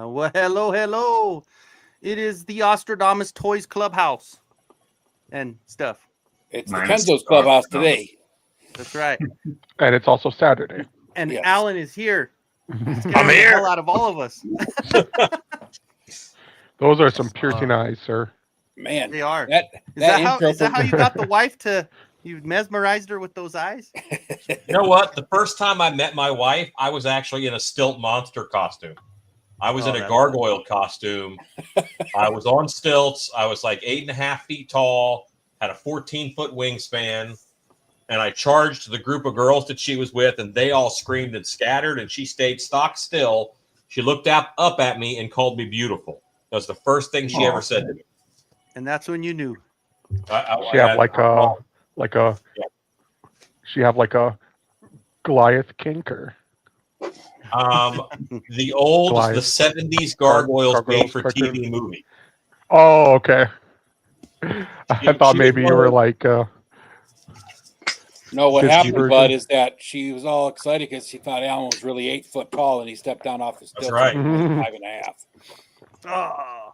Well, hello. It is the Ostradamus Toys Clubhouse and stuff. It's the Kenzo's Clubhouse today. That's right. And it's also Saturday. And Yes. Alan is here. I'm here. The hell out of all of us. Those are some piercing eyes, sir. Man, They are. That Is that how you got the wife to? You mesmerized her with those eyes? You know what? The first time I met my wife, I was actually in a stilt monster costume. I was in a gargoyle costume. I was on stilts. I was like 8.5 feet tall, had a 14-foot wingspan, and I charged the group of girls that she was with, and they all screamed and scattered, and she stayed stock still. She looked up at me and called me beautiful. That was the first thing she ever said to me. And that's when you knew. She have like a Goliath kinker. The old, Goliath. the 70s gargoyles made for cartoon. TV movie. Oh, okay. I thought maybe you were like. No, what Disney happened, version. Bud, is that she was all excited because she thought Alan was really 8 foot tall, and he stepped down off his stilts. That's right. Like 5.5. Oh.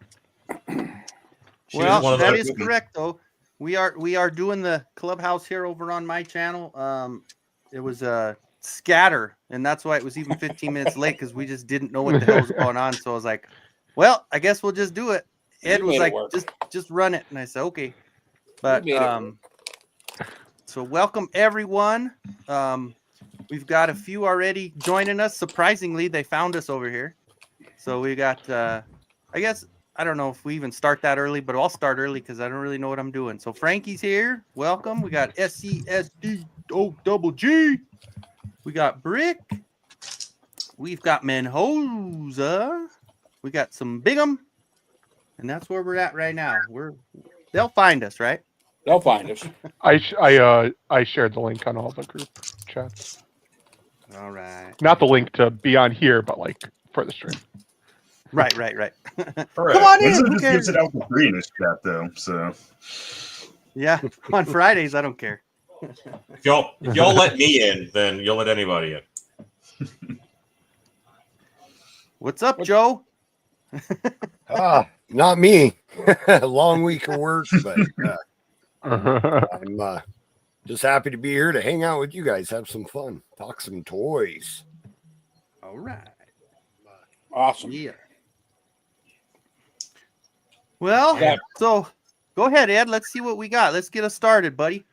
She was one Well, of that those is movies. correct, though. We are doing the Clubhouse here over on my channel. It was a scatter, and that's why it was even 15 minutes late, because we just didn't know what the hell was going on. So I was like, well, I guess we'll just do it. Ed was like, just run it. And I said, okay. But so welcome everyone. We've got a few already joining us. Surprisingly, they found us over here. So we got I guess I don't know if we even start that early, but I'll start early because I don't really know what I'm doing. So Frankie's here. Welcome. We got SCSDOGG. We got Brick. We've got Menhoza. We got some Bigham. And that's where we're at right now. They'll find us, right? They'll find us. I shared the link on all the group chats. All right. Not the link to be on here, but like for the stream. Right. Correct. Come on in. Winston Who just cares? gives it out for free in this chat, though. So Yeah, on Fridays, I don't care. If y'all let me in, then you'll let anybody in. What's up, Joe? Not me. Long week of work, but I'm just happy to be here to hang out with you guys, have some fun, talk some toys. All right. Awesome. Yeah. Well, so go ahead, Ed. Let's see what we got. Let's get us started, buddy.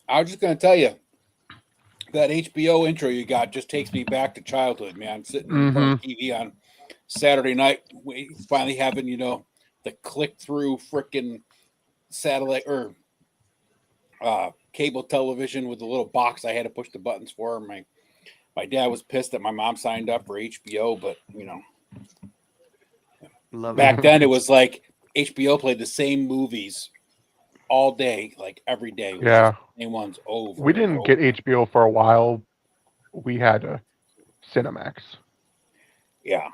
I was just going to tell you, that HBO intro you got just takes me back to childhood, man. Sitting in front of TV on Saturday night, finally having, the click-through frickin' satellite or cable television with the little box I had to push the buttons for. My dad was pissed that my mom signed up for HBO, but, back then it was like HBO played the same movies all day, like every day. Yeah. Same ones over. We didn't get HBO for a while. We had Cinemax. Yeah.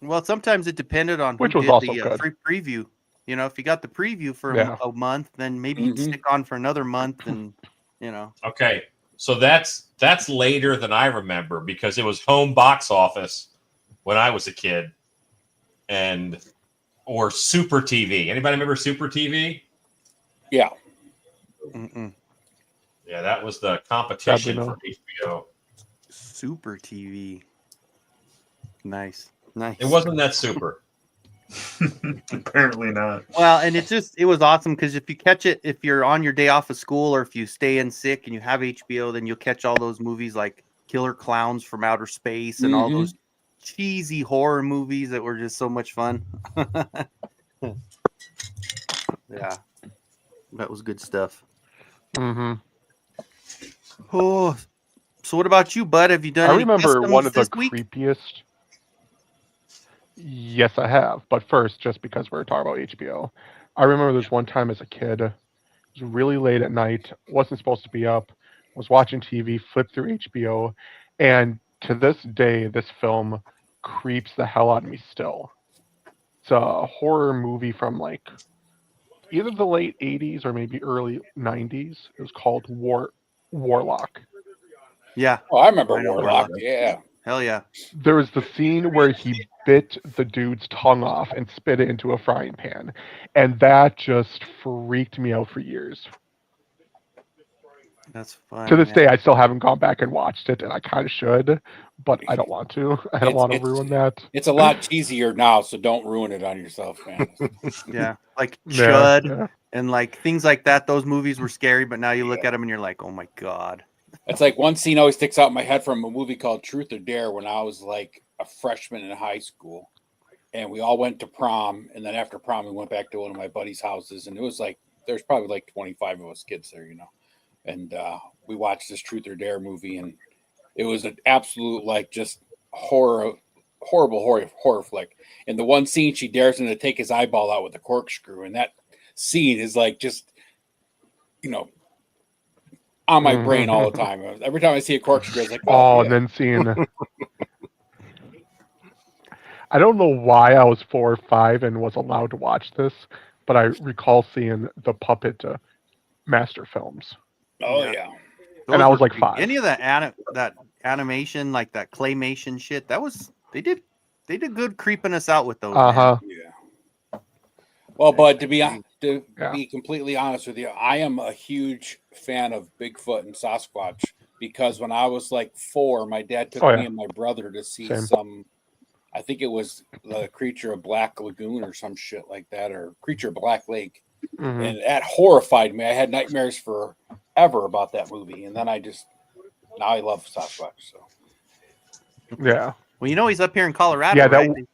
Well, sometimes it depended on Which who was did also the good. free preview. You know, if you got the preview for Yeah. a month, then maybe you'd stick on for another month, and you know. Okay, so that's later than I remember because it was home box office when I was a kid, or Super TV. Anybody remember Super TV? Yeah. Mm-mm. Yeah, that was the competition no. for HBO. Super TV. Nice. It wasn't that super. Apparently not. Well, and it was awesome because if you catch it, if you're on your day off of school or if you stay in sick and you have HBO, then you'll catch all those movies like Killer Clowns from Outer Space and all those cheesy horror movies that were just so much fun. Yeah, that was good stuff. Mm-hmm. Oh, so what about you, Bud? Have you done? I any remember one of the this week? creepiest. Yes, I have. But first, just because we're talking about HBO, I remember this one time as a kid. It was really late at night. Wasn't supposed to be up. Was watching TV. Flipped through HBO, and to this day, this film creeps the hell out of me still. It's a horror movie from like either the late 80s or maybe early 90s. It was called Warlock. Yeah. Oh, I remember I know Warlock. Warlock. Yeah. Hell yeah. There was the scene where he bit the dude's tongue off and spit it into a frying pan. And that just freaked me out for years. That's fun. To this man. day, I still haven't gone back and watched it, and I kind of should, but I don't want to. I don't want to ruin that. It's a lot cheesier now, so don't ruin it on yourself, man. Yeah, like Yeah, Chud yeah. and like things like that. Those movies were scary, but now you look at them and you're like, oh my god. It's like one scene always sticks out in my head from a movie called Truth or Dare when I was like a freshman in high school. And we all went to prom. And then after prom, we went back to one of my buddy's houses. And it was like, there's probably like 25 of us kids there, you know. And we watched this Truth or Dare movie. And it was an absolute, like, just horrible horror flick. And the one scene, she dares him to take his eyeball out with a corkscrew. And that scene is like just, you know, on my brain all the time. Every time I see a corkscrew, it's like, oh, and then seeing. I don't know why I was 4 or 5 and was allowed to watch this, but I recall seeing the Puppet Master films. Oh yeah. And I was like 5. Any of that animation, like that claymation shit, they did good creeping us out with those. Uh-huh. Yeah. Well, Bud, to be completely honest with you, I am a huge fan of Bigfoot and Sasquatch because when I was like 4, my dad took me and my brother to see some. I think it was the Creature of Black Lagoon or some shit like that, or Creature of Black Lake. Mm-hmm. And that horrified me. I had nightmares forever about that movie. And then now I love Sasquatch. So yeah. Well, you know he's up here in Colorado, Yeah, right? he's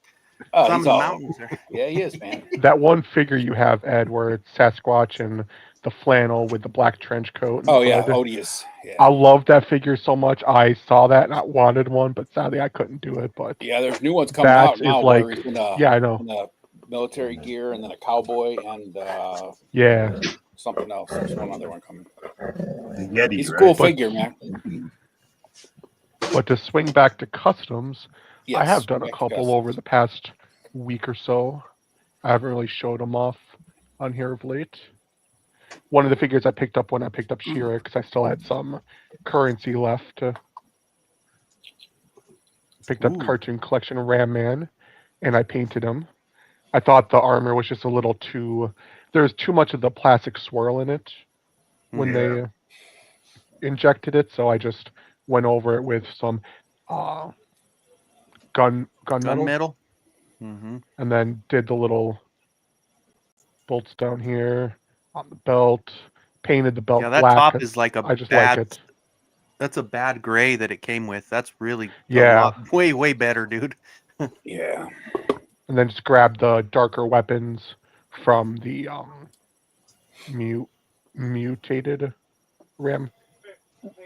the mountains there. Yeah, he is, man. That one figure you have, Ed, where it's Sasquatch and the flannel with the black trench coat. Oh yeah, odious. Yeah. I love that figure so much. I saw that and I wanted one, but sadly I couldn't do it. But yeah, there's new ones coming out now. Like, where he's in I know. In the military gear, and then a cowboy, and something else. There's one other one coming. The Yeti, he's a cool figure, man. But to swing back to customs, yes, I have done a couple over the past week or so. I haven't really showed them off on here of late. One of the figures I picked up when I picked up She-Ra, because I still had some currency left. Picked up Cartoon Collection Ram Man, and I painted him. I thought the armor was just a little too. There's too much of the plastic swirl in it when they injected it, so I just went over it with some gunmetal. Mm-hmm. And then did the little bolts down here on the belt, painted the belt black. Yeah, that top is like I just like it. That's a bad gray that it came with. That's really way better, dude. Yeah. And then just grab the darker weapons from the mutated Ram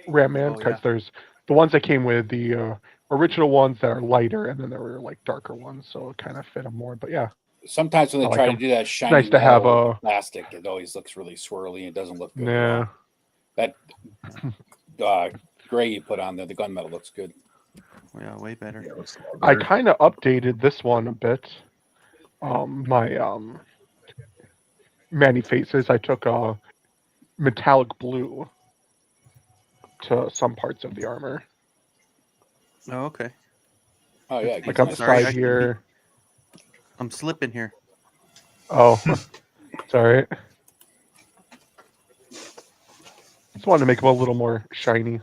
Man, because there's the ones that came with the original ones that are lighter, and then there were like darker ones, so it kind of fit them more. But yeah, sometimes when they try to do that shiny nice to have a plastic, it always looks really swirly. It doesn't look good. Yeah. That gray you put on there, the gunmetal looks good. Yeah, way better. I kind of updated this one a bit. My Manny faces, I took a metallic blue to some parts of the armor. Oh, okay. Oh yeah, it Like gets on nice. the Sorry, side here. I'm slipping here. Oh, it's all right. Just wanted to make them a little more shiny.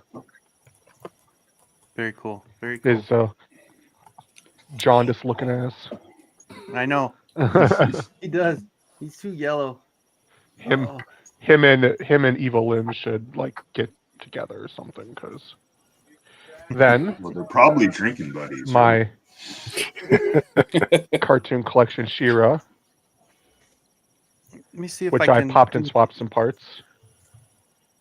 Very cool. Very cool. His jaundiced looking ass. I know. He does. He's too yellow. him, Oh. him and Evil Lim should like get together or something. Because then Well, they're probably drinking buddies. Right? my cartoon collection She-Ra, Let me see if which I I can. popped and swapped some parts.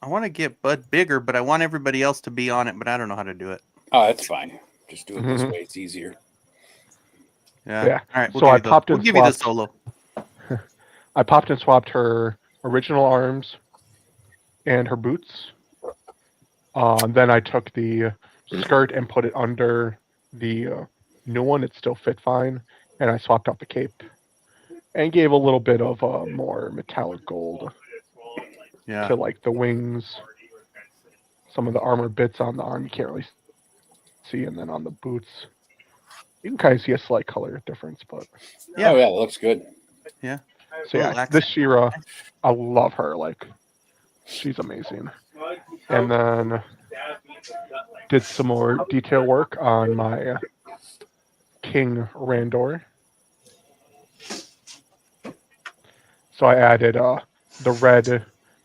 I want to get Bud bigger, but I want everybody else to be on it, but I don't know how to do it. Oh, that's fine. Just do it this Mhm. way. It's easier. Yeah. All right. So I popped we'll and give you the swapped. solo. I popped and swapped her original arms and her boots. Then I took the skirt and put it under the new one. It still fit fine, and I swapped out the cape and gave a little bit of more metallic gold Yeah. to like the wings, some of the armor bits on the arm you can't really see, and then on the boots you can kind of see a slight color difference. But Yeah. Oh yeah, it looks good. Yeah. so Little yeah, accent. this She-Ra, I love her. Like she's amazing. And then did some more detail work on my King Randor. So I added the red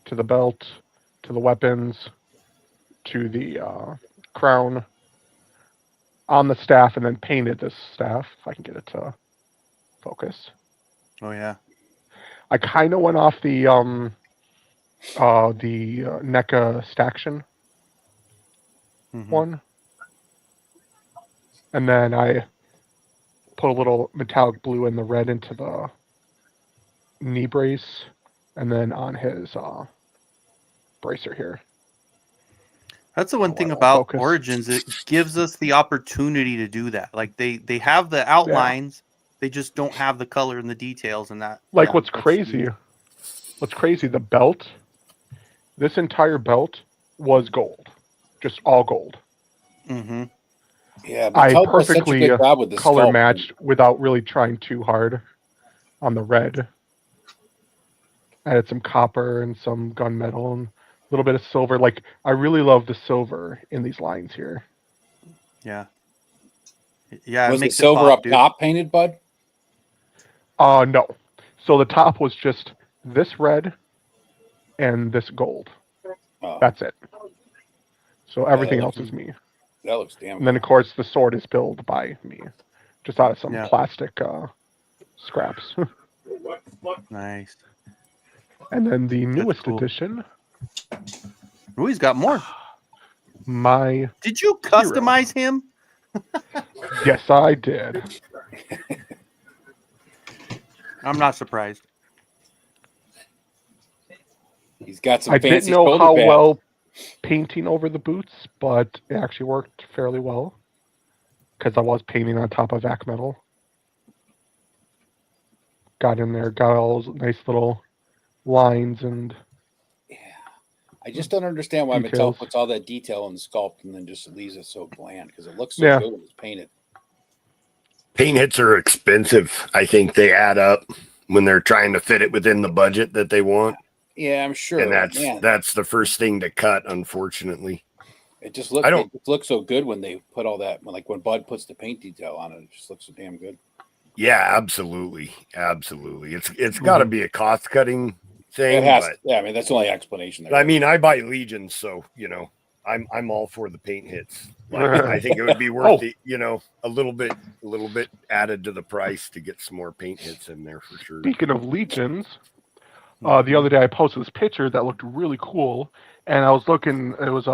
to the belt, to the weapons, to the crown, on the staff, and then painted this staff, if I can get it to focus. Oh yeah. I kind of went off the NECA Staction Mhm. one. And then I put a little metallic blue and the red into the knee brace, and then on his bracer here. That's the one thing Let it about focus. Origins. It gives us the opportunity to do that. Like they have the outlines, they just don't have the color and the details and that. Like yeah, what's that's crazy, the belt, this entire belt was gold. Just all gold. Mm-hmm. Yeah, I Mattel does such a perfectly good job with the color sculpt. matched without really trying too hard on the red. Added some copper and some gunmetal and a little bit of silver. Like I really love the silver in these lines here. Yeah. Yeah, it Was the makes it silver pop, up dude. top painted, Bud? No. So the top was just this red and this gold. Oh, That's it. So everything that else looks- is me. that looks damn And then of good. course the sword is built by me, just out of some Yeah. plastic scraps. Nice. And then the newest cool. edition, Ooh, he's got more. my Did you customize him? yes, I did. I'm not surprised. He's got some I fancy didn't know shoulder how pads. well painting over the boots, but it actually worked fairly well because I was painting on top of vac metal. Got in there, got all those nice little lines and Yeah. I just don't understand why details. Mattel puts all that detail in the sculpt and then just leaves it so bland because it looks so Yeah. good when it's painted. Paint hits are expensive. I think they add up when they're trying to fit it within the budget that they want. Yeah, I'm sure. And Man, that's the first thing to cut, unfortunately. it just looks so good when they put all that. Like when Bud puts the paint detail on it, it just looks so damn good. Yeah, absolutely. It's got to be a cost cutting thing. It has. But, Yeah, I mean that's the only explanation. I mean, I buy Legions, so I'm all for the paint hits. Like, I think it would be worth it, a little bit added to the price to get some more paint hits in there for sure. Speaking of Legions, the other day I posted this picture that looked really cool, and I was looking. It was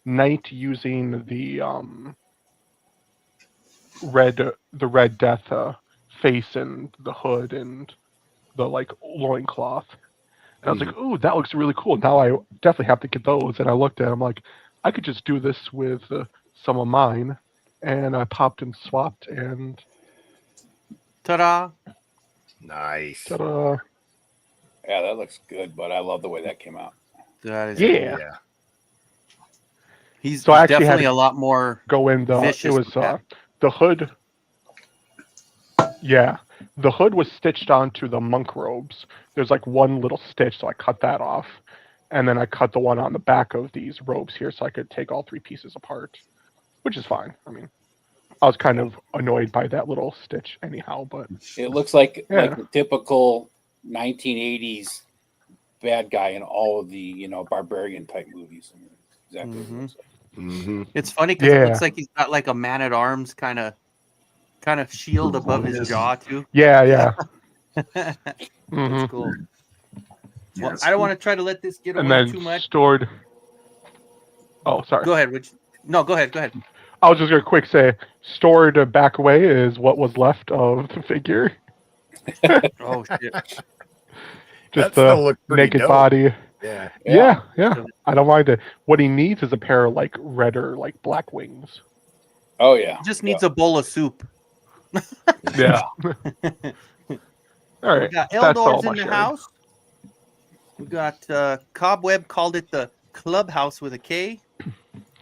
Knight using the red death face and the hood and the like loincloth. And I was like, ooh, that looks really cool. Now I definitely have to get those. And I looked at them like, I could just do this with some of mine. And I popped and swapped and Ta-da! Nice. ta-da. Yeah, that looks good, but I love the way that came out. That is Yeah. Yeah. He's So I actually had definitely to a lot more go in the. vicious. It was with that. the hood. Yeah, the hood was stitched onto the monk robes. There's like one little stitch, so I cut that off, and then I cut the one on the back of these robes here, so I could take all 3 pieces apart, which is fine. I mean, I was kind of annoyed by that little stitch anyhow, but It looks like Yeah. the typical 1980s bad guy in all of the barbarian type movies. Exactly. What it looks like. Mm-hmm. It's funny because it Yeah. looks like he's got like a man at arms kind of shield above his Yes. jaw too. yeah. That's Mhm. cool. Well, Yes. I don't want to try to let this get And away then too much. stored. Oh, sorry. Go ahead. No, go ahead. Go ahead. I was just gonna quick say, stored back away is what was left of the figure. Oh shit. Just That still the looked pretty naked dope. body. Yeah. Yeah. I don't mind it. What he needs is a pair of like red or like black wings. Oh yeah. He just needs a bowl of soup. Yeah. All We right. got That's all Eldor's my in the sharing. house. We got Cobweb called it the Clubhouse with a K. We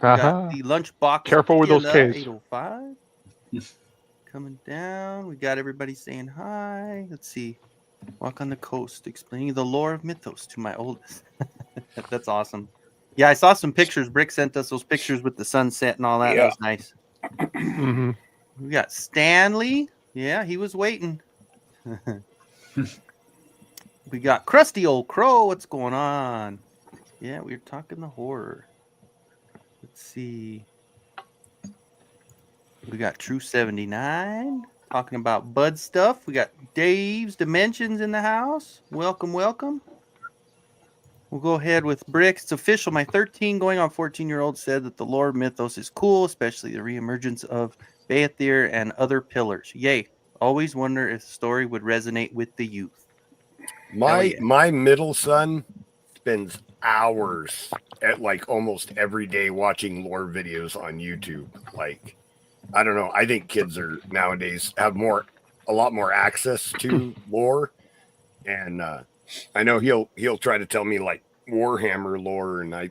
got Uh-huh. the lunchbox. Careful with those Killa, Ks. 805. Coming down. We got everybody saying hi. Let's see. Walk on the coast, explaining the lore of mythos to my oldest. That's awesome. Yeah, I saw some pictures. Brick sent us those pictures with the sunset and all that. Yeah. That was nice. Mm-hmm. We got Stanley. Yeah, he was waiting. We got Crusty Old Crow. What's going on? Yeah, we were talking the horror. Let's see. We got True 79 talking about Bud stuff. We got Dave's Dimensions in the house. Welcome, welcome. We'll go ahead with Bricks. It's official. My 13 going on 14-year-old said that the lore of Mythos is cool, especially the reemergence of Baethir and other pillars. Yay. Always wonder if the story would resonate with the youth. My middle son spends hours at like almost every day watching lore videos on YouTube. Like, I don't know. I think kids are nowadays have a lot more access to lore, and I know he'll try to tell me like Warhammer lore, and I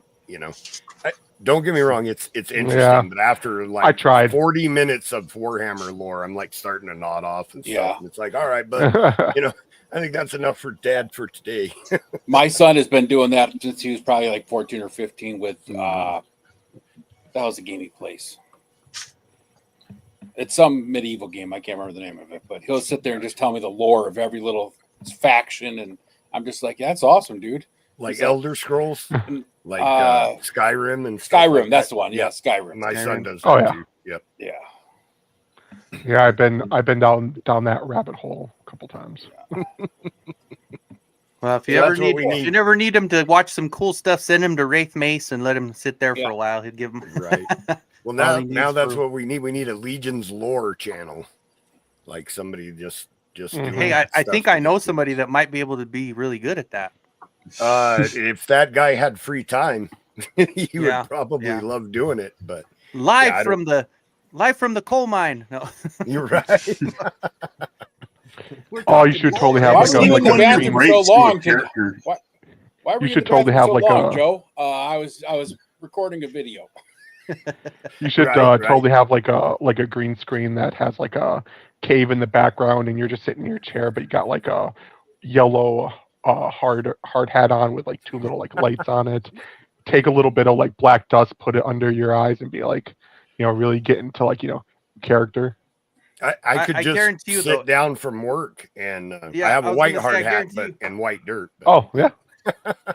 don't get me wrong, it's interesting, Yeah. but after I like tried. 40 minutes of Warhammer lore, I'm like starting to nod off and stuff. Yeah. And it's like, all right, but I think that's enough for Dad for today. My son has been doing that since he was probably like 14 or 15 with that was a game he plays. It's some medieval game. I can't remember the name of it, but he'll sit there and just tell me the lore of every little faction, and I'm just like, that's awesome, dude. Like He's like- Elder Scrolls, like Skyrim and stuff Skyrim, like that's that. the one. Yeah, Skyrim. My son does Oh, that yeah. too. Yep. Yeah. Yeah, I've been down that rabbit hole a couple times. Well, if you Yeah, ever that's what need, we if need. you never need him to watch some cool stuff, send him to Wraith Mace and let him sit there Yeah. for a while. He'd give him Right. Well, All now he needs that's for- what we need. We need a Legion's lore channel, like somebody just. Mhm. Hey, doing I stuff think to I know get somebody that might be able to be really good at that. kids. If that guy had free time, he Yeah, would probably yeah. love doing it. But Live I from the coal mine. No. you're right. We're Oh, you talking should totally lore. have Why like were a, you like in the a bathroom green. so long? Character. Why were You you should in the bathroom totally have so like long, a- Joe? I was recording a video. You should Right. totally have like a green screen that has like a cave in the background, and you're just sitting in your chair, but you got like a yellow hard hat on with like 2 little like lights on it. Take a little bit of like black dust, put it under your eyes, and be like, really get into like character. I could I just guarantee you, sit though- down from work and Yeah, I have I a was white gonna say, I hard hat, guarantee but you- and white dirt. But Oh yeah,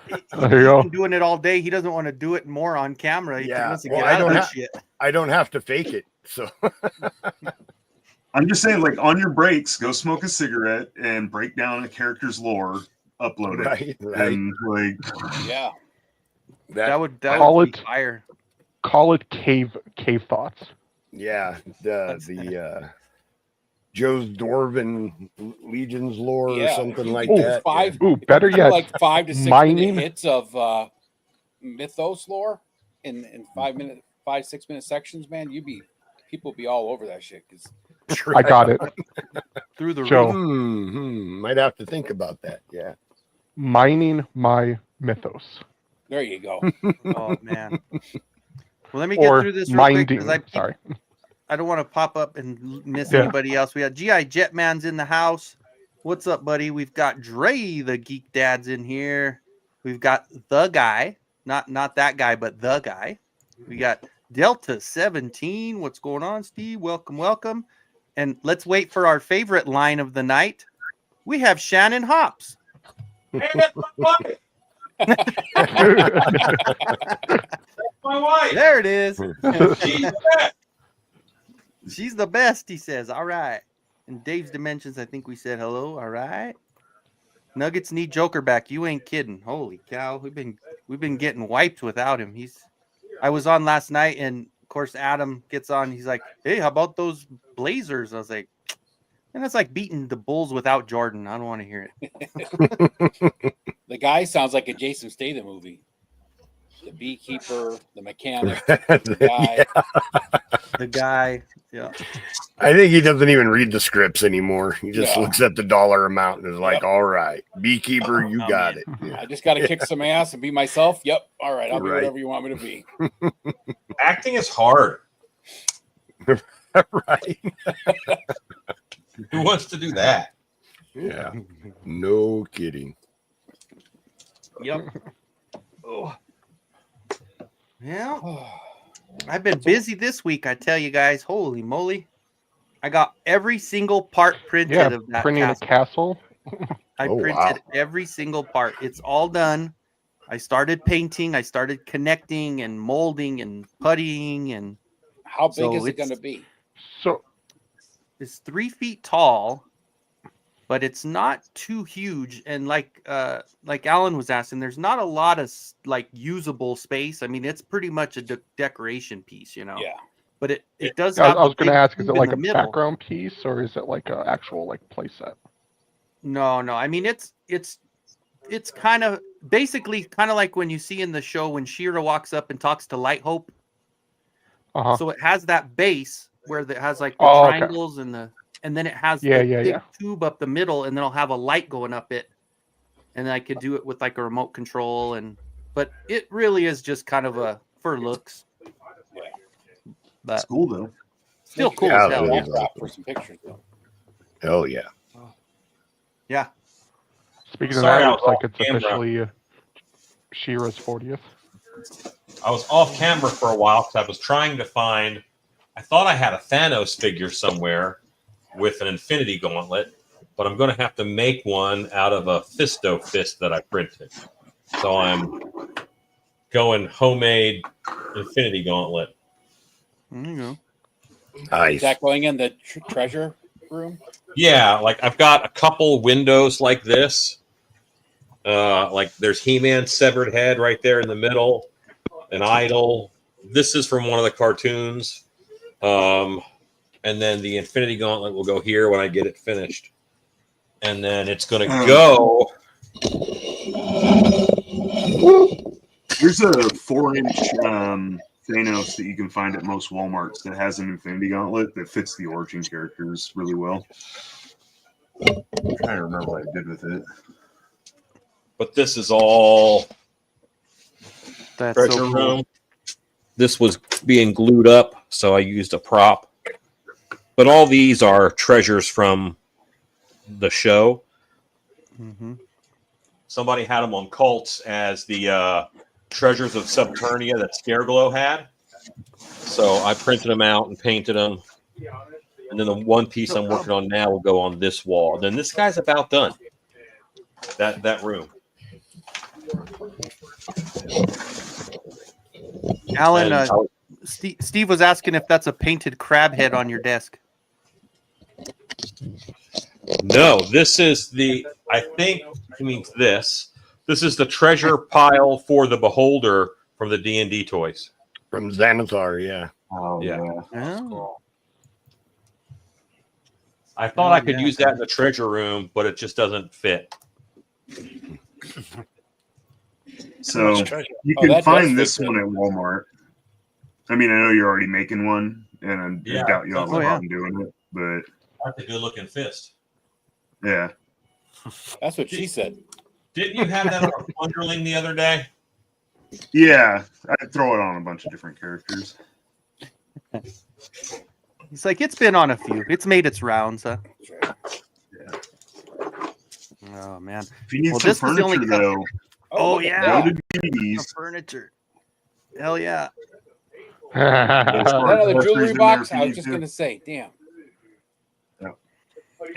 He's There you go. been doing it all day. He doesn't want to do it more on camera. He Yeah, wants to well, get I out of don't that have- shit. I don't have to fake it. So I'm just saying, like on your breaks, go smoke a cigarette and break down a character's lore, upload it, right. and like Yeah. That would Call be it- fire. call it cave thoughts. Yeah, the Joe's Dwarven Legion's lore or Yeah. something like Ooh, that. Five, Ooh, better if you do yet, like 5 to 6 mining- minute hits of mythos lore in 5-6 minute sections, man. People be all over that shit because Yeah. I got it. Through the Joe. roof. Might have to think about that. Yeah. Mining my mythos. There you go. Oh man. Well, let me get Or through this real quick minding. because Sorry. I don't want to pop up and miss Yeah. anybody else. We got GI Jetman's in the house. What's up, buddy? We've got Dre, the Geek Dad's in here. We've got the guy, not that guy, but the guy. We got Delta 17. What's going on, Steve? Welcome, welcome. And let's wait for our favorite line of the night. We have Shannon Hops. Hey, that's my wife. My wife. There it is. She's the best. She's the best, he says. All right. And Dave's Dimensions, I think we said hello. All right. Nuggets need Joker back. You ain't kidding. Holy cow. We've been getting wiped without him. I was on last night, and of course Adam gets on. He's like, hey, how about those Blazers? I was like, and it's like beating the Bulls without Jordan. I don't want to hear it. The guy sounds like a Jason Statham movie. The beekeeper, the mechanic, The guy. The guy. Yeah. I think he doesn't even read the scripts anymore. He just Yeah. looks at the dollar amount and is like, Yep. all right, beekeeper, you I'm got in. it. Yeah. I just got to kick some ass and be myself. Yep. All right. I'll be Right. whatever you want me to be. Acting is hard. Right. Who wants to do that? Yeah. No kidding. Yep. Oh. Yeah. I've been busy this week, I tell you guys. Holy moly. I got every single part printed Yeah, of that printing a castle. castle. I Oh, printed wow. every single part. It's all done. I started painting. I started connecting and molding and puttying, and How big So is it it's- going to be? So it's 3 feet tall, but it's not too huge. And like Alan was asking, there's not a lot of like usable space. I mean, it's pretty much a decoration piece, you know. Yeah. But it does I have. was the going to big ask, is it tube in like the a middle. background piece or is it like an actual like playset? No. I mean, it's kind of basically kind of like when you see in the show when She-Ra walks up and talks to Light Hope. Uh-huh. So it has that base where it has like the Oh, okay. triangles and then it has Yeah, the yeah, big yeah. tube up the middle, and then I'll have a light going up it, and I could do it with like a remote control, but it really is just kind of a for looks. But It's cool though. still cool Yeah, as hell. it Yeah. is. Backdrop for some pictures, though. Oh, yeah. Yeah. Speaking of Sorry, that, I looks was like off it's camera. officially She-Ra's 40th. I was off camera for a while because I was trying to find. I thought I had a Thanos figure somewhere with an Infinity Gauntlet, but I'm going to have to make one out of a Fisto fist that I printed. So I'm going homemade Infinity Gauntlet. There you go. Is Nice. that going in the treasure room? Yeah, like I've got a couple windows like this. Like there's He-Man's severed head right there in the middle, an idol. This is from one of the cartoons. And then the Infinity Gauntlet will go here when I get it finished. And then it's going to go. There's a 4-inch Thanos that you can find at most Walmarts that has an Infinity Gauntlet that fits the origin characters really well. I'm trying to remember what I did with it. But this is all That's treasure so cool. room. This was being glued up, so I used a prop. But all these are treasures from the show. Mm-hmm. Somebody had them on Cults as the treasures of Subternia that Scareglow had. So I printed them out and painted them. And then the one piece I'm working on now will go on this wall. Then this guy's about done. That room. Alan, And Steve was asking if that's a painted crab head on your desk. no, this is I think he means this. This is the treasure pile for the Beholder from the D&D toys. From Xanathar, yeah. Oh, Yeah. Oh. I thought Oh, I could yeah. use that in the treasure room, but it just doesn't fit. So you Oh, can that find does this fit one at Walmart. I mean, I know you're already making one, and Yeah. I doubt you have a Oh, yeah. problem doing it, but That's a good looking fist. yeah. That's what she said. Didn't you have that on a Underling the other day? Yeah, I'd throw it on a bunch of different characters. He's like, it's been on a few. It's made its rounds, huh? Yeah. Oh man. If you need Well, some this was the only furniture, though, Oh look at yeah. go that. to The DD's. furniture. Hell yeah. Is that another Accessories jewelry in box? there if I you was need just to. gonna say, damn.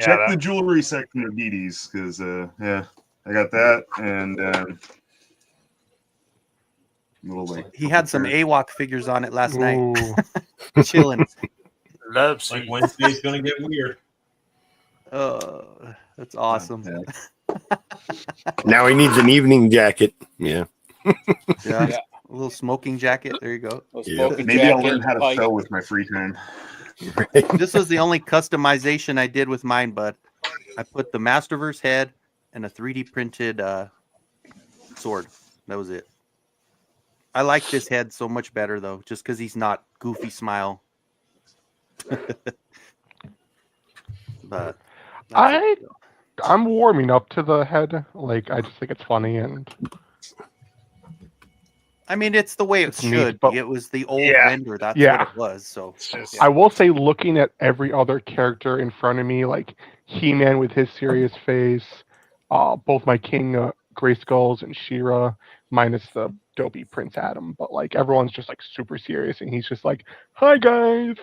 Check the jewelry section of DD's because, yeah, I got that and little like He had some AWOC figures on it last night. Ooh. Chilling. Love Like seats. Wednesday's gonna get weird. That's awesome. Now he needs an evening jacket. Yeah. Yeah. Yeah. A little smoking jacket. There you go. A Yeah. smoking Maybe I'll jacket, learn how to pipe. sew with my free time. This was the only customization I did with mine, bud. I put the Masterverse head and a 3D printed sword. That was it. I like this head so much better though, just because he's not goofy smile. But I'm warming up to the head. Like, I just think it's funny, and I mean, it's the way it It's neat, should but- be. It was the old Yeah. render. That's Yeah. what it was. So It's just, I will say, looking at every other character in front of me, like He-Man with his serious face, both my King Grayskulls and She-Ra, minus the dopey Prince Adam, but like everyone's just like super serious, and he's just like, "Hi guys."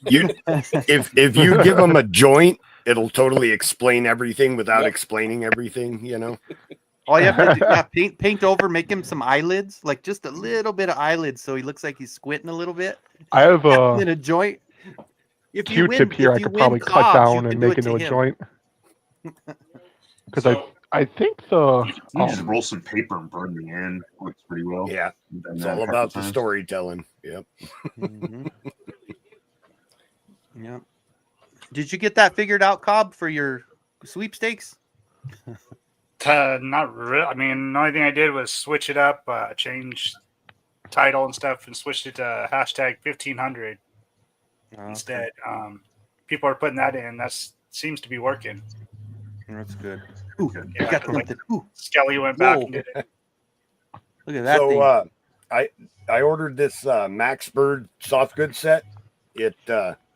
If you give him a joint, it'll totally explain everything without Yep. explaining everything, you know? all you have to do, yeah, paint over, make him some eyelids, like just a little bit of eyelids, so he looks like he's squinting a little bit. I have a In a joint. If you Q-tip win, here. if I you could win probably cut Cobbs, you down can and do make it to into a him. joint. Because So, I think the You just roll some paper and burn the end. Works pretty well. Yeah. I've done It's that a all couple about the times. storytelling. Yep. Mhm. Yeah. Did you get that figured out, Cobb, for your sweepstakes? not really. I mean, the only thing I did was switch it up, change title and stuff, and switched it to hashtag 1500 instead. People are putting that in. That seems to be working. That's good. Ooh, Yeah, you got like- something. Ooh, Skelly went back Whoa. and did it. look at that thing. So I ordered this Max Bird soft goods set. It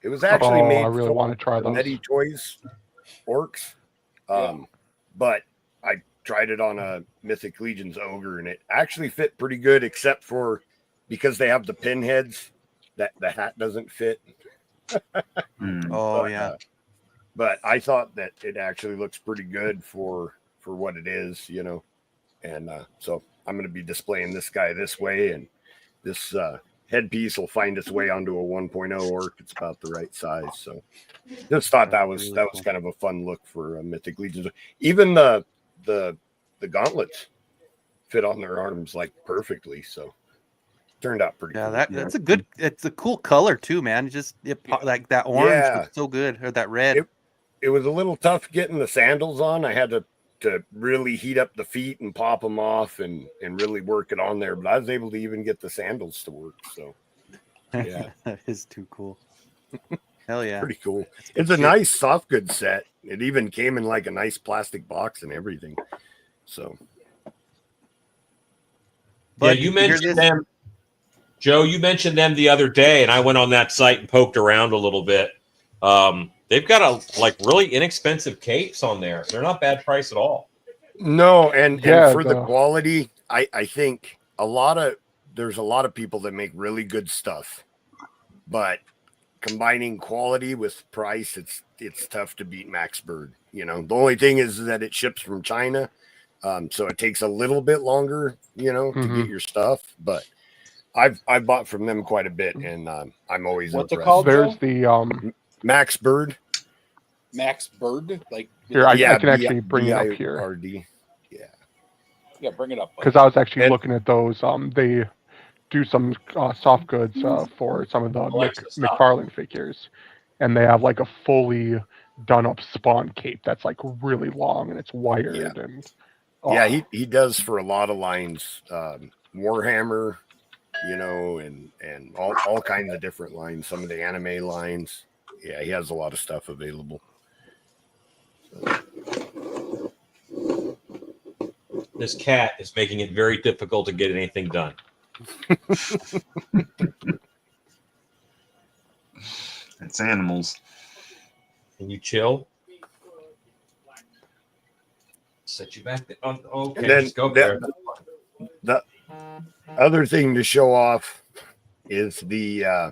was actually made I really for want to try the those. Medi Toys orcs. But I tried it on a Mythic Legions ogre and it actually fit pretty good, except for because they have the pinheads that the hat doesn't fit. Oh but, yeah. But I thought that it actually looks pretty good for what it is, you know. And so I'm going to be displaying this guy this way, and this headpiece will find its way onto a 1.0 orc. It's about the right size. So just thought that was Really cool. kind of a fun look for Mythic Legions. Even the gauntlets fit on their arms like perfectly. So turned out pretty Yeah, cool. that's a good. It's a cool color too, man. Like that orange Yeah. looks so good, or that red. It was a little tough getting the sandals on. I had to really heat up the feet and pop them off and really work it on there. But I was able to even get the sandals to work. So yeah. That is too cool. Hell yeah. pretty cool. It's a nice soft goods set. It even came in like a nice plastic box and everything. So But you did hear mentioned this? them, Joe. You mentioned them the other day, and I went on that site and poked around a little bit. They've got a really inexpensive capes on there. They're not bad price at all. no, and for the the- quality, I think there's a lot of people that make really good stuff, but combining quality with price, it's tough to beat Max Bird. You know, the only thing is that it ships from China, so it takes a little bit longer, you know, to get your stuff. But I've bought from them quite a bit, and I'm always What's it impressed. called? There's Joe? the Max Bird. Max Bird? Like, Here, I can actually bring it up BIRD. here yeah, bring it up. because I was actually And- looking at those. They do some soft goods for some of the Alexa, stop. McFarlane figures, and they have like a fully done up Spawn cape that's like really long and it's wired and Yeah, he does for a lot of lines, Warhammer, you know, and all kinds of different lines. Some of the anime lines. Yeah, he has a lot of stuff available. this cat is making it very difficult to get anything done. It's animals. Can you chill? Set you back there. Oh, okay, And then just go there. The other thing to show off is the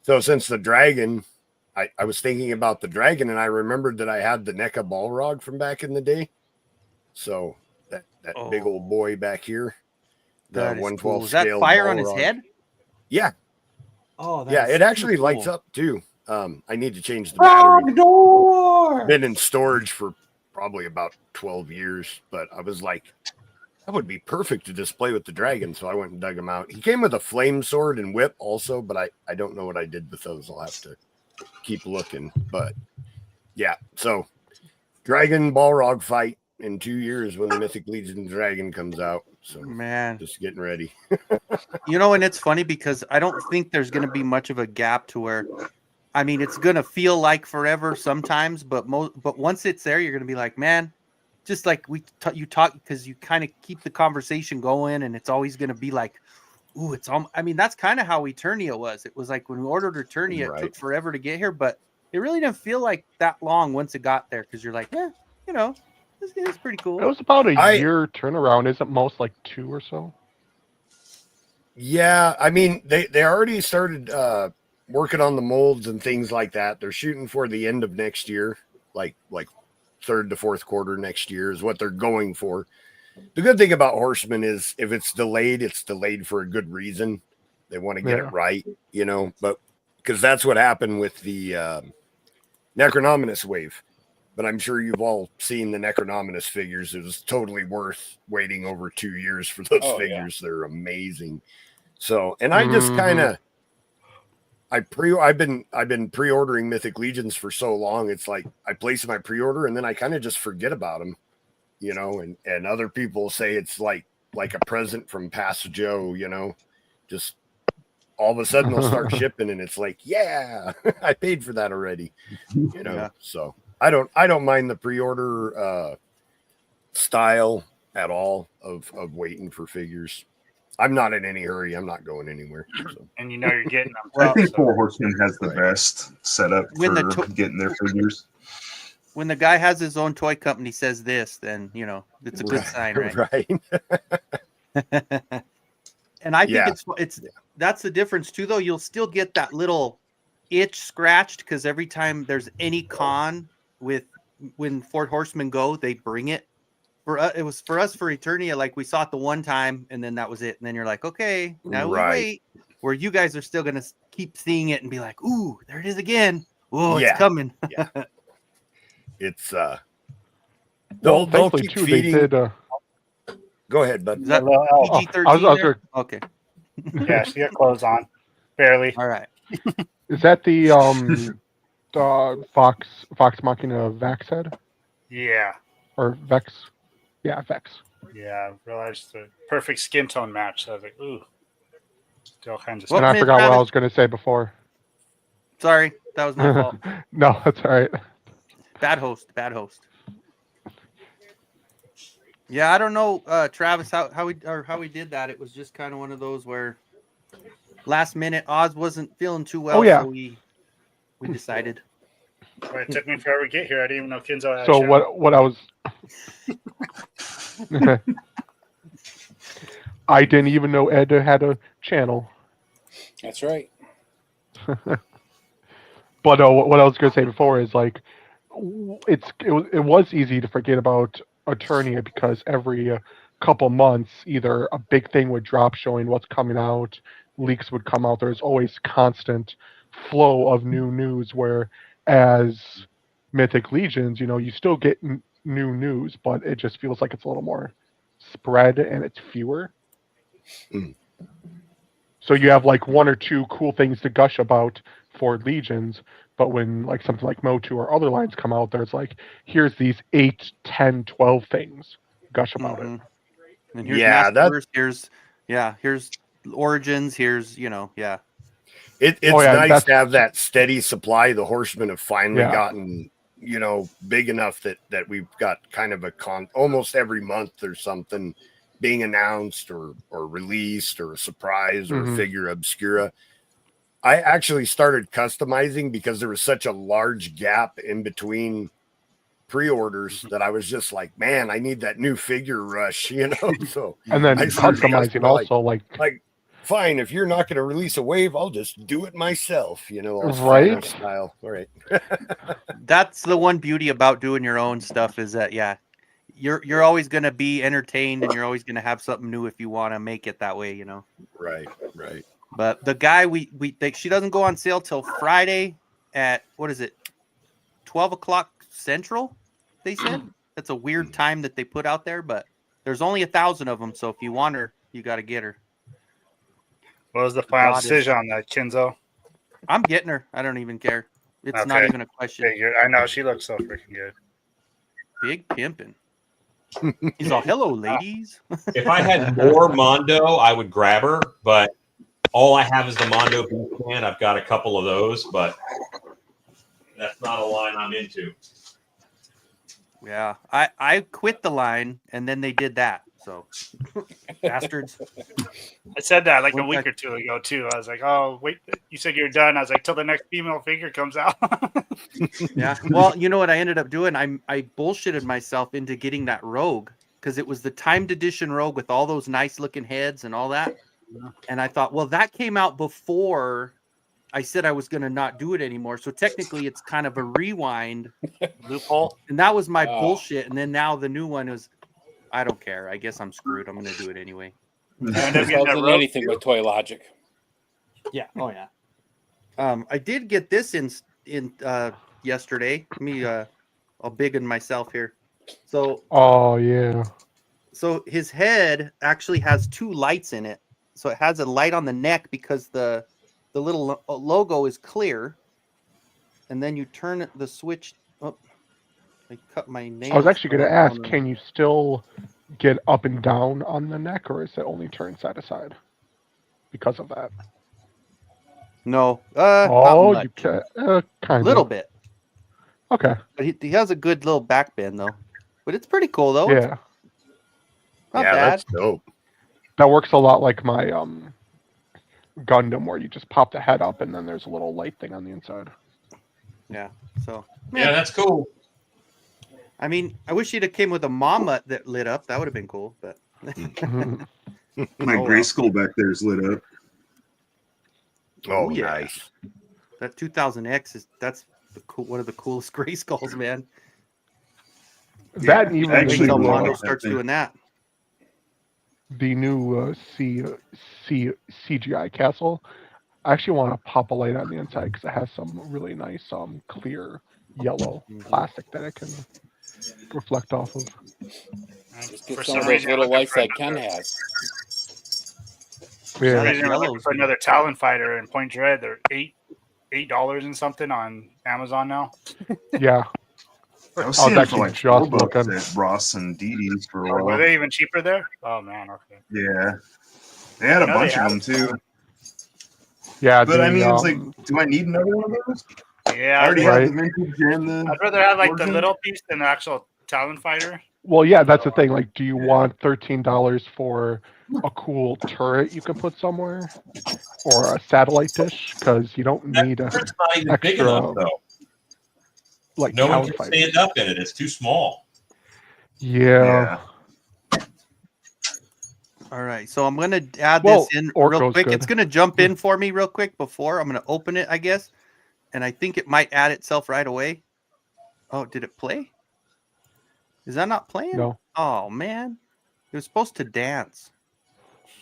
so since the dragon, I was thinking about the dragon and I remembered that I had the NECA Balrog from back in the day. So that big old boy back here, the 112 cool. Is that scale fire Balrog. on his head? Yeah. Oh, yeah, it actually cool. lights up too. I need to change the battery. Door! Been in storage for probably about 12 years, but I was like, that would be perfect to display with the dragon. So I went and dug him out. He came with a flame sword and whip also, but I don't know what I did with those. I'll have to keep looking. But yeah, so dragon Balrog fight in 2 years when the Mythic Legion dragon comes out. So man, just getting ready. You know, and it's funny because I don't think there's going to be much of a gap to where, I mean, it's going to feel like forever sometimes, but once it's there, you're going to be like, man, just like you talk, because you kind of keep the conversation going, and it's always going to be like, ooh, it's all. I mean, that's kind of how Eternia was. It was like when we ordered Eternia, it took forever to get here, but it really didn't feel like that long once it got there, because you're like, yeah, you know, it's pretty cool. It was about a year turnaround. Isn't most like 2 or so? Yeah, I mean, they already started working on the molds and things like that. They're shooting for the end of next year, like third to fourth quarter next year is what they're going for. The good thing about Horseman is if it's delayed for a good reason. They want to get it right, you know, but because that's what happened with the Necronominus wave. But I'm sure you've all seen the Necronominus figures. It was totally worth waiting over 2 years for those figures. Yeah. They're amazing. So, and I just kind of, I've been pre-ordering Mythic Legions for so long. It's like I place my pre-order and then I kind of just forget about them, you know, and other people say it's like a present from Past Joe, you know, just all of a sudden they'll start shipping and it's like, yeah, I paid for that already, you know? Yeah. So I don't mind the pre-order style at all of waiting for figures. I'm not in any hurry. I'm not going anywhere. So. And you know you're getting them. I think Four Horsemen has the best setup for getting their figures. When the guy has his own toy company says this, then, you know, it's a good sign, right? Right. And I think it's that's the difference too, though. You'll still get that little itch scratched because every time there's any con when Fort Horsemen go, they bring it. For us, it was for Eternia, like we saw it the one time and then that was it. And then you're like, okay, now we wait. Where you guys are still gonna keep seeing it and be like, ooh, there it is again. Oh, it's coming. Yeah. It's they'll keep too, feeding. They did, Go ahead, bud. Is that PG-13? Okay. Yeah, she got clothes on. Barely. All right. Is that the Fox Machina Vex head? Yeah. Or Vex? Yeah, Vex. Yeah, I realized the perfect skin tone match. So I was like, ooh. All kinds of stuff. And I forgot what I was going to say before. Sorry, that was my fault. No, that's all right. Bad host. Yeah, I don't know, Travis, how we did that. It was just kind of one of those where last minute Oz wasn't feeling too well, so we decided. Well, it took me forever to get here. I didn't even know Kinzo had So what I was I didn't even know Ed had a channel. That's right. But what I was going to say before is like it was easy to forget about Eternia because every couple months either a big thing would drop showing what's coming out, leaks would come out. There's always constant flow of new news, where as Mythic Legions, you know, you still get new news, but it just feels like it's a little more spread and it's fewer. So you have like 1 or 2 cool things to gush about for Legions, but when like something like Motu or other lines come out, there's like, here's these 8, 10, 12 things. Gush about it. And here's Masterverse, here's Origins, here's, you know, It's nice to have that steady supply. The Horsemen have finally gotten you know, big enough that we've got kind of a almost every month or something being announced or released or a surprise or a figure obscura. I actually started customizing because there was such a large gap in between pre-orders that I was just like, man, I need that new figure rush, you know. So and then I started customizing also like fine, if you're not going to release a wave, I'll just do it myself, you know, right style. All right. That's the one beauty about doing your own stuff is that you're always going to be entertained and you're always going to have something new if you want to make it that way, you know. Right. But the guy we think she doesn't go on sale till Friday at 12 o'clock Central, they said. That's a weird time that they put out there, but there's only 1,000 of them, so if you want her, you got to get her. What was the final decision on that, Kinzo? I'm getting her. I don't even care. It's not even a question. I know she looks so freaking good. Big pimpin'. He's all, hello, ladies. If I had more Mondo, I would grab her, but all I have is the Mondo Beast Man. I've got a couple of those, but that's not a line I'm into. Yeah, I quit the line, and then they did that. So, bastards. I said that like a week or two ago, too. I was like, oh, wait, you said you're done. I was like, till the next female figure comes out. Yeah. Well, you know what I ended up doing? I bullshitted myself into getting that Rogue because it was the timed edition Rogue with all those nice looking heads and all that. And I thought, well, that came out before I said I was going to not do it anymore. So technically it's kind of a rewind loophole. And that was my bullshit. And then now the new one is, I don't care. I guess I'm screwed. I'm going to do it anyway. Anything with Toy Logic. Yeah. Oh yeah. I did get this in yesterday. Let me I'll big in myself here. So oh yeah. So his head actually has 2 lights in it. So it has a light on the neck because the little logo is clear. And then you turn the switch. Oh, I cut my nails. I was actually going to ask, can you still get up and down on the neck, or is it only turn side to side because of that? No. You can kind of. Little bit. Okay. But he has a good little back bend, though. But it's pretty cool, though. Yeah. Not bad. That's dope. That works a lot like my Gundam, where you just pop the head up and then there's a little light thing on the inside. Yeah. So. Yeah, that's cool. I mean, I wish he'd have came with a mama that lit up. That would have been cool. But my gray skull back there is lit up. Oh, yeah. Nice. That 2000X that's one of the coolest gray skulls, man. That even actually Mondo starts doing that. The new CGI castle. I actually want to pop a light on the inside because it has some really nice clear yellow plastic that it can reflect off of. Just get some of those little lights that Ken has. Yeah. We're looking for another Talon fighter in Point Dread. They're $8 and something on Amazon now. Yeah. I was seeing actually for like just $4 looking at Ross and Didi's for a while. Were they even cheaper there? Oh man, okay. Yeah, they had a bunch of them too. Yeah, but I mean, it's like, do I need another one of those? Yeah, I already have the vintage and the. I'd rather have like the little piece than the actual Talon fighter. Well, yeah, that's the thing. Like, do you want $13 for a cool turret you can put somewhere, or a satellite dish? Because you don't need a not even extra. big enough, though. Like no one can stand up in it. It's too small. Yeah. All right, so I'm gonna add this in real quick. Good. It's gonna jump in for me real quick before I'm gonna open it, I guess, and I think it might add itself right away. Oh, did it play? Is that not playing? No. Oh man, it was supposed to dance.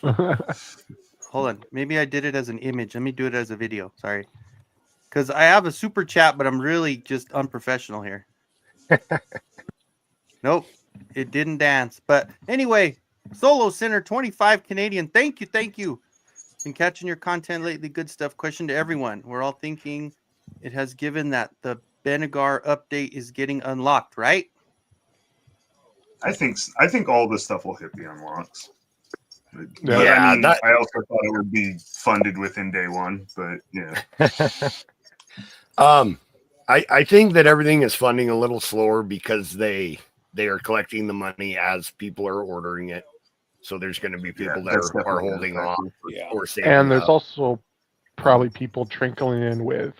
Hold on, maybe I did it as an image. Let me do it as a video. Sorry. Because I have a super chat, but I'm really just unprofessional here. Nope, it didn't dance. But anyway, Solo Center 25 Canadian. Thank you. Been catching your content lately. Good stuff. Question to everyone. We're all thinking it has given that the Benegar update is getting unlocked, right? I think all this stuff will hit the unlocks. But Yeah, I mean, I also thought it would be funded within day one, but yeah. I think that everything is funding a little slower because they are collecting the money as people are ordering it. So there's going to be people that that's are definitely holding a off Yeah. or saving And there's up. also probably people trickling in with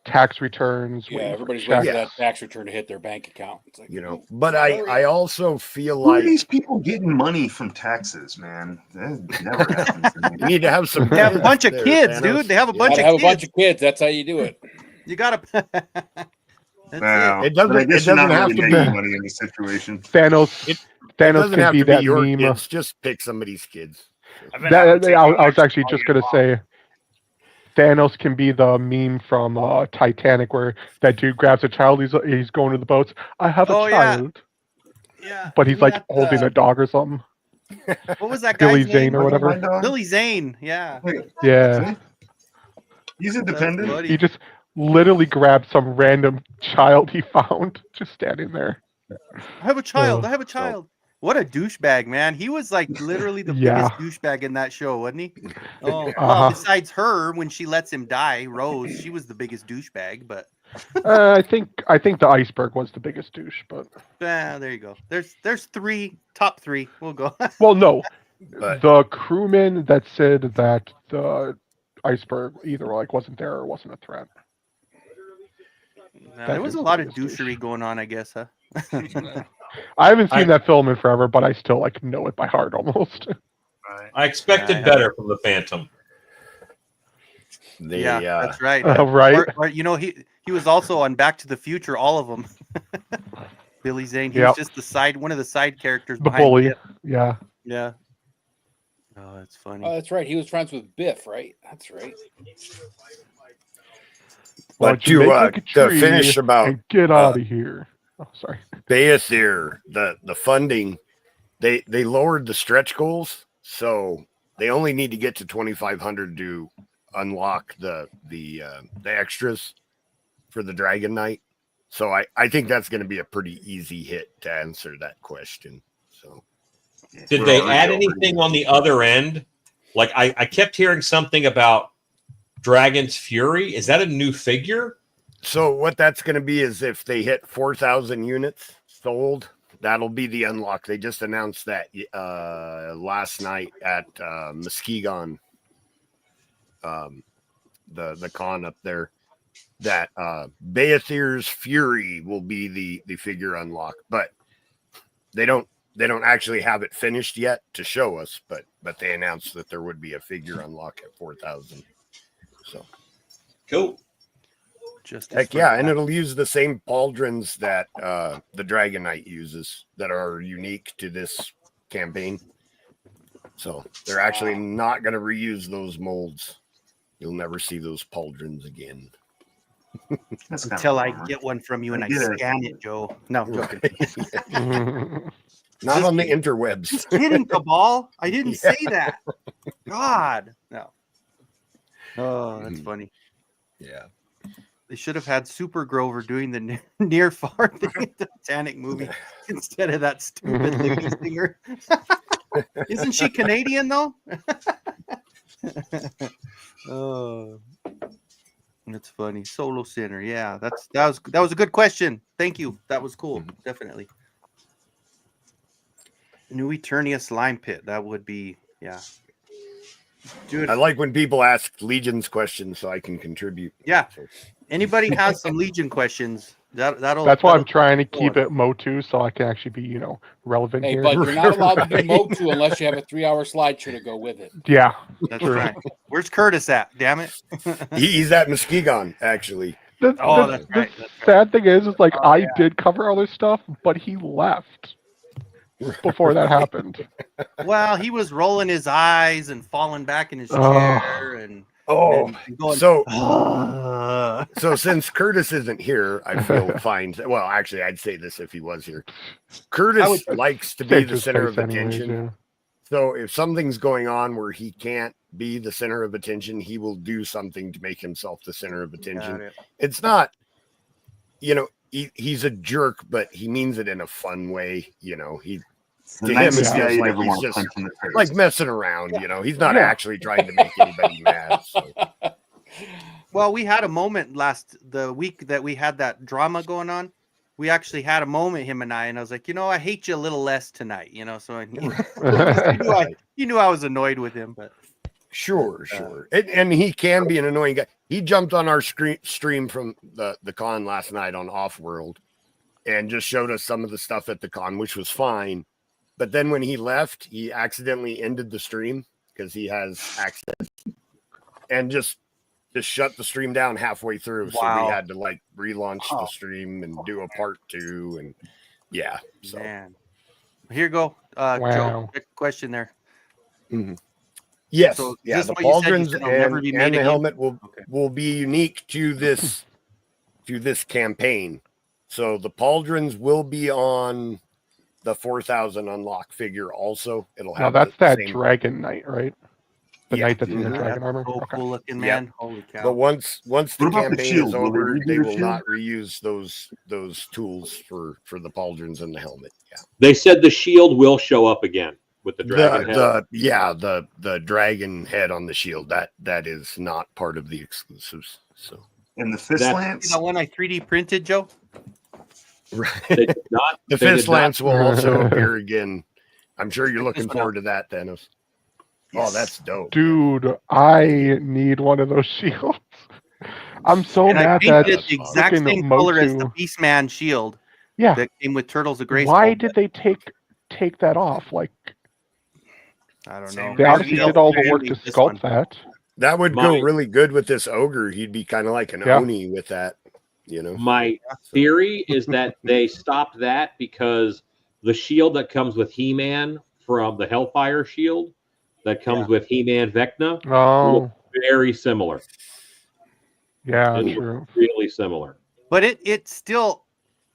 tax returns. Yeah, waiting for everybody's waiting for checks. that tax return to hit their bank account. It's like, But I also feel Who are like these people getting money from taxes, man? That never happens to me. you need to have some. They have a bunch of there, kids, Thanos. dude. They have a bunch gotta of have a kids. bunch of kids. That's how you do it. You gotta. That's Wow. It doesn't- But I guess it you're not doesn't have really to making be- money in this situation. Thanos. It Thanos doesn't can have be to be that your meme. kids. Just pick somebody's kids. I've been having to take I out was actually all just year gonna long. say Thanos can be the meme from Titanic where that dude grabs a child. He's going to the boats. I have a Oh, yeah. child, Yeah. but he's he like had, holding a dog or something. What was that Billy guy's Zane name? or whatever. My dog? Billy Zane. Yeah. Wait, Yeah, he's That's independent. funny. he just literally grabbed some random child he found just standing there. I have a child. Oh, I have a child. What a douchebag, man. He was like literally the Yeah. biggest douchebag in that show, wasn't he? Oh, Uh-huh. well, besides her, when she lets him die, Rose, she was the biggest douchebag, but I think the iceberg was the biggest douche, but there you go. There's top three. We'll go. well, no, But- the crewman that said that the iceberg either like wasn't there or wasn't a threat. There was a dude's lot the of biggest douche. douchery going on, I guess, huh? I haven't seen I- that film in forever, but I still like know it by heart almost. Right. I expected Yeah. better from the Phantom. They, Yeah, that's right. Right. Or, he was also on Back to the Future, all of them. Billy Zane. He Yep. was just one of the side characters The behind bully. Biff. Yeah. Yeah. Oh, that's funny. Oh, that's right. He was friends with Biff, right? That's right. Why But don't you make like a to tree finish about and get out of here. Oh, sorry. Bayasir, the funding, they lowered the stretch goals, so they only need to get to 2,500 to unlock the extras for the Dragon Knight. So I think that's going to be a pretty easy hit to answer that question. So Did they add anything on the other end? Like I kept hearing something about Dragon's Fury. Is that a new figure? So what that's going to be is if they hit 4,000 units sold, that'll be the unlock. They just announced that last night at Muskegon, the con up there, that Bayasir's Fury will be the figure unlock. But they don't actually have it finished yet to show us. But they announced that there would be a figure unlock at 4,000. So Cool. Just heck yeah, and it'll use the same pauldrons that the Dragon Knight uses that are unique to this campaign. So they're actually not going to reuse those molds. You'll never see those pauldrons again. That's kind of until a I bummer. get one from you and I get it. scan it, Joe. No, I'm joking. Not on the interwebs. Just kidding, Cabal. I didn't say that. God, no. Oh, that's funny. Yeah. They should have had Super Grover doing the near far thing in the Titanic movie instead of that stupid Libby singer. Isn't she Canadian though? Oh, that's funny. Solo Sinner. Yeah, that was a good question. Thank you. That was cool. Definitely. New Eternia slime pit. That would be Dude, I like when people ask Legion's questions so I can contribute. Yeah. So, anybody has some Legion questions? That'll. That's why I'm that'll- trying to keep it Motu so I can actually be, relevant Hey, here. but you're not allowed to do Right. Motu unless you have a 3-hour slideshow to go with it. Yeah. That's True. right. Where's Curtis at? Damn it. he's at Muskegon, actually. The That's right. sad thing is like I did cover other stuff, but he left before that happened. Well, he was rolling his eyes and falling back in his Oh. chair and going. So "Ugh." so since Curtis isn't here, I feel fine. Well, actually, I'd say this if he was here. Curtis likes to be Saved the his center face of anyways, attention. yeah. So if something's going on where he can't be the center of attention, he will do something to make himself the center of attention. Got it. It's not, he's a jerk, but he means it in a fun way. He The to him, nicest it guy feels you like ever he's want to just punch in the face. like messing around. He's not Yeah. actually trying to make anybody mad. So. Well, we had a moment the week that we had that drama going on. We actually had a moment, him and I was like, I hate you a little less tonight, So he knew I was annoyed with him, but Sure. And he can be an annoying guy. He jumped on our stream from the con last night on Offworld and just showed us some of the stuff at the con, which was fine. But then when he left, he accidentally ended the stream because he has access and just shut the stream down halfway through. So we had to like relaunch the stream and do a part 2. And yeah. So man. Here you go. Joe, quick question there. Mm-hmm. Yes. So yeah. The pauldrons and the helmet will be unique to this campaign. So the pauldrons will be on the 4,000 unlock figure. Also, it'll have. Now that's that same... Dragon Knight, right? The knight that's in the dragon armor. So cool looking, man. Holy cow! But once the campaign is over, they will not reuse those tools for the pauldrons and the helmet. Yeah. They said the shield will show up again with the dragon head. The dragon head on the shield. That is not part of the exclusives. So. And the fist lance. The one I 3D printed, Joe. Right. The fist lance will also appear again. I'm sure you're looking forward to that, Thanos. Yes. Oh, that's dope. Dude, I need one of those shields. I'm so mad that the exact same color as the Beastman shield. Yeah. That came with Turtles of Grayskull. Why did they take that off? Like, I don't know. They obviously did all the work to sculpt that. That would go really good with this ogre. He'd be kind of like an Oni with that, My theory is that they stopped that because the shield that comes with He-Man from the Hellfire shield that comes with He-Man Vecna look very similar. Yeah, true. Really similar. But it still,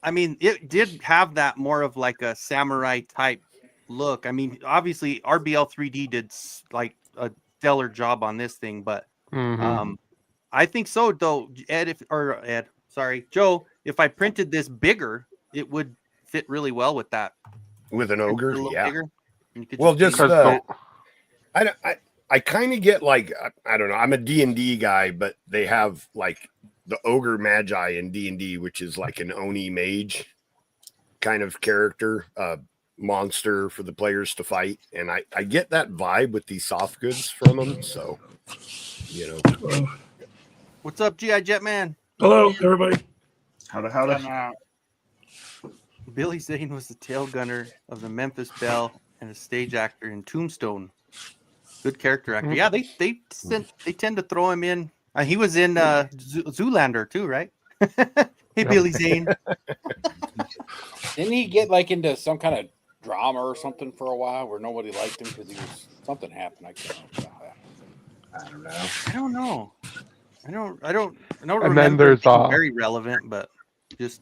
I mean, it did have that more of like a samurai type look. I mean, obviously RBL 3D did like a stellar job on this thing, but I think so though. Joe, if I printed this bigger, it would fit really well with that. With an ogre, yeah. Bigger, well, just I kind of get like, I don't know. I'm a D&D guy, but they have like the ogre magi in D&D, which is like an Oni mage kind of character, monster for the players to fight. And I get that vibe with these soft goods from them. So, What's up, G.I. Jetman? Hello, everybody. Howdy. Billy Zane was the tail gunner of the Memphis Belle and a stage actor in Tombstone. Good character actor. Yeah, they tend to throw him in. He was in Zoolander too, right? Hey, Billy Zane. Didn't he get like into some kind of drama or something for a while where nobody liked him because something happened? I don't know. I don't remember. And then there's very relevant, but just.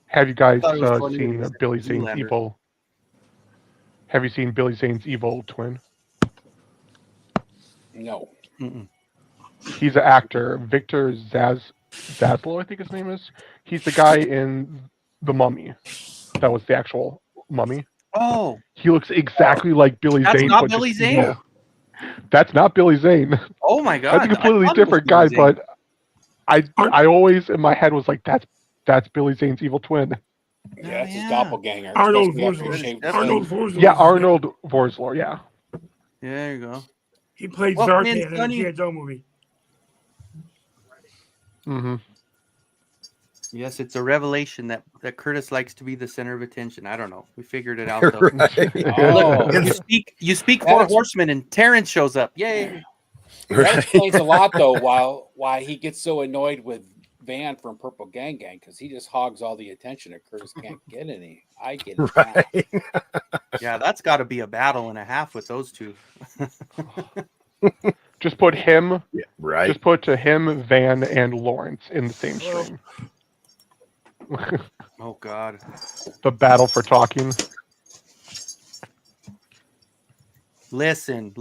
Have you guys seen Billy Zane's evil? Have you seen Billy Zane's evil twin? No. Mm-mm. He's an actor, Victor Zaslow, I think his name is. He's the guy in The Mummy. That was the actual Mummy. Oh. He looks exactly like Billy Zane. That's not Billy Zane? Evil. That's not Billy Zane. Oh my God. That's a completely different guy, but I always in my head was like, that's Billy Zane's evil twin. Yeah, it's his doppelganger. Arnold Vosloo. Yeah, Arnold Vosloo, yeah. There you go. He played Zartan in a G.I. Joe movie. Mm-hmm. Yes, it's a revelation that Curtis likes to be the center of attention. I don't know. We figured it out, though. You speak Four Horsemen, and Terrence shows up. Yay! That explains a lot, though, why he gets so annoyed with Van from Purple Gang Gang, because he just hogs all the attention and Curtis can't get any. I get it. Right. Yeah, that's got to be a battle and a half with those two. Just put him, right? Just put him, Van, and Lawrence in the same stream. Oh God! The battle for talking. Listen.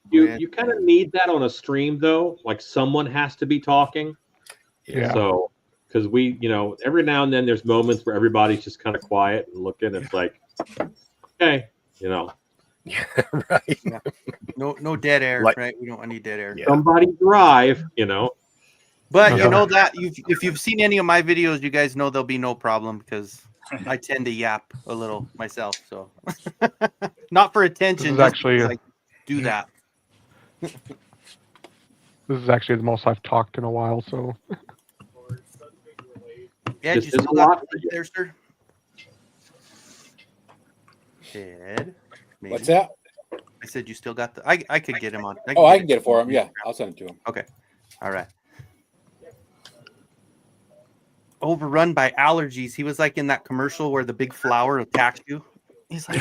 You kind of need that on a stream, though. Like someone has to be talking. Yeah. So, because every now and then there's moments where everybody's just kind of quiet and looking. It's like, okay, Yeah, right. Yeah. No dead air, right? We don't want any dead air. Yeah. Somebody drive, But you know that if you've seen any of my videos, you guys know there'll be no problem because I tend to yap a little myself. So not for attention, just actually because I do that. This is actually the most I've talked in a while. So yeah, This you is still a lot got for you. there, sir. Ted, maybe. What's that? I said you still got the. I could get him on. I can get it for him. Yeah, I'll send it to him. Okay. All right. Overrun by allergies. He was like in that commercial where the big flower attacks you. He's like,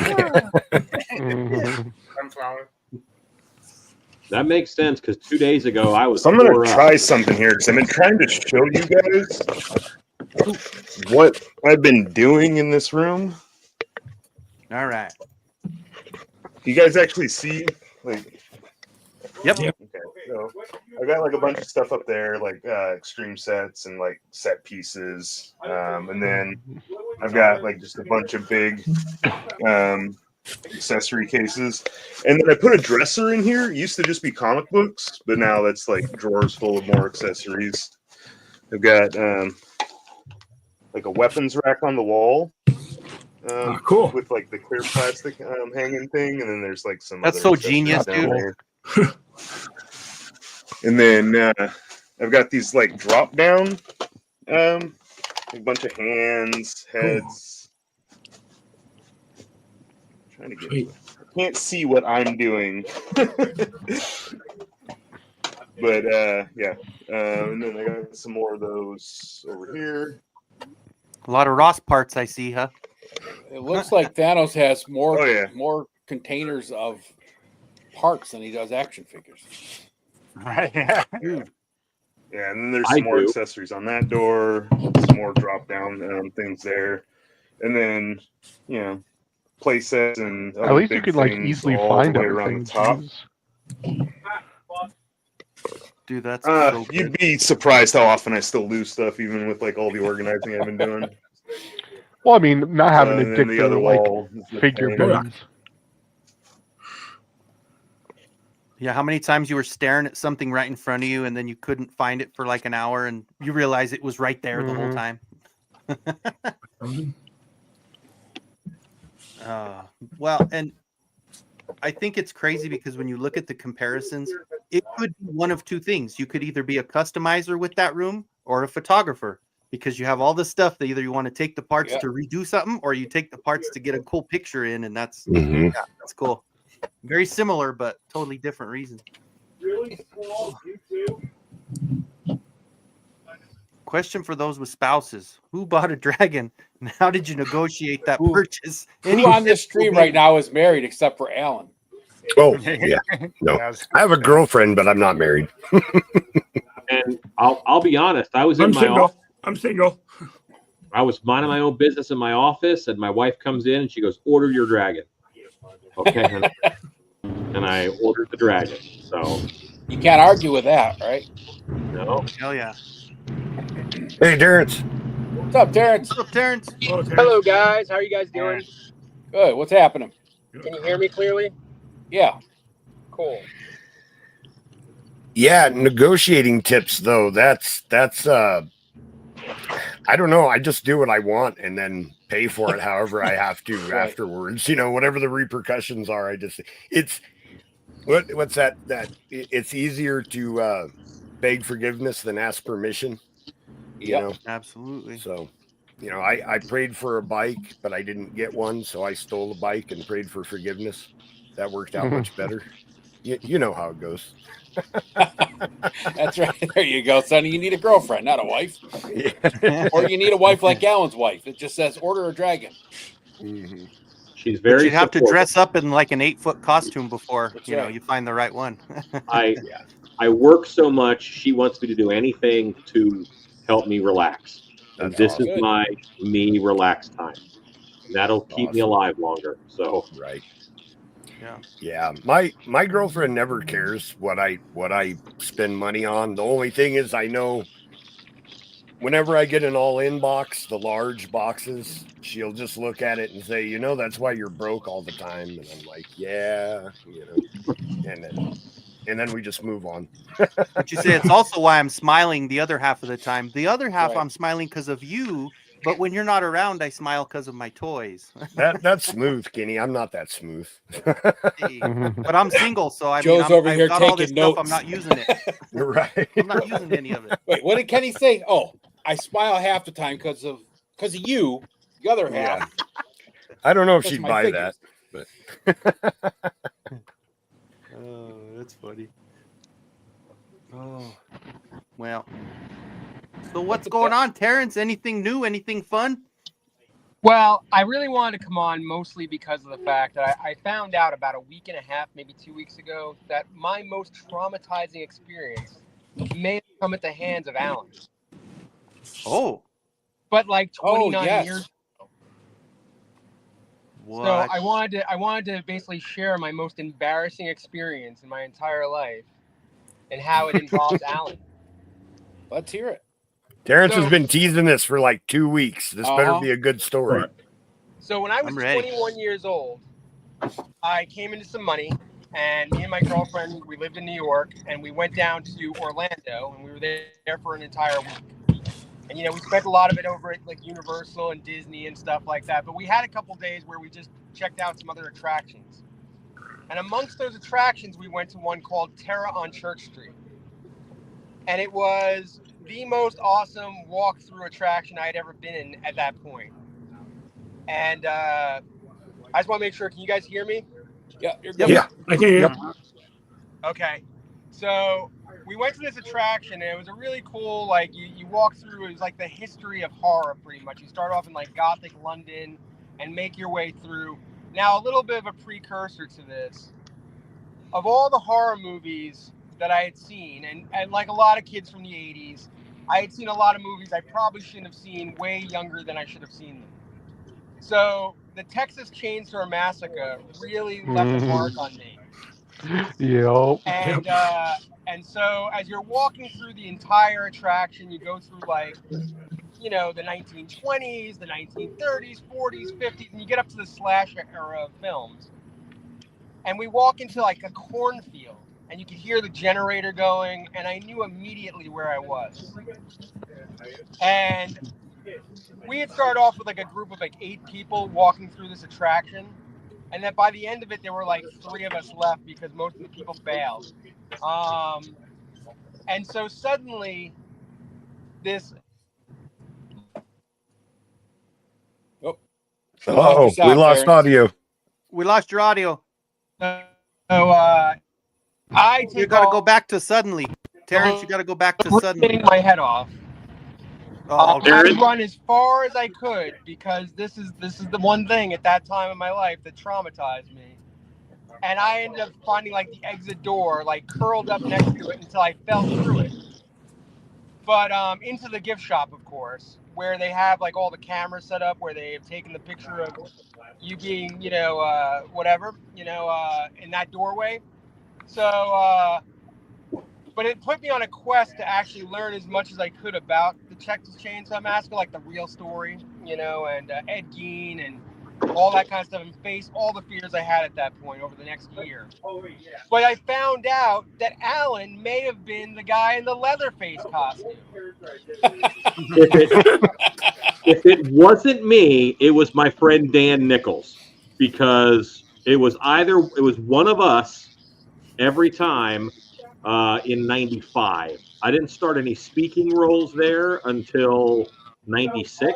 Sunflower. That makes sense because 2 days ago I was. So I'm gonna try something here because I've been trying to show you guys what I've been doing in this room. all right. Do you guys actually see? Like, Yep. okay, so I got like a bunch of stuff up there, like extreme sets and like set pieces, and then I've got like just a bunch of big accessory cases, and then I put a dresser in here. It used to just be comic books, but now that's like drawers full of more accessories. I've got like a weapons rack on the wall. Cool. With like the clear plastic hanging thing, and then there's like some. That's other so genius, down dude. there. And then I've got these like drop down, a bunch of hands, heads. Trying to get. Sweet. I can't see what I'm doing, but yeah. And then I got some more of those over here. A lot of Ross parts I see, huh? It looks like Thanos has more Oh, yeah. more containers of parts than he does action figures. Right. Yeah. Yeah, and then there's I some more do. accessories on that door, some more drop down things there, and then play sets and at least you could like easily find the way around everything. the top. Jeez. Dude, that's so You'd good. be surprised how often I still lose stuff, even with like all the organizing I've been doing. Well, I mean, not having to And dig then the through other like wall is the figure same. bins. Yeah, how many times you were staring at something right in front of you and then you couldn't find it for like an hour and you realize it was right there the whole time? Well, and I think it's crazy because when you look at the comparisons, it could be one of two things. You could either be a customizer with that room or a photographer because you have all this stuff that either you want to take the parts to redo something or you take the parts to get a cool picture in, and that's that's cool. Very similar, but totally different reasons. Really small, YouTube. Question for those with spouses: who bought a dragon, and how did you negotiate that purchase? Who on this stream right now is married except for Alan? Oh, yeah. No, I have a girlfriend, but I'm not married. And I'll be honest. I was I'm in my single. office. I'm single. I was minding my own business in my office, and my wife comes in and she goes, "Order your dragon." Okay, and I ordered the dragon. So you can't argue with that, right? No. Hell yeah. Hey, Terrence. What's up, Terrence? What's up, Terrence? Hello, guys. How are you guys doing? Good. What's happening? Can you hear me clearly? Yeah. Cool. Yeah, negotiating tips though. That's I don't know. I just do what I want and then pay for it however I have to afterwards. Whatever the repercussions are. It's what's that? It's easier to beg forgiveness than ask permission. You know? Absolutely. So, I prayed for a bike, but I didn't get one, so I stole a bike and prayed for forgiveness. That worked out much better. You know how it goes. That's right. There you go, Sonny. You need a girlfriend, not a wife. Or you need a wife like Alan's wife. It just says order a dragon. Mm-hmm. She's very. But you'd have to supportive. dress up in like an 8-foot costume before right. you find the right one. I work so much. She wants me to do anything to help me relax. And this is my relax time. And that'll keep me alive longer. So right. Yeah. My girlfriend never cares what I spend money on. The only thing is I know whenever I get an all-in box, the large boxes, she'll just look at it and say, that's why you're broke all the time. And I'm like, yeah, and then we just move on. But you say it's also why I'm smiling the other half of the time. The other half, Right. I'm smiling because of you. But when you're not around, I smile because of my toys. That's smooth, Kenny. I'm not that smooth. Hey, but I'm single, so I Joe's mean, over here I've got all this taking stuff. notes. I'm not using it. You're right. I'm not using any of it. Wait, what did Kenny say? Oh, I smile half the time because of you. The other half. Yeah. I don't know if That's she'd my buy figures. that, but Oh, that's funny. Oh, well. So what's going on, Terrence? Anything new? Anything fun? Well, I really wanted to come on mostly because of the fact that I found out about a week and a half, maybe 2 weeks ago, that my most traumatizing experience may have come at the hands of Alan. Oh. But like 29 yes. years. What? So I wanted to basically share my most embarrassing experience in my entire life and how it involves Alan. Let's hear it. Terrence has been teasing this for like 2 weeks. This better be a good story. So when I was 21 years old, I came into some money, and me and my girlfriend, we lived in New York, and we went down to Orlando, and we were there for an entire week. And, you know, we spent a lot of it over at like Universal and Disney and stuff like that. But we had a couple days where we just checked out some other attractions. And amongst those attractions, we went to one called Terra on Church Street. And it was the most awesome walk-through attraction I had ever been in at that point. And I just want to make sure, can you guys hear me? Yeah, you're good. Yeah, I can hear you. Okay. So we went to this attraction, and it was a really cool, like, you walk through, it was like the history of horror, pretty much. You start off in, like, Gothic London and make your way through. Now, a little bit of a precursor to this. Of all the horror movies that I had seen, and like a lot of kids from the 80s, I had seen a lot of movies I probably shouldn't have seen way younger than I should have seen them. So the Texas Chainsaw Massacre really left a mark on me. Yep. And so as you're walking through the entire attraction, you go through like, you know, the 1920s, the 1930s, 40s, 50s, and you get up to the slasher era of films. And we walk into like a cornfield, and you could hear the generator going, and I knew immediately where I was. And we had started off with like a group of like 8 people walking through this attraction. And then by the end of it, there were like 3 of us left because most of the people bailed. And so suddenly this. Oh, we lost audio. We lost your audio. So you got to go back to suddenly. Terrence, you got to go back to suddenly. Getting my head off. Oh, I run as far as I could because this is the one thing at that time in my life that traumatized me. And I ended up finding like the exit door, like curled up next to it until I fell through it. But into the gift shop, of course, where they have like all the cameras set up, where they have taken the picture of you being, you know, whatever, you know, in that doorway. So, but it put me on a quest to actually learn as much as I could about the Texas Chainsaw Massacre, like the real story, you know, and Ed Gein and all that kind of stuff, and face all the fears I had at that point over the next year. But I found out that Alan may have been the guy in the Leatherface costume. If it wasn't me, it was my friend Dan Nichols, because it was one of us every time in 95. I didn't start any speaking roles there until 96.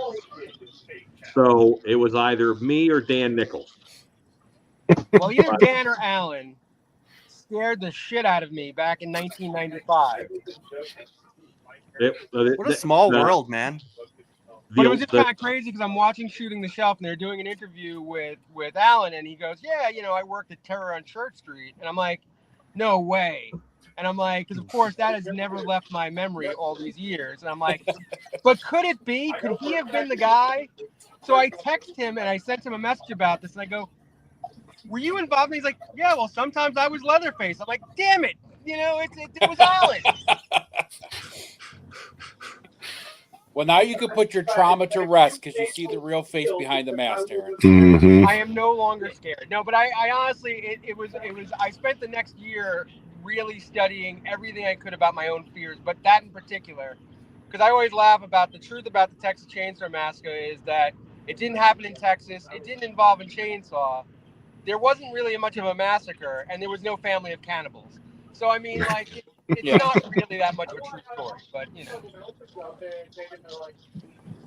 So it was either me or Dan Nichols. Well, either Dan or Alan scared the shit out of me back in 1995. What a small world, man. But it was just kind of crazy because I'm watching Shooting the Shelf, and they're doing an interview with Alan, and he goes, yeah, you know, I worked at Terror on Church Street. And I'm like, no way. And I'm like, because of course that has never left my memory all these years. And I'm like, but could it be? Could he have been the guy? So I text him and I sent him a message about this, and I go, were you involved? And he's like, yeah, well, sometimes I was Leatherface. I'm like, damn it. You know, it was Alan. Well, now you can put your trauma to rest because you see the real face behind the mask, Terrence. I am no longer scared. No, but I honestly, it was. I spent the next year really studying everything I could about my own fears, but that in particular, because I always laugh about the truth about the Texas Chainsaw Massacre is that it didn't happen in Texas. It didn't involve a chainsaw. There wasn't really much of a massacre, and there was no family of cannibals. So, I mean, like, it's not really that much of a true story, but, you know.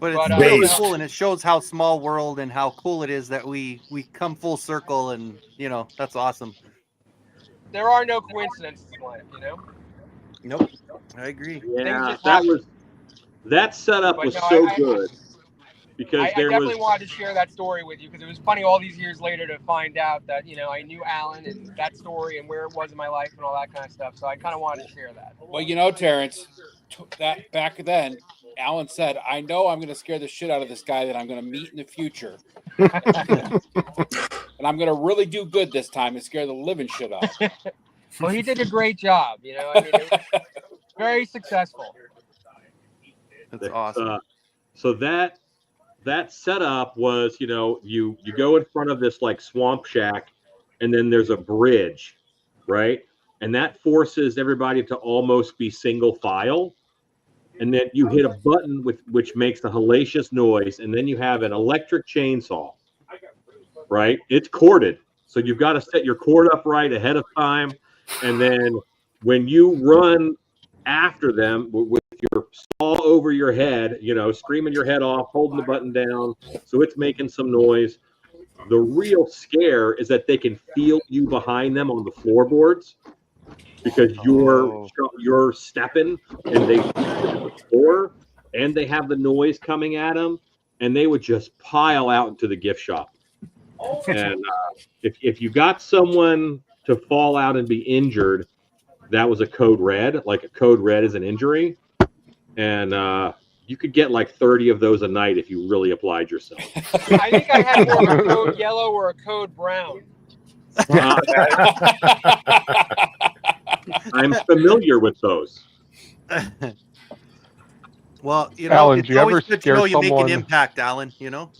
But it's But, really you know, cool, and it shows how small world and how cool it is that we come full circle, and, you know, that's awesome. there are no coincidences in life, you know? Nope. I agree. Yeah, that setup was so good because I definitely wanted to share that story with you because it was funny all these years later to find out that, you know, I knew Alan and that story and where it was in my life and all that kind of stuff. So I kind of wanted to share that. Well, you know, Terrence, that back then, Alan said, I know I'm going to scare the shit out of this guy that I'm going to meet in the future. And I'm going to really do good this time and scare the living shit out of him. Well, he did a great job. You know, I mean, it was very successful. That's awesome. So that setup was, you know, you go in front of this like swamp shack, and then there's a bridge, right? And that forces everybody to almost be single file. And then you hit a button which makes a hellacious noise, and then you have an electric chainsaw, right? It's corded, so you've got to set your cord up right ahead of time, and then when you run after them with your saw over your head, you know, screaming your head off, holding the button down, so it's making some noise. The real scare is that they can feel you behind them on the floorboards because you're stepping, and they the floor, and they have the noise coming at them, and they would just pile out into the gift shop. And if you got someone to fall out and be injured, that was a code red. Like a code red is an injury, and you could get like 30 of those a night if you really applied yourself. I think I had more of a code yellow or a code brown. I'm familiar with those. Well, you know, Alan, it's do you always ever good to scare know you make an someone- impact, Alan, you know?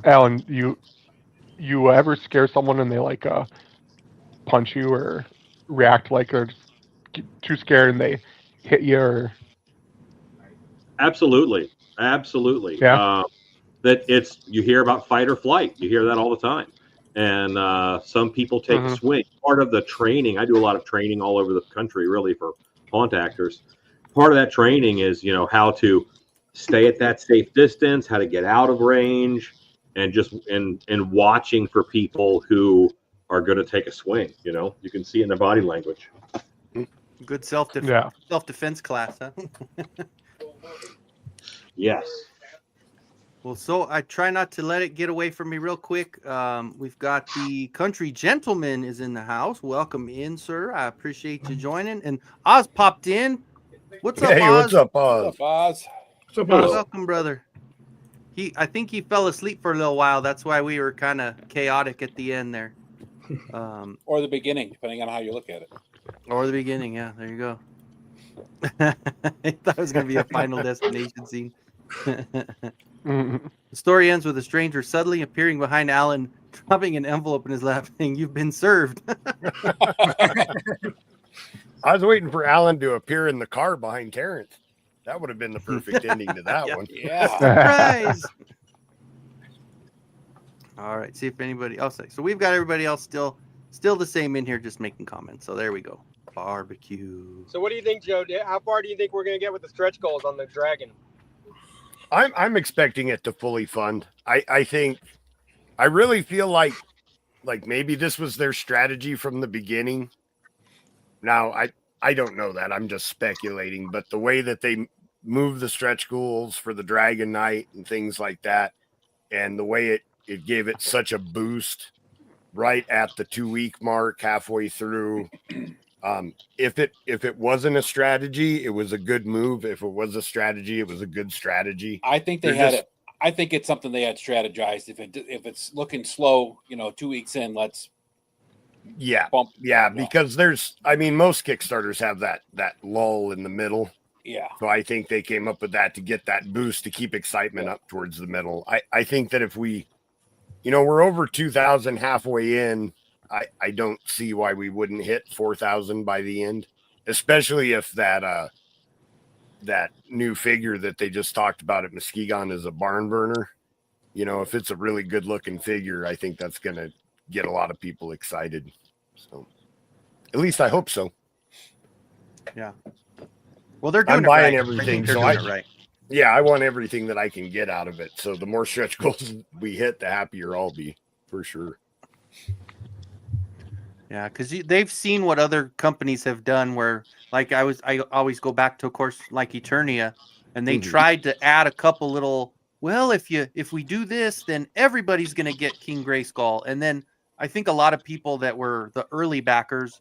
Alan, you ever scare someone and they like punch you or react like they're too scared and they hit you? Or Absolutely. Yeah. That it's, you hear about fight or flight. You hear that all the time. And some people take a swing. Part of the training, I do a lot of training all over the country, really, for haunt actors. Part of that training is, you know, how to stay at that safe distance, how to get out of range, and just and watching for people who are going to take a swing. You know, you can see it in their body language. Good self-defense class, huh? Yes. Well, so I try not to let it get away from me real quick. We've got the country gentleman is in the house. Welcome in, sir. I appreciate you joining. And Oz popped in. What's up, Oz? Hey, what's up, Oz? What's up, Oz? What's up, Oz? Welcome, brother. I think he fell asleep for a little while. That's why we were kind of chaotic at the end there. Or the beginning, depending on how you look at it. Or the beginning, yeah. There you go. I thought it was going to be a Final Destination scene. The story ends with a stranger suddenly appearing behind Alan, dropping an envelope in his lap, saying, "You've been served." I was waiting for Alan to appear in the car behind Terrence. That would have been the perfect ending to that one. Yeah. Surprise. All right. See if anybody else. So we've got everybody else still the same in here, just making comments. So there we go. Barbecue. So what do you think, Joe? How far do you think we're going to get with the stretch goals on the Dragon? I'm expecting it to fully fund. I really feel like maybe this was their strategy from the beginning. Now I don't know that. I'm just speculating, but the way that they move the stretch goals for the Dragon Night and things like that, and the way it gave it such a boost right at the 2-week mark, halfway through. If it wasn't a strategy, it was a good move. If it was a strategy, it was a good strategy. I think they had it. I think it's something they had strategized. If it's looking slow, 2 weeks in, let's bump. Yeah, because most Kickstarters have that lull in the middle. Yeah. So I think they came up with that to get that boost to keep excitement up towards the middle. I think that if we're over 2,000 halfway in, I don't see why we wouldn't hit 4,000 by the end, especially if that new figure that they just talked about at Muskegon is a barn burner. If it's a really good looking figure, I think that's going to get a lot of people excited. So at least I hope so. Yeah. Well, they're doing I'm buying it right. everything. I think they're So doing it right. Yeah, I want everything that I can get out of it. So the more stretch goals we hit, the happier I'll be, for sure. Yeah, because they've seen what other companies have done. Where, like, I always go back to, of course, like Eternia, and they tried to add a couple little. Well, if we do this, then everybody's gonna get King Grayskull, and then I think a lot of people that were the early backers,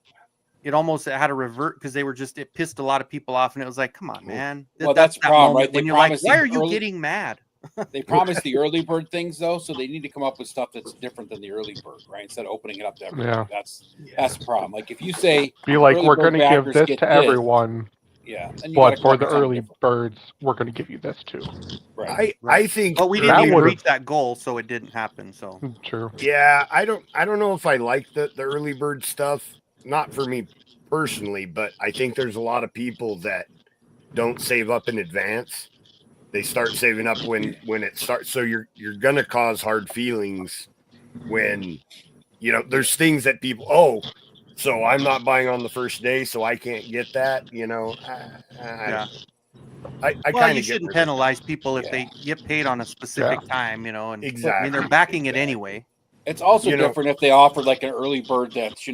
it almost had to revert because it pissed a lot of people off, and it was like, come on, man. Well, that's the problem, right? When you're like, why are you getting mad? They promised the early bird things though, so they need to come up with stuff that's different than the early bird, right? Instead of opening it up to everyone. Yeah. That's the problem. Like if you say be like, we're going to give this get to everyone. Yeah. But for the early birds, we're going to give you this too. Right. I think but we didn't even reach that goal, so it didn't happen. So true. Yeah, I don't know if I like the early bird stuff. Not for me personally, but I think there's a lot of people that don't save up in advance. They start saving up when it starts. So you're gonna cause hard feelings when there's things that people so I'm not buying on the first day, so I can't get that. Yeah. I well, kind you of shouldn't penalize people if they get paid on a specific time, and exactly. I mean, they're backing it anyway. It's also different if they offered like an early bird that's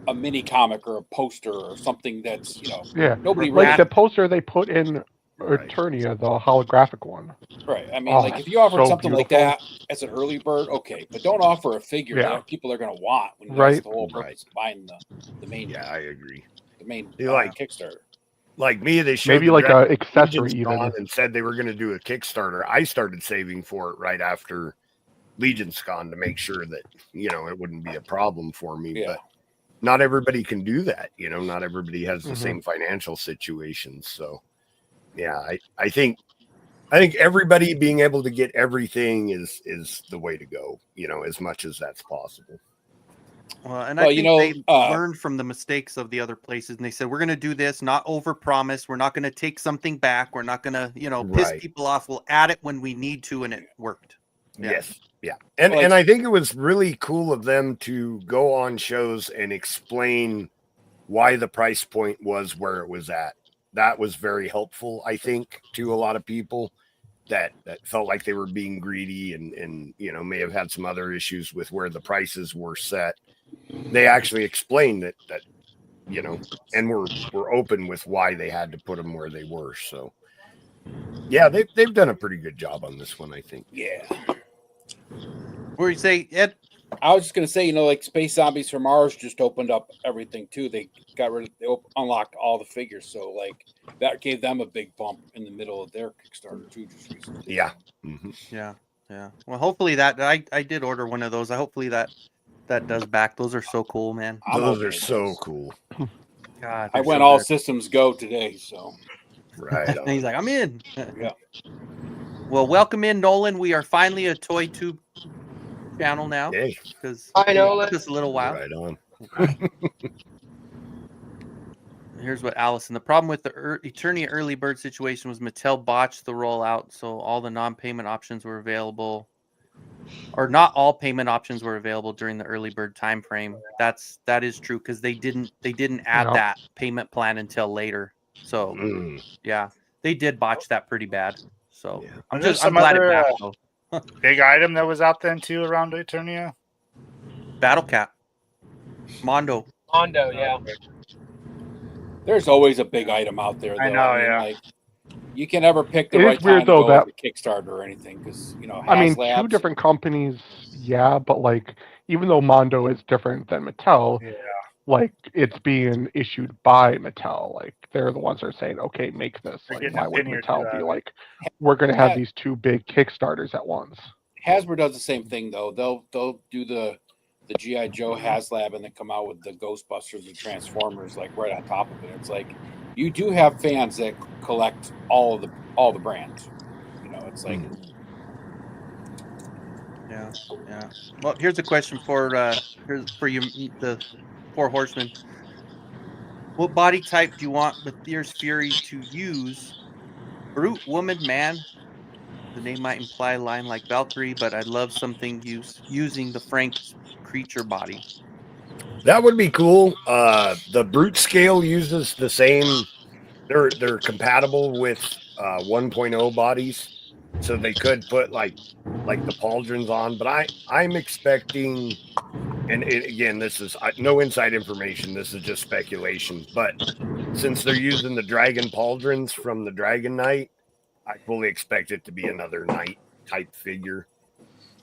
a mini comic or a poster or something that's nobody like really... the poster they put in Eternia, the holographic one. Right. I mean, like if you offered something like that as an early bird, okay, but don't offer a figure that people are going to want when that's the whole purpose of buying the main. Yeah, I agree. The main Kickstarter. Like me, they showed maybe like a accessory even and said they were going to do a Kickstarter. I started saving for it right after Legion's Con to make sure that it wouldn't be a problem for me. But not everybody can do that. Not everybody has the same financial situation. So yeah, I think everybody being able to get everything is the way to go. As much as that's possible. Well, and I think they learned from the mistakes of the other places, and they said, we're going to do this, not overpromise. We're not going to take something back. We're not going to, piss people off. We'll add it when we need to, and it worked. Yeah. Yes. Yeah. And I think it was really cool of them to go on shows and explain why the price point was where it was at. That was very helpful, I think, to a lot of people that felt like they were being greedy and may have had some other issues with where the prices were set. They actually explained that and we're open with why they had to put them where they were. So yeah, they've done a pretty good job on this one, I think. Yeah. What do you say, Ed? I was just gonna say, like Space Zombies from Mars just opened up everything too. They unlocked all the figures, so like that gave them a big bump in the middle of their Kickstarter too, just recently. Yeah. Yeah. Well, hopefully that I did order one of those. Hopefully that does back. Those are so cool, man. Those are so cool. God, I went all systems go today, so right. And he's like, I'm in. Yeah. Well, welcome in, Nolan. We are finally a Toy Tube channel now. Because I know just a little while. Right on. Here's what Allison. The problem with the Eternia early bird situation was Mattel botched the rollout, so all the non-payment options were available, or not all payment options were available during the early bird time frame. That is true because they didn't add that payment plan until later. So yeah, they did botch that pretty bad. So I'm glad it back though. Big item that was out then too around Eternia. Battle Cat. Mondo, yeah. There's always a big item out there. Though. I know, like, you can never pick the It right is weird, time though, to go that- to Kickstarter or anything because I mean, HasLabs, two different companies, yeah, but like even though Mondo is different than Mattel, like it's being issued by Mattel. Like they're the ones that are saying, okay, make this. Like, why would Mattel be like, we're going to have these two big Kickstarters at once? Hasbro does the same thing though. They'll do the G.I. Joe HasLab and then come out with the Ghostbusters and Transformers like right on top of it. It's like you do have fans that collect all the brands. It's like Yeah. Well, here's a question for you, the Four Horsemen. What body type do you want Bathyr's Fury to use? Brute, woman, man? The name might imply a line like Valkyrie, but I'd love something using the Frank's creature body. That would be cool. The brute scale uses the same. They're compatible with 1.0 bodies, so they could put like the pauldrons on. But I'm expecting, and again, this is no inside information. This is just speculation. But since they're using the dragon pauldrons from the Dragon Knight, I fully expect it to be another knight type figure,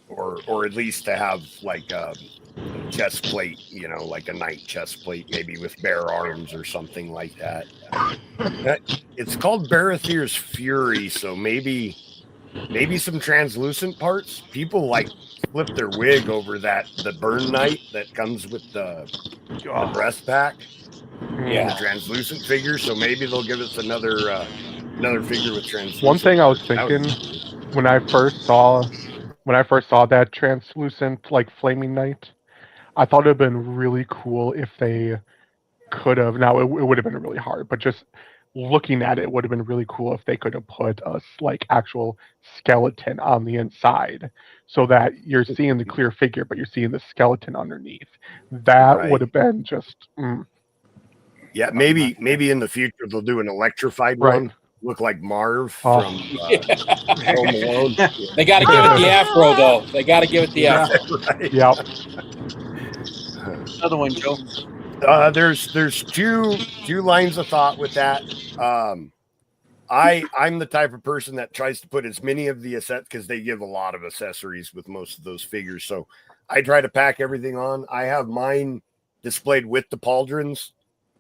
or at least to have like a chest plate, like a knight chest plate, maybe with bare arms or something like that. It's called Barathyr's Fury, so maybe some translucent parts. People like flip their wig over the burn knight that comes with the breast pack. Yeah, the translucent figure. So maybe they'll give us another figure with translucent. One thing I was parts. thinking when I first saw that translucent like flaming knight, I thought it'd been really cool if they could have. Now it would have been really hard, but just looking at it would have been really cool if they could have put a like actual skeleton on the inside, so that you're seeing the clear figure, but you're seeing the skeleton underneath. That would have been just. Yeah, maybe in the future they'll do an electrified one. Look like Marv from Home Alone. They got to give it the afro, though. They got to give it the afro. Right. Yep. Another one, Joe. There's two lines of thought with that. I'm the type of person that tries to put as many of the assets, because they give a lot of accessories with most of those figures. So I try to pack everything on. I have mine displayed with the pauldrons,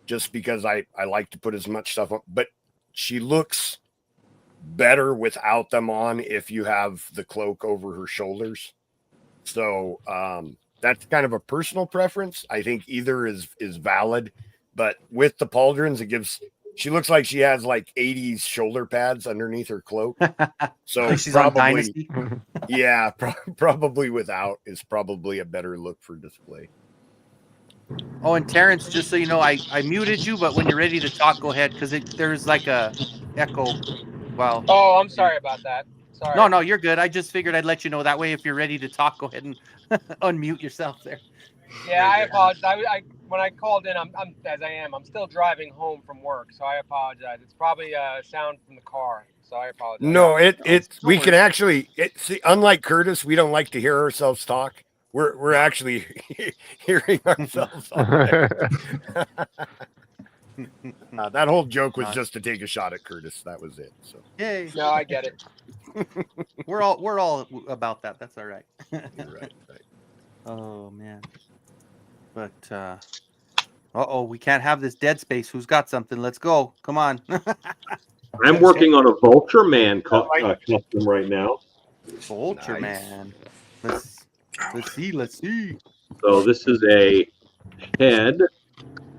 just because I like to put as much stuff on. But she looks better without them on if you have the cloak over her shoulders. So that's kind of a personal preference. I think either is valid, but with the pauldrons, she looks like she has like 80s shoulder pads underneath her cloak. So like she's on Dynasty. Yeah, probably without is probably a better look for display. Oh, and Terrence, just so you know, I muted you, but when you're ready to talk, go ahead, because there's like a echo. Well. Oh, I'm sorry about that. Sorry. No, you're good. I just figured I'd let you know that way. If you're ready to talk, go ahead and unmute yourself there. Yeah, I apologize. When I called in, I'm still driving home from work, so I apologize. It's probably sound from the car, so I apologize. No, we can actually see. Unlike Curtis, we don't like to hear ourselves talk. We're actually hearing ourselves. That whole joke was just to take a shot at Curtis. That was it. So yay! No, I get it. We're all about that. That's all right. right. Oh man. But we can't have this dead space. Who's got something? Let's go. Come on. I'm working on a Vulture Man custom right now. Vulture Man. Let's see. So this is a head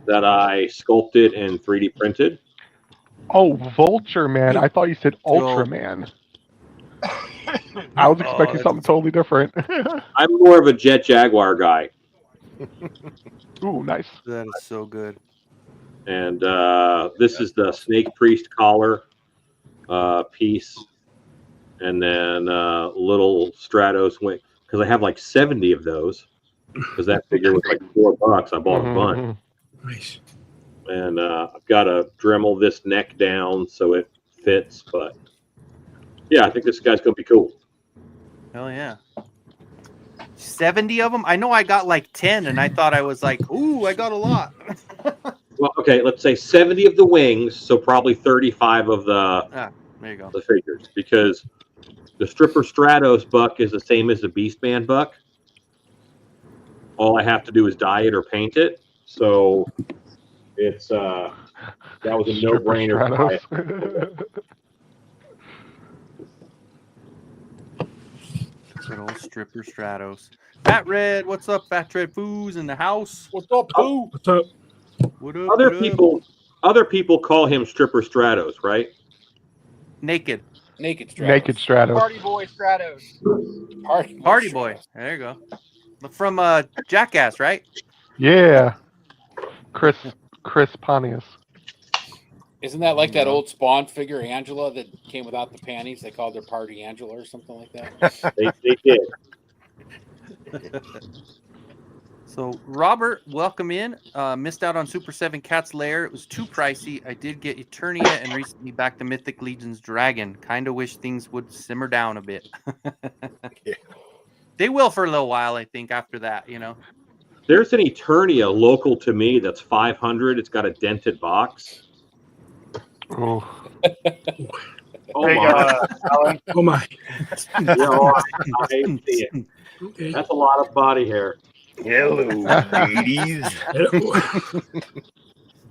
that I sculpted and 3D printed. Oh, Vulture Man. I thought you said Ultraman. I was expecting something totally different. I'm more of a Jet Jaguar guy. Ooh, nice. That is so good. And this is the Snake Priest collar piece. And then little Stratos wing. Because I have like 70 of those. Because that figure was like $4. I bought a bunch. Nice. And I've got to Dremel this neck down so it fits. But yeah, I think this guy's going to be cool. Hell yeah. 70 of them? I know I got like 10, and I thought I was like, ooh, I got a lot. Well, okay, let's say 70 of the wings, so probably 35 of there you go. the figures. Because the Stripper Stratos buck is the same as the Beastman buck. All I have to do is dye it or paint it. So it's that was a no-brainer. Good old Stripper Stratos. Fat Red, what's up? Fat Red Foos in the house. What's up, Pooh? What's up? What up? Other people call him Stripper Stratos, right? Naked. Naked Stratos. Naked Stratos. Party Boy Stratos. Party Boy. There you go. From Jackass, right? Yeah. Chris Pontius. Isn't that like that old Spawn figure, Angela, that came without the panties? They called her Party Angela or something like that. They did. So Robert, welcome in. Missed out on Super 7 Cat's Lair. It was too pricey. I did get Eternia and recently back to Mythic Legion's Dragon. Kind of wish things would simmer down a bit. Yeah. They will for a little while, I think, after that, you know. There's an Eternia local to me that's 500. It's got a dented box. Oh. Oh Big, my. Alan. Oh my. Yeah, I see it. Okay. That's a lot of body hair. Hello, ladies.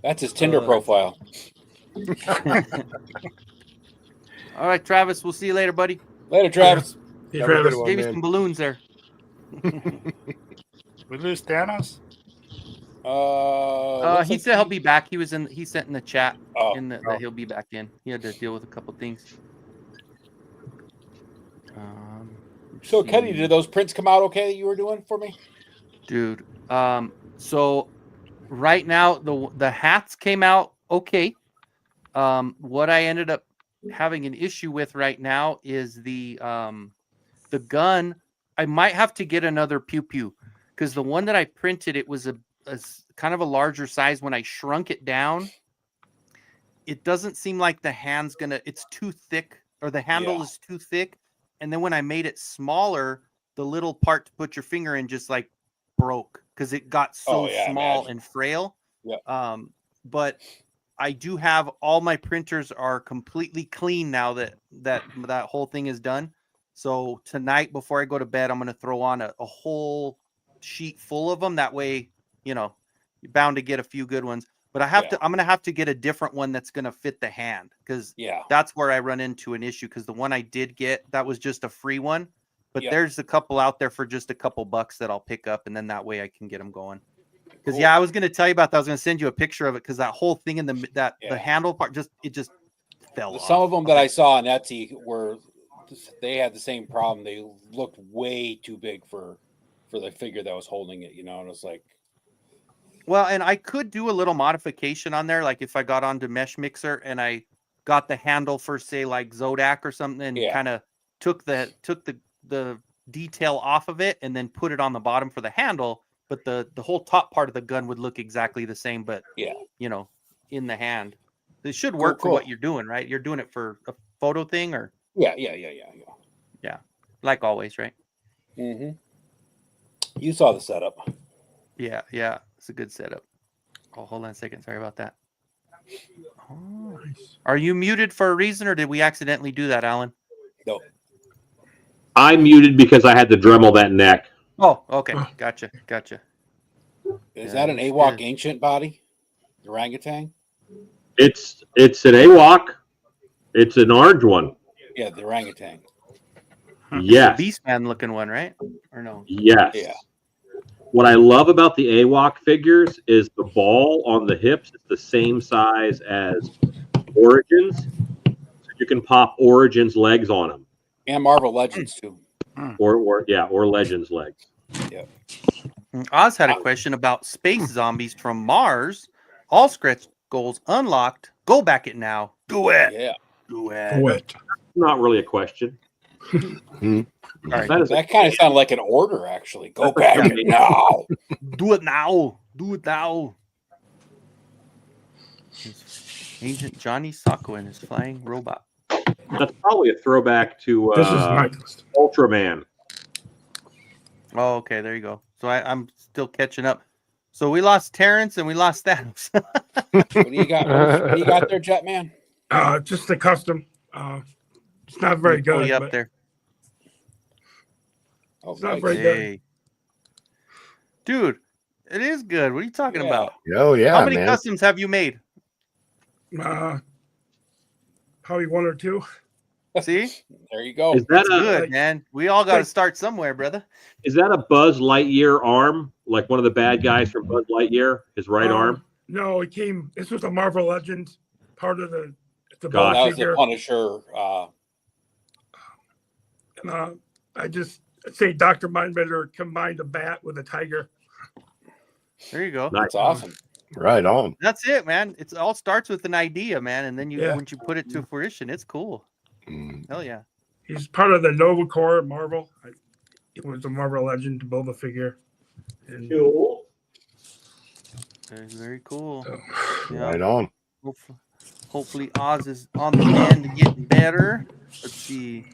That's his Tinder profile. All right, Travis, we'll see you later, buddy. Later, Travis. Hey, Have a good Travis. one, Gave you man. some balloons there. We lose Thanos? Looks He like said he'll be back. He sent in the chat Oh. that he'll be back in. He had to deal with a couple things. So, Kenny, did those prints come out okay that you were doing for me? Dude, so right now the hats came out okay. What I ended up having an issue with right now is the gun. I might have to get another pew pew because the one that I printed, it was a kind of a larger size. When I shrunk it down, it doesn't seem like the hand's it's too thick, or the handle is too thick. And then when I made it smaller, the little part to put your finger in just like broke because it got so small and frail. Yeah. But I do have all my printers are completely clean now that whole thing is done. So tonight before I go to bed, I'm going to throw on a whole sheet full of them. That way, you know, you're bound to get a few good ones. But I'm going to have to get a different one that's going to fit the hand because that's where I run into an issue. Because the one I did get, that was just a free one. But there's a couple out there for just a couple bucks that I'll pick up, and then that way I can get them going. Because I was going to tell you about that. I was going to send you a picture of it because that whole thing in the handle part just fell off. Some of them that I saw on Etsy they had the same problem. They looked way too big for the figure that was holding it, you know. And it's like, well, and I could do a little modification on there, like if I got onto Mesh Mixer and I got the handle for say like Zodak or something, and kind of took the detail off of it and then put it on the bottom for the handle. But the whole top part of the gun would look exactly the same, but you know, in the hand. It should work for what you're doing, right? You're doing it for a photo thing, or yeah, like always, right? Mm-hmm. You saw the setup. Yeah, it's a good setup. Oh, hold on a second. Sorry about that. Oh, are you muted for a reason, or did we accidentally do that, Alan? No. I muted because I had to Dremel that neck. Oh, okay. Gotcha. Is that an AWOC ancient body? The orangutan? It's an AWOC. It's an orange one. Yeah, the orangutan. Yes. Beastman looking one, right? Or no? Yes. Yeah. What I love about the AWOC figures is the ball on the hips is the same size as Origins. So you can pop Origins legs on them. And Marvel Legends too. Or Legends legs. Yeah. Oz had a question about space zombies from Mars. All stretch goals unlocked. Go back it now. Do it. Yeah. Do it. Not really a question. All right. That kind of sounded like an order, actually. Go back it now. Do it now. Do it now. Agent Johnny Sacco and his flying robot. That's probably a throwback to Ultraman. Oh, okay. There you go. So I'm still catching up. So we lost Terrence and we lost Thanos. What do you got? What do you got there, Jetman? Just a custom. It's not very good. You up there. It's not very good. Dude, it is good. What are you talking about? Oh, yeah. How many customs have you made? Probably one or two. See? There you go. Is that good, man? We all got to start somewhere, brother. Is that a Buzz Lightyear arm? Like one of the bad guys from Buzz Lightyear? His right arm? No, this was a Marvel Legends part of the that was the Punisher I just say Dr. Mindbender combined a bat with a tiger. There you go. That's awesome. Right on. That's it, man. It all starts with an idea, man, and then Yeah. once you put it to fruition, it's cool. Hell yeah. He's part of the Nova Corps at Marvel. He was a Marvel legend to build a figure. And Cool. Very cool. Yeah. Right on. Hopefully Oz is on the mend and getting better. Let's see.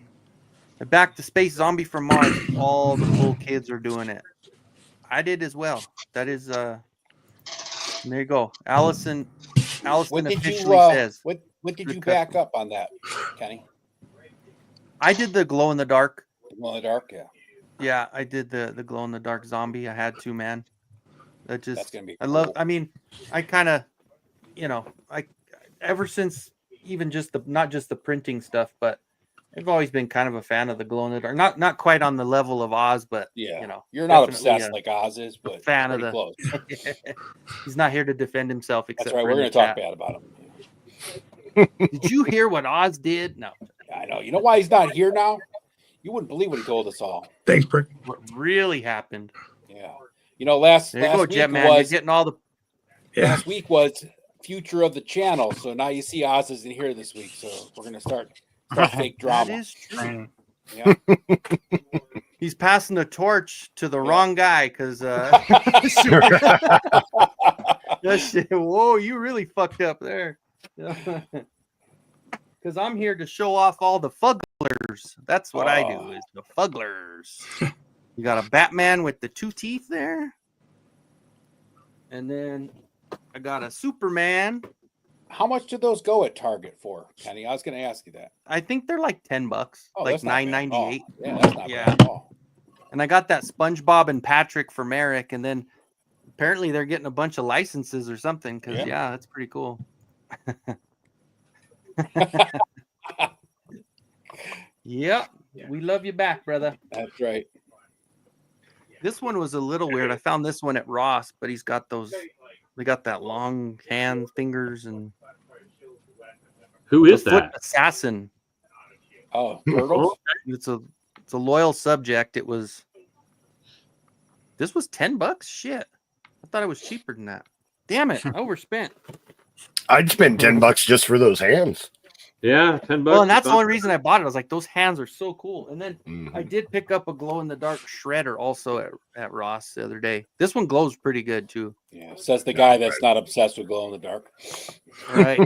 Back to Space Zombie from Mars. All the cool kids are doing it. I did as well. That is there you go. Allison What did officially you says. what did you back up on that, Kenny? I did the glow in the dark. Glow in the dark, yeah. Yeah, I did the glow in the dark zombie. I had to, man. That's gonna be cool. I kind of, ever since even just not just the printing stuff, but I've always been kind of a fan of the glow in the dark. Not quite on the level of Oz, but you're not obsessed like Oz is, but fan of the close. He's not here to defend himself. That's right. We're going to talk bad about him. Did you hear what Oz did? No. I know. You know why he's not here now? You wouldn't believe what he told us all. Thanks, Brick. What really happened? Yeah. Last week was getting all the. Last week was future of the channel, so now you see Oz isn't here this week, so we're going to start fake drama. That is true. Yeah. He's passing the torch to the wrong guy because whoa, you really fucked up there. Because I'm here to show off all the fugglers. That's what I do, is the fugglers. You got a Batman with the 2 teeth there. And then I got a Superman. How much did those go at Target for, Kenny? I was going to ask you that. I think they're like $10, like $9.98. Yeah, that's not bad at all. And I got that SpongeBob and Patrick from Eric, and then apparently they're getting a bunch of licenses or something. Because that's pretty cool. Yep, we love you back, brother. That's right. This one was a little weird. I found this one at Ross, but he's got those. They got that long hand fingers and. Who is that? Assassin. Oh, turtles. It's a loyal subject. It was. This was $10. Shit, I thought it was cheaper than that. Damn it, I overspent. I'd spend $10 just for those hands. Yeah, $10. Well, and that's the only reason I bought it. I was like, those hands are so cool. And then I did pick up a glow in the dark shredder also at Ross the other day. This one glows pretty good too. Yeah, says the guy that's not obsessed with glow in the dark. Right.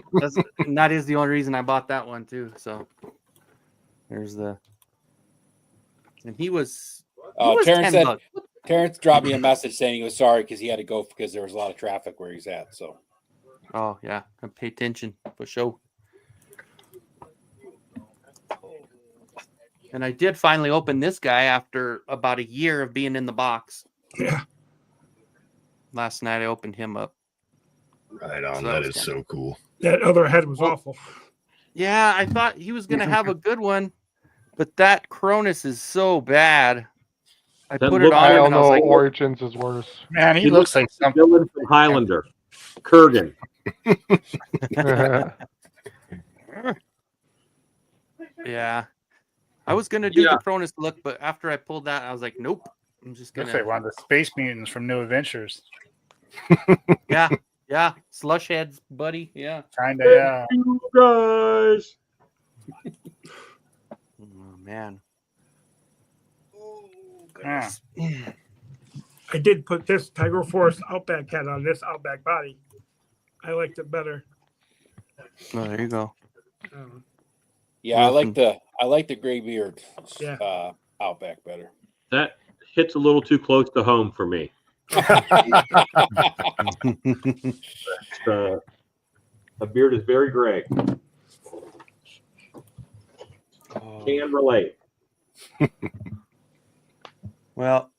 That is the only reason I bought that one too. So there's the. And he was. Terrence said. Terrence dropped me a message saying he was sorry because he had to go because there was a lot of traffic where he's at. So. Oh yeah, pay attention for sure. And I did finally open this guy after about a year of being in the box. Yeah. Last night I opened him up. Right on. That is so cool. That other head was awful. Yeah, I thought he was going to have a good one, but that Cronus is so bad. I put it on him and I was like, Origins is worse. Man, he looks like something. Dylan from Highlander. Kurgan. Yeah. I was going to do the Cronus look, but after I pulled that, I was like, nope. I'm just going to. Looks like one of the space mutants from New Adventures. Yeah. Yeah. Slush heads, buddy. Yeah. Kinda, yeah. You guys. Oh, man. Yeah. I did put this Tiger Force Outback hat on this Outback body. I liked it better. Oh, there you go. Yeah, I like the gray beard Outback better. That hits a little too close to home for me. A beard is very gray. Can relate. Well,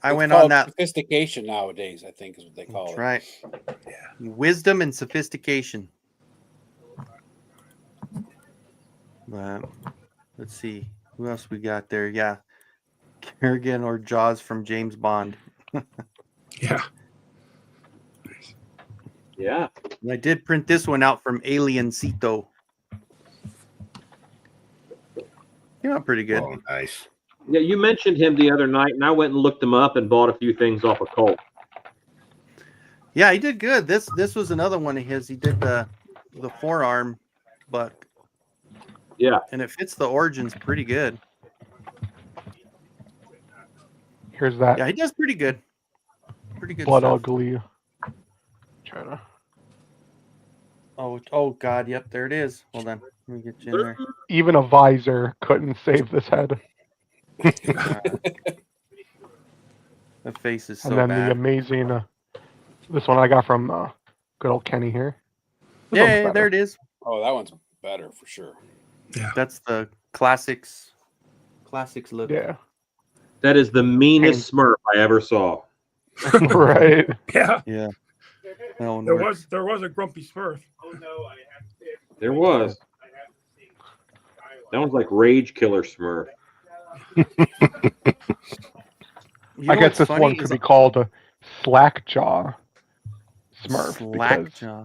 I went on that. Sophistication nowadays, I think, is what they call it. Right. Yeah. Wisdom and sophistication. Let's see. Who else we got there? Yeah. Kerrigan or Jaws from James Bond. Yeah. Yeah. And I did print this one out from Aliencito. Yeah, pretty good. Oh, nice. Yeah, you mentioned him the other night, and I went and looked him up and bought a few things off of Colt. Yeah, he did good. This was another one of his. He did the forearm buck. Yeah. And it fits the origins pretty good. Here's that. Yeah, he does pretty good. Pretty good Blood stuff. Ugly. Try to. Oh God, yep, there it is. Hold on, let me get you in there. Even a visor couldn't save this head. The face is so And then bad. the amazing, this one I got from good old Kenny here. This one's Yeah, better. there it is. Oh, that one's better for sure. Yeah. That's the classics look. Yeah. That is the meanest Smurf I ever saw. Right. Yeah. Yeah. That one There works. was a grumpy Smurf. There was. That one's like Rage Killer Smurf. You I know guess what's this funny one is could be called a Slackjaw Smurf. Slackjaw.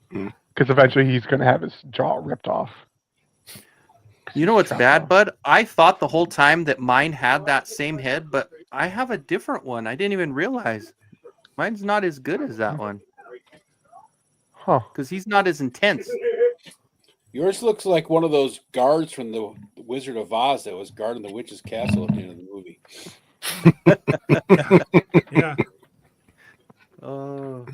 Because eventually he's going to have his jaw ripped off. You know what's bad, bud? I thought the whole time that mine had that same head, but I have a different one. I didn't even realize. Mine's not as good as that one. Huh. Because he's not as intense. Yours looks like one of those guards from the Wizard of Oz that was guarding the witch's castle at the end of the movie. Yeah. Oh.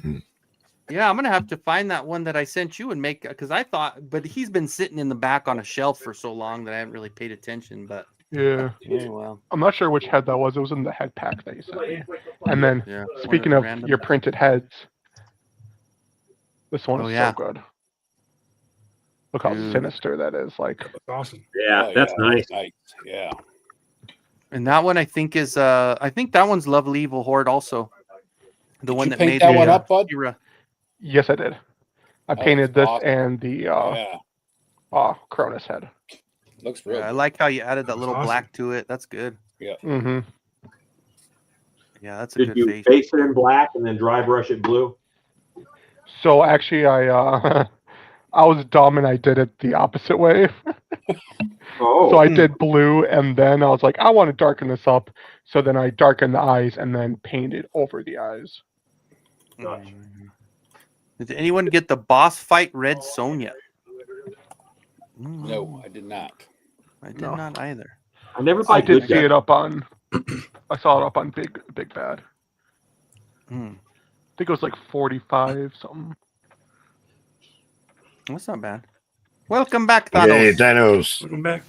Yeah, I'm gonna have to find that one that I sent you and make, because I thought, but he's been sitting in the back on a shelf for so long that I haven't really paid attention. But Yeah. well, I'm not sure which head that was. It was in the head pack that you sent me. And then, yeah. speaking of Random. your printed heads, this one Oh, is yeah. so good. Look how Dude. sinister that is. Like, Awesome. Yeah, Oh, that's yeah, nice. Yeah. And that one I think is I think that one's Lovely Evil Horde also. The Did one you that paint made that the one up, bud? She-Ra. yes, I did. I Oh, painted this awesome. and the Yeah. Cronus head. Looks real Yeah, I good. like how you added that little awesome. black to it. That's good. Mm-hmm. Yeah, that's a Did good you face. face it in black and then dry brush it blue? So actually, I I was dumb and I did it the opposite way. Oh. So I did blue and then I was like, I want to darken this up. So then I darkened the eyes and then painted over the eyes. Did anyone get the boss fight Red Sonja? No, I did not. I did not either. I never I buy did good see guys. it up on. I saw it up on Big Bad. Hmm. I think it was like 45 something. That's not bad. Welcome back, Thanos. Hey, Thanos. Welcome back.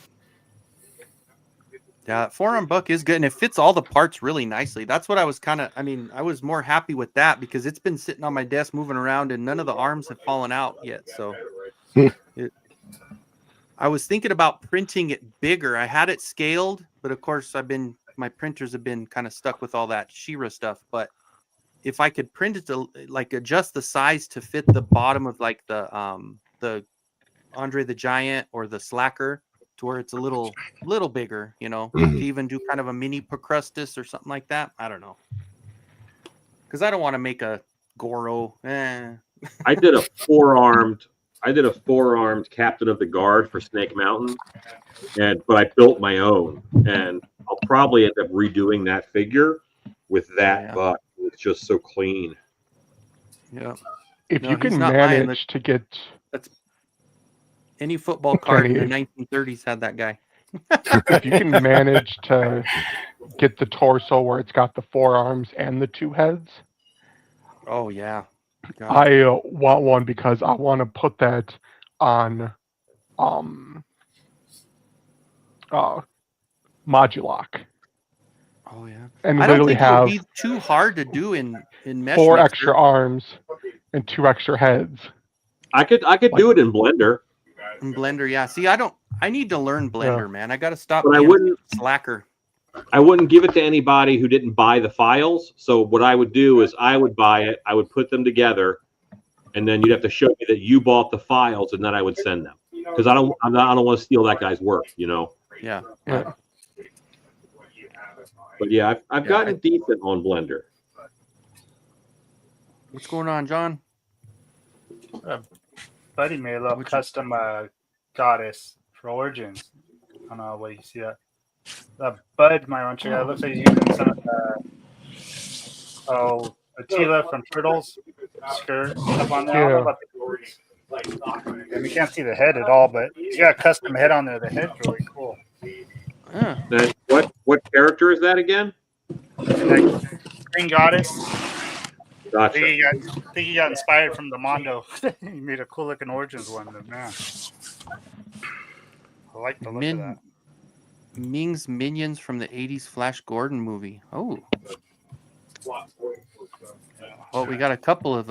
Yeah, forearm buck is good, and it fits all the parts really nicely. That's what I was kind of. I mean, I was more happy with that because it's been sitting on my desk moving around, and none of the arms have fallen out yet. So, I was thinking about printing it bigger. I had it scaled, but of course, my printers have been kind of stuck with all that She-Ra stuff. But if I could print it to like adjust the size to fit the bottom of like the Andre the Giant or the Slacker, to where it's a little bigger, you know, to even do kind of a mini Procrustes or something like that. I don't know, because I don't want to make a Goro. I did a four-armed Captain of the Guard for Snake Mountain, but I built my own, and I'll probably end up redoing that figure with that buck. It's just so clean. Yeah. If No, you he's can not lying. manage to get Any football card in the Kenny, 1930s had that guy. if you can manage to get the torso where it's got the forearms and the two heads, Oh yeah. God. I want one because I want to put that on Modulock. Oh yeah. And I don't literally think it would have be too hard to do in Mesh 4 Mixer. extra arms and 2 extra heads. I could do it in Blender. In Blender, yeah. See, I need to learn Blender, man. I got to stop But I being wouldn't- a slacker. I wouldn't give it to anybody who didn't buy the files. So what I would do is I would buy it, I would put them together, and then you'd have to show me that you bought the files, and then I would send them. Because I don't want to steal that guy's work, you know. Yeah. Yeah. But yeah, I've gotten decent on Blender. What's going on, John? Buddy made a little custom goddess for Origins. don't know what you see that. The Bud might want to check out. It looks like he's using some of the Attila from Turtles skirt stuff on there. I don't know about the gories. And we can't see the head at all, but he's got a custom head on there. The head's really cool. Yeah. What character is that again? Green Goddess. Gotcha. I think he got inspired from the Mondo. He made a cool looking Origins one. But man, I like the look of that. Ming's Minions from the 80s Flash Gordon movie. Oh. Well, we got a couple of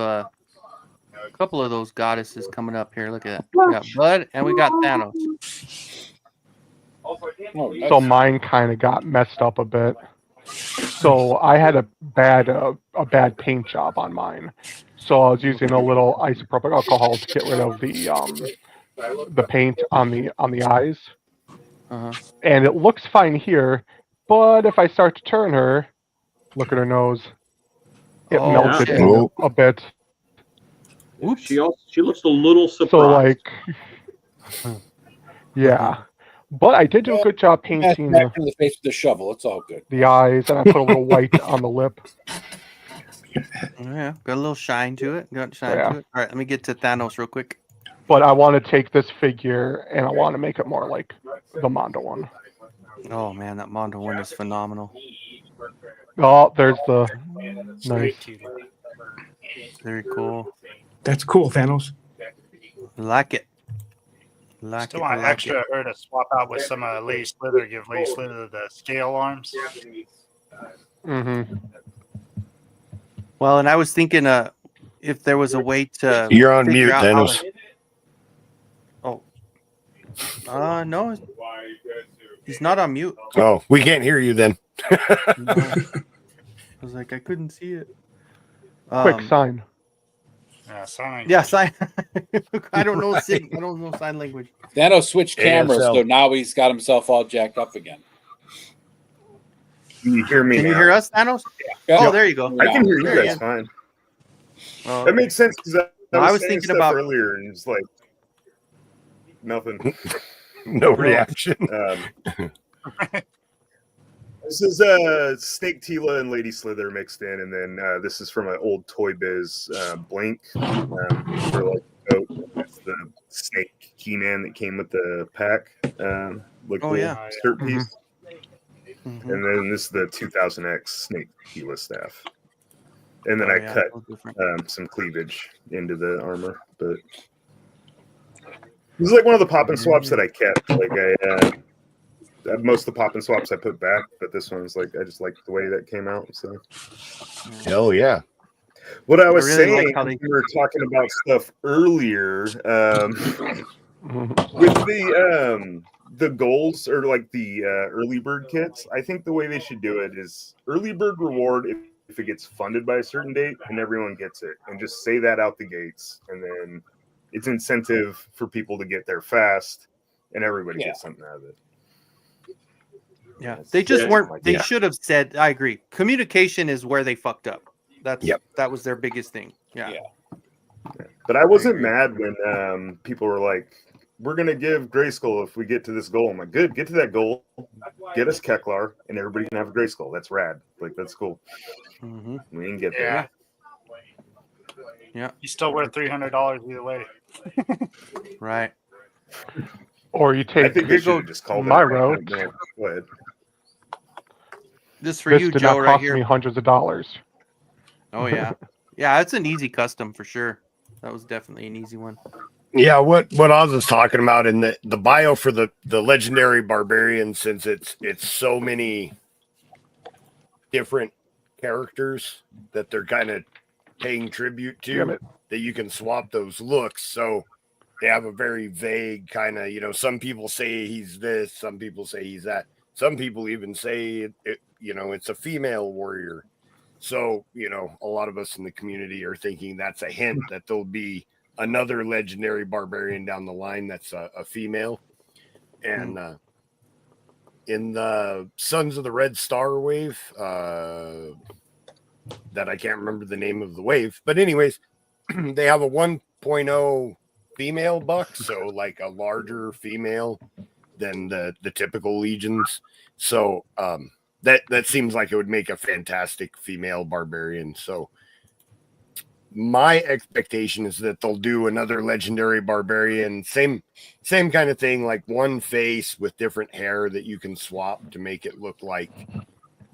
those goddesses coming up here. Look at that. We got Bud and we got Thanos. So mine kind of got messed up a bit. So I had a bad paint job on mine. So I was using a little isopropyl alcohol to get rid of the paint on the eyes. And it looks fine here, but if I start to turn her, look at her nose. It melted in a bit. Oops. She looks a little surprised. So like, yeah. But I did do a good job painting Back in the face with the shovel. It's all good. the eyes, and I put a little white on the lip. Yeah, got a little shine to it. To it. All right, let me get to Thanos real quick. But I want to take this figure and I want to make it more like the Mondo one. Oh man, that Mondo one is phenomenal. Oh, there's the nice. Very cool. That's cool, Thanos. Like it. Still want extra her to swap out with some Lady Slither. Give Lady Slither the scale arms. Mm-hmm. Well, and I was thinking, if there was a way to. You're on mute, Thanos. No, he's not on mute. Oh, we can't hear you then. I was like, I couldn't see it. Quick sign. Yeah, sign. Yeah, sign. I don't know. I don't know sign language. Thanos switched cameras, ASL. so now he's got himself all jacked up again. Can you hear me? Can now? you hear us, Thanos? Yeah. Oh, there you go. I can hear you There guys fine. Oh, That makes sense because I was saying thinking stuff about earlier and it's like nothing. No reaction. This is Snake Tila and Lady Slither mixed in, and then this is from an old Toy Biz blank for like that's the Snake He-Man that came with the pack, cool skirt piece. And then this is the 2000X Snake Tila staff, and then I cut some cleavage into the armor, but this is like one of the pop and swaps that I kept. Like most of the pop and swaps I put back, but this one's like I just like the way that came out. So, hell yeah! What I was really saying, like we were talking about stuff earlier with the goals or like the early bird kits. I think the way they should do it is early bird reward if it gets funded by a certain date and everyone gets it, and just say that out the gates, and then it's incentive for people to get there fast, and everybody gets something out of it. Yeah, they just weren't. They should have said. I agree. Communication is where they fucked up. That was their biggest thing. Yeah. But I wasn't mad when people were like, "We're gonna give Grayskull if we get to this goal." I'm like, "Good, get to that goal, get us Keklar, and everybody can have a Grayskull. That's rad. Like that's cool. We can get there." Yeah. He's still worth $300 either way. Right. Or you take just called my route. Go ahead. This for This you, did Joe, not right cost here. me hundreds of dollars. Oh yeah, yeah. It's an easy custom for sure. That was definitely an easy one. Yeah, what I was talking about in the bio for the legendary barbarian, since it's so many different characters that they're kind of paying tribute to, that you can swap those looks. So they have a very vague kind of, some people say he's this, some people say he's that, some people even say it's a female warrior. So, a lot of us in the community are thinking that's a hint that there'll be another legendary barbarian down the line that's a female. And in the Sons of the Red Star wave, that I can't remember the name of the wave, but anyways, they have a 1.0 female buck, so like a larger female than the typical legions. So that seems like it would make a fantastic female barbarian. So my expectation is that they'll do another legendary barbarian, same kind of thing, like one face with different hair that you can swap to make it look like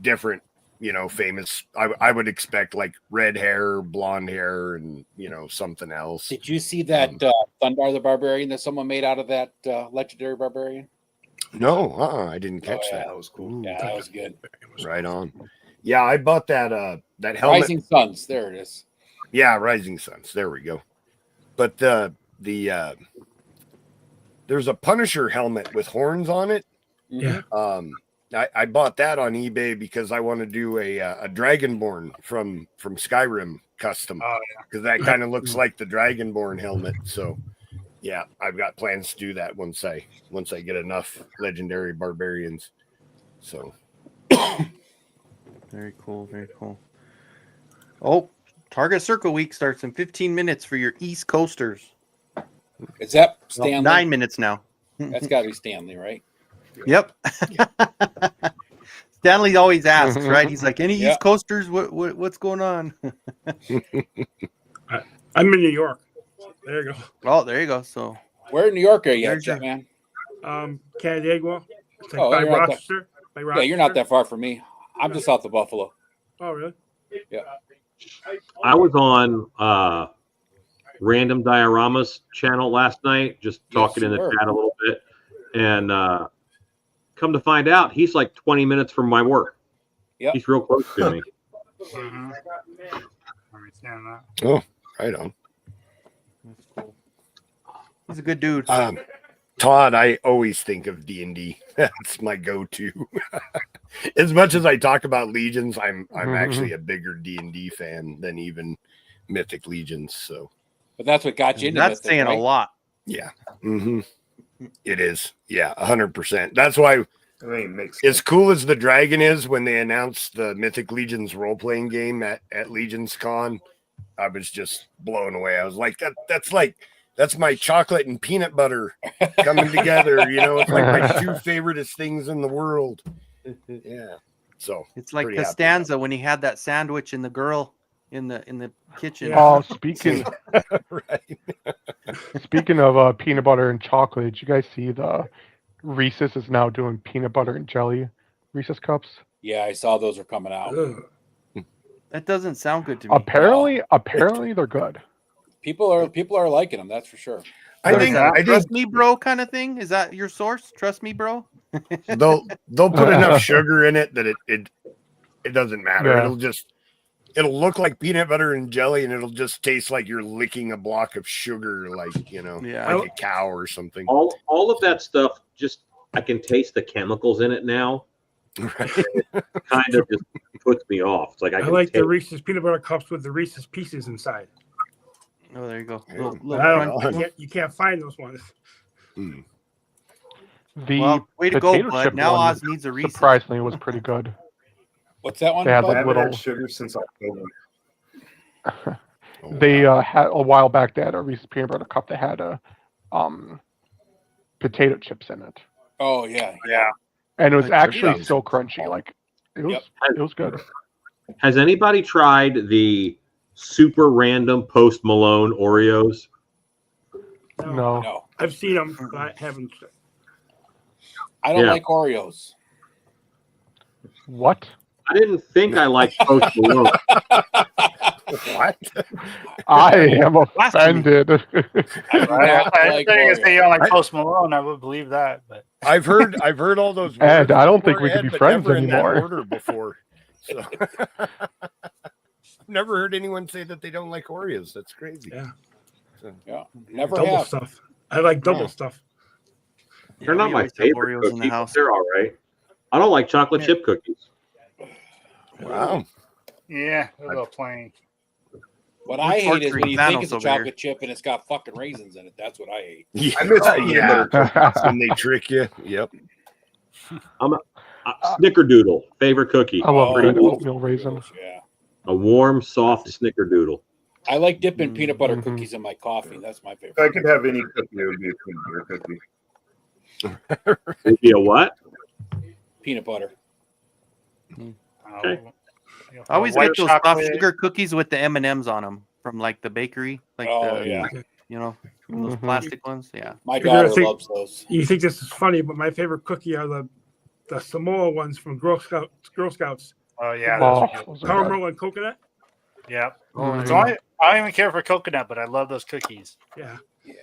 different, famous. I would expect like red hair, blonde hair, and something else. Did you see that Thundar the Barbarian that someone made out of that legendary barbarian? No, I didn't catch that. That was cool. Ooh, Yeah, that was good. right on. Yeah, I bought that helmet. Rising Suns, there it is. Yeah, Rising Suns. There we go. But the there's a Punisher helmet with horns on it. Yeah. I bought that on eBay because I want to do a Dragonborn from Skyrim custom. Oh, because that kind of looks like the Dragonborn helmet. So yeah, I've got plans to do that once I get enough legendary barbarians. So Very cool. Very cool. Oh, Target Circle Week starts in 15 minutes for your East Coasters. Is that Well, Stanley? 9 minutes now. That's got to be Stanley, right? Yep. Stanley always asks, right? He's like, any Yeah. East Coasters? What's going on? I'm in New York. There you go. Oh, there you go. So Where in New York are you at, There's your- man? Canandaigua. It's like Oh, by you're not that- Rochester. By Yeah, you're not that far from me. I'm just south of Buffalo. Oh, really? Yeah. I was on Random Diorama's channel last night, just talking in the you were. chat a little bit, and come to find out, he's like 20 minutes from my work. Yep. He's real close to me. Mm-hmm. I understand that. oh, right on. that's cool. He's a good dude. Todd, I always think of D&D. That's my go-to. As much as I talk about Legions, I'm actually a bigger D&D fan than even Mythic Legions. So But that's what got you into That's Mythic, saying right? a lot. yeah, it is. Yeah, 100%. That's why, I mean, makes as cool as the dragon is, when they announced the Mythic Legions role-playing game at Legions Con, I was just blown away. I was like, that's my chocolate and peanut butter coming together. It's like my two favoriteest things in the world. Yeah. So It's like pretty happy Costanza when he had that sandwich and the girl in the kitchen. Yeah. Oh, speaking right. speaking of peanut butter and chocolate, did you guys see the Reese's is now doing peanut butter and jelly Reese's cups? Yeah, I saw those are coming out. Ugh. That doesn't sound good to me. Apparently they're good. People are liking them, that's for sure. I think Trust me, bro, kind of thing. Is that your source? Trust me, bro. they'll put enough sugar in it that it doesn't matter. Yeah. It'll look like peanut butter and jelly, and it'll just taste like you're licking a block of sugar, like Yeah. like a cow or something. All of that stuff, just I can taste the chemicals in it now. Right. Kind of just puts me off. It's like I can like the taste- Reese's peanut butter cups with the Reese's pieces inside. Oh, there you go. Yeah. Little I don't- crunch. you can't find those ones. The Well, way to go, potato bud. chip Now one, Oz needs a Reese's. surprisingly, was pretty good. What's that one? They had I like haven't little. had sugar since October. They had a while back. They had a Reese's peanut butter cup that had potato chips in it, Oh yeah. and it was Like actually Doritos. still crunchy. Like it was, Yep. it was good. Has anybody tried the super random Post Malone Oreos? No. No. I've seen them, but I haven't. I don't Yeah. like Oreos. What? I didn't think I liked Post Malone. What? I am Blasphemy. offended. I do not I like think if Oreos. they don't like Post Malone, I would believe that. But I've heard all those words. Ed, I don't think before, we could Ed, be but friends never in that anymore. order before. So never heard anyone say that they don't like Oreos. That's crazy. Yeah. So, Yeah, never Double have. stuff. I like double Oh. stuff. They're Yeah, not we my always have favorite Oreos cookies. in the house. They're all right. I don't like chocolate chip cookies. wow. yeah, a little plain. What I hate is when you think it's a Thanos over here. chocolate chip and it's got fucking raisins in it. That's what I hate. Yeah, I miss peanut butter. That's when they trick you. Yep. Snickerdoodle, favorite cookie. I love Oh, red those oatmeal are raisin. gross, yeah. A warm, soft snickerdoodle. I like dipping peanut butter Mhm. cookies in my coffee. That's my If favorite. I could have any cookie, it would be a peanut butter cookie. It'd be a what? Peanut butter. Okay. I always white like those soft chocolate. sugar cookies with the M&Ms on them from like the bakery, like Oh, the, yeah. you know, those Mhm. plastic ones. Yeah. My You're gonna daughter think- loves those. You think this is funny, but my favorite cookie are the Samoa ones from Girl Scouts. Oh yeah, those Oh, are good. those are good. Caramel and coconut. Yep. Mhm. So I don't even care for coconut, but I love those cookies. Yeah. Yeah.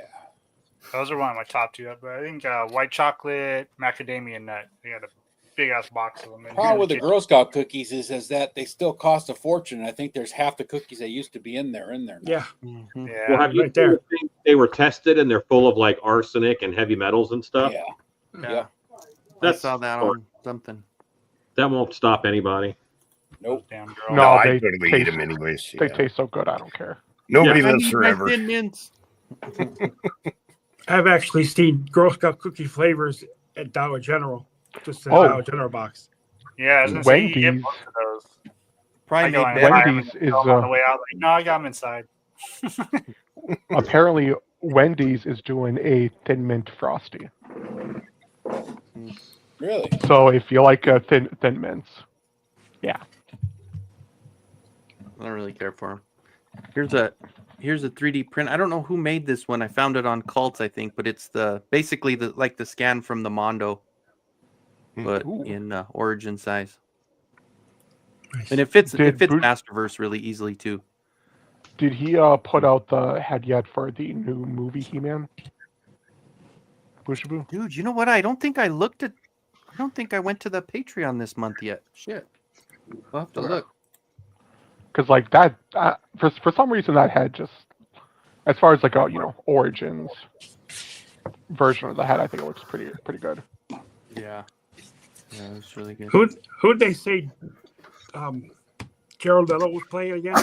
Those are one of my top two. But I think white chocolate, macadamia nut. They got a big ass box of them. Problem with the Girl Scout cookies is that they still cost a fortune. I think there's half the cookies that used to be in there now. Yeah. Mhm. Yeah. Well, have you Right seen there. the things they were tested and they're full of like arsenic and heavy metals and stuff? Yeah. Yeah. I That's saw that on something. that won't stop anybody. Nope. Damn girl. No, No, I they totally eat taste- them anyways. They yeah. taste so good. I don't care. Nobody Yeah. I lives need my forever. Thin Mints. I've actually seen Girl Scout cookie flavors at Dollar General. Just in Oh. Dollar General box. Yeah, I was gonna say you get Wendy's. most of those. Probably I go made in better. and buy 'em Wendy's and is throw 'em on the way out. Like, no, I got them inside. apparently Wendy's is doing a Thin Mint Frosty. Really? So if you like thin mints, yeah. I don't really care for them. Here's a 3D print. I don't know who made this one. I found it on Cults, I think, but it's basically the scan from the Mondo, but Ooh. in origin size. Nice. And it fits Did Bruce- Masterverse really easily too. Did he put out the head yet for the new movie He-Man? Bushaboo? Dude, you know what? I don't think I went to the Patreon this month yet. Shit. I'll have to look. Because like that, for some reason that head just, as far as like a origins version of the head, I think it looks pretty good. Yeah. Yeah, it's really good. Who'd they say Gerald Bello was playing again?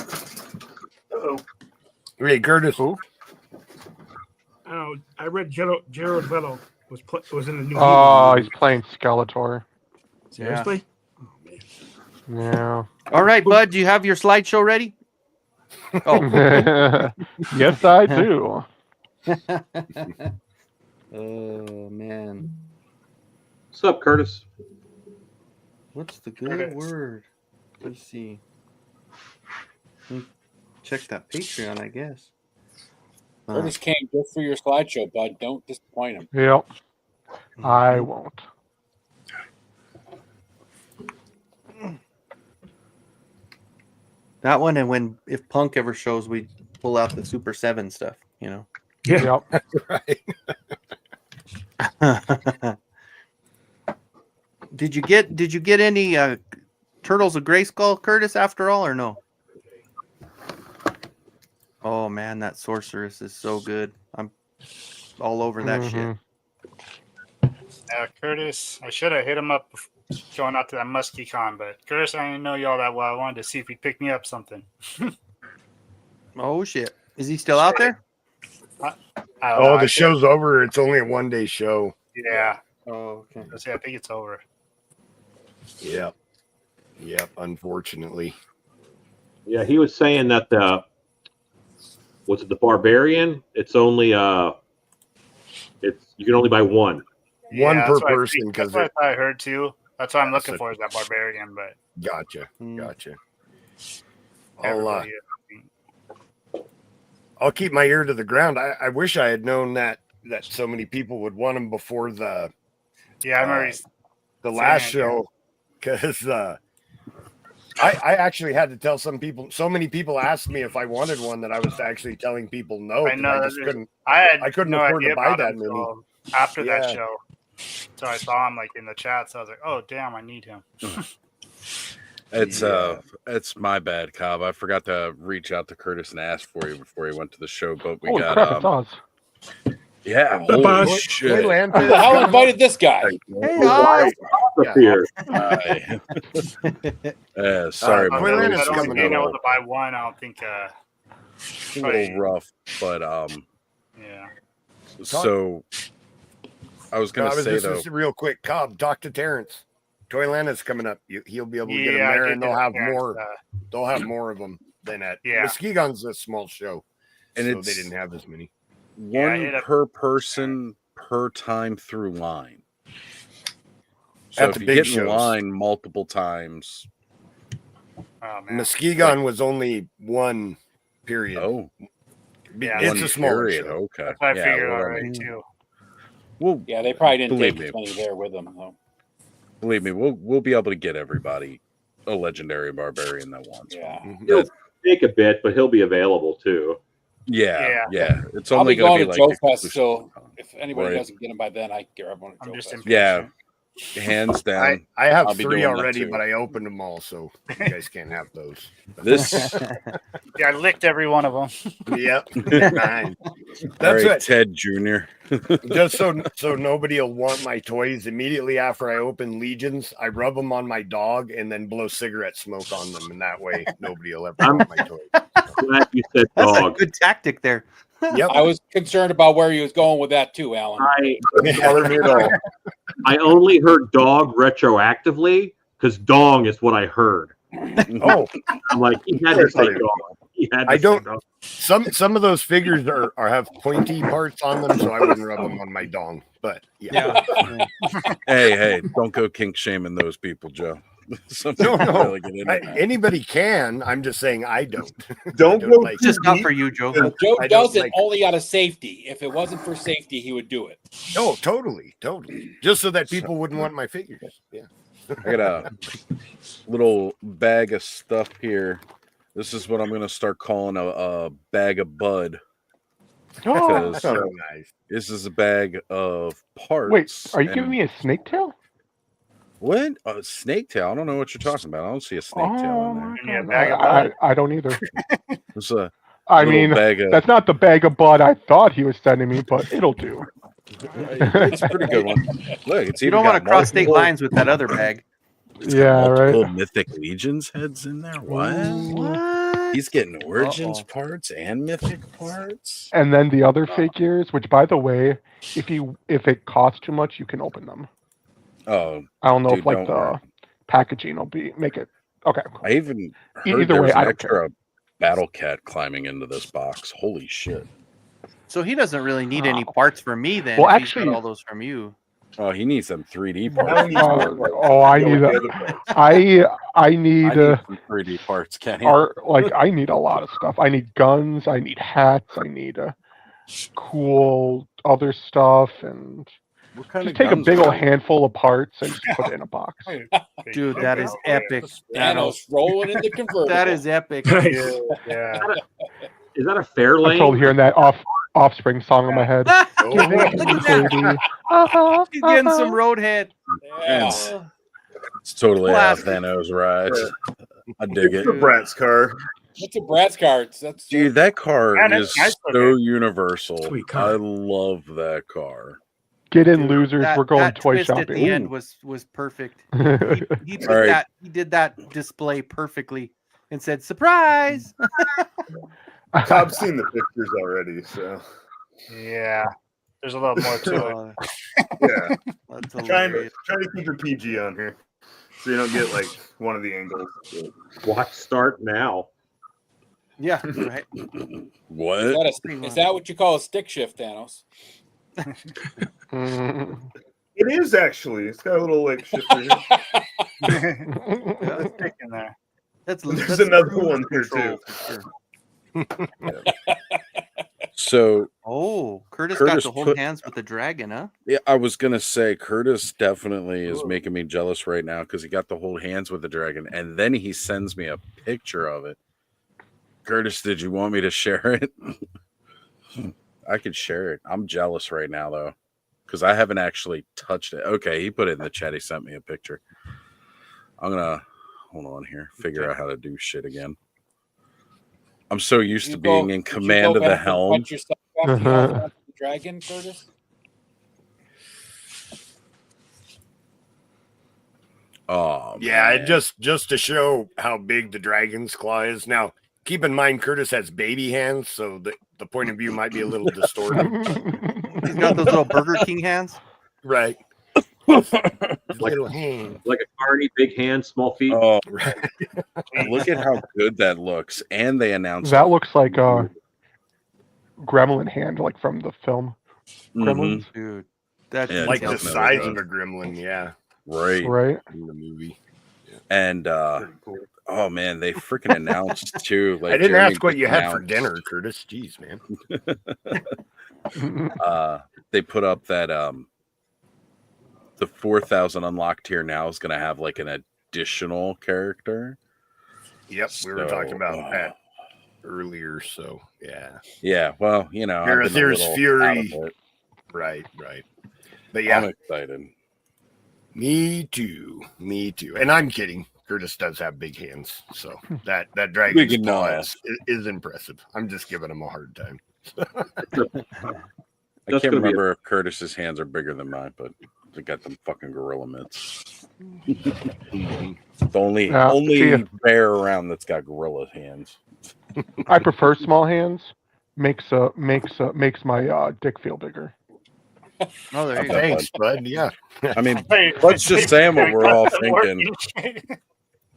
Hey, Curtis. Who? I don't know. I read Gerald Bello was in the new Oh, movie. he's playing Skeletor. Seriously? Yeah. All right, Bud, do you have your slideshow ready? Oh. Yes, I do. Oh, man. What's up, Curtis? What's the good Curtis. word? Let's see. Check that Patreon, I guess. Curtis came just for your slideshow, bud. Don't disappoint him. Yep. I won't. That one, and if Punk ever shows, we pull out the Super 7 stuff, Yeah. Yep. Right. Did you get any Turtles of Grayskull, Curtis, after all, or no? Oh man, that sorceress is so good. I'm all over that shit. Curtis, I should have hit him up going out to that Muskie Con, but Curtis, I didn't know y'all that well. I wanted to see if he'd pick me up something. Oh shit, is he still out there? I don't Oh, know. I the think- show's over. It's only a one-day show. Yeah. Oh okay. I think it's over. Yep. Yep. Unfortunately. Yeah, he was saying that was it the Barbarian? It's only you can only buy one. One Yeah, per that's what I person, think. 'cause That's what I heard too. That's what I'm looking so- for is that Barbarian, but Gotcha. Mm. Gotcha. everybody is. I'll keep my ear to the ground. I wish I had known that so many people would want them before the Yeah, I remember. the last saying, show, because I actually had to tell some people. So many people asked me if I wanted one that I was actually telling people no. I 'cause know, I just that is- couldn't. I couldn't no afford to idea buy about that him many. till after that Yeah. show. So I saw him like in the chat. So I was like, "Oh damn, I need him." It's my bad, Cobb. I forgot to reach out to Curtis and ask for you before he went to the show, but we Holy got crap, it's us. yeah, The holy boss. shit. Hey, Who the hell invited this guy? Hey, Oz. Up here. Hi. Toy Sorry, my Land voice is is coming being up. able to buy one, I don't think. a little rough, but Yeah. so I was gonna say though, just real quick. Cobb, talk to Terrence. Toylanda's coming up. He'll be able to get them Yeah, I there, did and they'll get have Terrence, more. They'll have more of them than at Yeah. Muskegon's a small show, and so it's they didn't have as many. Yeah, I one hit up- per person per time through line. So At if the you big get in shows. line multiple times, Oh man. Muskegon was only one period. oh, Yeah, It's one a smaller period. show. Okay, That's what I yeah, figured well, already too. We'll Yeah, they probably didn't believe take me. as many there with them. Though. Believe me, we'll be able to get everybody a legendary barbarian that wants Yeah. one. He'll take a bit, but he'll be available too. Yeah. It's I'll only be going to like Joe Fest, exclusive. so if anybody Right. doesn't get them by then, I get everyone to I'm Joe just Fest. Yeah, hands down. I have I'll be 3 doing that already, too. but I opened them all, so you guys can't have those. This Yeah, I licked every one of them. Yep. 9. all That's right, it. Ted Jr. Just so nobody will want my toys immediately after I open Legions, I rub them on my dog and then blow cigarette smoke on them, and that way nobody will ever want my toys. Glad you said That's dog. a good tactic there. Yep. I was concerned about where he was going with that too, Alan. Doesn't bother me at all. I only heard dog retroactively because dong is what I heard. Oh, I'm like, he had to say dog. He had to I say don't. dog. Some of those figures are have pointy parts on them, so I wouldn't rub them on my dong. But yeah. Hey, don't go kink shaming those people, Joe. Some No, people no. really get into that. Anybody can. I'm just saying I don't. Don't I go like Just not for you, Joe. Joe I don't does it like- only out of safety. If it wasn't for safety, he would do it. Oh, totally. Just so that people wouldn't want my figures. Yeah. I got a little bag of stuff here. This is what I'm going to start calling a bag of bud. Oh, Because So nice. this is a bag of parts. wait, are you and- giving me a snake tail? What? A snake tail? I don't know what you're talking about. I don't see a snake tail in there. my Yeah, God. bag of bud. I don't either. It's a I little mean, bag of. that's not the bag of bud I thought he was sending me, but it'll do. It's a pretty good one. Look, it's You even don't want got to cross state multiple- lines with that other bag. It's got Yeah, multiple right. Mythic Legions heads in there. What? What? He's getting Origins Uh-oh. parts and Mythic parts. And then the other figures, which by the way, if it costs too much, you can open them. Oh, I don't know dude, if like don't the worry. packaging will make it okay. Cool. I even heard Either there way, was I an don't extra Battle Cat climbing into this box. Holy shit! So he doesn't really need any parts from me then. Well, if he's got actually- all those from you. Oh, he needs some 3D Alan parts. needs more parts. I Go need with the a, other parts. I need I need some 3D parts, Kenny. I need a lot of stuff. I need guns. I need hats. I need cool other stuff, and What kind just of take a guns big are old they? handful of parts and just put it in a box. Dude, that is epic. Thanos rolling in the convertible. That is epic. Nice. Dude, yeah. Is that a fair I'm lane? totally hearing that Offspring song in my head. Look at that. Baby. He's getting some roadhead. Yeah. Yes. It's totally how Classic. Thanos rides. I dig It's it. the Brat's car. That's a Brad's cards. That's Dude, that car Man, is it's nice so looking. universal. Sweet car. I love that car. Get in, Dude, losers. that- We're going that toy twist at the shopping. end was perfect. He did All right. that. He did that display perfectly and said, "Surprise!" Cobb's seen the pictures already, so Yeah. There's a little more to it. Oh, yeah. that's Trying hilarious. to keep it PG on here, so you don't get like one of the angles. Watch start now. Yeah, right. What? is that what you call a stick shift, Thanos? It is actually. It's got a little like shifter here. Let's stick in there. That's There's that's another cruise one here control too. for sure. So Oh, Curtis got Curtis to hold put- hands with the dragon, huh? yeah, I was gonna say Curtis definitely is making me jealous right now because he got to hold hands with the dragon, and then he sends me a picture of it. Curtis, did you want me to share it? I could share it. I'm jealous right now though, because I haven't actually touched it. Okay, he put it in the chat. He sent me a picture. I'm gonna hold on here, figure out how to do shit again. I'm so used to being in command of the helm. Punch yourself after you off the dragon, Curtis. Oh Yeah, man. it just to show how big the dragon's claw is. Now, keep in mind, Curtis has baby hands, so the point of view might be a little distorted. He's got those little Burger King hands. Right. Like, Little hands. like a Carney, big hands, small feet. Oh, Right. look at how good that looks. And they announced That looks like a gremlin hand, like from the film Mhm. Gremlins. Dude, That Yeah, Like the detail's size great. of a gremlin, yeah, Right. Right. in the movie. And Pretty cool. oh man, they freaking announced too. Like I didn't Jeremy ask what just you had for announced, dinner, Curtis. Jeez, man. They put up that the 4,000 unlocked tier now is gonna have like an additional character. Yep, we were talking So, about that earlier. So yeah, yeah, well, you know, I've been a there's little Fury. out of it. Right. But yeah, I'm excited. me too. And I'm kidding. Curtis does have big hands, so that Big dragon's claw enough. is impressive. I'm just giving him a hard time. I That's can't gonna be remember if Curtis's hands are bigger than mine, but they got them fucking gorilla mitts. The only see, bear around that's got gorilla hands. I prefer small hands. Makes my dick feel bigger. Oh, there you go. Thanks, bud. Yeah, I mean, let's just saying what we're all thinking.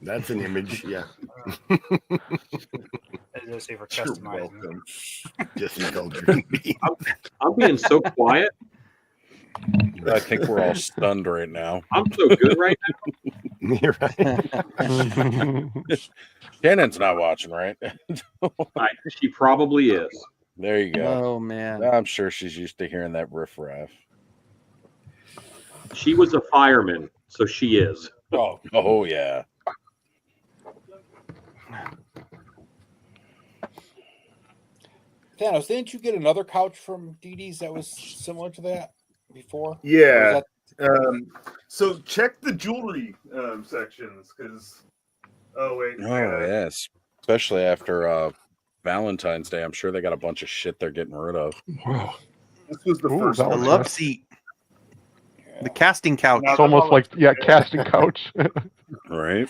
that's an image. Yeah, Just say for You're customizing. welcome. just indulging me. I'm being so quiet. I think we're all stunned right now. I'm so good right You're right. Shannon's not watching, right? now. She probably is. There you go. Oh man. I'm sure she's used to hearing that riffraff. She was a fireman, so she is. Oh yeah. Thanos, didn't you get another couch from Dee Dee's that was similar to that before? Yeah. So check the jewelry sections because. Oh wait. Oh yes. Especially after Valentine's Day, I'm sure they got a bunch of shit they're getting rid of. This was the first The one. love seat. The casting couch. It's almost like casting couch. Right.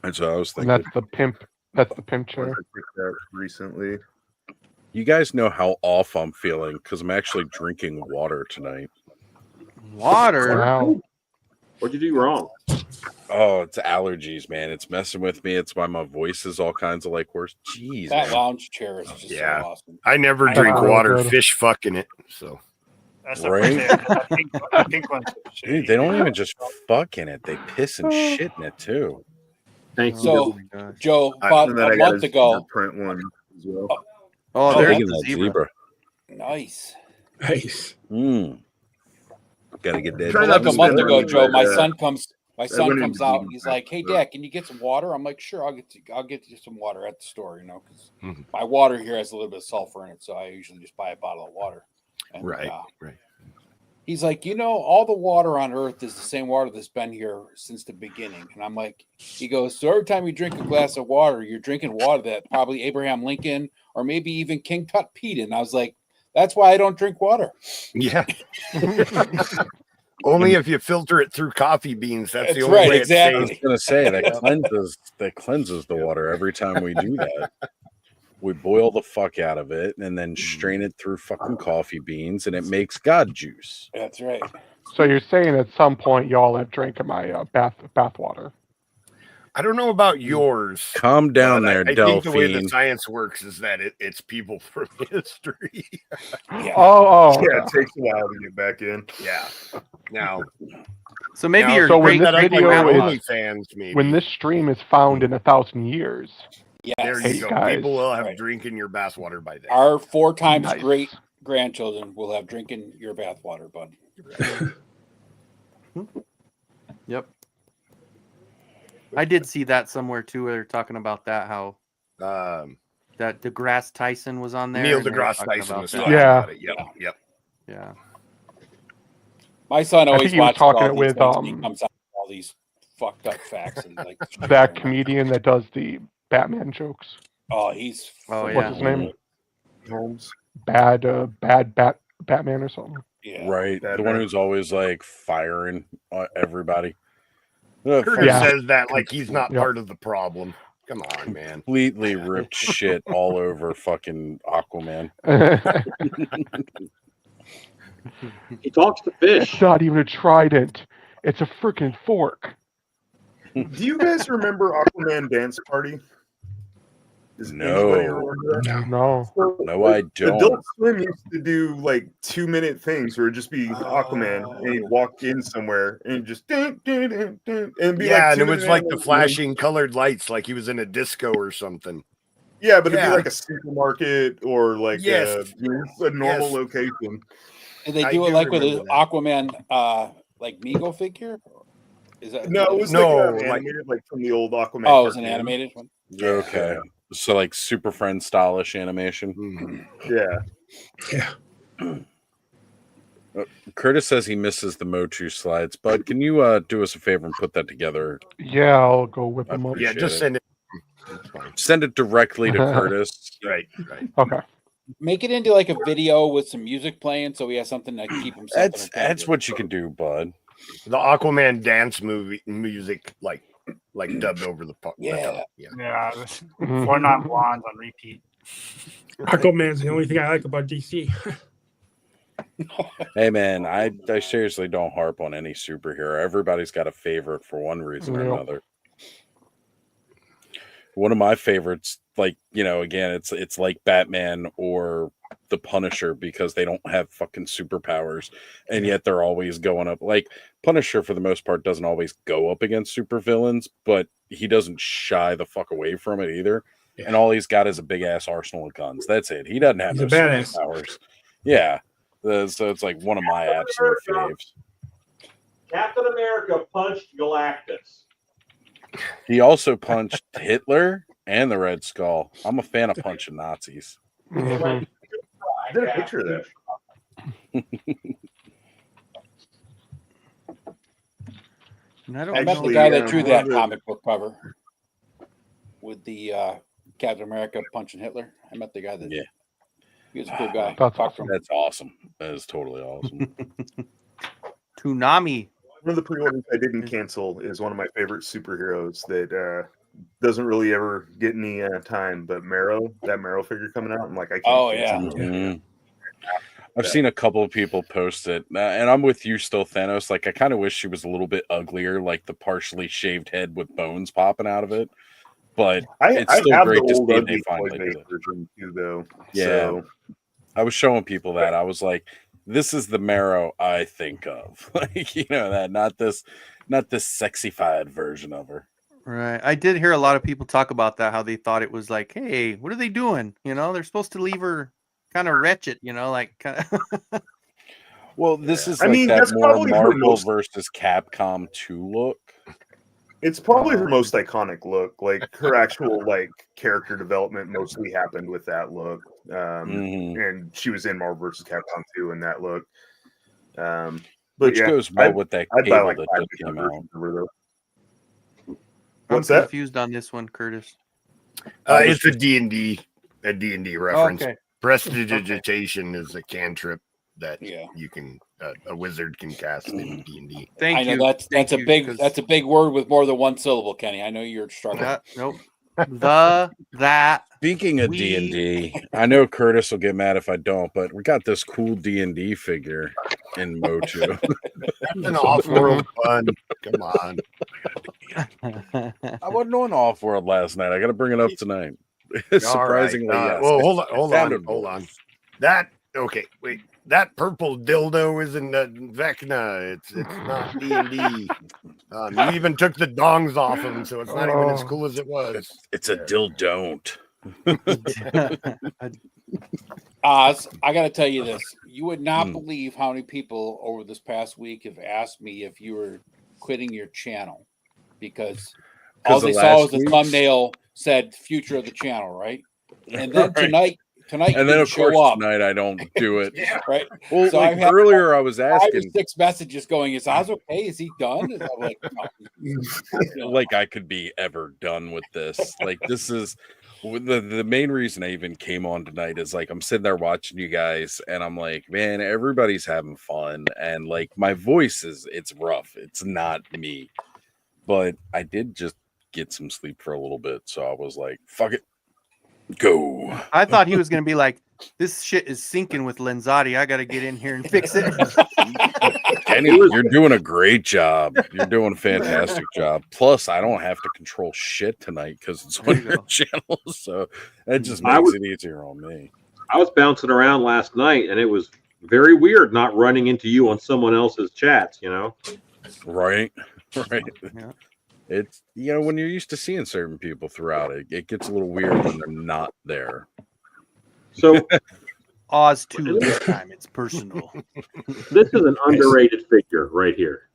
That's what I was And thinking. that's the pimp. That's the pimp I chair. picked that recently. You guys know how off I'm feeling because I'm actually drinking water tonight. Water. Wow. What'd you do wrong? Oh, it's allergies, man. It's messing with me. It's why my voice is all kinds of like worse. Jeez, That man. lounge chair is just Yeah. so awesome. I never I drink know. water, Good. fish fucking it. So That's the Right? first thing. I think one's Dude, they don't even just fuck in it. They piss and shit in it too. Thank you. So, my gosh. Joe, And about then a I got month a ago, print one as well. Oh, Oh, there's Look at the that zebra. nice. Nice. Gotta get that. Try Like not a to month spend ago, money, Joe, but, my son comes went out into and he's Dee like, "Hey, Dee's. Dad, can you get some water?" I'm like, "Sure, I'll get you some water at the store, you know, because Mhm. my water here has a little bit of sulfur in it, so I usually just buy a bottle of water." And, right. he's like, all the water on Earth is the same water that's been here since the beginning. And I'm like, he goes, so every time you drink a glass of water, you're drinking water that probably Abraham Lincoln or maybe even King Tut peed in. I was like, that's why I don't drink water. Yeah. Only if you filter it through coffee beans. That's the That's only right, way exactly. I was gonna say that cleanses the water every time we do that. We boil the fuck out of it and then strain it through fucking coffee beans, and it makes God juice. That's right. So you're saying at some point y'all have drank in my bath water. I don't know about yours. Calm down but there, I think the way the Delphine. science works is that it's people from history. Yeah. Oh. Yeah, it takes a while to get back in. Yeah. Now, So maybe now, your so when great this video grandma- is OnlyFans, maybe. when this stream is found in 1,000 years, Yes. There Hey, you go. guys. People will have Right. drinking your bathwater by then. Our 4 times nice. great grandchildren will have drinking your bathwater, bud. Yep. I did see that somewhere too, where they're talking about that, how that DeGrasse Tyson was on there. Neil and they were deGrasse talking Tyson about was that. talking Yeah. about it. Yep. Yeah. My son I always think he was watches talking all it these with, things and he comes out with all these fucked up facts and like that comedian that does the Batman jokes. Oh, he's Oh, yeah. What's his name? Holmes. Bad Batman or something. yeah. Right. The one who's always like firing everybody. Curtis Yeah. says that like he's not Yep. part of the problem. Come on, man. Completely ripped shit all over fucking Aquaman. He talks to fish. It's not even a trident. It's a freaking fork. Do you guys remember Aquaman Dance Party? Does anybody remember that? No. No, I don't. Adult Swim used to do like 2-minute things where it'd just be Aquaman and he'd walk in somewhere and just and be like and it was 2-minute like the animation. flashing colored lights, like he was in a disco or something. Yeah, but it'd be like a supermarket or like Yes. a normal location. And they I do it do like with an remember Aquaman, like Mego figure. Is that No, it was like animated, like from the old Aquaman. Oh, it was an cartoon. animated one. Okay. So like Super Friend stylish animation. Yeah. Curtis says he misses the Motu slides. Bud, can you do us a favor and put that together? Yeah, I'll go whip them up. Appreciate just send it. Send it directly to Curtis. Right. Okay. Make it into like a video with some music playing, so he has something to keep himself. That's what you can do, Bud. The Aquaman dance movie music, like dubbed over the top. Yeah, Four Non-Blondes on repeat. Aquaman's the only thing I like about DC. Hey man, I seriously don't harp on any superhero. Everybody's got a favorite for one reason or another. One of my favorites, like, again, it's like Batman or the Punisher because they don't have fucking superpowers and yet they're always going up. Like Punisher for the most part doesn't always go up against supervillains, but he doesn't shy the fuck away from it either. Yeah. And all he's got is a big ass arsenal of guns. That's it. He doesn't have no superpowers. Yeah. So it's like one of my absolute faves. Captain America punched Galactus. He also punched Hitler and the Red Skull. I'm a fan of punching Nazis. Mm-hmm. I did a picture of that. I met the guy that drew that comic book cover with the Captain America punching Hitler. I met the guy that. Yeah. He was a cool guy. That's awesome. That's awesome. That is totally awesome. Toonami. One of the pre-orders I didn't cancel is one of my favorite superheroes that doesn't really ever get any time. But that Marrow figure coming out, I'm like, I can't. Oh yeah. Mm-hmm. I've seen a couple of people post it, and I'm with you still, Thanos. Like, I kind of wish she was a little bit uglier, like the partially shaved head with bones popping out of it. But it's still great to see they finally did it. Version too, though. Yeah, so. I was showing people that. I was like, this is the Marrow I think of. Like, that not this sexified version of her. Right. I did hear a lot of people talk about that, how they thought it was like, hey, what are they doing? They're supposed to leave her kind of wretched, like kind of. Well, this is that that's more Marvel versus Capcom 2 look. It's probably her most iconic look. Like her actual character development mostly happened with that look. And she was in Marvel vs. Capcom 2 in that look. But which goes well with that cable that just came out. What's I'm that? confused on this one, Curtis. It's a D&D reference. Okay. Prestidigitation is a cantrip that you can a wizard can cast in D&D. Thank you. That's a big word with more than one syllable, Kenny. I know you're struggling. Nope. Speaking of D&D, I know Curtis will get mad if I don't, but we got this cool D&D figure in Motu. That's an off-world fun. Come on. I wasn't on Off-World last night. I got to bring it up tonight. Surprisingly, right. yes. Well, hold on. That purple dildo isn't Vecna. It's not D&D. You even took the dongs off him, so it's not even as cool as it was. It's a dildon't. Oz, I got to tell you this. You would not believe how many people over this past week have asked me if you were quitting your channel because all they saw was the thumbnail said future of the channel, right? And then tonight, and then of course tonight I don't do it. Right. Well, so like earlier I was asking 5 or 6 messages going, is Oz okay? Is he done? And I'm like, no. Like I could be ever done with this. Like this is the main reason I even came on tonight is like I'm sitting there watching you guys and I'm like, man, everybody's having fun and like my voice it's rough. It's not me. But I did just get some sleep for a little bit, so I was like, fuck it. Go. I thought he was going to be like, this shit is sinking with Lenzotti. I got to get in here and fix it. Kenny, you're doing a great job. You're doing a fantastic job. Plus, I don't have to control shit tonight because it's on your channel, so that just makes it easier on me. I was bouncing around last night, and it was very weird not running into you on someone else's chats. You know, right, right. Yeah. It's when you're used to seeing certain people throughout it, it gets a little weird when they're not there. So. Oz 2 this time. It's personal. This is an underrated figure right here.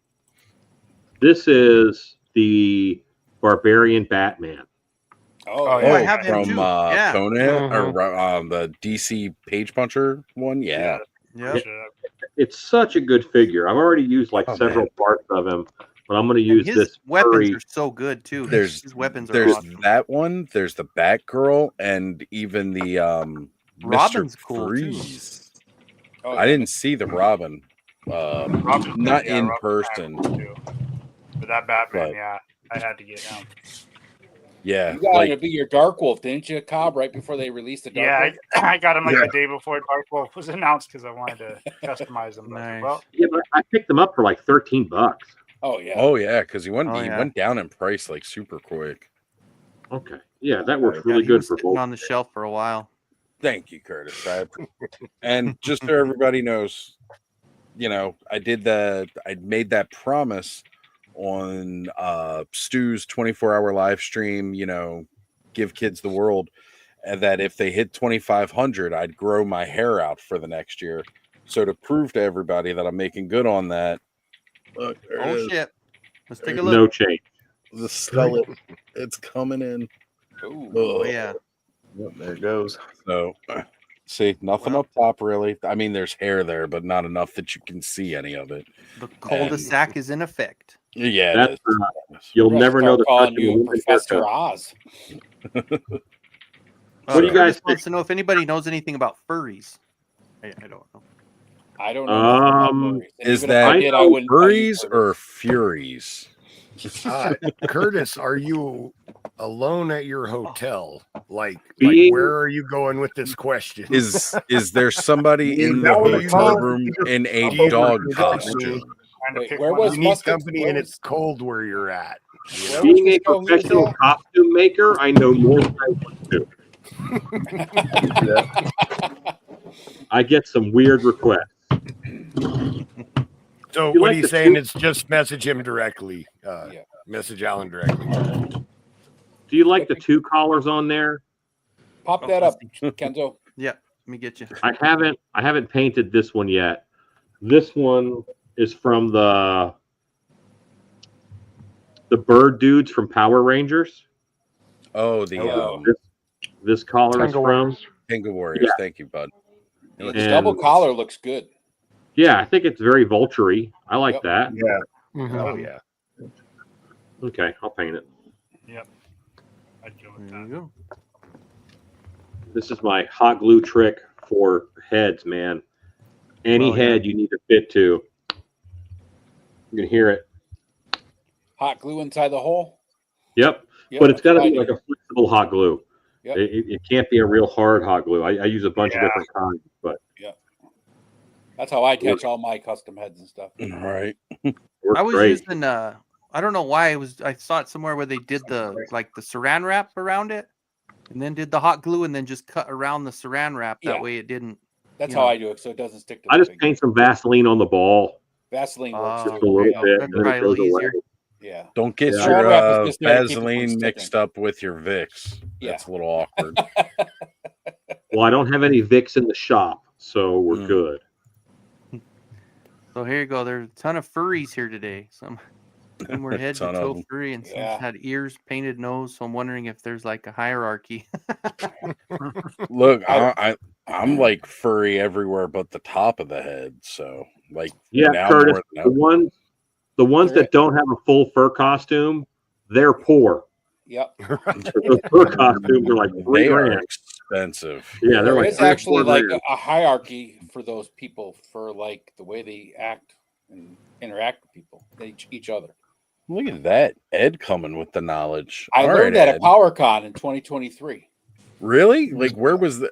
This is the Barbarian Batman. I have him from too. Yeah. Conan or the DC Page Puncher one. Yeah. It's such a good figure. I've already used several parts of him, but I'm going to use his this. Weapons are so good too. His weapons are awesome. That one. There's the Batgirl, and even the Robin's Mr. cool Freeze. Oh, I didn't see the Robin. Not in person. But that Batman, I had to get him. Yeah, you got to be your Dark Wolf, didn't you, Cobb? Right before they released the Dark Wolf. I got him the day before Dark Wolf was announced because I wanted to customize them. Nice. Well, yeah, but I picked them up for like $13. Oh yeah. Oh yeah, because he went down in price like super quick. Okay. Yeah, that works really good for both. On the shelf for a while. Thank you, Curtis. And just so everybody knows, I made that promise on Stu's 24-hour live stream, give kids the world, and that if they hit 2,500, I'd grow my hair out for the next year. So to prove to everybody that I'm making good on that, look, shit. Let's take a look. No change. The skull, it's coming in. Oh yeah. Yep, there it goes. So, see, nothing up top really. I mean, there's hair there, but not enough that you can see any of it. The cul-de-sac is in effect. Yeah, that's you'll never know the touch of a woman's Professor haircut. Oz. What do you guys wants to know if anybody knows anything about furries? I don't know. I don't know. Is that furries or furies? Curtis, are you alone at your hotel? Like Being- where are you going with this question? Is there somebody in the hotel room in a dog costume? Wait, where was you need Mustard? company and it's cold where you're at. Being a professional costume maker, I know more than I want to. I get some weird requests. So what he's saying is just message him directly. Message Alan directly. Do you like the 2 collars on there? Pop that up, Kenzo. Yeah, let me get you. I haven't painted this one yet. This one is from the bird dudes from Power Rangers. Oh, the this collar is from Tingle Warriors. Yeah. Thank you, bud. The double collar looks good. Yeah, I think it's very vulture-y. I like that. Yeah. Mm-hmm. Oh yeah. Okay, I'll paint it. Yep. I'd go with that. This is my hot glue trick for heads, man. Any head you need to fit to. You can hear it. Hot glue inside the hole? Yep. But it's got to be like a flexible hot glue. Yep. It can't be a real hard hot glue. I use a bunch of different kinds, but that's how I catch all my custom heads and stuff. Right. I was using I don't know why I saw it somewhere where they did the saran wrap around it and then did the hot glue and then just cut around the saran wrap. That way it didn't. That's how I do it, so it doesn't stick to I just paint some Vaseline on the ball. Vaseline works just a little bit. That's probably a little easier. Yeah. Don't get your Vaseline mixed up with your Vicks. That's a little awkward. Well, I don't have any Vicks in the shop, so we're good. So here you go. There's a ton of furries here today. Some were head to toe furry, and some had ears, painted nose. So I'm wondering if there's like a hierarchy. Look, I'm like furry everywhere but the top of the head. So like, Curtis, the ones that don't have a full fur costume, they're poor. Yep. Those fur costumes are like $3,000. Expensive. Yeah, they're there like is actually like $3,000. a hierarchy for those people for like the way they act and interact with people, each other. Look at that, Ed coming with the knowledge. I learned that at PowerCon in 2023. Really? Like, where was the?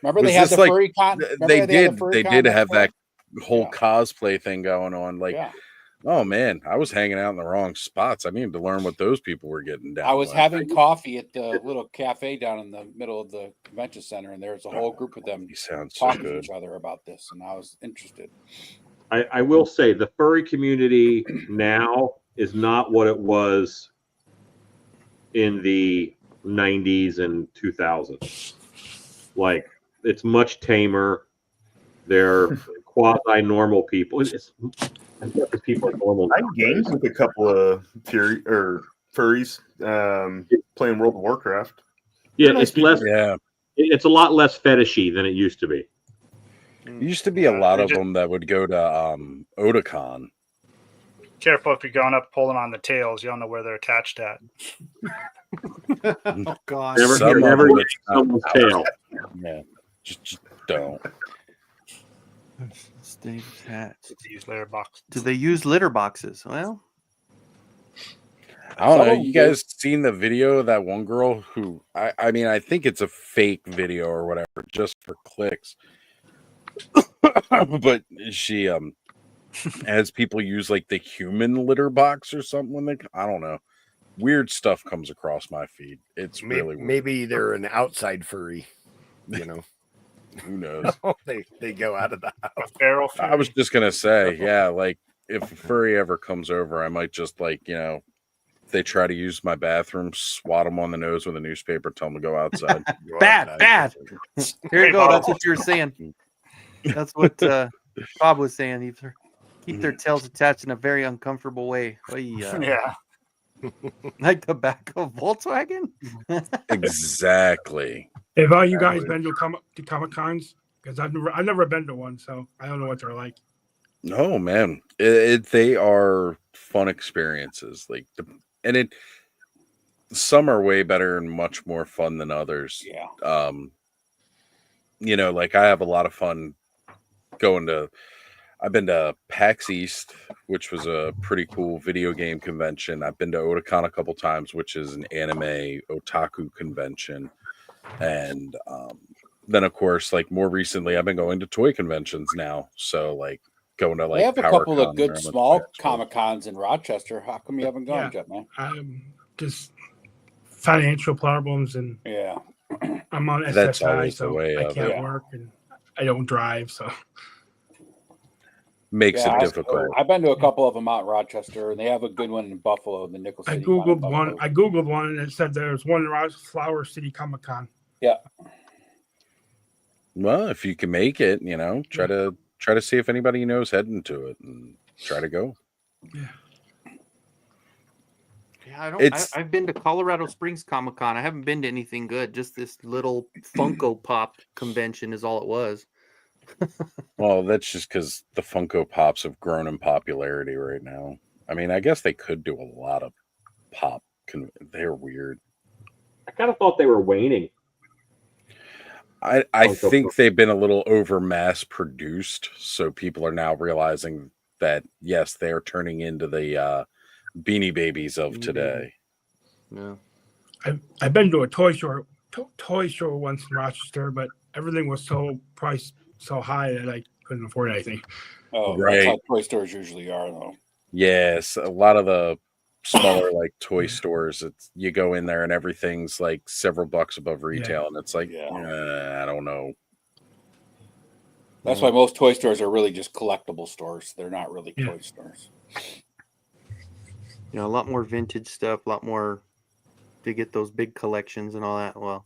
Remember they had the furry con. They did have that whole cosplay thing going on. Like, oh man, I was hanging out in the wrong spots. I needed to learn what those people were getting down. I was with. having coffee at the little cafe down in the middle of the convention center, and there's a whole group of them talking to each other about this, and I was interested. I will say the furry community now is not what it was in the 90s and 2000s. Like, it's much tamer. They're quasi-normal people. I guess people are normal. I gamed with a couple of furries playing World of Warcraft. Yeah, Nice it's people. less. Yeah, it's a lot less fetishy than it used to be. There used to be a lot of them that would go to Otakon. Careful if you're going up pulling on the tails. You don't know where they're attached at. Oh God! Never use someone's tail. Yeah, just don't. Stay attached. They use litter boxes. Do they use litter boxes? Well, I don't know. You guys seen the video of that one girl who I mean, I think it's a fake video or whatever, just for clicks. But she has people use like the human litter box or something when they, I don't know. Weird stuff comes across my feed. It's really weird. Maybe they're an outside furry, you know. Who knows? they go out of the house. Feral I was just gonna say, yeah, like if a furry ever comes over, I might just like, you know, if they try to use my bathroom, swat them on the nose with a newspaper, tell them to go outside. bad. Here you go. That's what you were saying. That's what Bob was saying. Keep their tails attached in a very uncomfortable way. Yeah. Like the back of Volkswagen. Exactly. Have all you guys been to Comic Cons? Because I've never been to one, so I don't know what they're like. No, man, they are fun experiences. Like some are way better and much more fun than others. Yeah. You know, like I have a lot of fun I've been to PAX East, which was a pretty cool video game convention. I've been to Otakon a couple times, which is an anime otaku convention. And then, of course, like more recently, I've been going to toy conventions now. So, like, going to like. They have a couple of good PowerCon small Comic Cons in Rochester. How come you haven't gone yet, man? Just financial problems, and I'm on That's SSI, always the so way I of can't it. work, and I don't drive, so makes it difficult. I've been to a couple of them out in Rochester, and they have a good one in Buffalo, the Nickel City. I googled one, and it said there's one in Flower City Comic Con. Yeah. Well, if you can make it, you know, try to see if anybody you know is heading to it, and try to go. Yeah, I've been to Colorado Springs Comic Con. I haven't been to anything good. Just this little Funko Pop convention is all it was. Well, that's just because the Funko Pops have grown in popularity right now. I mean, I guess they could do a lot of pop. They're weird. I kind of thought they were waning. I think they've been a little over mass produced, so people are now realizing that yes, they are turning into the Beanie Babies of today. Yeah, I've been to a toy show once in Rochester, but everything was so priced so high that I couldn't afford anything. Oh, right. That's how toy stores usually are, though. Yes, a lot of the smaller like toy stores, you go in there and everything's like several bucks above retail, and it's like, I don't know. That's why most toy stores are really just collectible stores. They're not really toy stores. You know, a lot more vintage stuff, a lot more to get those big collections and all that. Well,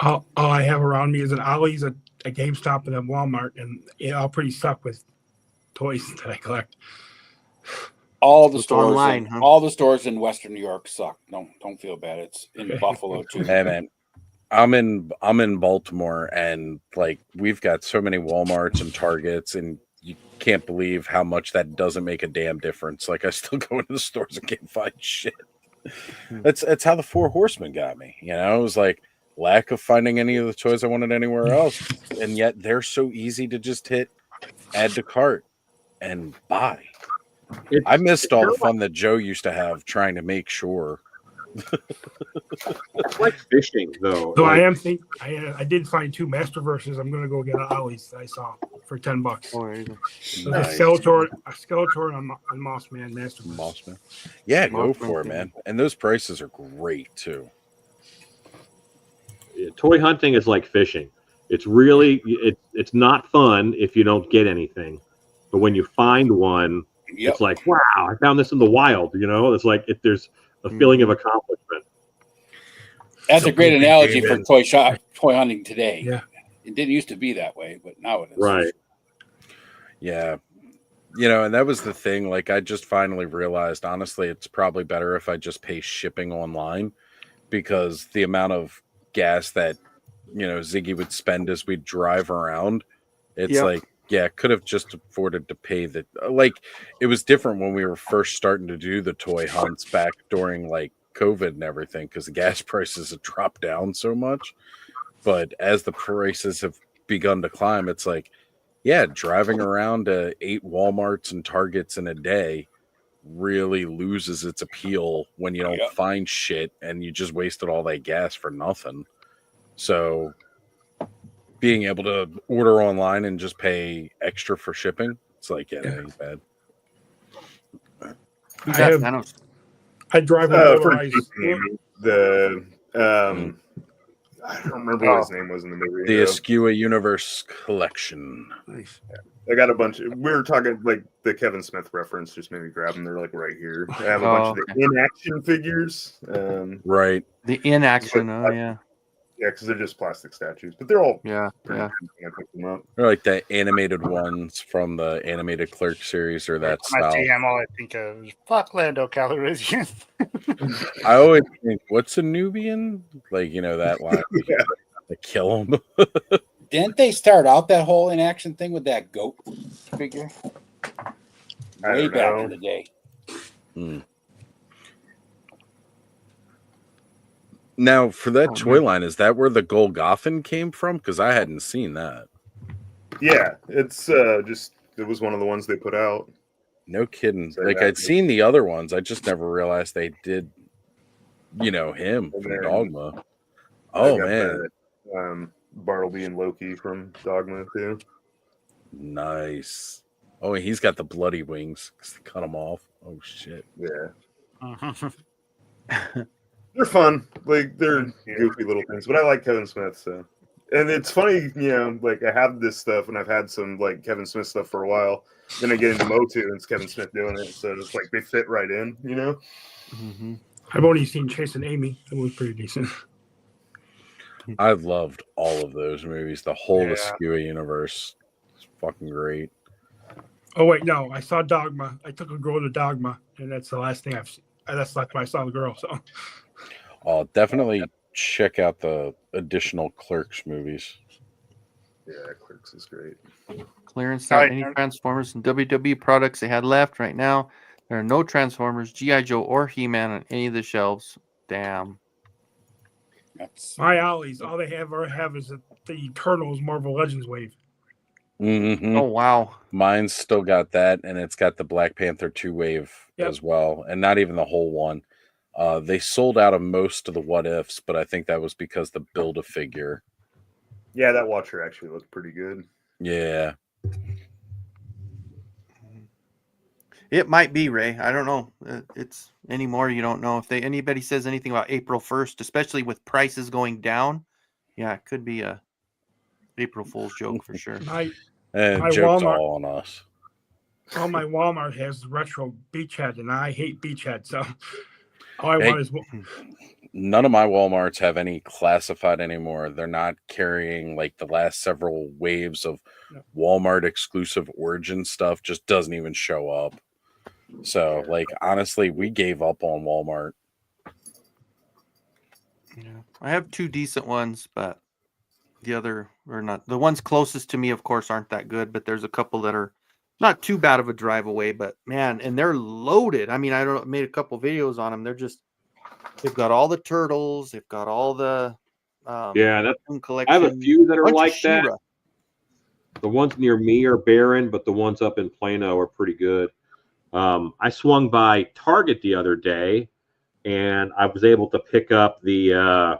all I have around me is an Ollie's, a GameStop, and a Walmart, and it all pretty stuck with toys that I collect. All the stores, online, all the stores in Western New York suck. Don't feel bad. It's in Buffalo too. Hey, man, I'm in Baltimore, and like we've got so many Walmarts and Targets, and you can't believe how much that doesn't make a damn difference. Like I still go into the stores and can't find shit. That's how the Four Horsemen got me. You know, it was like lack of finding any of the toys I wanted anywhere else, and yet they're so easy to just hit add to cart and buy. I missed all the fun that Joe used to have trying to make sure. It's like fishing, though. So I did find 2 Masterverses. I'm going to go get Ollie's that I saw for $10. Oh, there you go. Nice. A Skeletor and Mossman Master. Mossman. Yeah, go Mothman for it, thing. man. And those prices are great too. Toy hunting is like fishing. It's really it's not fun if you don't get anything, but when you find one, Yep. it's like, wow, I found this in the wild. You know, it's like there's a feeling of accomplishment. That's So a great Poopy analogy came for in. toy hunting today. Yeah. It didn't used to be that way, but now it is. Right. Yeah. You know, and that was the thing. Like, I just finally realized, honestly, it's probably better if I just pay shipping online, because the amount of gas that, you know, Ziggy would spend as we drive around, it's Yep. like, yeah, could have just afforded to pay the, like, it was different when we were first starting to do the toy hunts back during like COVID and everything, because the gas prices have dropped down so much. But as the prices have begun to climb, it's like, yeah, driving around to 8 Walmarts and Targets in a day really loses its appeal when you don't Yep. find shit and you just wasted all that gas for nothing. So being able to order online and just pay extra for shipping, it's like, yeah, that ain't bad. Who's I that, have- Thanos? I drive a For motorized. the I don't remember what his name was in the movie. The Askewa Universe Collection. Nice. I got a bunch of, we were talking like the Kevin Smith reference, just maybe grab them. They're like right here. I have a bunch of the in-action figures. Right. The in-action, oh yeah. Yeah, because they're just plastic statues, but they're all Yeah. pretty good when I pick them up. They're like the animated ones from the animated Clerk series, or that When I style. see him, all I think of is fuck Lando Calrissian. I always think, what's a Nubian? Like, you know, that line. Yeah. To kill him. Didn't they start out that whole inaction thing with that goat figure? Way back in the day. Now, for that toy line, is that where the Golgothan came from? Because I hadn't seen that. Yeah, it's just, it was one of the ones they put out. No kidding. So Like, that I'd seen the other ones. I just never realized they did, you know, him And from then Dogma. I Oh, got man. the, Bartleby and Loki from Dogma, too. Nice. Oh, and he's got the bloody wings because they cut him off. Oh, shit. Yeah. They're fun. Like, they're goofy little things, but I like Kevin Smith, so. And it's funny, you know, like, I have this stuff, and I've had some, like, Kevin Smith stuff for a while. Then I get into Motu, and it's Kevin Smith doing it, so it's like they fit right in, you know? Mm-hmm. I've only seen Chasing Amy. It was pretty decent. I loved all of those movies. The whole Yeah. Askewa universe. It's fucking great. Oh wait, no, I saw Dogma. I took a girl to Dogma, and that's the last thing I've seen. That's like when I saw the girl. So I'll definitely check out the additional Clerks movies. Yeah, Clerks is great. Clearance out any Transformers and WWE products they had left right now. There are no Transformers, G.I. Joe, or He-Man on any of the shelves. Damn. my Ollies, all they have is the Eternals Marvel Legends wave. Mm-hmm. Oh wow. Mine's still got that, and it's got the Black Panther 2 wave as well, and not even the whole one. They sold out of most of the what ifs, but I think that was because the build a figure. Yeah, that Watcher actually looked pretty good. Yeah. It might be, Ray. I don't know. It's anymore. You don't know if anybody says anything about April 1st, especially with prices going down. Yeah, it could be a April Fool's joke for sure. My Joke's Walmart, all on us. all my Walmart has retro Beachhead, and I hate Beachhead. So all I Hey, want is none of my Walmarts have any classified anymore. They're not carrying like the last several waves of Walmart exclusive origin stuff. Just doesn't even show up. So, like, honestly, we gave up on Walmart. Yeah, I have two decent ones, but the other are not. The ones closest to me, of course, aren't that good. But there's a couple that are not too bad of a drive away. But man, and they're loaded. I mean, I made a couple videos on them. They've got all the turtles. They've got all the I collection. have a few that are bunch of like that. She-Ra. The ones near me are barren, but the ones up in Plano are pretty good. I swung by Target the other day, and I was able to pick up the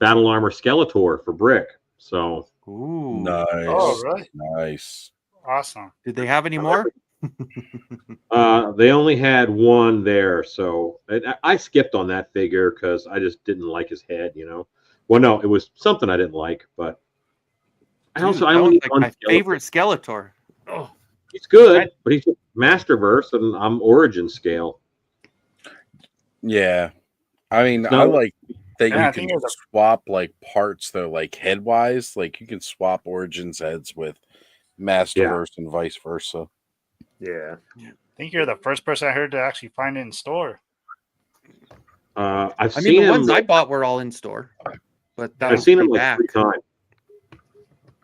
Battle Armor Skeletor for brick. So ooh, nice. Oh, really? Nice. Awesome. Did they have any more? They only had one there, so I skipped on that figure because I just didn't like his head. Well, no, it was something I didn't like, but I Dude, I that only one's need like one my Skeletor. favorite Skeletor. Oh, He's good, but he's Masterverse, and I'm Origin scale. Yeah, I mean, No. I like that Yeah, I you think can it was swap like parts though, like head wise. Like you can swap Origins heads with Masterverse and vice versa. Yeah. I think you're the first person I heard to actually find it in store. I've I seen mean, the him. ones I bought were all in store, but that I've was seen him way like back. 3 times.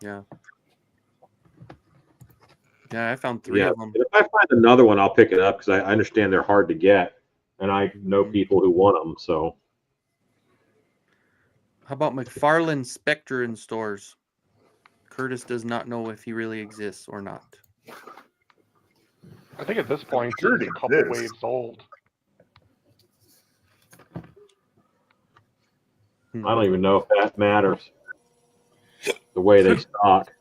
Yeah. Yeah, I found 3 of them. If I find another one, I'll pick it up because I understand they're hard to get, and I know people who want them. So, How about McFarlane Spectre in stores? Curtis does not know if he really exists or not. I think at this point, Sure he's it a couple exists. waves old. I don't even know if that matters. The way they stock.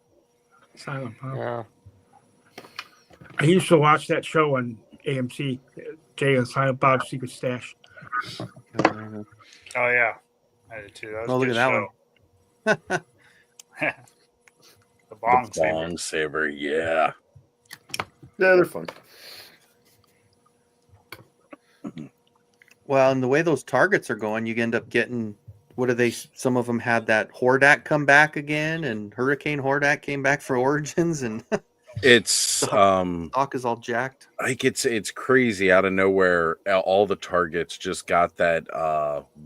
Silent Bob. Yeah. I used to watch that show on AMC, Jay and Silent Bob's Secret Stash. Oh yeah, I did too. That was Oh, a look good at that show. The bong The saver. bong saber, yeah. Yeah, they're fun. Well, and the way those targets are going, you end up getting, what are they? Some of them had that Hordak come back again, and Hurricane Hordak came back for Origins, and It's stock is all jacked. like it's crazy out of nowhere. All the targets just got that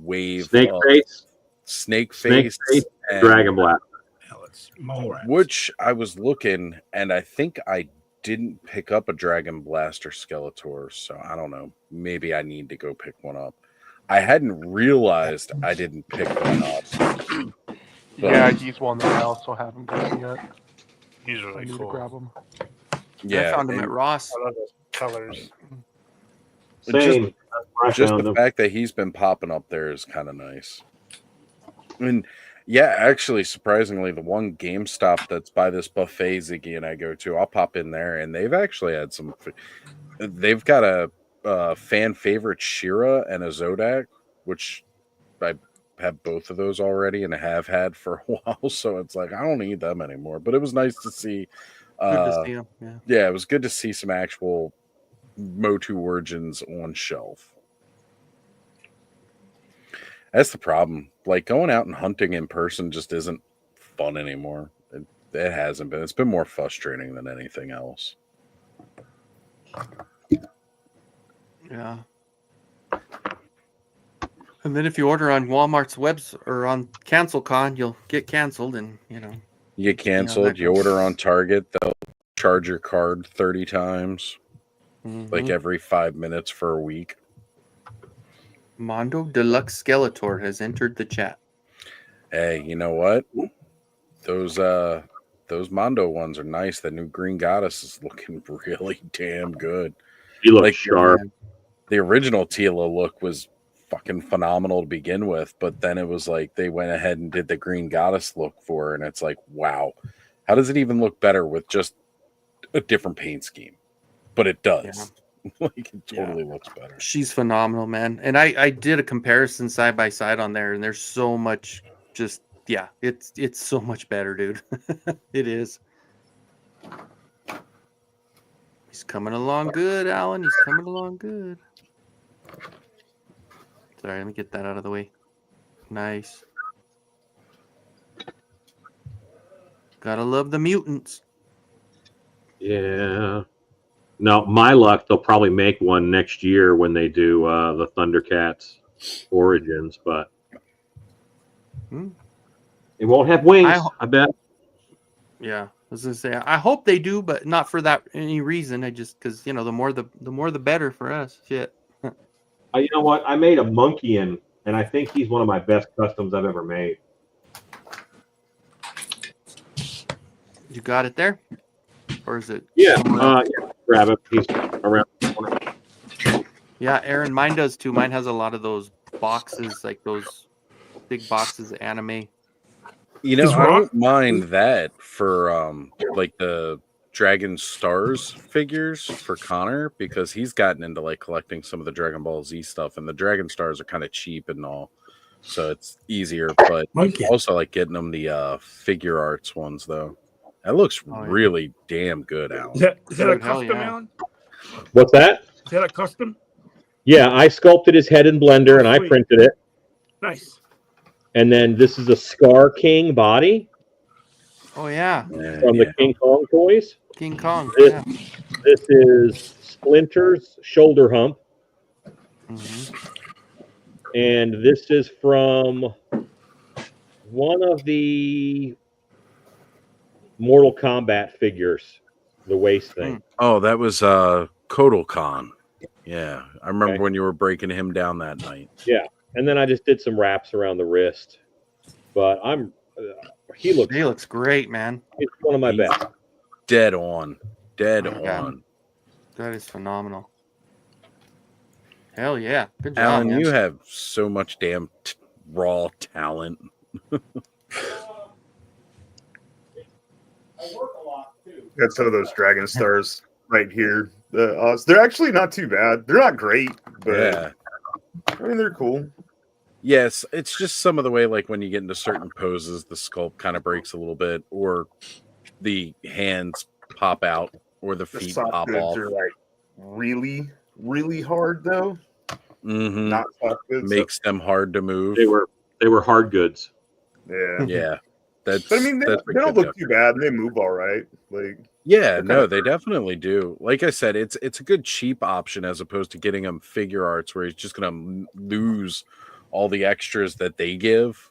wave Snake of face, snake Snake face, face, and Dragon Blast. Hell, it's Mallrats. which I was looking, and I think I didn't pick up a Dragon Blaster Skeletor, so I don't know. Maybe I need to go pick one up. I hadn't realized I didn't pick one up. Yeah, he's one that I also haven't gotten yet. He's I really need to cool. grab him. Yeah, I found him at and Ross. I love those colors. Same. just the fact that he's been popping up there is kind of nice. And yeah, actually, surprisingly, the one GameStop that's by this buffet Ziggy and I go to, I'll pop in there, and they've actually had some. They've got a fan favorite Shira and a Zodak, which I have both of those already and have had for a while. So it's like I don't need them anymore. But it was nice to see. Good to see him. Yeah. Yeah, it was good to see some actual Motu Origins on shelf. That's the problem. Like going out and hunting in person just isn't fun anymore. It hasn't been. It's been more frustrating than anything else. Yeah. And then if you order on Walmart's webs or on CancelCon, you'll get canceled, and you get canceled. You order on Target, they'll charge your card 30 times, like every 5 minutes for a week. Mondo Deluxe Skeletor has entered the chat. Hey, you know what? Those Mondo ones are nice. The new Green Goddess is looking really damn good. He looks sharp. The original Tila look was fucking phenomenal to begin with, but then it was like they went ahead and did the Green Goddess look for her, and it's like, wow, how does it even look better with just a different paint scheme? But it does. Like it totally looks better. She's phenomenal, man. And I did a comparison side by side on there, and there's so much just it's so much better, dude. It is. He's coming along good, Alan. He's coming along good. Sorry, let me get that out of the way. Nice. Gotta love the mutants. Yeah. Now, my luck, they'll probably make one next year when they do the Thundercats Origins, but it won't have wings, I bet. Yeah, I was gonna say I hope they do, but not for that any reason. I just because the more the better for us. Shit. You know what? I made a Monkey-in, and I think he's one of my best customs I've ever made. You got it there, or is it? Yeah, grab it. He's around the corner. Yeah, Aaron, mine does too. Mine has a lot of those boxes, like those big boxes of anime. I don't mind that for like the Dragon Stars figures for Connor because he's gotten into like collecting some of the Dragon Ball Z stuff, and the Dragon Stars are kind of cheap and all, so it's easier. But also like getting them the figure arts ones though. That looks really damn good, Alan. Is that a custom, Alan? What's that? Is that a custom? Yeah, I sculpted his head in Blender and I printed it. Nice. And then this is a Scar King body. Oh yeah. From the King Kong toys. King Kong. This is Splinter's shoulder hump. And this is from one of the Mortal Kombat figures, the waist thing. Oh, that was Kotal Khan. Yeah, I remember when you were breaking him down that night. Yeah, and then I just did some wraps around the wrist. But he looks great, man. He's one of my best. Dead on. On. That is phenomenal. Hell yeah. Good job, Alan, man. you have so much damn raw talent. Got some of those Dragon Stars right here. They're actually not too bad. They're not great, but I mean they're cool. Yes, it's just some of the way, like when you get into certain poses, the sculpt kind of breaks a little bit, or the hands pop out, or the feet soft pop goods off. are like really, really hard though. Mm-hmm. Not soft goods. Makes them hard to move. They were hard goods. Yeah. Yeah. That's. But I mean, they that's don't look too bad. They move all right. Like. Yeah, no, they definitely do. Like I said, it's a good cheap option as opposed to getting them figure arts where he's just gonna lose all the extras that they give.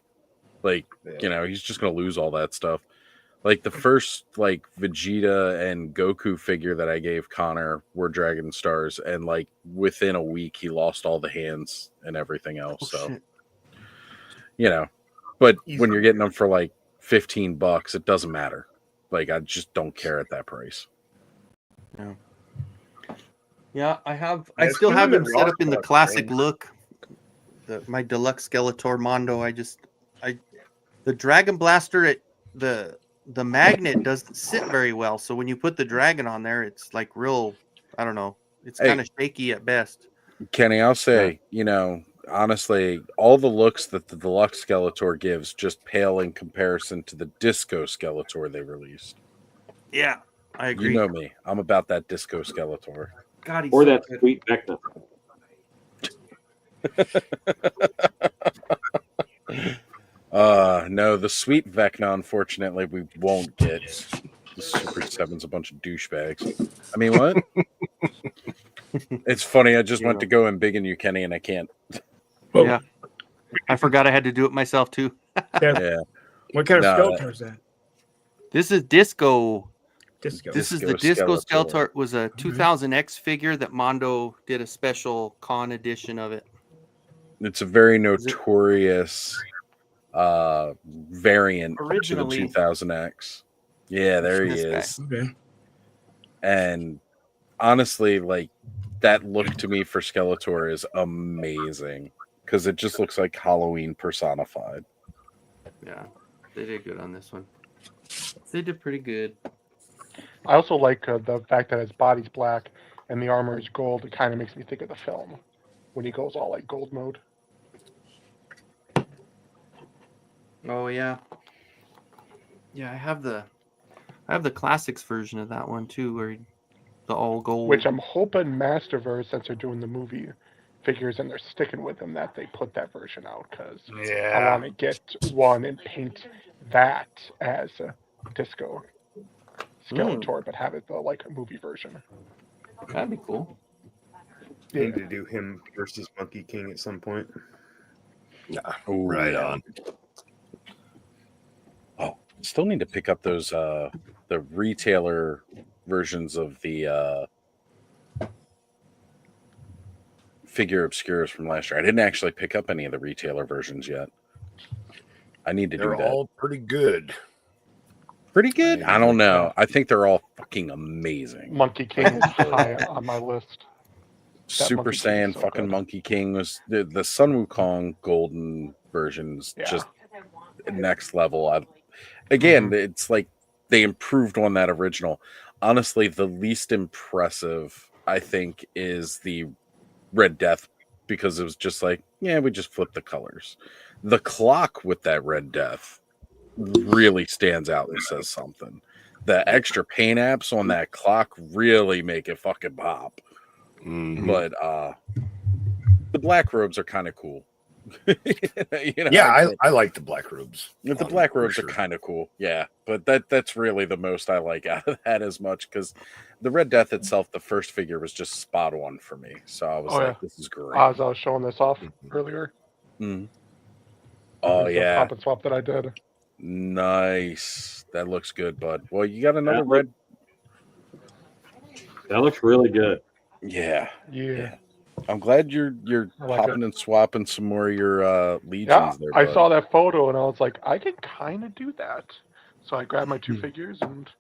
Like, he's just gonna lose all that stuff. Like the first like Vegeta and Goku figure that I gave Connor were Dragon Stars, and like within a week he lost all the hands and everything else. But when you're getting them for like $15, it doesn't matter. Like, I just don't care at that price. Yeah, I still have him set up in the classic look. My deluxe Skeletor Mondo. The Dragon Blaster, the magnet doesn't sit very well. So when you put the dragon on there, it's like real, I don't know. It's kind of shaky at best. Kenny, I'll say, honestly, all the looks that the deluxe Skeletor gives just pale in comparison to the Disco Skeletor they released. Yeah, I agree. You know me. I'm about that Disco Skeletor. God, or that sweet Vecna. No, the sweet Vecna, unfortunately, we won't get. The Super 7's a bunch of douchebags. I mean, what? It's funny. I just went to go and big in you, Kenny, and I can't. Yeah. I forgot I had to do it myself, too. Yeah. What kind of Skeletor is that? This is Disco. This is the Disco Skeletor. It was a 2000X figure that Mondo did a special con edition of it. It's a very notorious variant originally to the 2000X. Yeah, there he is. Okay. And honestly, like that look to me for Skeletor is amazing because it just looks like Halloween personified. Yeah, they did good on this one. They did pretty good. I also like the fact that his body's black and the armor is gold. It kind of makes me think of the film when he goes all like gold mode. Oh yeah, yeah. I have the classics version of that one too, where the all gold. Which I'm hoping Masterverse, since they're doing the movie figures and they're sticking with them, that they put that version out because I want to get one and paint that as a Disco Skeletor, but have it the like a movie version. That'd be cool. Need to do him versus Monkey King at some point. Ooh, right on. Oh, still need to pick up those the retailer versions of the figure obscures from last year. I didn't actually pick up any of the retailer versions yet. I need to do that. They're all pretty good. Pretty good? I don't know. I think they're all fucking amazing. Monkey King is high on my list. Super Saiyan fucking Monkey King was the Sun Wukong golden versions just next level. Again, it's like they improved on that original. honestly, the least impressive, I think, is the Red Death, because it was just like, yeah, we just flipped the colors. The clock with that Red Death really stands out and says something. The extra paint apps on that clock really make it fucking pop. But the black robes are kind of cool. Yeah, I like the black robes. The black robes are kind of cool, yeah. But that's really the most I like out of that, as much because the Red Death itself, the first figure was just spot on for me. So I was this is great. As I was showing this off earlier. Oh the yeah, pop and swap that I did. Nice. That looks good, bud. Well, you got another red. That looks really good. Yeah. Yeah. I'm glad you're like popping and swapping some more of your legions Yeah, there. I bud. saw that photo and I was like, I can kind of do that. So I grabbed my 2 figures and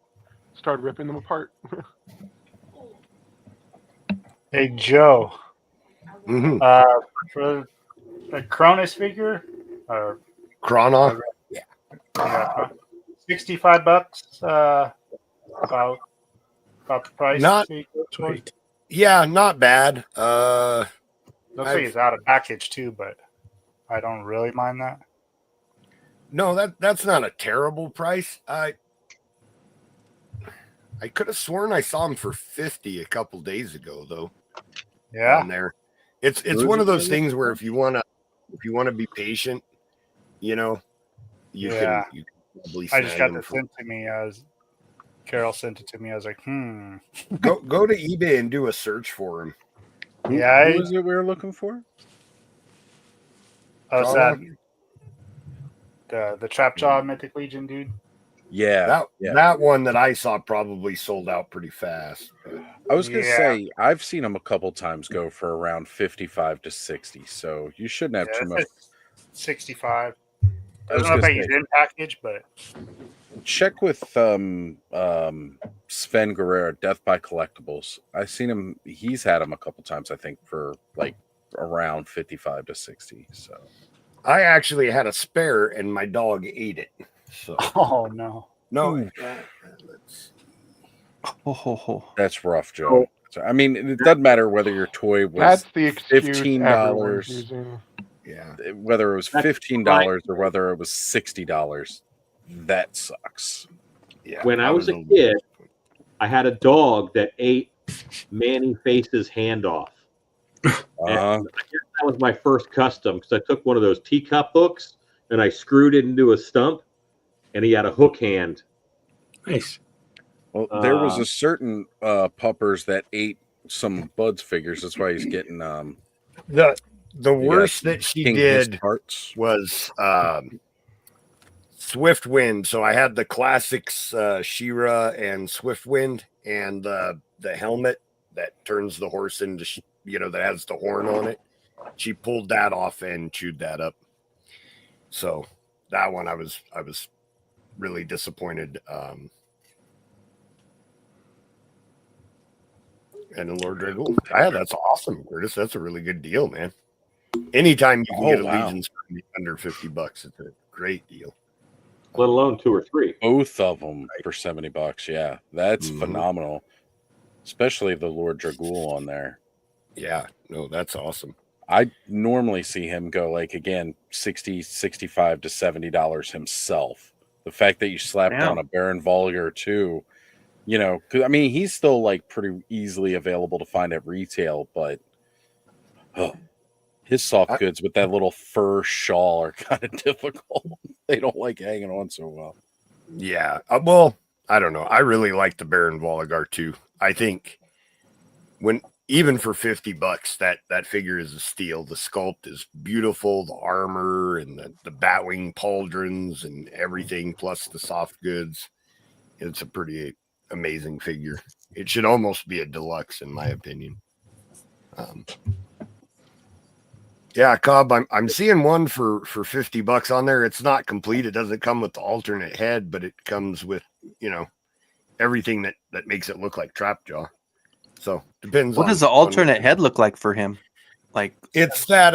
started ripping them apart. Hey Joe, for the Cronus figure or Chrono, yeah, $65. About the price. Not sweet. Yeah, not bad. Looks like it's out of package too, but I don't really mind that. No, that's not a terrible price. I could have sworn I saw him for 50 a couple days ago, though. Yeah, on there. It's one of those things where if you wanna be patient, you can probably. I just got this sent to me as Carol sent it to me. I was like, Go to eBay and do a search for him. Who is it we were looking for? Oh, the Trapjaw Mythic Legion dude. Yeah, that one that I saw probably sold out pretty fast. I was gonna say I've seen them a couple times go for around 55 to 60, so you shouldn't have too much. 65. I don't know if he's in package, but check with Sven Guerrero, Death by Collectibles. I've seen him. He's had him a couple times, I think, for like around 55 to 60. So I actually had a spare, and my dog ate it. So oh no. That's rough, Joe. So, I mean, it doesn't matter whether your toy was $15. Yeah, whether it was $15 or whether it was $60, that sucks. Yeah. When I was a kid, I had a dog that ate Manny Face's hand off. And I guess that was my first custom because I took one of those teacup hooks and I screwed it into a stump, and he had a hook hand. Nice. Well, there was a certain puppers that ate some Bud's figures. That's why he's getting the worst that she did was Swift Wind. So I had the classics She-Ra and Swift Wind, and the helmet that turns the horse into that has the horn on it. She pulled that off and chewed that up. So that one I was really disappointed. And the Lord Dragoon. Yeah, that's awesome, Curtis. That's a really good deal, man. Anytime you can get a Legion's under $50, it's a great deal. Let alone 2 or 3. Both of them for $70. Yeah, that's phenomenal. Especially the Lord Dragoon on there. Yeah, no, that's awesome. I normally see him go like again $60, $65 to $70 himself. The fact that you slapped on a Baron Volger too. Because I mean, he's still like pretty easily available to find at retail, but his soft goods with that little fur shawl are kind of difficult. They don't like hanging on so well. Yeah. Well, I don't know. I really like the Baron Volgar too. I think even for $50, that figure is a steal. The sculpt is beautiful, the armor and the Batwing pauldrons and everything, plus the soft goods. It's a pretty amazing figure. It should almost be a deluxe, in my opinion. Yeah, Cobb, I'm seeing one for $50 on there. It's not complete. It doesn't come with the alternate head, but it comes with everything that makes it look like Trapjaw. So depends. What does the alternate head look like for him? Like it's that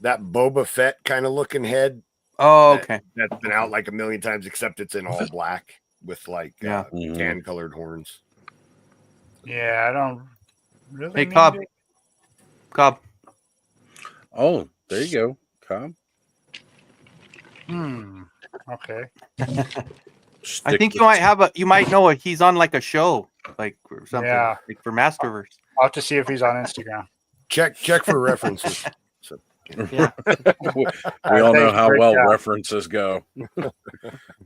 Boba Fett kind of looking head. Oh, okay. That's been out like a million times, except it's in all black. with like Mhm. tan colored horns. Yeah, I don't really. Hey, need Cobb. it. Cobb. Oh, there you go, Cobb. Okay. I think you might know it. He's on like a show, like or something, Yeah. like for Masterverse. I'll have to see if he's on Instagram. Check for references. So, Yeah. we all know how well references go.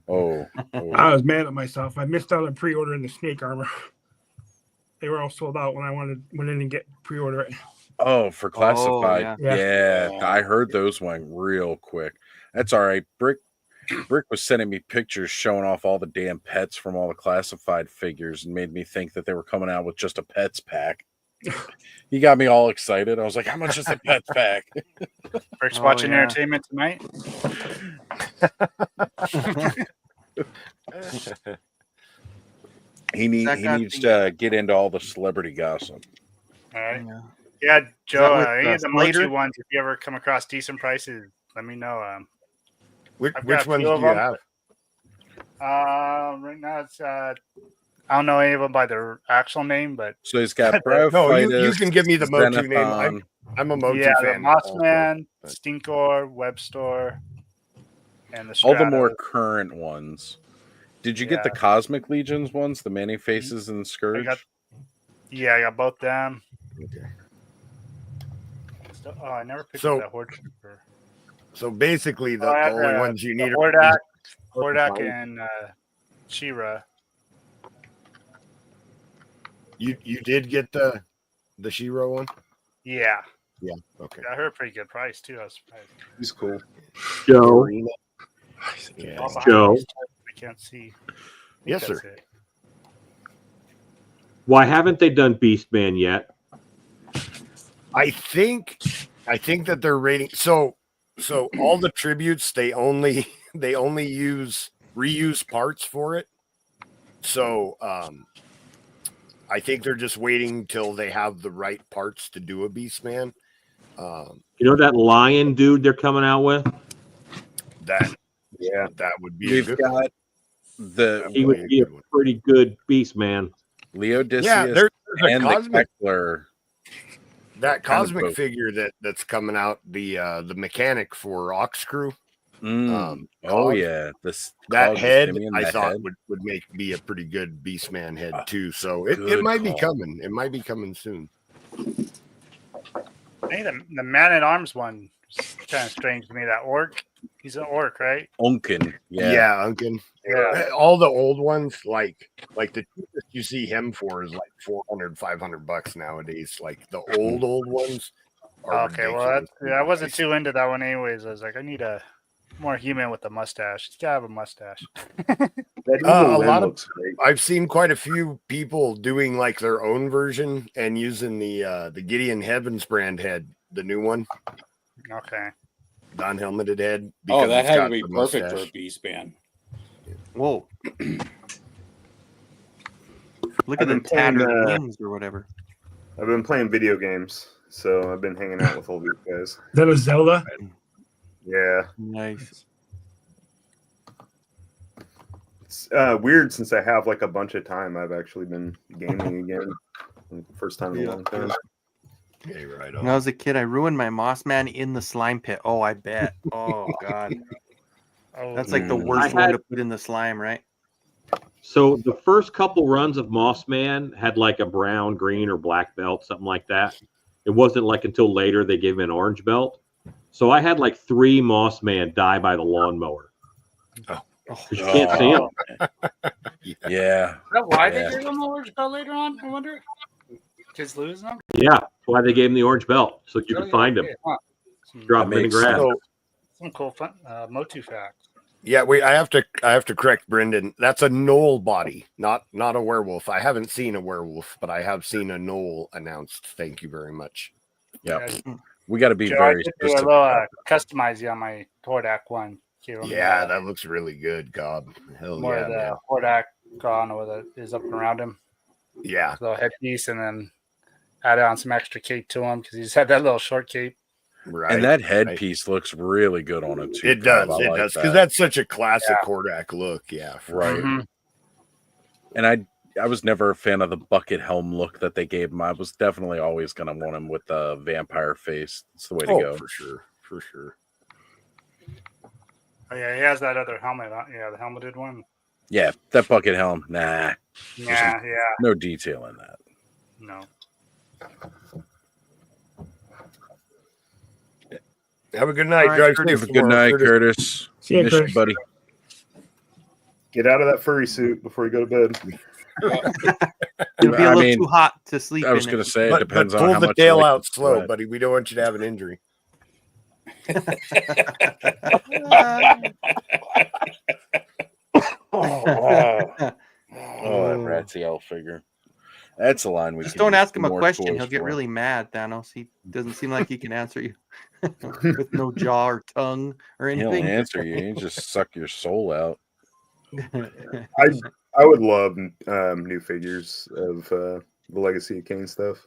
Oh, I was mad at myself. I missed out on pre-ordering the snake armor. They were all sold out when I went in and get pre-order it. Oh, for classified. yeah. I heard those went real quick. That's all right. Brick was sending me pictures showing off all the damn pets from all the classified figures and made me think that they were coming out with just a pets pack. He got me all excited. I was like, how much is the pets pack? Brick's watching entertainment tonight. He needs to get into all the celebrity gossip. All right. Yeah, Joe, with, any of the Slater? Motu ones, if you ever come across decent prices, let me know. Which I've got a ones few do of you them. have? Right now it's I don't know any of them by their actual name, but So he's got No, you can give me the Motu name. I'm a Motu yeah, fan. the Mossman, Stinkor, Webstore, and the all the Stratos. more current ones. Did you get the Cosmic Legions ones, the Many Faces and Scourge? I got both them. Okay. I never picked up that Horde Trooper. So basically, the only ones you need are Hordak and She-Ra. You did get the She-Ra one? Yeah. Yeah. Okay. Got her a pretty good price too. I was surprised. He's cool. Joe. Yeah. Joe. I can't see. Yes, sir. It. Why haven't they done Beastman yet? I think that they're rating so all the tributes they only reuse parts for it. So I think they're just waiting till they have the right parts to do a Beastman. You know that lion dude they're coming out with? That would be We've a good got one. He would be a pretty good Beastman. Leo Odysseus there's a and Cosmic the Kekler. That Cosmic figure that's coming out, the mechanic for Ox Crew. Yeah, that head I thought would be a pretty good Beastman head too. So it might be coming. It might be coming soon. I think the Man at Arms one is kind of strange to me. That orc, he's an orc, right? Unkin, yeah, Unkin. Yeah. All the old ones, like the cheapest you see him for is like $400-$500 nowadays. Like the old ones. Okay, well, I wasn't too into that one anyways. I was like, I need a more human with a mustache. He's gotta have a mustache. A lot of I've seen quite a few people doing like their own version and using the Gideon Heavens brand head, the new one. Okay. Non-helmeted head. Oh, that it's had got to be the perfect for mustache. a beast band. Whoa. Look I've at the been playing, tattered wings or whatever. I've been playing video games, so I've been hanging out with all these guys. Is that a Zelda? Yeah. Nice. It's weird since I have like a bunch of time. I've actually been gaming again. First time in a long time. Okay, right When I was a kid, I ruined my Moss Man in the slime pit. Oh, I bet. Oh, God. That's like the worst one to put in the slime, right? So the first couple runs of Moss Man had like a brown, green, or black belt, something like that. It wasn't like until later they gave him an orange belt. So I had like 3 Moss Man die by the lawnmower. Because you can't see them. Yeah. Is that why they gave them the orange belt later on? I wonder. Just losing them? Yeah, that's why they gave him the orange belt, so you could find him. Drop him in the grass. Some cool fun Motu facts. Yeah, I have to correct Brendan. That's a gnoll body, not a werewolf. I haven't seen a werewolf, but I have seen a gnoll announced. Thank you very much. Yeah, we got to be Joe, very I did specific. do a little customize you on my Hordak one. Yeah, that looks really good, Cobb. Hell More yeah, of the man. Hordak gone with it is up and around him. Yeah. Little headpiece, and then add on some extra cape to him because he just had that little short cape. Right. And that headpiece looks really good on it too. It does. Cobb. I It like does that. because that's such a classic Hordak look. Yeah. Right. Mm-hmm. And I was never a fan of the bucket helm look that they gave him. I was definitely always going to want him with the vampire face. It's the way to go. For sure. For sure. Oh, yeah, he has that other helmet. Yeah, the helmeted one. Yeah, that bucket helm. Nah. Yeah. No detail in that. No. Have a good night. All right, Drive Curtis. safe Have a good tomorrow, night, Curtis. See ya, Miss you, Curtis. buddy. Get out of that furry suit before you go to bed. It'll be a I little mean, too hot to sleep I was in going it. to say it But depends on pull how the much tail you like out to slow, sweat. buddy. We don't want you to have an injury. Oh, that Ratsy L figure. That's a line we Just could don't use ask him a more question. toys He'll get for. really mad, Thanos. He doesn't seem like he can answer you with no jaw or tongue or He'll anything. answer you. He just suck your soul out. I would love new figures of the Legacy of Kain stuff.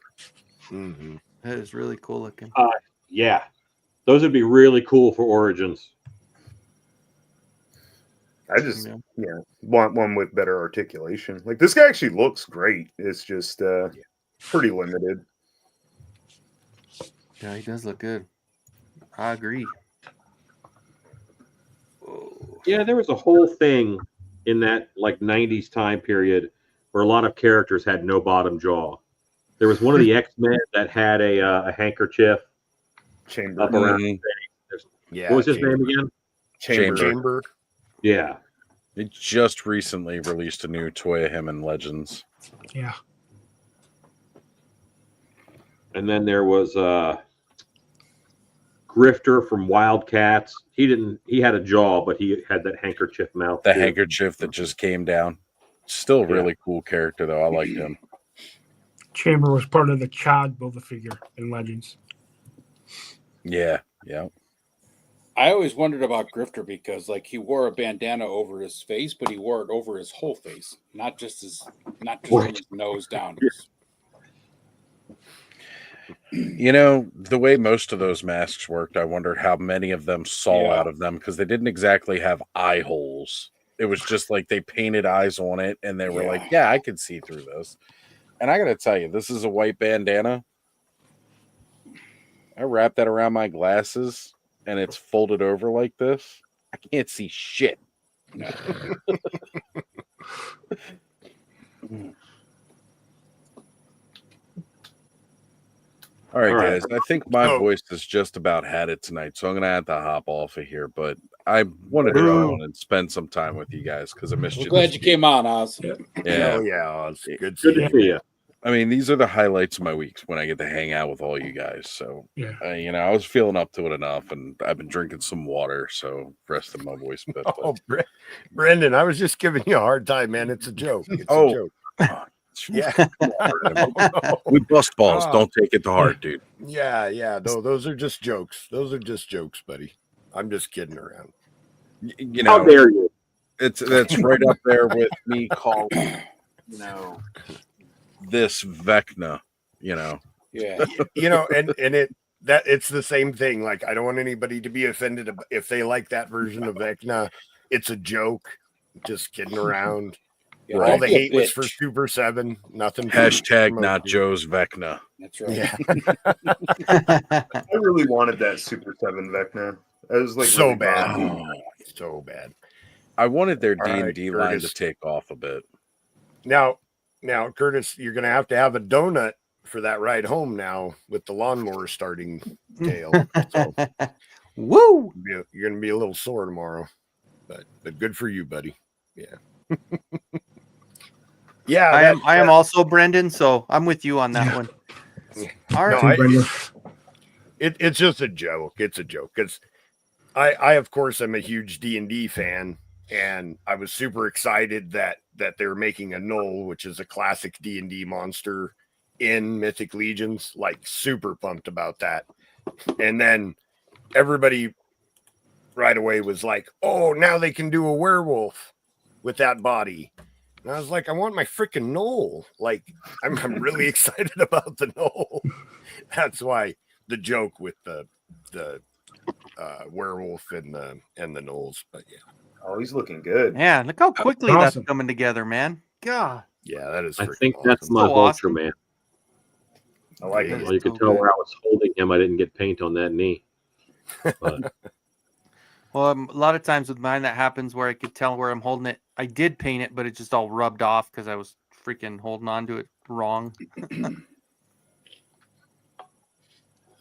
Mm-hmm. That is really cool looking. Yeah, those would be really cool for Origins. I just want one with better articulation. Like this guy actually looks great. It's just pretty limited. Yeah, he does look good. I agree. Yeah, there was a whole thing in that like 90s time period where a lot of characters had no bottom jaw. There was one of the X-Men that had a handkerchief Chamber up around. Yeah. What was his name again? Chamber. Yeah. It just recently released a new toy of him in Legends. Yeah. And then there was Grifter from Wildcats. He had a jaw, but he had that handkerchief mouth. The too. handkerchief that just came down. Still a really cool character, though. I liked him. Chamber was part of the Chad Build-A-Figure in Legends. Yeah. I always wondered about Grifter because, like, he wore a bandana over his face, but he wore it over his whole face, not just from his nose down. You know, the way most of those masks worked, I wondered how many of them saw out of them because they didn't exactly have eye holes. It was just like they painted eyes on it, and they were like, "Yeah, I can see through this." And I got to tell you, this is a white bandana. I wrap that around my glasses, and it's folded over like this. I can't see shit. All right, guys. I think my voice has just about had it tonight, so I'm going to have to hop off of here. But I wanted to go on and spend some time with you guys because I missed you. We're glad you came on, Oz. Yeah. Oh, yeah, Oz. Good to see you. I mean, these are the highlights of my weeks when I get to hang out with all you guys. So, yeah, I was feeling up to it enough, and I've been drinking some water, so resting my voice a bit. Oh, Brendan, I was just giving you a hard time, man. It's a joke. It's a joke. Yeah. We bust balls. Don't take it to heart, dude. Yeah. No, those are just jokes. Those are just jokes, buddy. I'm just kidding around. You know, how dare you? That's right up there with me calling, this Vecna, Yeah. And it's the same thing. Like, I don't want anybody to be offended if they like that version of Vecna. It's a joke. Just kidding around. Yeah, all the hate was for Super 7. Nothing. Hashtag not Joe's Vecna. That's right. Yeah. I really wanted that Super 7 Vecna. It was like so really bad. bad. So bad. I wanted their All right, D&D line to Curtis. take off a bit. Now, Curtis, you're going to have a donut for that ride home now with the lawnmower starting tail. So, woo! You're going to be a little sore tomorrow, but good for you, buddy. Yeah. Yeah. I am also Brendan, so I'm with you on that one. All right. No, it's just a joke. It's a joke because I of course am a huge D&D fan, and I was super excited that they're making a Knoll, which is a classic D&D monster in Mythic Legions. Like, super pumped about that. And then everybody right away was like, "Oh, now they can do a werewolf with that body." And I was like, I want my freaking Knoll. Like, I'm really excited about the Knoll. That's why the joke with the werewolf and the Knolls. But yeah. Oh, he's looking good. Yeah, look how quickly Awesome. that's coming together, man. God. Yeah, that is. I think that's awesome. my So awesome. Ultraman. I like That it. is Well, you could so tell good. where I was holding him. I didn't get paint on that knee. But Well, a lot of times with mine that happens where I could tell where I'm holding it. I did paint it, but it just all rubbed off because I was freaking holding on to it wrong.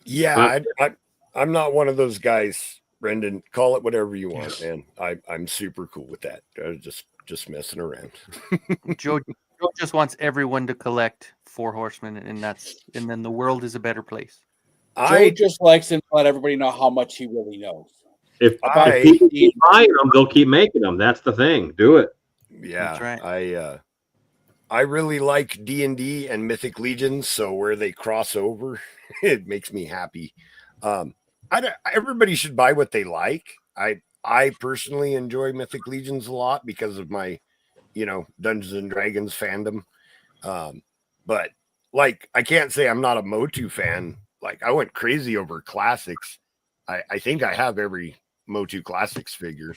Yeah, I'm not one of those guys, Brendan. Call it whatever you want, man. I'm super cool with that. Just messing around. Joe just wants everyone to collect 4 Horsemen, and then the world is a better place. Joe just likes to let everybody know how much he really knows. if people keep buying them, they'll keep making them. That's the thing. Do it. Yeah, That's right. I really like D&D and Mythic Legions, so where they cross over, it makes me happy. Everybody should buy what they like. I personally enjoy Mythic Legions a lot because of my, Dungeons and Dragons fandom. But like, I can't say I'm not a Motu fan. Like, I went crazy over classics. I think I have every Motu Classics figure.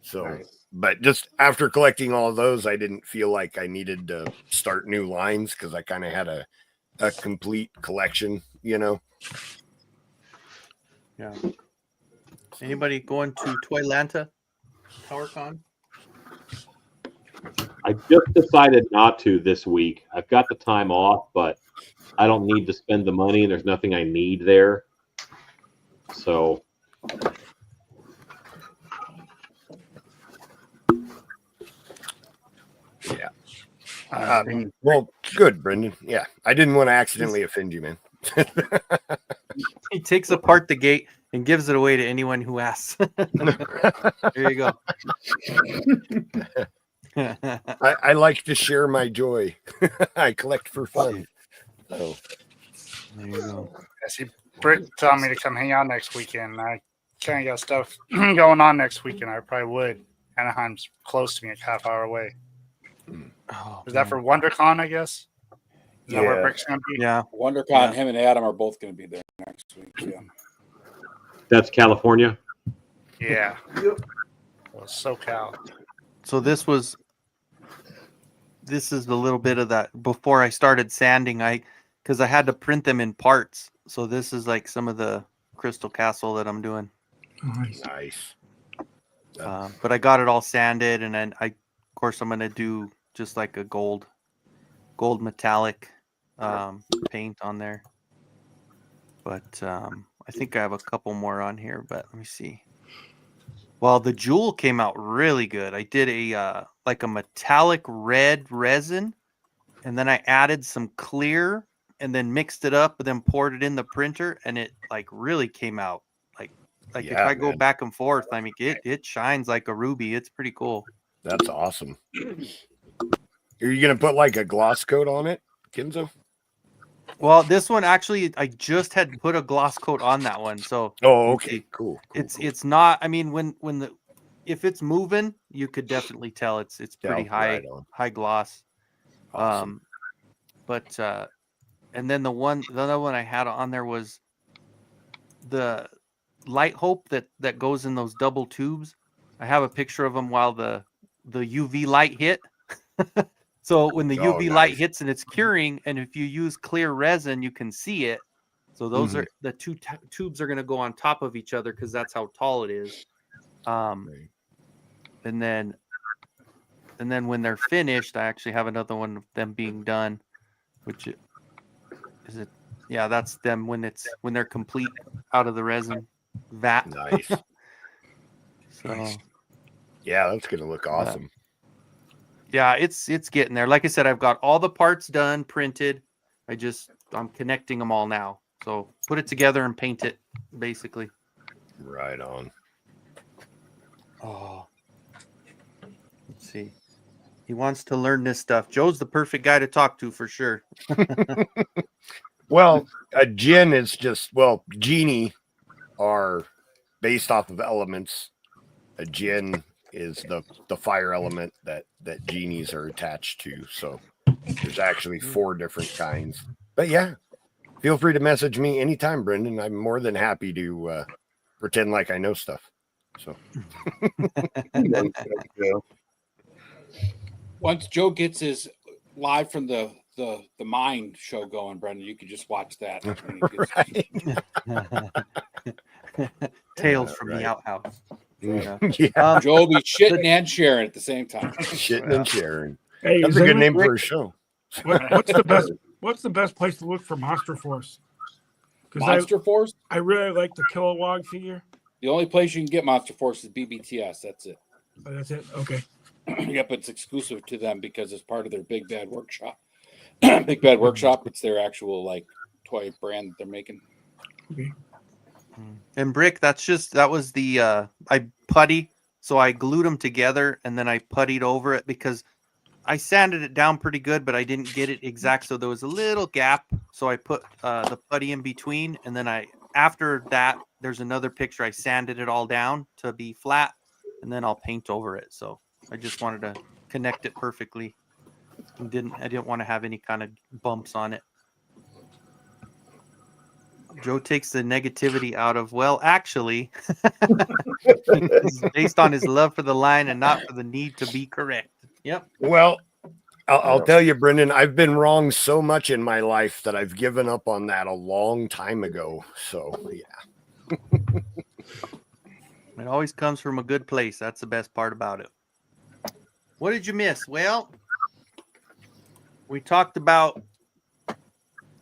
So, nice. But just after collecting all of those, I didn't feel like I needed to start new lines because I kind of had a complete collection, Yeah. Anybody going to Toylanta TowerCon? I just decided not to this week. I've got the time off, but I don't need to spend the money, and there's nothing I need there. So yeah. Well, good, Brendan. Yeah, I didn't want to accidentally offend you, man. He takes apart the gate and gives it away to anyone who asks. There you go. I like to share my joy. I collect for fun. So there you go. I see Britt telling me to come hang out next weekend. I kind of got stuff going on next weekend. I probably would. Anaheim's close to me, a half hour away. Oh, is that for WonderCon, I guess? Is that where Brick's going to be? Yeah. WonderCon, him and Adam are both going to be there next week. Yeah. That's California? Yeah. Yep. Well, SoCal. So this is a little bit of that before I started sanding. Because I had to print them in parts. So this is like some of the Crystal Castle that I'm doing. Nice. But I got it all sanded, and then of course I'm gonna do just like a gold metallic paint on there. But I think I have a couple more on here. But let me see. Well, the jewel came out really good. I did a like a metallic red resin, and then I added some clear, and then mixed it up, and then poured it in the printer, and it like really came out like if I go back and forth, I mean it shines like a ruby. It's pretty cool. That's awesome. Are you gonna put like a gloss coat on it, Kenzo? Well, this one actually, I just had put a gloss coat on that one. So okay, cool. It's not. I mean, if it's moving, you could definitely tell it's pretty high gloss. Awesome. But and then the other one I had on there was the Light Hope that goes in those double tubes. I have a picture of them while the UV light hit. So when the UV light hits and it's curing, and if you use clear resin, you can see it. So those are the two tubes are going to go on top of each other because that's how tall it is. And then when they're finished, I actually have another one of them being done, which is it. Yeah, that's them when they're complete out of the resin vat. Nice. So yeah, that's gonna look awesome. Yeah, it's getting there. Like I said, I've got all the parts done, printed. I'm connecting them all now. So put it together and paint it, basically. Right on. Oh, let's see. He wants to learn this stuff. Joe's the perfect guy to talk to for sure. Well, a djinn is genie are based off of elements. A djinn is the fire element that genies are attached to. So there's actually 4 different kinds. But yeah, feel free to message me anytime, Brendan. I'm more than happy to pretend like I know stuff. So Once Joe gets his live from the Mind show going, Brendan, you can just watch that. Tales from the outhouse. Yeah. Joe will be shitting and sharing at the same time. Shitting and sharing. Hey, That's is a good anyone- name for a show. What's the best place to look for Monster Force? Monster Force? I really like the Kilowog figure. The only place you can get Monster Force is BBTS. That's it. Oh, that's it. Okay. Yep, it's exclusive to them because it's part of their Big Bad Workshop. Big Bad Workshop. It's their actual like toy brand that they're making. Okay. And Brick, that was the I putty, so I glued them together and then I puttied over it because I sanded it down pretty good, but I didn't get it exact, so there was a little gap. So I put the putty in between, and then after that, there's another picture. I sanded it all down to be flat, and then I'll paint over it. So I just wanted to connect it perfectly. I didn't want to have any kind of bumps on it. Joe takes the negativity out of, well, actually, it's based on his love for the line and not for the need to be correct. Yep. Well, I'll tell you, Brendan, I've been wrong so much in my life that I've given up on that a long time ago. So, yeah. It always comes from a good place. That's the best part about it. What did you miss? Well, we talked about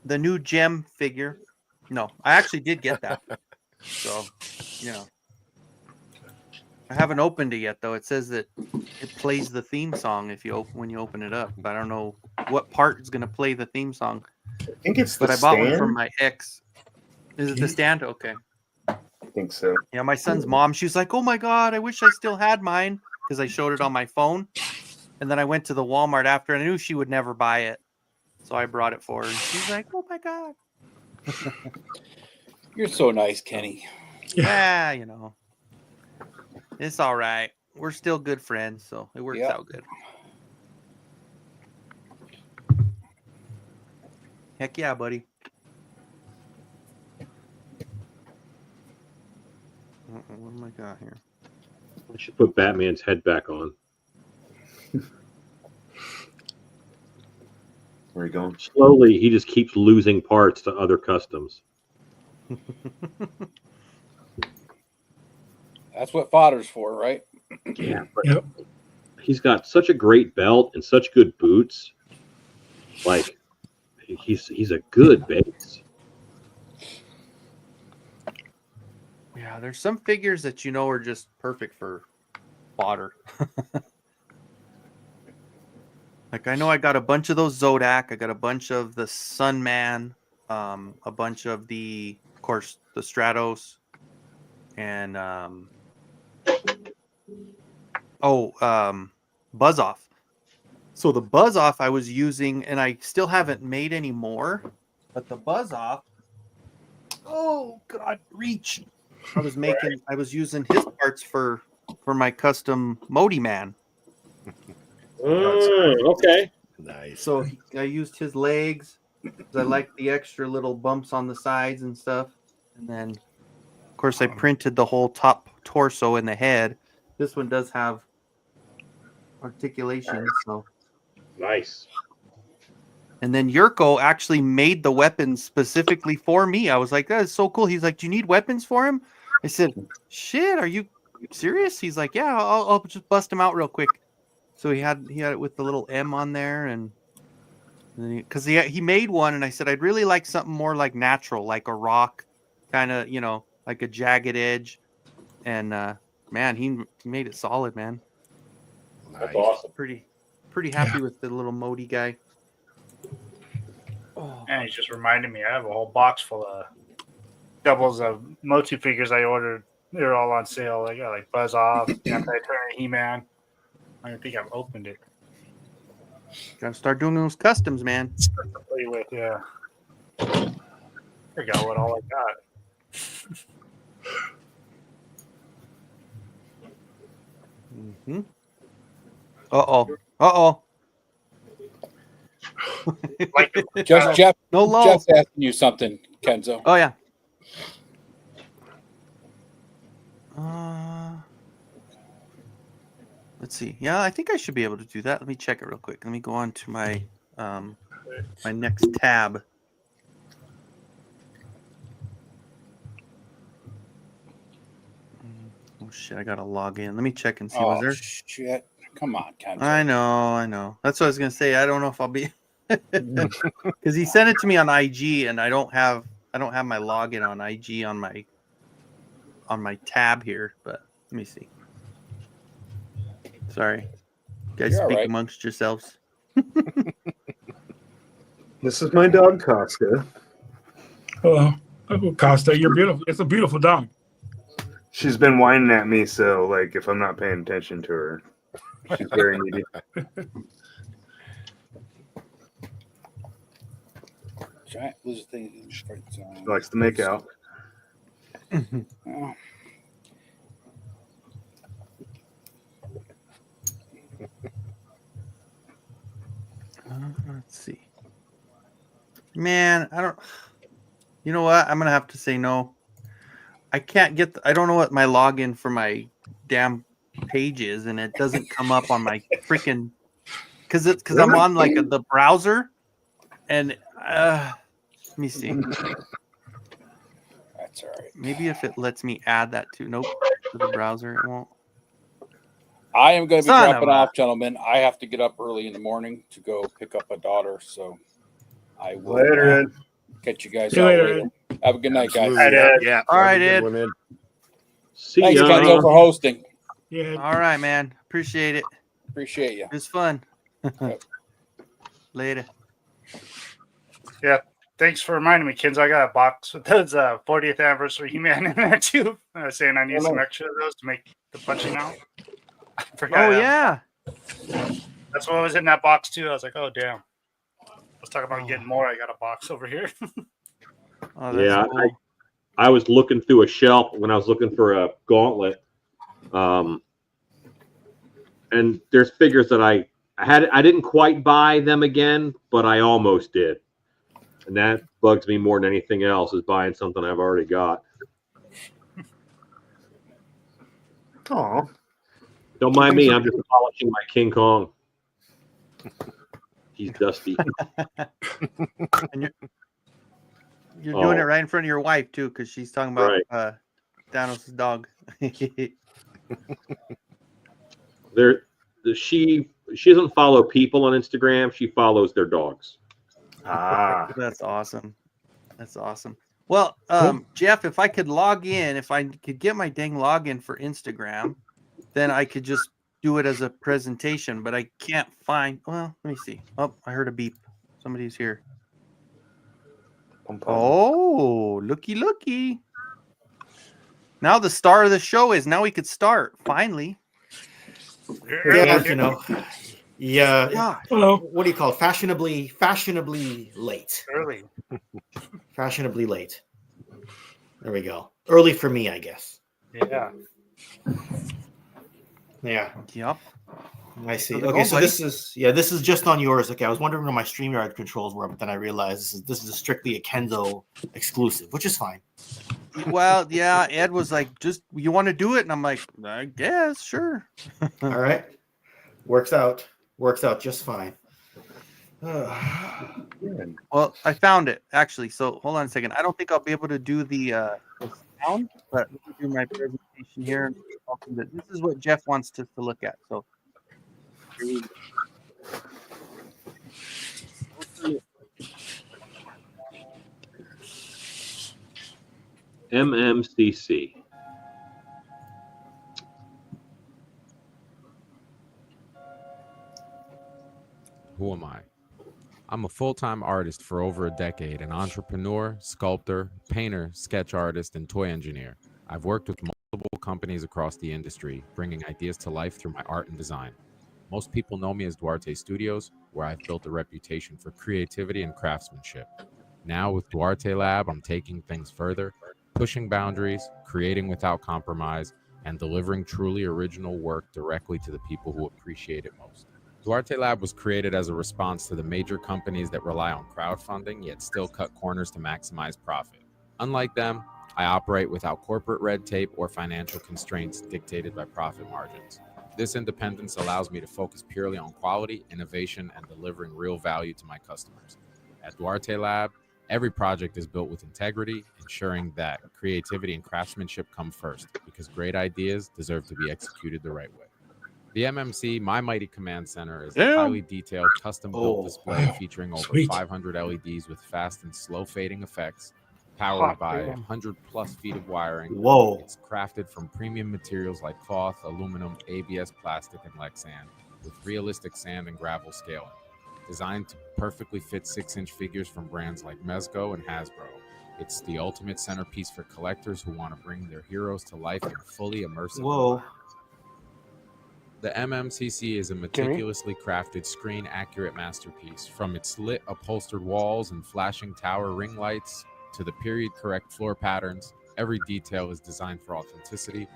the new gem figure. No, I actually did get that. So, I haven't opened it yet, though. It says that it plays the theme song when you open it up. But I don't know what part is going to play the theme song. I think it's but the I bought one stand. from my ex. Is it the stand? Okay. I think so. Yeah, my son's mom, she was like, oh my God, I wish I still had mine because I showed it on my phone. And then I went to the Walmart after and I knew she would never buy it. So I brought it for her. And she's like, oh my God. You're so nice, Kenny. Yeah, it's all right. We're still good friends, so it works out good. Heck yeah, buddy. What am I got here? I should put Batman's head back on. Where are you going? Slowly, he just keeps losing parts to other customs. That's what fodder's for, right? Yeah, but he's got such a great belt and such good boots. Like, he's a good base. Yeah, there's some figures that are just perfect for fodder. Like I know I got a bunch of those Zodak. I got a bunch of the Sunman, a bunch of of course, the Stratos, and Buzz Off. So the Buzz Off I was using, and I still haven't made any more, but the Buzz Off, oh God, reach! I was using his parts for my custom Modi Man. Okay. Nice. So I used his legs. I like the extra little bumps on the sides and stuff. And then, of course, I printed the whole top torso and the head. This one does have articulation. So nice. And then Yurko actually made the weapons specifically for me. I was like, that is so cool. He's like, do you need weapons for him? I said, shit, are you serious? He's like, yeah, I'll just bust him out real quick. So he had it with the little M on there, and because he made one, and I said I'd really like something more like natural, like a rock, kind of, like a jagged edge. And man, he made it solid, man. That's awesome. Pretty happy with the little Modi guy. Oh. And he just reminded me, I have a whole box full of doubles of Motu figures I ordered. They're all on sale. I got like Buzz Off, Anti-Turner, He-Man. I don't think I've opened it. Gotta start doing those customs, man. Play with, yeah. I forgot what all I got. Mm-hmm. Uh-oh. Jeff, no lull. Jeff's asking you something, Kenzo. Oh, yeah. Let's see. Yeah, I think I should be able to do that. Let me check it real quick. Let me go on to my my next tab. Oh shit! I gotta log in. Let me check and see. Was there? Shit! Come on, Kenzo. I know. That's what I was gonna say. I don't know if I'll be because he sent it to me on IG, and I don't have my login on IG on my tab here. But let me see. Sorry, you guys, You're all speak right. amongst yourselves. This is my dog, Casca. Hello, Costa. You're beautiful. It's a beautiful dog. She's been whining at me, so like if I'm not paying attention to her, she's very needy. Giant lizard thing. She likes to make out. Oh. Let's see. Man, I don't. You know what? I'm gonna have to say no. I can't get. I don't know what my login for my damn page is, and it doesn't come up on my freaking. Because I'm on like the browser, and let me see. That's all right. Maybe if it lets me add that to to the browser, it won't. I am going to be Son dropping of a- off, gentlemen. I have to get up early in the morning to go pick up a daughter, so I will Later, Ed. catch you guys See you out later, later. Have a good night, guys. Absolutely. Yeah. All Have a right, good Ed. one, Ed. See Thanks, ya. Kenzo, for hosting. Yeah. All right, man. Appreciate it. Appreciate you. It was fun. Later. Yeah. Thanks for reminding me, Kenzo. I got a box with those 40th anniversary He-Man in there too. Saying I need some extra of those to make the punching out. I forgot. Oh yeah. That's what was in that box too. I was like, oh damn. Let's talk about getting more. I got a box over here. Oh, that's Yeah, cool. I was looking through a shelf when I was looking for a gauntlet, and there's figures that I didn't quite buy them again, but I almost did, and that bugs me more than anything else is buying something I've already got. Aw. Don't mind me, I'm just polishing my King Kong. He's dusty. And you're doing it right in front of your wife too, because she's talking about Thanos' dog. She doesn't follow people on Instagram. She follows their dogs. Ah, That's awesome. That's awesome. Well, Jeff, if I could log in, if I could get my dang login for Instagram, then I could just do it as a presentation, but I can't find. Well, let me see. Oh, I heard a beep. Somebody's here. Oh, looky. Now the star of the show is now we could start finally. Yeah, you know. Yeah. Hello. What do you call it? Fashionably late. Early. Fashionably late. There we go. Early for me, I guess. Yeah. Yeah. Yep. I see. How's it Okay, going, so buddy? this is just on yours. Okay, I was wondering where my StreamYard controls were, but then I realized this is strictly a Kenzo exclusive, which is fine. Well, yeah, Ed was like, just you want to do it? And I'm like, I guess, sure. All right. Works out just fine. Well, I found it actually. So hold on a second. I don't think I'll be able to do the sound, but let me do my presentation here. This is what Jeff wants us to look at. So here we go. MMCC. Who am I? I'm a full-time artist for over a decade, an entrepreneur, sculptor, painter, sketch artist, and toy engineer. I've worked with multiple companies across the industry, bringing ideas to life through my art and design. Most people know me as Duarte Studios, where I've built a reputation for creativity and craftsmanship. Now with Duarte Lab, I'm taking things further, pushing boundaries, creating without compromise, and delivering truly original work directly to the people who appreciate it most. Duarte Lab was created as a response to the major companies that rely on crowdfunding yet still cut corners to maximize profit. Unlike them, I operate without corporate red tape or financial constraints dictated by profit margins. This independence allows me to focus purely on quality, innovation, and delivering real value to my customers. At Duarte Lab, every project is built with integrity, ensuring that creativity and craftsmanship come first, because great ideas deserve to be executed the right way. The MMC My Mighty Command Center is a highly detailed, custom-built display featuring over 500 LEDs with fast and slow fading effects, powered by 100+ feet of wiring. Whoa. It's crafted from premium materials like cloth, aluminum, ABS plastic, and Lexan, with realistic sand and gravel scaling. Designed to perfectly fit 6-inch figures from brands like Mezco and Hasbro. It's the ultimate centerpiece for collectors who want to bring their heroes to life in a fully immersive environment. The MMCC is a meticulously crafted screen-accurate masterpiece. From its lit upholstered walls and flashing tower ring lights to the period-correct floor patterns, every detail is designed for authenticity.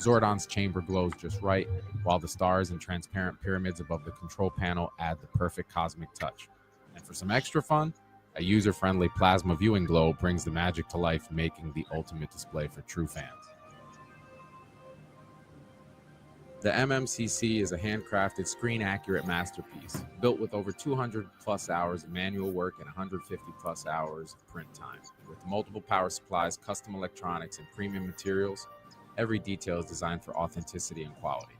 Zordon's chamber glows just right, while the stars and transparent pyramids above the control panel add the perfect cosmic touch. And for some extra fun, a user-friendly plasma viewing globe brings the magic to life, making the ultimate display for true fans. The MMCC is a handcrafted, screen-accurate masterpiece, built with over 200+ hours of manual work and 150+ hours of print time. With multiple power supplies, custom electronics, and premium materials, every detail is designed for authenticity and quality.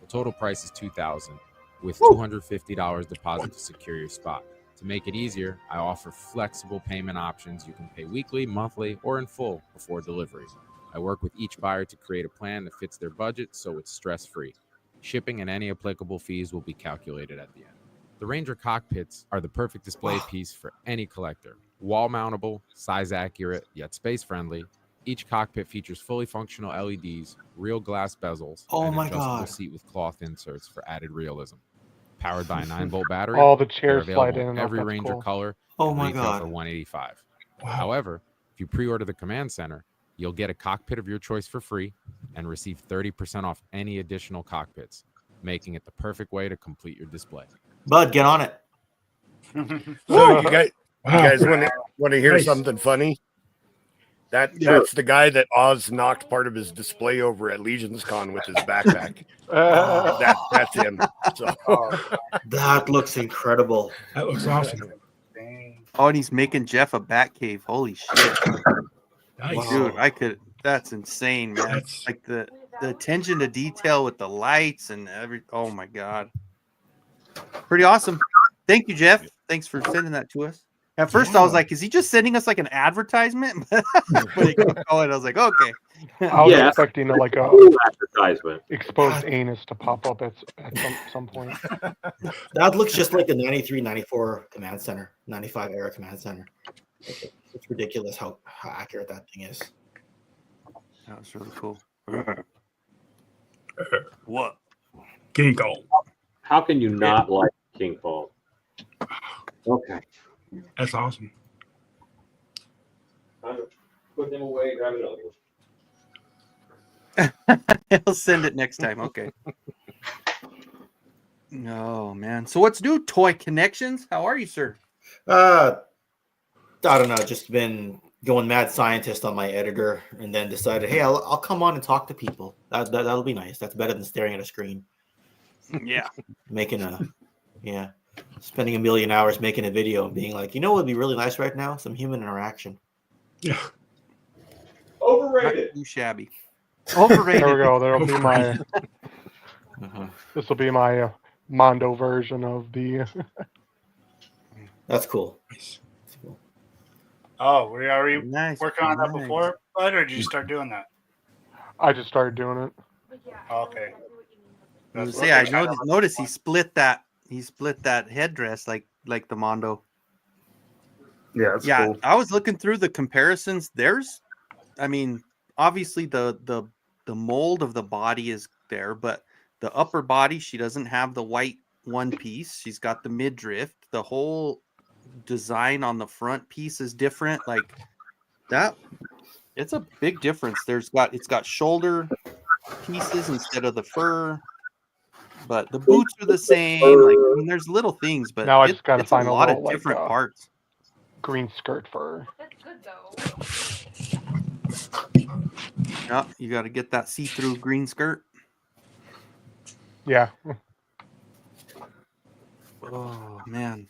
The total price is $2,000, with $250 deposit to secure your spot. To make it easier, I offer flexible payment options. You can pay weekly, monthly, or in full before delivery. I work with each buyer to create a plan that fits their budget, so it's stress-free. Shipping and any applicable fees will be calculated at the end. The Ranger cockpits are the perfect display piece for any collector. Wall-mountable, size-accurate, yet space-friendly. Each cockpit features fully functional LEDs, real glass bezels, and an adjustable seat with cloth inserts for added realism. Powered by a 9-volt battery, all the chairs they're slide available in. every That's Ranger cool. color and retail for $185. However, if you pre-order the Command Center, you'll get a cockpit of your choice for free and receive 30% off any additional cockpits, making it the perfect way to complete your display. Bud, get on it. So you guys want to hear something funny? That's the guy that Oz knocked part of his display over at Legion's Con with his backpack. That's him. So. That looks incredible. That looks awesome. Oh, and he's making Jeff a bat cave. Holy shit. Nice. Dude, that's insane, man. It's like the attention to detail with the lights and oh my god. Pretty awesome. Thank you, Jeff. Thanks for sending that to us. At first I was like, is he just sending us like an advertisement? But he kept going. I was like, okay. I was expecting like a advertisement. Exposed anus to pop up at some point. That looks just like the 93, 94 Command Center, 95 era Command Center. It's ridiculous how accurate that thing is. That was really cool. What? King Kong. How can you not like King Kong? Okay. That's awesome. Put them away, grab another one. He'll send it next time. Okay. Oh man. So what's new? Toy Connections? How are you, sir? I don't know. Just been going mad scientist on my editor, and then decided, hey, I'll come on and talk to people. That'll be nice. That's better than staring at a screen. Yeah. Spending 1 million hours making a video and being like, what would be really nice right now? Some human interaction. Yeah. Overrated. Not too shabby. Overrated. There we go. That'll be my. This will be my Mondo version of the. That's cool. Oh, were you nice, working on that before, Bud, or did you start doing that? I just started doing it. Okay. I noticed he split that. He split that headdress like the Mondo. Yeah, that's cool. I was looking through the comparisons. Obviously the mold of the body is there, but the upper body, she doesn't have the white one piece. She's got the midriff. The whole design on the front piece is different. Like that, it's a big difference. It's got shoulder pieces instead of the fur. But the boots are the same. There's little things, but now I just gotta find a lot little, of different parts. Green skirt fur. That's good though. Yeah, you got to get that see-through green skirt. Yeah. Oh man.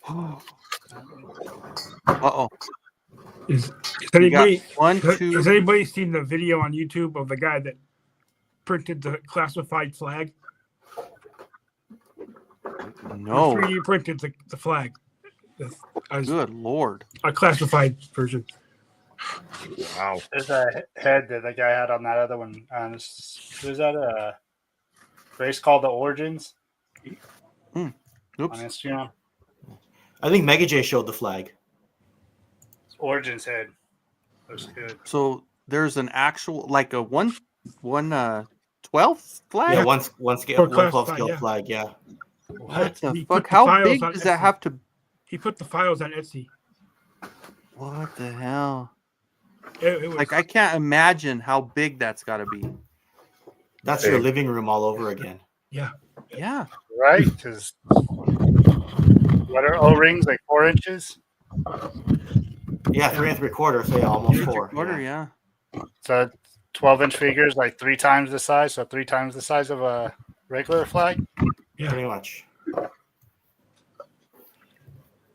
Uh-oh. Has We got anybody one, two. has anybody seen the video on YouTube of the guy that printed the classified flag? No. 3D printed the flag. Good Lord. A classified version. Wow. There's a head that the guy had on that other one. Was that a race called the Origins? Oops. On Instagram. I think Mega J showed the flag. Origins head. Looks good. So there's an actual like a 1/12 flag? Yeah, one scale, 1/12 scale flag. Yeah. What the He fuck? put the How files big on does that Etsy. have to? He put the files on Etsy. What the hell? It was, Like I can't imagine how big that's got to be. That's your living room all over again. Yeah. Yeah. Right? Because what are O-rings, like 4 inches? Yeah, 3 3/4. So yeah, almost 4. Quarter, yeah. So 12-inch figures, like 3 times the size. So 3 times the size of a regular flag. Yeah. Pretty much.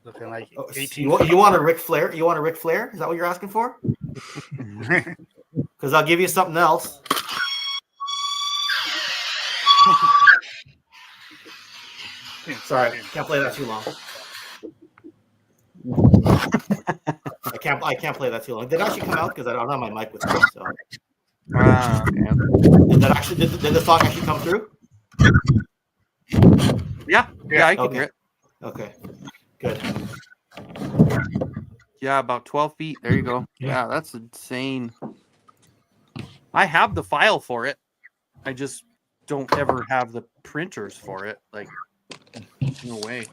Looking like Oh, 18. you want a Ric Flair? You want a Ric Flair? Is that what you're asking for? Because I'll give you something else. Sorry, can't play that too long. I can't play that too long. Did it actually come out? Because I don't have my mic with me. So. Did that actually? Did the song actually come through? Yeah, I can Okay. hear it. Okay, good. Yeah, about 12 feet. There you go. Yeah, that's insane. I have the file for it. I just don't ever have the printers for it. Like, no way.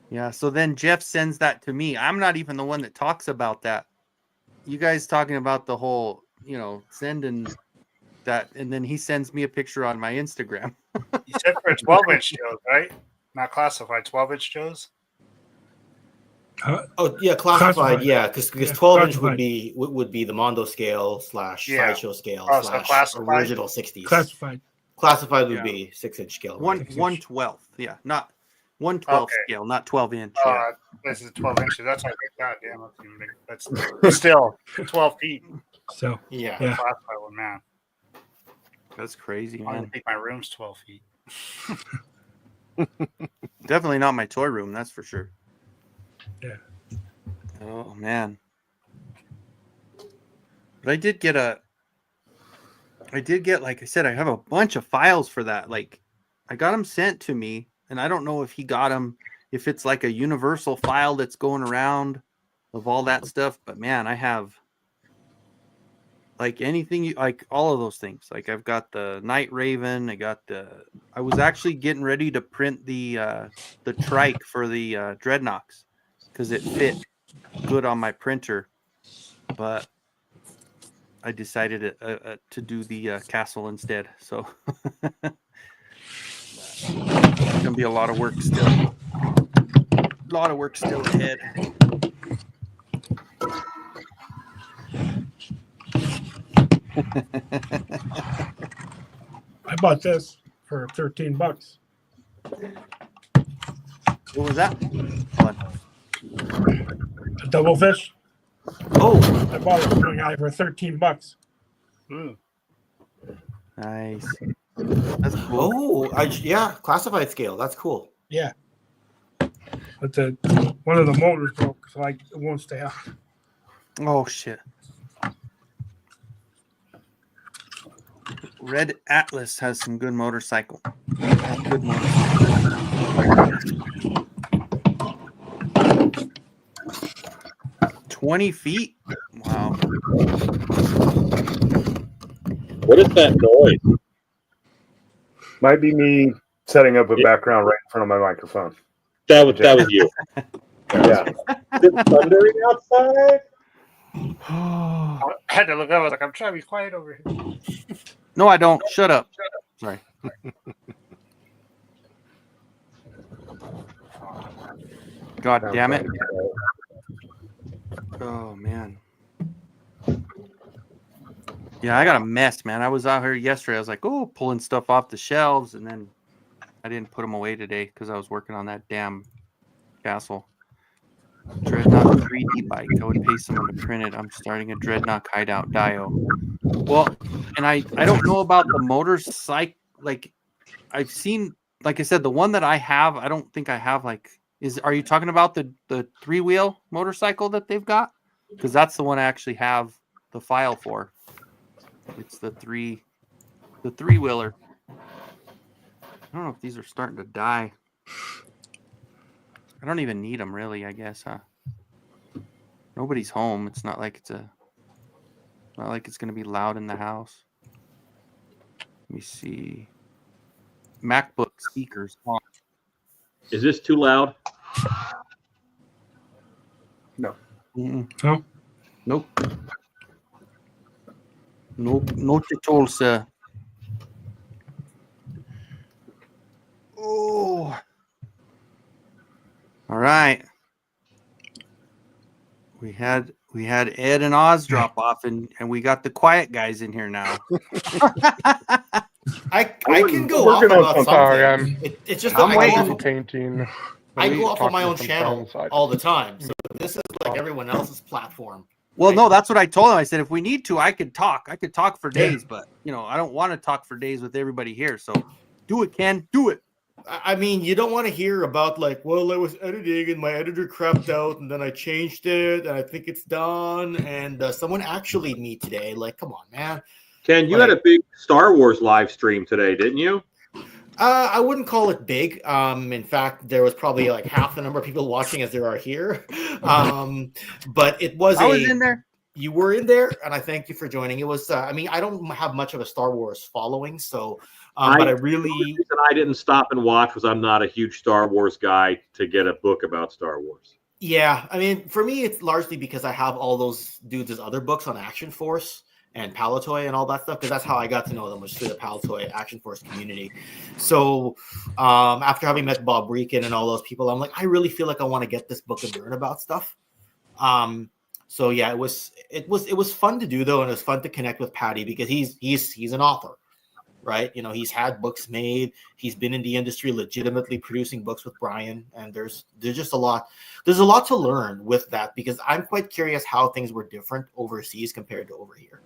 Yeah, so then Jeff sends that to me. I'm not even the one that talks about that. You guys talking about the whole, sending that, and then he sends me a picture on my Instagram. You said for 12-inch Joes, right? Not classified. 12-inch Joes. Oh yeah, classified. Yeah, because 12-inch would be the Mondo scale / sideshow scale / original 60s. Classified would be 6-inch scale. Right? 1/12. Yeah, not 1/12 scale, not 12-inch. Yeah. This is 12 inches. That's like God damn. That's still 12 feet. So yeah. Classified one, man. That's crazy, I man. think my room's 12 feet. Definitely not my toy room, that's for sure. Yeah. Oh man. But I did get, like I said, I have a bunch of files for that. Like, I got them sent to me, and I don't know if he got them, if it's like a universal file that's going around of all that stuff. But man, I have like anything, like all of those things. Like I've got the Night Raven. I was actually getting ready to print the trike for the Dreadnoks because it fit good on my printer, but I decided to do the castle instead. So it's gonna be a lot of work still. A lot of work still ahead. I bought this for $13. What was that? A double fish. Oh, I bought it from a guy for $13. Nice. That's cool. Oh, yeah, classified scale. That's cool. Yeah. But one of the motors broke, so it won't stay on. Oh shit. Red Atlas has some good motorcycle. Good motorcycle. 20 feet? Wow. What is that noise? Might be me setting up a background right in front of my microphone. That was you. Yeah. Is it thundering outside? I had to look up. I was like, I'm trying to be quiet over here. No, I don't. Shut up. Sorry. God damn it. Oh man. Yeah, I got a mess, man. I was out here yesterday. I was like, oh, pulling stuff off the shelves, and then I didn't put them away today because I was working on that damn castle. Dreadnought 3D bike. I would pay someone to print it. I'm starting a Dreadnought hideout dio. Well, and I don't know about the motorcycle. Like, I've seen, like I said, the one that I have, I don't think I have, like, are you talking about the 3-wheel motorcycle that they've got? Because that's the one I actually have the file for. It's the 3-wheeler. I don't know if these are starting to die. I don't even need them really, I guess, huh? Nobody's home. It's not like it's going to be loud in the house. Let me see. MacBook speakers on. Is this too loud? No. No. Nope. Nope. Not at all, sir. Oh. All right. We had Ed and Oz drop off, and we got the quiet guys in here now. I can go off about something. It's just I'm that painting. I go off on my own channel all the time, so this is like everyone else's platform. Well, no, that's what I told him. I said, if we need to, I could talk. I could talk for days, but I don't want to talk for days with everybody here. So do it, Ken. Do it. I mean, you don't want to hear about like, well, I was editing and my editor crapped out and then I changed it and I think it's done. And someone actually me today. Like, come on, man. Ken, you had a big Star Wars live stream today, didn't you? I wouldn't call it big. In fact, there was probably like half the number of people watching as there are here. But it was. I was in there. You were in there, and I thank you for joining. It was. I mean, I don't have much of a Star Wars following, so. But I really. The reason I didn't stop and watch was I'm not a huge Star Wars guy to get a book about Star Wars. Yeah, I mean, for me, it's largely because I have all those dudes' other books on Action Force and Palatoy and all that stuff, because that's how I got to know them, was through the Palatoy Action Force community. So after having met Bob Reekin and all those people, I'm like, I really feel like I want to get this book and learn about stuff. So yeah, it was fun to do though, and it was fun to connect with Patty because he's an author, right? He's had books made. He's been in the industry legitimately producing books with Brian, and there's just a lot. There's a lot to learn with that because I'm quite curious how things were different overseas compared to over here.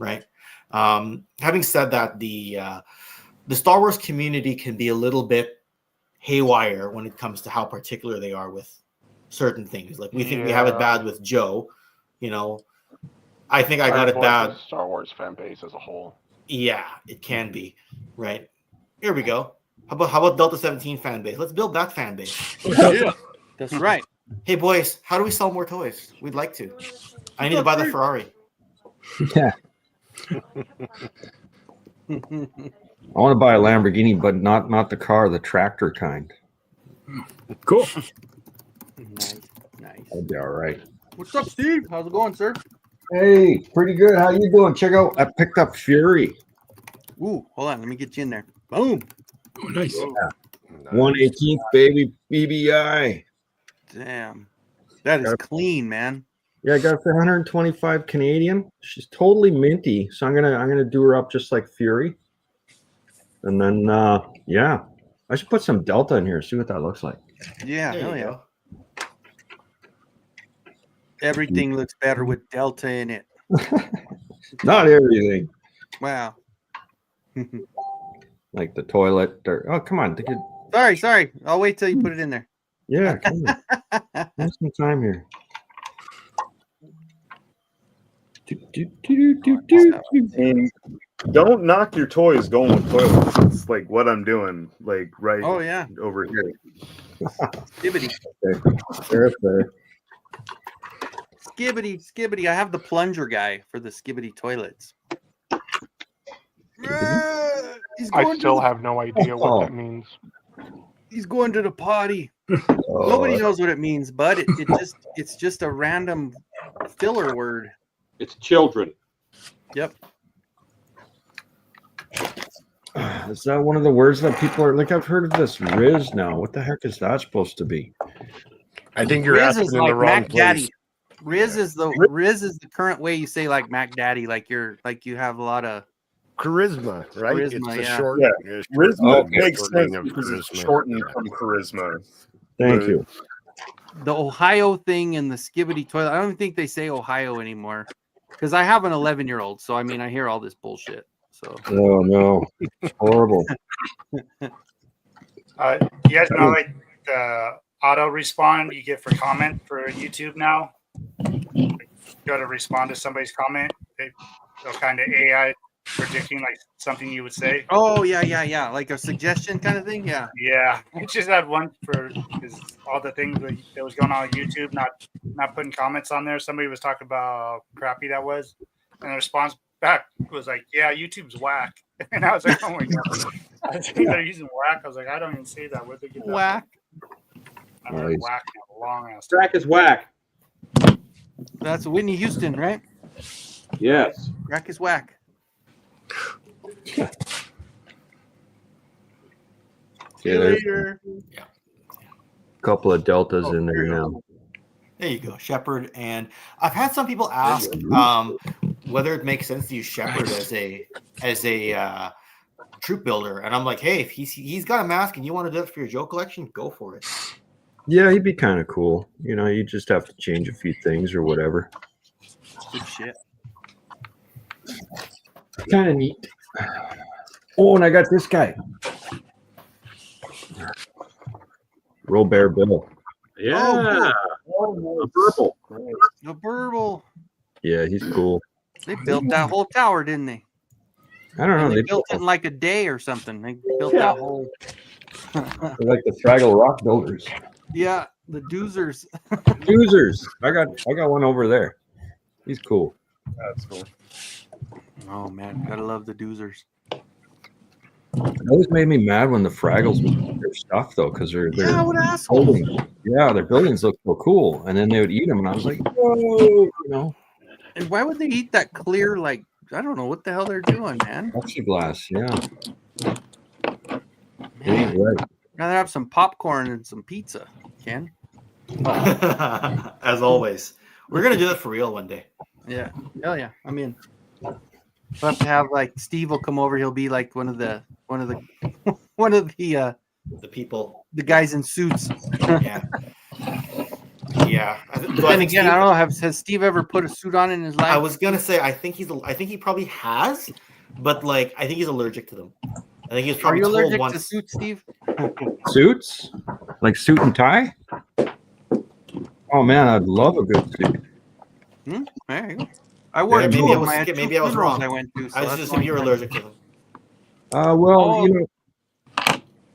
Right. Having said that, the Star Wars community can be a little bit haywire when it comes to how particular they are with certain things. Like we think we have it bad with Joe. I think I got it bad. Star Wars fan base as a whole. Yeah, it can be. Right. Here we go. How about Delta 17 fan base? Let's build that fan base. Yeah, that's right. Hey boys, how do we sell more toys? We'd like to. I need to buy the Ferrari. Yeah. I want to buy a Lamborghini, but not the car, the tractor kind. Cool. Nice. That'd be all right. What's up, Steve? How's it going, sir? Hey, pretty good. How you doing? Check out, I picked up Fury. Ooh, hold on. Let me get you in there. Boom. Oh, nice. Yeah. 1/18th, baby, BBI. Damn. That is clean, man. Yeah, I got it for 125 Canadian. She's totally minty, so I'm gonna do her up just like Fury. And then yeah, I should put some Delta in here, see what that looks like. Yeah, hell yeah. Everything looks better with Delta in it. Not everything. Wow. Like the toilet. Oh, come on. Sorry. I'll wait till you put it in there. Yeah, come on. Have some time here. And don't knock your toys going with toilets. It's like what I'm doing, like right over here. Skibbity. Fair. Skibbity. I have the plunger guy for the Skibbity toilets. I still have no idea what that means. He's going to the potty. Nobody knows what it means, but it's just a random filler word. It's children. Yep. Is that one of the words that people are like? I've heard of this Riz now. What the heck is that supposed to be? I think you're Riz asking is in like the wrong Mac place. Daddy. Riz is the current way you say like Mac Daddy, like you have a lot of charisma, right? Charisma, It's the yeah. short. Yeah, short charisma makes shortening sense of because it's charisma. shortened from charisma. Thank you. The Ohio thing and the skibbity toilet. I don't even think they say Ohio anymore because I have an 11-year-old, so I mean I hear all this bullshit. So Oh no, horrible. You guys know like the auto respawn you get for comment for YouTube now. Go to respond to somebody's comment. They'll kind of AI predicting like something you would say. Oh yeah, like a suggestion kind of thing. Yeah. Yeah, I just had one for because all the things that was going on YouTube, not putting comments on there. Somebody was talking about how crappy that was, and the response back was like, "Yeah, YouTube's whack." And I was like, "Oh my god!" I think they're using whack. I was like, "I don't even see that. Where'd they get that whack?" I mean, Nice. whack, long ass. Track is whack. That's Whitney Houston, right? Yes. Rack is whack. See you later. Yeah. Couple of deltas in there now. There you go, Shepherd. And I've had some people ask whether it makes sense to use Shepherd as a troop builder, and I'm like, hey, if he's got a mask and you want to do it for your Joe collection, go for it. Yeah, he'd be kind of cool. You know, you just have to change a few things or whatever. Good shit. Kind of neat. Oh, and I got this guy. Robert Bill. Yeah. Oh, cool. The burble. Yeah, he's cool. They built that whole tower, didn't they? I don't know. And they They built it in like a day or something. They built that whole. They're like the Fraggle Rock builders. Yeah, the doozers. Doozers. I got one over there. He's cool. That's cool. Oh man, gotta love the doozers. It always made me mad when the Fraggles would eat their stuff though, because they're what assholes. their buildings look so cool, and then they would eat them, and I was like, whoa, you know. And why would they eat that clear? Like I don't know what the hell they're doing, man. Plexiglass, yeah. Man, Right. rather have some popcorn and some pizza, Ken. As always, we're gonna do that for real one day. Yeah, hell yeah. I mean, we'll have to have like Steve will come over. He'll be like one of the people, the guys in suits. Yeah. Yeah. Then again, I don't know. Has Steve ever put a suit on in his life? I was gonna say I think he probably has, but like I think he's allergic to them. I think he was Are probably you told allergic once. to suits, Steve? Suits? Like suit and tie? Oh man, I'd love a good suit. There you go. I wore maybe two I of was my two maybe I was funerals wrong. I went to. So I was that's just why assuming you were allergic to them. Well, you know,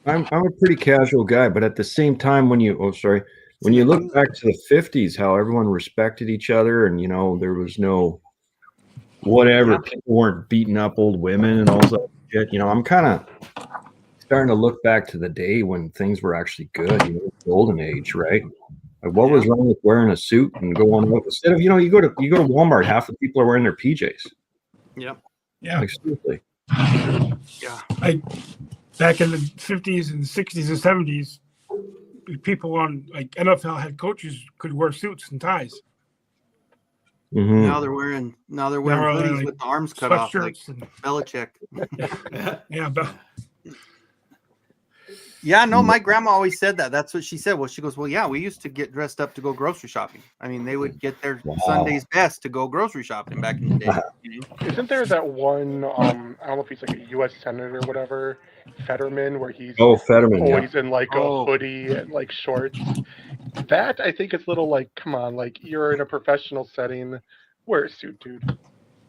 I'm a pretty casual guy, but at the same time, when you look back to the 50s, how everyone respected each other, and you know, there was no whatever, people weren't beating up old women and all that shit. You know, I'm kind of starting to look back to the day when things were actually good, you know, golden age, right? Like what was wrong with wearing a suit and going out instead of, you know, you go to Walmart, half the people are wearing their PJs. Yep. Yeah. Like seriously. Yeah. Like back in the 50s and 60s and 70s, people on like NFL head coaches could wear suits and ties. Mm-hmm. Now they're wearing hoodies like with the arms cut off, like Belichick. Yeah, Yeah, no, my grandma always said that. That's what she said. Well, she goes, well, yeah, we used to get dressed up to go grocery shopping. I mean, they would get their Sunday's best to go grocery shopping back in the day. You know? Isn't there that one, I don't know if he's like a U.S. Senator or whatever, Fetterman, where he's Fetterman, always in like a hoodie and like shorts? That, I think, is a little like, come on, like you're in a professional setting, wear a suit, dude.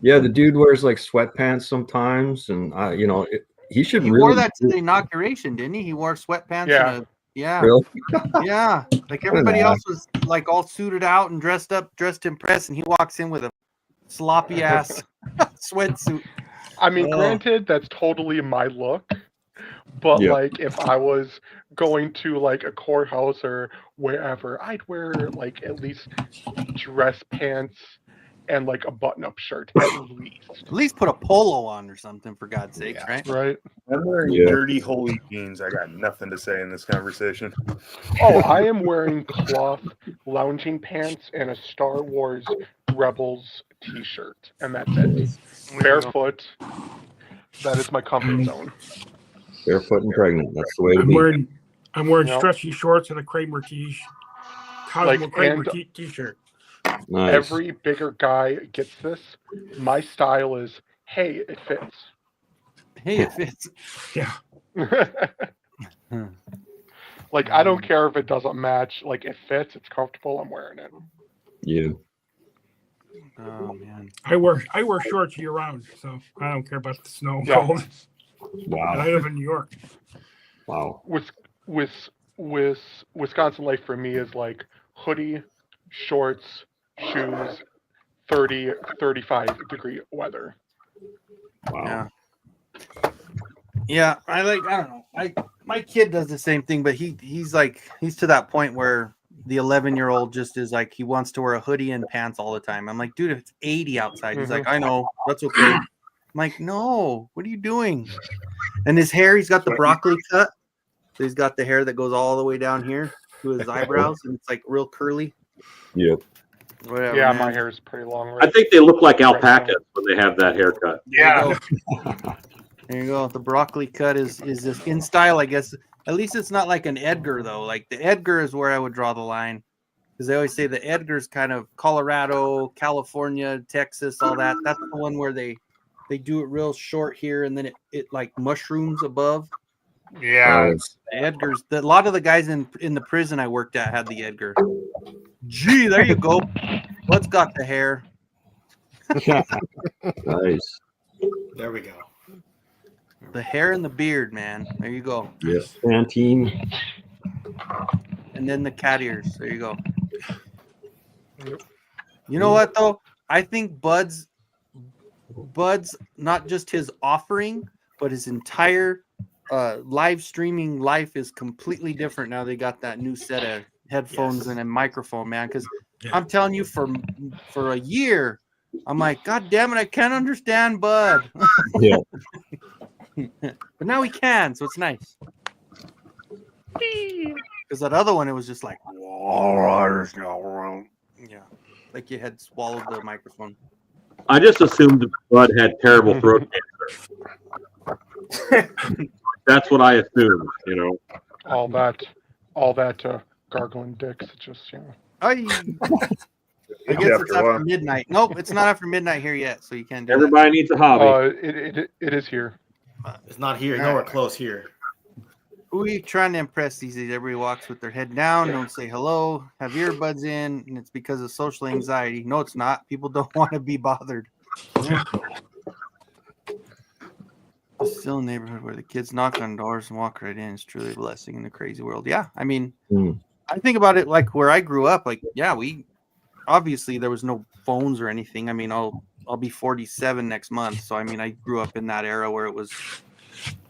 Yeah, the dude wears like sweatpants sometimes, and you know, he should He really wore that to the inauguration, didn't he? He wore sweatpants. Yeah. Really? Yeah. Like everybody else was like all suited out and dressed to impress, and he walks in with a sloppy ass sweatsuit. I mean, granted, that's totally my look, but like if I was going to like a courthouse or wherever, I'd wear like at least dress pants and like a button-up shirt At least put a polo on or something, for God's sakes, right? Right. I'm wearing dirty holy jeans. I got nothing to say in this conversation. Oh, I am wearing cloth lounging pants and a Star Wars Rebels t-shirt, and that's it. Barefoot. That is my comfort zone. Barefoot and pregnant. That's the way to be. I'm wearing Yep. stretchy shorts and a Kramer Cosmo Kramer t-shirt. Nice. Every bigger guy gets this. My style is, hey, it fits. Hey, it fits. Yeah. Like, I don't care if it doesn't match. Like, it fits. It's comfortable. I'm wearing it. Yeah. Oh man. I wear shorts year round, so I don't care about the snow and Yeah. cold. Wow. And I live in New York. Wow. With Wisconsin life for me is like hoodie, shorts, shoes, 30, 35 degree weather. Wow. Yeah, I don't know. My kid does the same thing, but he's to that point where the 11-year-old just is like, he wants to wear a hoodie and pants all the time. I'm like, dude, if it's 80 outside, he's like, I know, that's okay. I'm like, no, what are you doing? And his hair, he's got the broccoli cut. So he's got the hair that goes all the way down here to his eyebrows, and it's like real curly. Yep. Whatever. Yeah, man. my hair is pretty long. I think they look like alpacas when they have that haircut. Yeah. There you go. The broccoli cut is just in style, I guess. At least it's not like an Edgar though. Like the Edgar is where I would draw the line, because they always say the Edgar's kind of Colorado, California, Texas, all that. That's the one where they do it real short here, and then it like mushrooms above. Yeah. The Edgar's. A lot of the guys in the prison I worked at had the Edgar. Gee, there you go. What's got the hair? Nice. There we go. The hair and the beard, man. There you go. Yes. Pantene. And then the cat ears. There you go. You know what though? I think Bud's not just his offering, but his entire live streaming life is completely different now. They got that new set of headphones and a microphone, man. Because I'm telling you, for a year, I'm like, God damn it, I can't understand Bud. Yeah. But now he can, so it's nice. Because that other one, it was just like, yeah, like you had swallowed the microphone. I just assumed Bud had terrible throat cancer. That's what I assumed, you know. All that gargling dicks. It's just, you know. I guess it's after midnight. Nope, it's not after midnight here yet, so you can't do Everybody needs a hobby. It is here. It's not here. Nowhere close here. Who are you trying to impress these days? Everybody walks with their head down, don't say hello, have earbuds in, and it's because of social anxiety. No, it's not. People don't want to be bothered. Still a neighborhood where the kids knock on doors and walk right in is truly a blessing in the crazy world. Yeah, I mean, I think about it like where I grew up. Like, yeah, we obviously there was no phones or anything. I mean, I'll be 47 next month, so I mean, I grew up in that era where it was,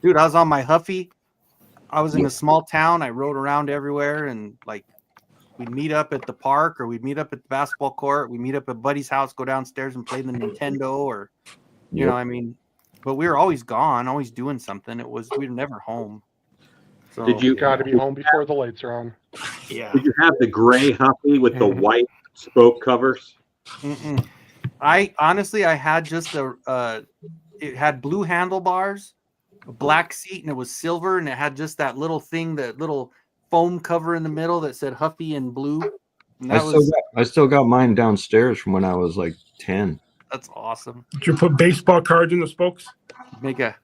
dude. I was on my Huffy. I was in a small town. I rode around everywhere, and like we'd meet up at the park, or we'd meet up at the basketball court. We meet up at Buddy's house, go downstairs and play the Nintendo, or you know, I mean. But we were always gone, always doing something. We were never home. So Did you got to be home before the lights are on? Yeah. Did you have the gray Huffy with the white spoke covers? Mm-mm. I had just it had blue handlebars, a black seat, and it was silver, and it had just that little thing, that little foam cover in the middle that said Huffy in blue. And I still got mine downstairs from when I was like 10. That's awesome. Did you put baseball cards in the spokes? Make a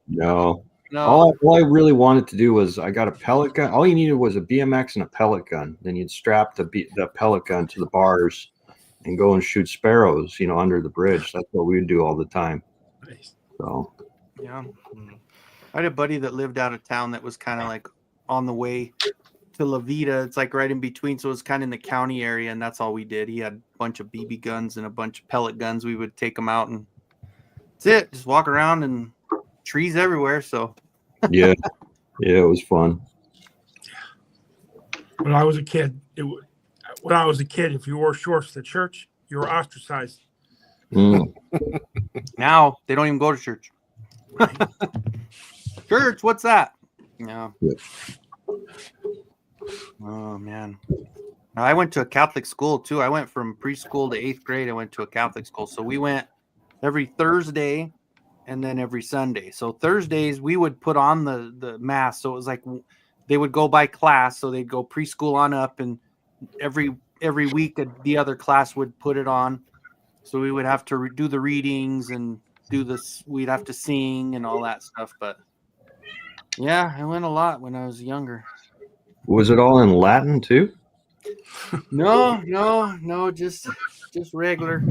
No. No. All I really wanted to do was, I got a pellet gun. All you needed was a BMX and a pellet gun. Then you'd strap the pellet gun to the bars and go and shoot sparrows, you know, under the bridge. That's what we would do all the time. Nice. So yeah. I had a buddy that lived out of town that was kind of like on the way to La Vida. It's like right in between, so it was kind of in the county area, and that's all we did. He had a bunch of BB guns and a bunch of pellet guns. We would take them out, and that's it. Just walk around, and trees everywhere. So yeah, it was fun. When I was a kid, if you wore shorts to church, you were ostracized. Now they don't even go to church. Church, what's that? Yeah. Oh man. I went to a Catholic school too. I went from preschool to 8th grade. I went to a Catholic school. So we went every Thursday and then every Sunday. So Thursdays we would put on the mass. So it was like they would go by class. So they'd go preschool on up, and every week the other class would put it on. So we would have to do the readings and do this. We'd have to sing and all that stuff. But yeah, I went a lot when I was younger. Was it all in Latin too? No, just regular.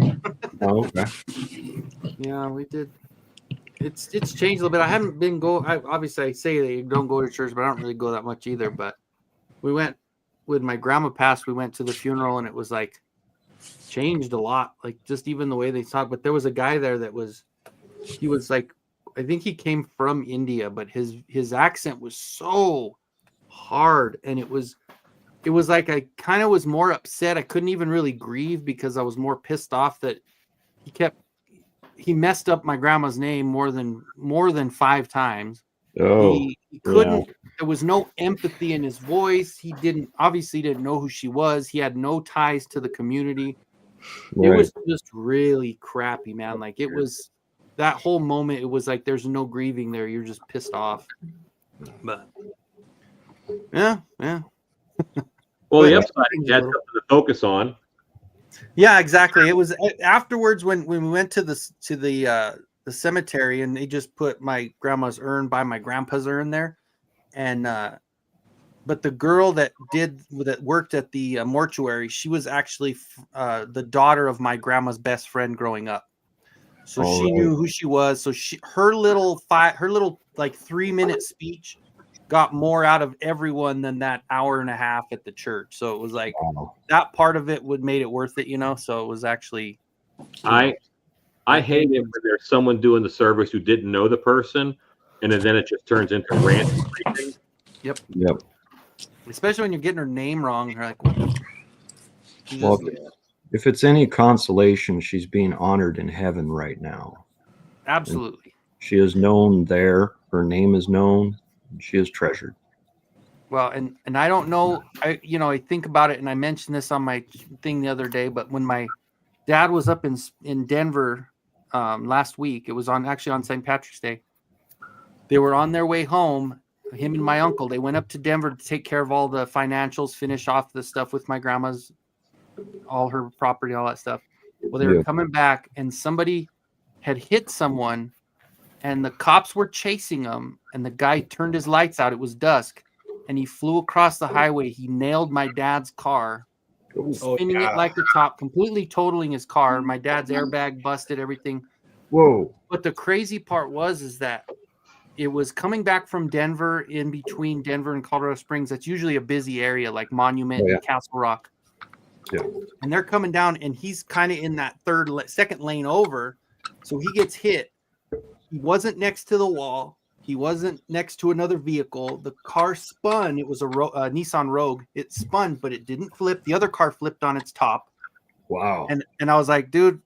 Oh, okay. Yeah, we did. It's changed a little bit. I haven't been obviously I say that you don't go to church, but I don't really go that much either. But we went when my grandma passed. We went to the funeral, and it was like changed a lot. Like just even the way they talk. But there was a guy there he was like, I think he came from India, but his accent was so hard, and it was like I kind of was more upset. I couldn't even really grieve because I was more pissed off that he messed up my grandma's name more than 5 times. Oh, he couldn't. Yeah. There was no empathy in his voice. He obviously didn't know who she was. He had no ties to the community. Right. It was just really crappy, man. Like it was that whole moment. It was like there's no grieving there. You're just pissed off. But yeah. Well, the upside is you had something to focus on. Yeah, exactly. It was afterwards when we went to the cemetery, and they just put my grandma's urn by my grandpa's urn there, and but the girl that worked at the mortuary, she was actually the daughter of my grandma's best friend growing up, so she knew who she was. So her little 3-minute speech got more out of everyone than that hour and a half at the church. So it was like that part of it made it worth it, So it was actually. I hate it when there's someone doing the service who didn't know the person, and then it just turns into rant. Yep. Yep. Especially when you're getting her name wrong. You're like, what? Well, if it's any consolation, she's being honored in heaven right now. Absolutely. And she is known there. Her name is known. She is treasured. Well, and I don't know, I think about it, and I mentioned this on my thing the other day, but when my dad was up in Denver last week, it was actually on St. Patrick's Day. They were on their way home, him and my uncle. They went up to Denver to take care of all the financials, finish off the stuff with my grandma's, all her property, all that stuff. Well, they were coming back, and somebody had hit someone, and the cops were chasing him, and the guy turned his lights out. It was dusk, and he flew across the highway. He nailed my dad's car, spinning it like a top, completely totaling his car. My dad's airbag busted, everything. Whoa. But the crazy part is that it was coming back from Denver, in between Denver and Colorado Springs. That's usually a busy area like Monument and Castle Rock. Yeah. And they're coming down, and he's kind of in that second lane over. So he gets hit. He wasn't next to the wall. He wasn't next to another vehicle. The car spun. It was a Nissan Rogue. It spun, but it didn't flip. The other car flipped on its top. Wow. And I was like, dude,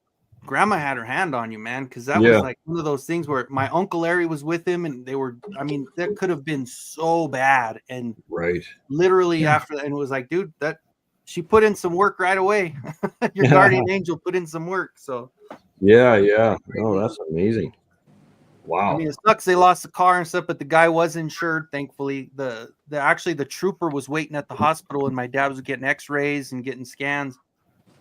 grandma had her hand on you, man. Because that was like one of those things where my Uncle Larry was with him, and that could have been so bad. And literally after that, and it was like, dude, she put in some work right away. Your guardian angel put in some work. So yeah. Oh, that's amazing. Wow. I mean, it sucks they lost the car and stuff, but the guy was insured, thankfully. The trooper was waiting at the hospital, and my dad was getting x-rays and getting scans,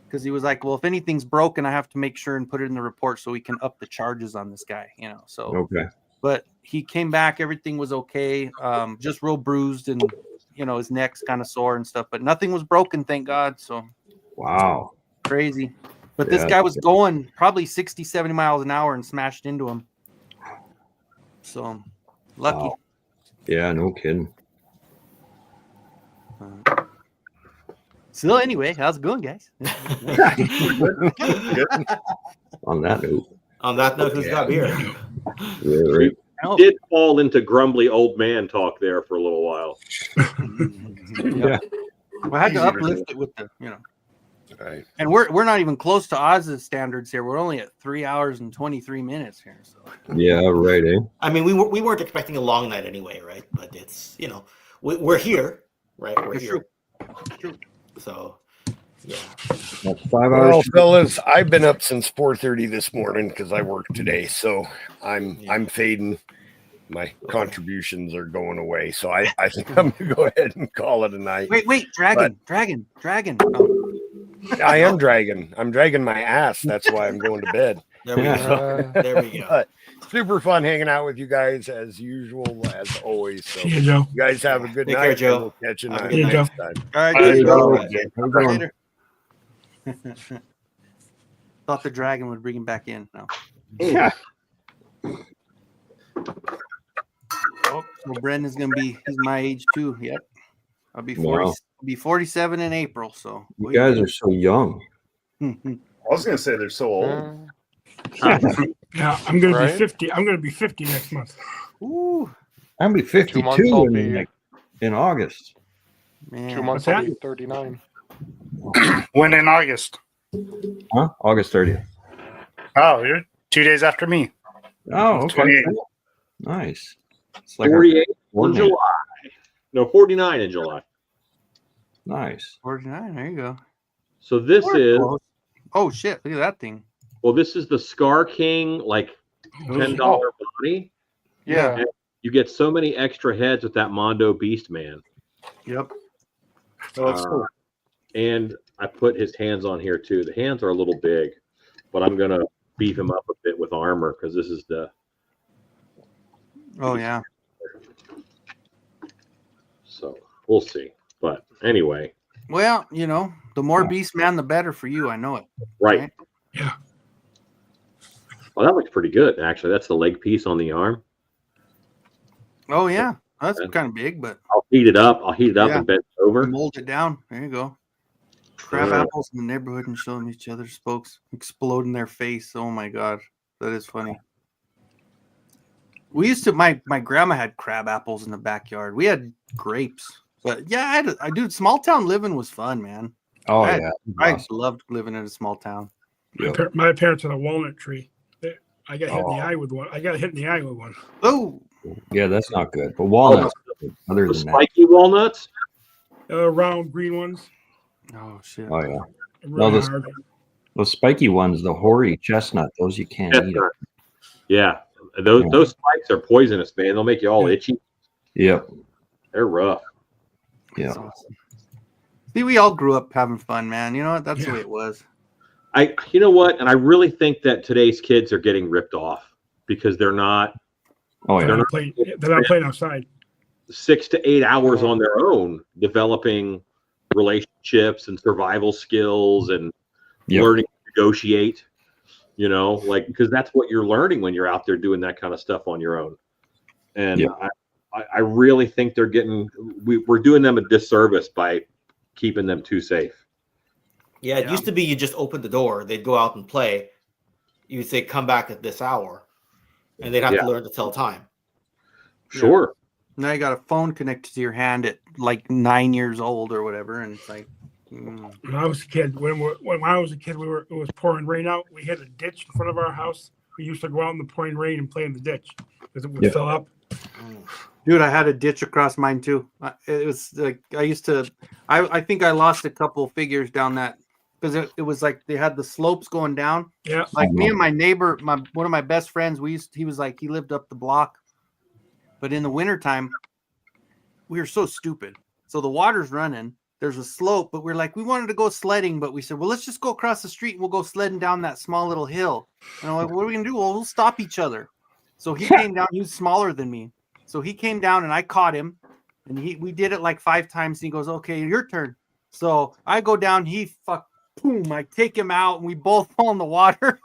because he was like, well, if anything's broken, I have to make sure and put it in the report so we can up the charges on this guy, so. Okay. But he came back, everything was okay, just real bruised, and his neck's kind of sore and stuff, but nothing was broken, thank God. So wow, crazy. But this guy was going probably 60-70 miles an hour and smashed into him. So lucky. Wow. Yeah, no kidding. So anyway, how's it going, guys? On that note, who's got beer? Yeah, right. You did fall into grumbly old man talk there for a little while. Yeah. Well, I had to uplift it with the, Right. And we're not even close to Oz's standards here. We're only at 3 hours and 23 minutes here. So Yeah, right. Eh? I mean, we weren't expecting a long night anyway, right? But it's we're here, right? We're it's here. true. So yeah. That's 5 Well, hours. fellas, I've been up since 4:30 this morning because I work today, so I'm fading. My contributions are going away, so I think I'm gonna go ahead and call it a night. Wait, dragon. Oh. I am dragging. I'm dragging my ass. That's why I'm going to bed. There we go. There we go. But super fun hanging out with you guys as usual, as always. So See you, Joe. you guys have a good Take night. care, Joe. And we'll catch you Have a night good night. next time. All right, There you dude. go. How you Later. Thought the dragon would bring him back in. No. Yeah. Oh, so Brendan's gonna he's my age too. Yep. I'll be 40, Wow. be 47 in April. So You guys are so young. I was gonna say they're so old. Yeah, I'm gonna Right? be 50. I'm gonna be 50 next month. Ooh, I'm gonna be 2 months 52 I'll in, be in August. man. 2 months What's I'll that? be 39. When in August? Huh? August 30th. Oh, you're 2 days after me. Oh, okay. 28. Nice. It's like 48 our in July. No, 49 in July. Nice. 49. There you go. So this is Oh shit! Look at that thing. well, this is the Scar King like $10 body. Yeah. And you get so many extra heads with that Mondo Beast Man. Yep. Oh, that's cool. And I put his hands on here too. The hands are a little big, but I'm gonna beef him up a bit with armor because this is the. Oh yeah. So we'll see. But anyway, Well, the more Beast Man, the better for you. I know it. right. Yeah. Well, that looks pretty good actually. That's the leg piece on the arm. Oh yeah, that's kind of big, but I'll heat it up. Yeah. And bend it over. mold it down. There you go. Crab apples in the neighborhood and showing each other spokes explode in their face. Oh my god, that is funny. We used to my grandma had crab apples in the backyard. We had grapes, but yeah, I dude, small town living was fun, man. Oh, I yeah. loved living in a small town. My parents had a walnut tree. I got hit in the eye with one. I got hit in the eye with one. Oh, Yeah, that's not good. But walnuts, other The than that. spiky walnuts. Round green ones. Oh shit. Oh, yeah. Really those, hard. those spiky ones, the hoary chestnut, those you can't eat. Chestnut. Yeah, those spikes are poisonous, man. They'll make you all itchy. Yep. They're rough. Yeah. That's awesome. See, we all grew up having fun, man. You know what? That's the way it was. You know what? And I really think that today's kids are getting ripped off because they're not. Oh, yeah. They're not playing outside. 6 to 8 hours on their own, developing relationships and survival skills and learning to negotiate. Because that's what you're learning when you're out there doing that kind of stuff on your own. And I really think they're we're doing them a disservice by keeping them too safe. Yeah, it used to be you just open the door, they'd go out and play. You'd say, come back at this hour. And they'd have to learn to tell time. Sure. Now you got a phone connected to your hand at like 9 years old or whatever, and it's like. When I was a kid, when I was a kid, it was pouring rain out. We had a ditch in front of our house. We used to go out in the pouring rain and play in the ditch because it would fill up. Dude, I had a ditch across mine too. It was like I used to. I think I lost a couple figures down that because it was like they had the slopes going down. Yeah. Like me and my neighbor, one of my best friends, he lived up the block, but in the wintertime, we were so stupid. So the water's running. There's a slope, but we wanted to go sledding, but we said, well, let's just go across the street and we'll go sledding down that small little hill. And I'm like, what are we gonna do? Well, we'll stop each other. So he came down. He was smaller than me. So he came down and I caught him, and we did it like 5 times. And he goes, okay, your turn. So I go down. Boom! I take him out, and we both fall in the water.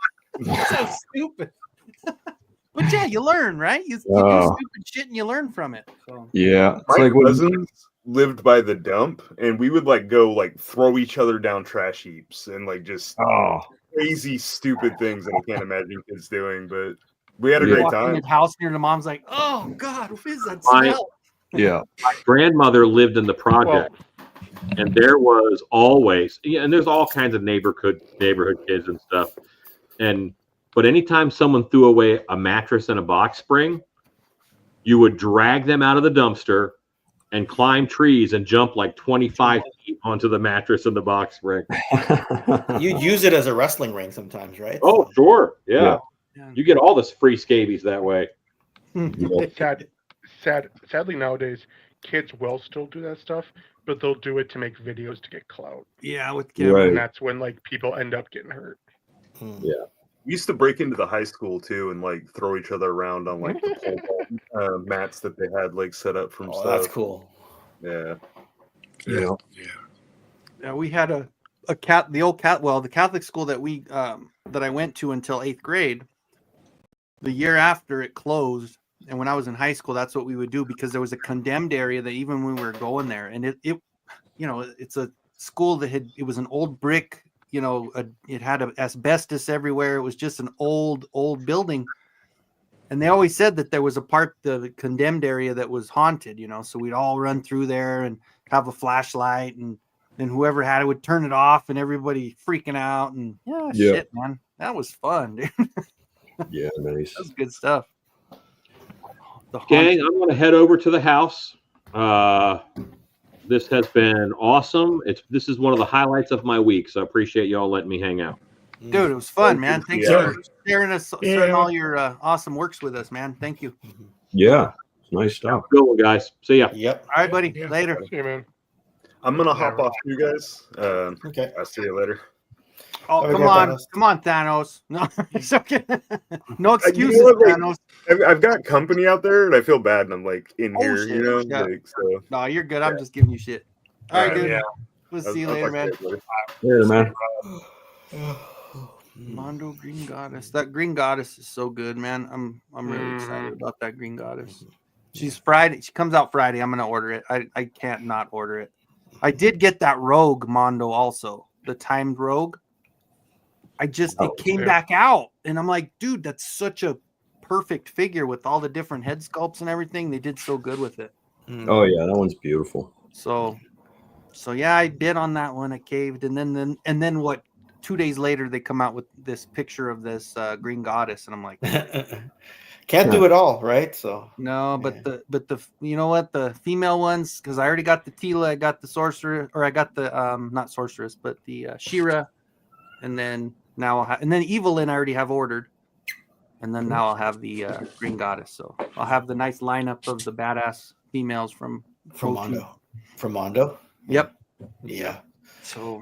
So stupid. But yeah, you learn, right? You do stupid shit and you learn from it. So. Yeah, it's My like cousins lived by the dump, and we would go throw each other down trash heaps and just crazy stupid things that I can't imagine kids doing. But we had a great time. In the house near the mom's like, oh God, what is that smell? Yeah. My grandmother lived in the project, and there was always, and there's all kinds of neighborhood kids and stuff, but anytime someone threw away a mattress and a box spring, you would drag them out of the dumpster and climb trees and jump like 25 feet onto the mattress and the box spring. You'd use it as a wrestling ring sometimes, right? Oh, sure. Yeah. You get all this free scabies that way. Sadly, nowadays, kids will still do that stuff, but they'll do it to make videos to get clout. Yeah, with Right. And that's when like people end up getting hurt. Yeah. We used to break into the high school too and like throw each other around on like the pole ball, mats that they had like set up from stuff. That's cool. Yeah. Yeah. Yeah, we had the Catholic school that we that I went to until 8th grade. The year after it closed, and when I was in high school, that's what we would do because there was a condemned area that even when we were going there, and it it's a school that it was an old brick, it had asbestos everywhere. It was just an old building. And they always said that there was a part, the condemned area, that was haunted, so we'd all run through there and have a flashlight, and then whoever had it would turn it off and everybody freaking out. And shit, man, that was fun, dude. Yeah, nice. That's good stuff. Gang, I'm going to head over to the house. This has been awesome. This is one of the highlights of my week, so I appreciate y'all letting me hang out. Dude, it was fun, man. Thanks for sharing all your awesome works with us, man. Thank you. Yeah, nice stuff. Good one, guys. See ya. Yep. All right, buddy. Later. See you, man. I'm gonna hop off you guys. Okay. I'll see you later. Oh, Okay, come on. Thanos. Come on, Thanos. No, it's okay. No excuses, You know what, Thanos. I've got company out there, and I feel bad, and I'm like in here, shit. Yeah. like, so. No, you're good. I'm just giving you shit. All right, dude. Yeah. We'll see you later, man. Later, man. Mondo Green Goddess. That Green Goddess is so good, man. I'm really excited about that Green Goddess. She's Friday. She comes out Friday. I'm gonna order it. I can't not order it. I did get that Rogue Mondo also, the timed Rogue. It came back out, and I'm like, dude, that's such a perfect figure with all the different head sculpts and everything. They did so good with it. Oh yeah, that one's beautiful. So yeah, I bid on that one. I caved, and then what? 2 days later, they come out with this picture of this Green Goddess, and I'm like, can't do it all, right? So no, but the you know what, the female ones, because I already got the Tila, I got the Sorcerer, or I got the not Sorceress, but the Shira, and then now and then Evelyn I already have ordered, and then now I'll have the Green Goddess. So I'll have the nice lineup of the badass females from Mondo. From Mondo. Yep. Yeah. So.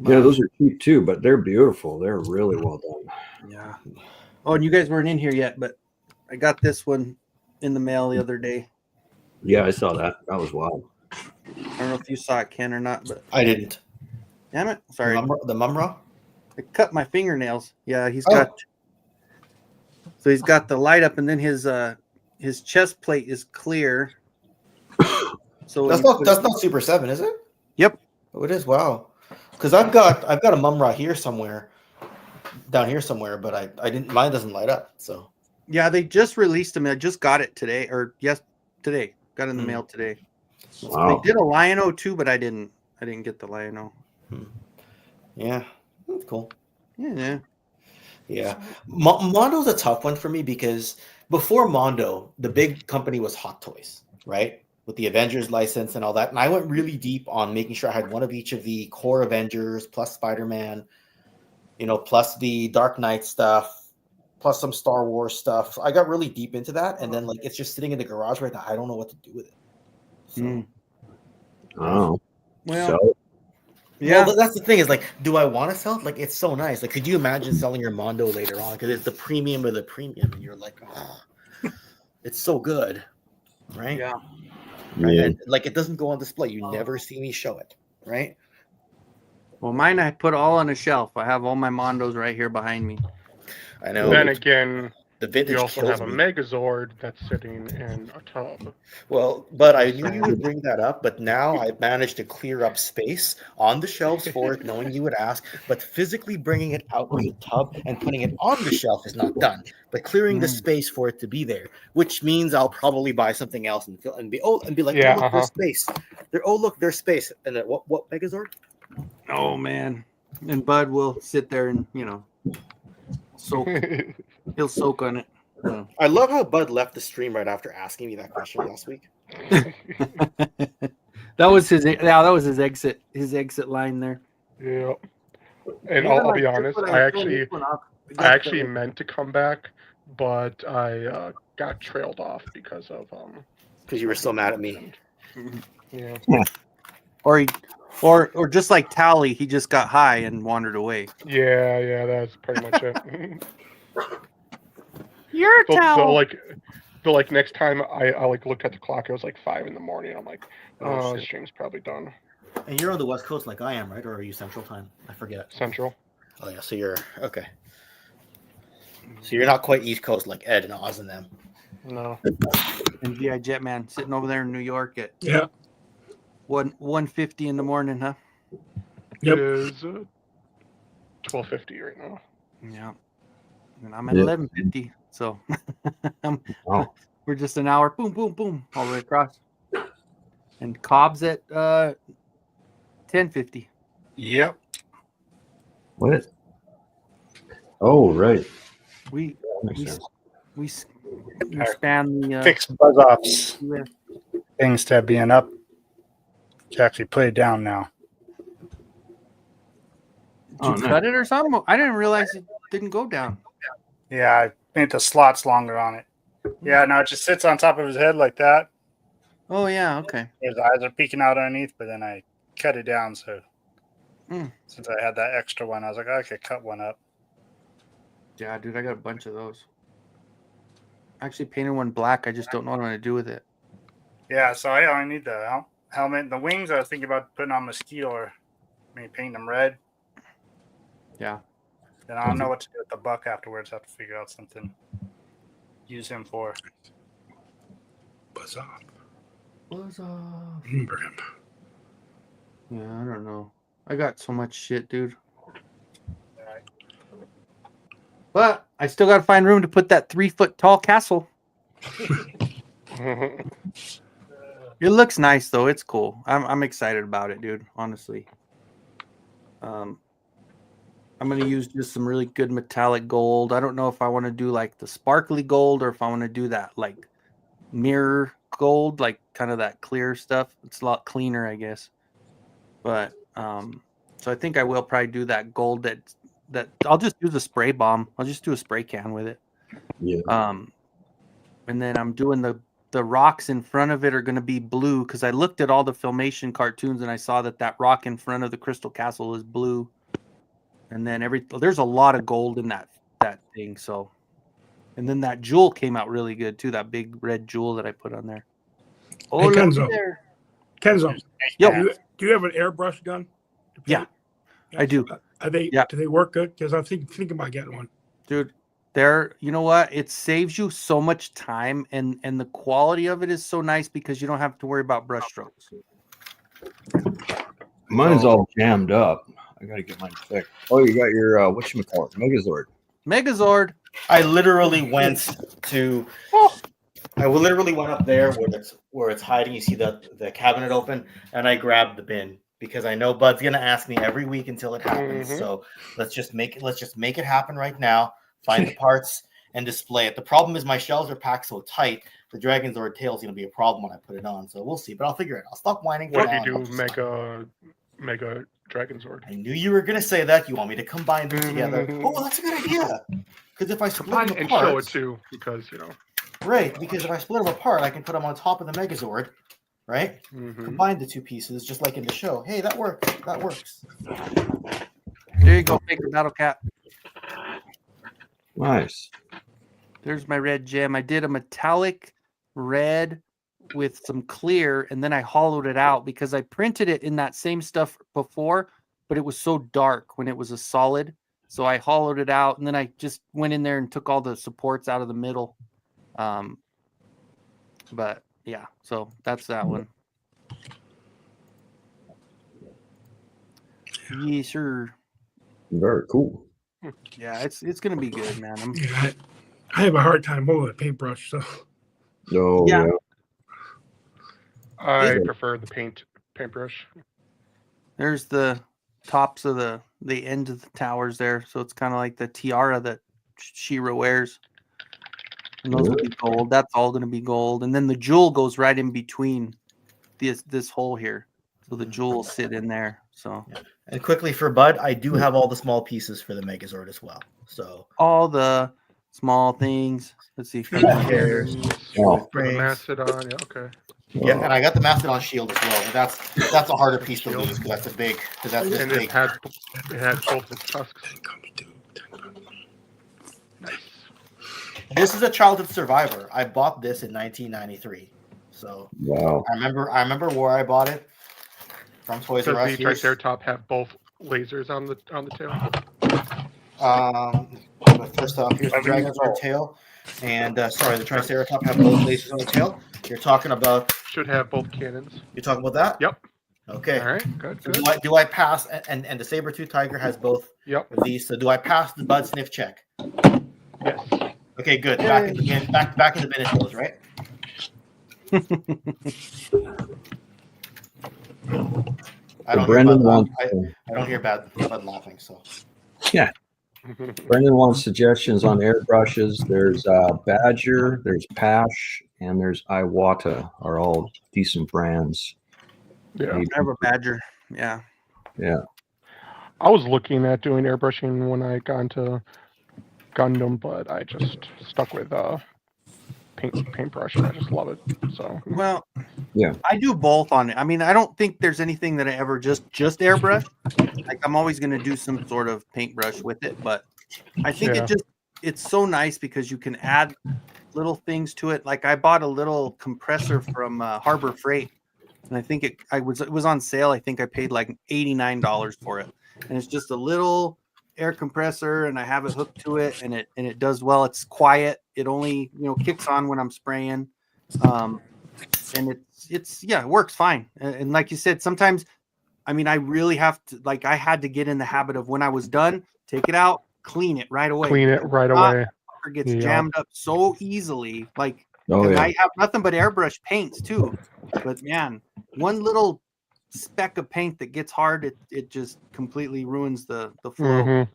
Yeah, those are cheap too, but they're beautiful. They're really well done. Yeah. Oh, and you guys weren't in here yet, but I got this one in the mail the other day. Yeah, I saw that. That was wild. I don't know if you saw it, Ken, or not, but I didn't. Damn it! Sorry. The Mumra. I cut my fingernails. Yeah, he's got. So he's got the light up, and then his chest plate is clear. So that's not Super 7, is it? Yep. Oh, it is. Wow. Because I've got a Mumra here somewhere, down here somewhere, but I didn't. Mine doesn't light up. So yeah, they just released them. I just got it today, today. Got it in the mail today. Wow. They did a Lion-O too, but I didn't get the Lion-O. Yeah, that's cool. Yeah. Mondo's a tough one for me because before Mondo, the big company was Hot Toys, right? With the Avengers license and all that. And I went really deep on making sure I had one of each of the core Avengers plus Spider-Man, plus the Dark Knight stuff, plus some Star Wars stuff. I got really deep into that. And then it's just sitting in the garage right now. I don't know what to do with it. So, oh. Well, so. Yeah. Well, that's the thing is do I want to sell it? It's so nice. Could you imagine selling your Mondo later on? Because it's the premium of the premium. And you're like, it's so good. Right? Yeah. Right? Yeah. And it doesn't go on display. You never see me show it, right? Well, mine I put all on a shelf. I have all my Mondos right here behind me. I know. Then again, the vintage You also kills have a me. Megazord that's sitting in a tub. Well, but I knew you would bring that up, but now I've managed to clear up space on the shelves for it, knowing you would ask. But physically bringing it out of the tub and putting it on the shelf is not done. But clearing the space for it to be there, which means I'll probably buy something else and be like, Yeah, oh look, there's space. There's space. And then what Megazord? Oh man, and Bud will sit there and soak. He'll soak on it. I love how Bud left the stream right after asking me that question last week. That was his exit line there. Yeah. And Even I'll be like, honest, when I turned actually this one off, I actually meant to come back, but I got trailed off because of because you were so mad at me. Yeah. Or just like Tally, he just got high and wandered away. Yeah, that's pretty much it. Your towel. So like next time I like looked at the clock, it was like 5 a.m. I'm like, Oh, the shit. stream's probably done. And you're on the West Coast like I am, right? Or are you Central Time? I forget. Central. Oh yeah, so you're okay. So you're not quite East Coast like Ed and Oz and them. No. And VI Jetman sitting over there in New York at 1:50 in the morning, huh? It is 12:50 right now. Yeah. And I'm at 11:50, so we're just an hour, boom, boom, boom, all the way across. And Cobb's at 10:50. Yep. What? Oh, right. We makes sense. span the Fix buzz offs. Yeah. Things to being up. To actually put it down now. Did you cut it or something? I didn't realize it didn't go down. Yeah, I made the slots longer on it. Yeah, no, it just sits on top of his head like that. Oh yeah, okay. His eyes are peeking out underneath, but then I cut it down. So since I had that extra one, I was like, I could cut one up. Yeah, dude, I got a bunch of those. I actually painted one black. I just don't know what I'm gonna do with it. Yeah, so I only need the helmet. The wings, I was thinking about putting on Mosquito or maybe painting them red. Yeah. Then I don't know what to do with the buck afterwards. I have to figure out something. Use him for. Buzz off. Buzz off. Brim. Yeah, I don't know. I got so much shit, dude. But I still got to find room to put that 3-foot tall castle. It looks nice though. It's cool. I'm excited about it, dude. Honestly. I'm gonna use just some really good metallic gold. I don't know if I want to do like the sparkly gold or if I want to do that like mirror gold, like kind of that clear stuff. It's a lot cleaner, I guess. But so I think I will probably do that gold that I'll just do the spray bomb. I'll just do a spray can with it. Yeah. And then I'm doing the rocks in front of it are going to be blue because I looked at all the Filmation cartoons and I saw that rock in front of the Crystal Castle is blue. And then there's a lot of gold in that thing. So, and then that jewel came out really good too. That big red jewel that I put on there. Oh, hey, look Kenzo. there. Kenzo. Yep. Do you have an airbrush gun? Yeah, I do. Are they? Yeah. Do they work good? Because I'm thinking about getting one. Dude, you know what? It saves you so much time, and the quality of it is so nice because you don't have to worry about brush strokes. Mine's all jammed up. I gotta get mine fixed. Oh, you got your whatchamacallit, Megazord. Megazord. I literally went up there where it's hiding. You see the cabinet open, and I grabbed the bin because I know Bud's gonna ask me every week until it happens. So let's just make it happen right now. Find the parts and display it. The problem is my shelves are packed so tight. The Dragon's Zord tail is gonna be a problem when I put it on. So we'll see, but I'll figure it out. I'll stop whining. What do you do, Mega Dragon Zord? I knew you were gonna say that. You want me to combine them together? Oh, that's a good idea. Because if I split them and apart, show it too, because right? Because if I split them apart, I can put them on top of the Megazord, right? Combine the two pieces, just like in the show. Hey, that works. That works. There you go, Baker Battle Cat. Nice. There's my red gem. I did a metallic red with some clear, and then I hollowed it out because I printed it in that same stuff before, but it was so dark when it was a solid So I hollowed it out, and then I just went in there and took all the supports out of the middle. But yeah, so that's that one. Yes, sir. Very cool. Yeah, it's gonna be good, man. I have a hard time holding a paintbrush, so. Oh Yeah. yeah. I prefer the paintbrush. There's the tops of the end of the towers there, so it's kind of like the tiara that She-Ra wears. And those will be gold. That's all going to be gold, and then the jewel goes right in between this hole here, so the jewel will sit in there. So. And quickly for Bud, I do have all the small pieces for the Megazord as well. So all the small things. Let's see. For the Mastodon, yeah, okay. Yeah, and I got the Mastodon shield as well, but that's a harder piece to lose because that's a big. Because that's this And big. it had both its tusks. Nice. This is a childhood survivor. I bought this in 1993, so wow. I remember where I bought it from Toys Does R Us. the Triceratops have both lasers on the tail? But first off, here's the Dragonzord tail, and the Triceratops have both lasers on the tail. You're talking about should have both cannons. You're talking about that? Yep. Okay. All right. Good. So Good. do I pass? And the saber-tooth tiger has both of these. So do I pass the Bud sniff check? Yes. Okay. Good. Back in the bin. Back in the bin it goes, right? I don't hear Bud laughing. So. Yeah. Brendan wants suggestions on airbrushes. There's Badger, there's Pash, and there's Iwata are all decent brands. Yeah. I have a Badger. Yeah. Yeah. I was looking at doing airbrushing when I got into Gundam, but I just stuck with paintbrush, and I just love it. So. Well. Yeah. I do both on it. I mean, I don't think there's anything that I ever just airbrush. Like I'm always going to do some sort of paintbrush with it, but I think it's so nice because you can add little things to it. Like I bought a little compressor from Harbor Freight, and I think it was on sale. I think I paid like $89 for it, and it's just a little air compressor, and I have it hooked to it, and it does well. It's quiet. It only kicks on when I'm spraying, and it works fine. And like you said, sometimes, I mean, I really have to, like, I had to get in the habit of when I was done, take it out, clean it right away. It gets jammed up so easily. Like, I have nothing but airbrush paints too. But man, one little speck of paint that gets hard, it just completely ruins the flow. Mm-hmm.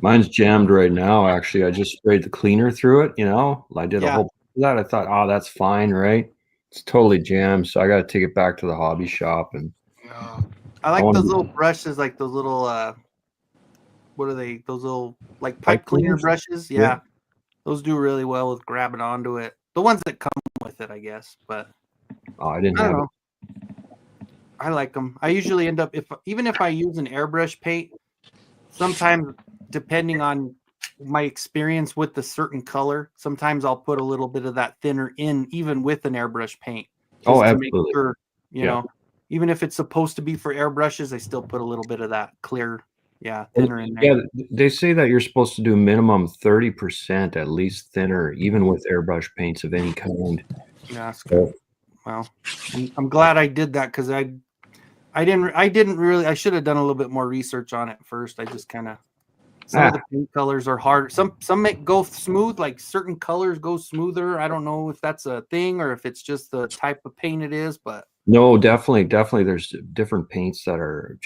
Mine's jammed right now. Actually, I just sprayed the cleaner through it. I did a whole that. I thought, oh, that's fine, right? It's totally jammed, so I got to take it back to the hobby shop. And I like those little brushes, like those little what are they? Those little like pipe cleaner brushes. Yeah, those do really well with grabbing onto it. The ones that come with it, I guess. But I don't know. I like them. I usually end up even if I use an airbrush paint, sometimes depending on my experience with the certain color, sometimes I'll put a little bit of that thinner in even with an airbrush paint. Absolutely. To make sure, you know, even if it's supposed to be for airbrushes, I still put a little bit of that clear, thinner in there. Yeah, they say that you're supposed to do minimum 30% at least thinner, even with airbrush paints of any kind. Yeah, that's good. Well, I'm glad I did that because I didn't really. I should have done a little bit more research on it first. I just kind of. Some of the paint colors are hard. Some go smooth, like certain colors go smoother. I don't know if that's a thing or if it's just the type of paint it is, but no, definitely. There's different paints that are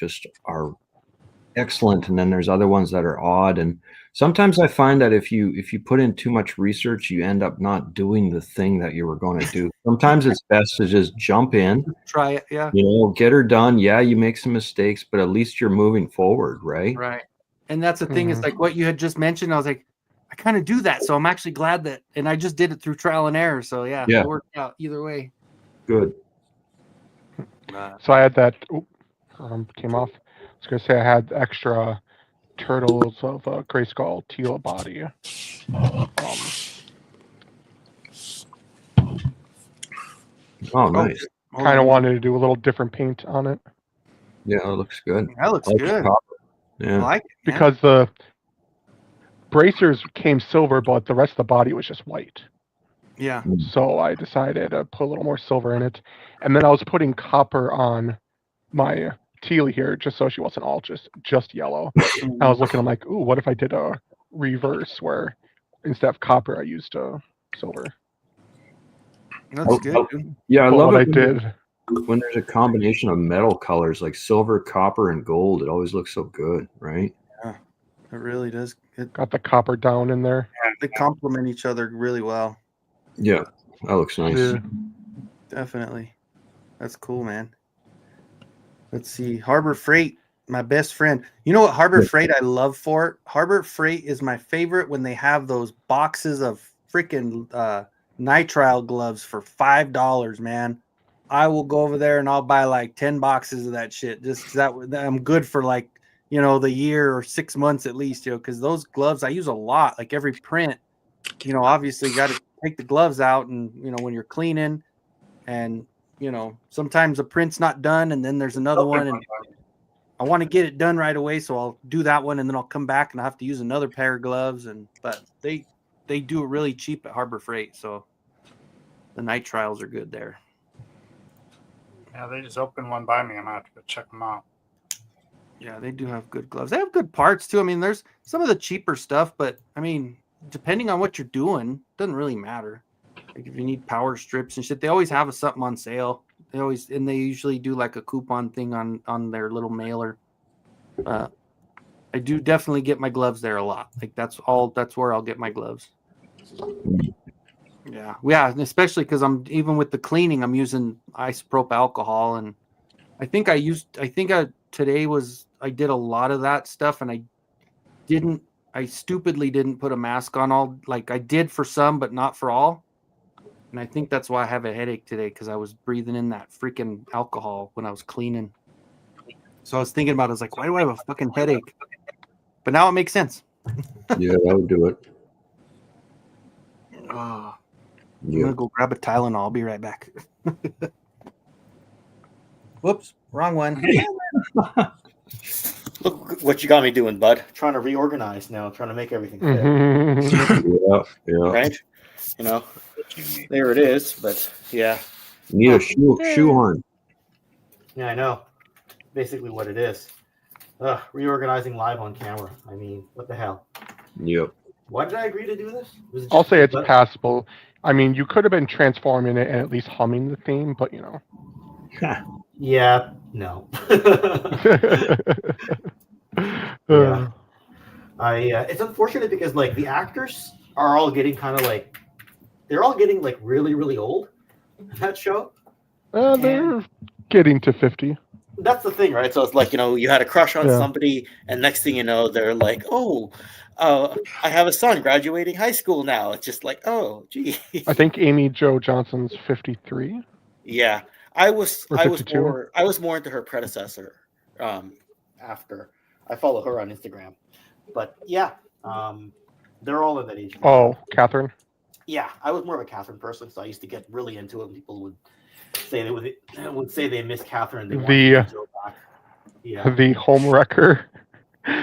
excellent, and then there's other ones that are odd. And sometimes I find that if you put in too much research, you end up not doing the thing that you were going to do. Sometimes it's best to just jump in, try it, yeah. Get her done. Yeah, you make some mistakes, but at least you're moving forward, right? Right. And that's the thing is like what you had just mentioned. I was like, I kind of do that. So I'm actually glad that, and I just did it through trial and error. So it worked out either way. Good. So I had that, came off. I was going to say I had extra turtles of Grayskull teal body. Oh, nice. Kind of wanted to do a little different paint on it. Yeah, it looks good. That looks good. Yeah. I like it, because the bracers came silver, but the rest of the body was just white. Yeah. So I decided to put a little more silver in it, and then I was putting copper on my Teely here, just so she wasn't all just yellow. I was looking, I'm like, ooh, what if I did a reverse where instead of copper I used silver? That's good. Yeah, I But love what it I did. when there's a combination of metal colors like silver, copper, and gold. It always looks so good, right? Yeah, it really does. Got the copper down in there. They complement each other really well. Yeah, that looks nice. Yeah. Definitely. That's cool, man. Let's see. Harbor Freight, my best friend. You know what Harbor Freight I love for? Harbor Freight is my favorite when they have those boxes of freaking nitrile gloves for $5, man. I will go over there and I'll buy like 10 boxes of that shit. Just that I'm good for like, the year or 6 months at least, because those gloves I use a lot, like every print, obviously you got to take the gloves out and, when you're cleaning and, sometimes the print's not done and then there's another one and I want to get it done right away. So I'll do that one and then I'll come back and I have to use another pair of gloves. But they do it really cheap at Harbor Freight. So the nitriles are good there. Yeah, they just opened one by me. I'm going to have to go check them out. Yeah, they do have good gloves. They have good parts too. I mean, there's some of the cheaper stuff, but I mean, depending on what you're doing, it doesn't really matter. Like if you need power strips and shit, they always have something on sale. They usually do like a coupon thing on their little mailer. I do definitely get my gloves there a lot. Like that's where I'll get my gloves. Yeah, and especially because even with the cleaning, I'm using isopropyl alcohol, and I did a lot of that stuff, and I stupidly didn't put a mask on all. Like I did for some, but not for all. And I think that's why I have a headache today because I was breathing in that freaking alcohol when I was cleaning. So I was thinking about it. I was like, why do I have a fucking headache? But now it makes sense. Yeah, that would do it. I'm going to go grab a Tylenol. I'll be right back. Whoops, wrong one. Look what you got me doing, bud. Trying to reorganize now, trying to make everything fit. Yeah. Right? There it is, but yeah. You need a shoehorn. Yeah, I know. Basically what it is. Reorganizing live on camera. I mean, what the hell? Yep. Why did I agree to do this? I'll say it's passable. I mean, you could have been transforming it and at least humming the theme, but Yeah, no. Yeah. It's unfortunate because like the actors are all getting kind of like they're all getting like really, really old in that show. They're getting to 50. That's the thing, right? So it's like, you had a crush on somebody, and next thing you know, they're like, I have a son graduating high school now. It's just like, oh, gee. I think Amy Jo Johnson's 53. Yeah, I was more into her predecessor. After I follow her on Instagram, but yeah, they're all in that age. Oh, Catherine. Yeah, I was more of a Catherine person, so I used to get really into it. People would say they miss Catherine. They want Joe back. Yeah. The home wrecker.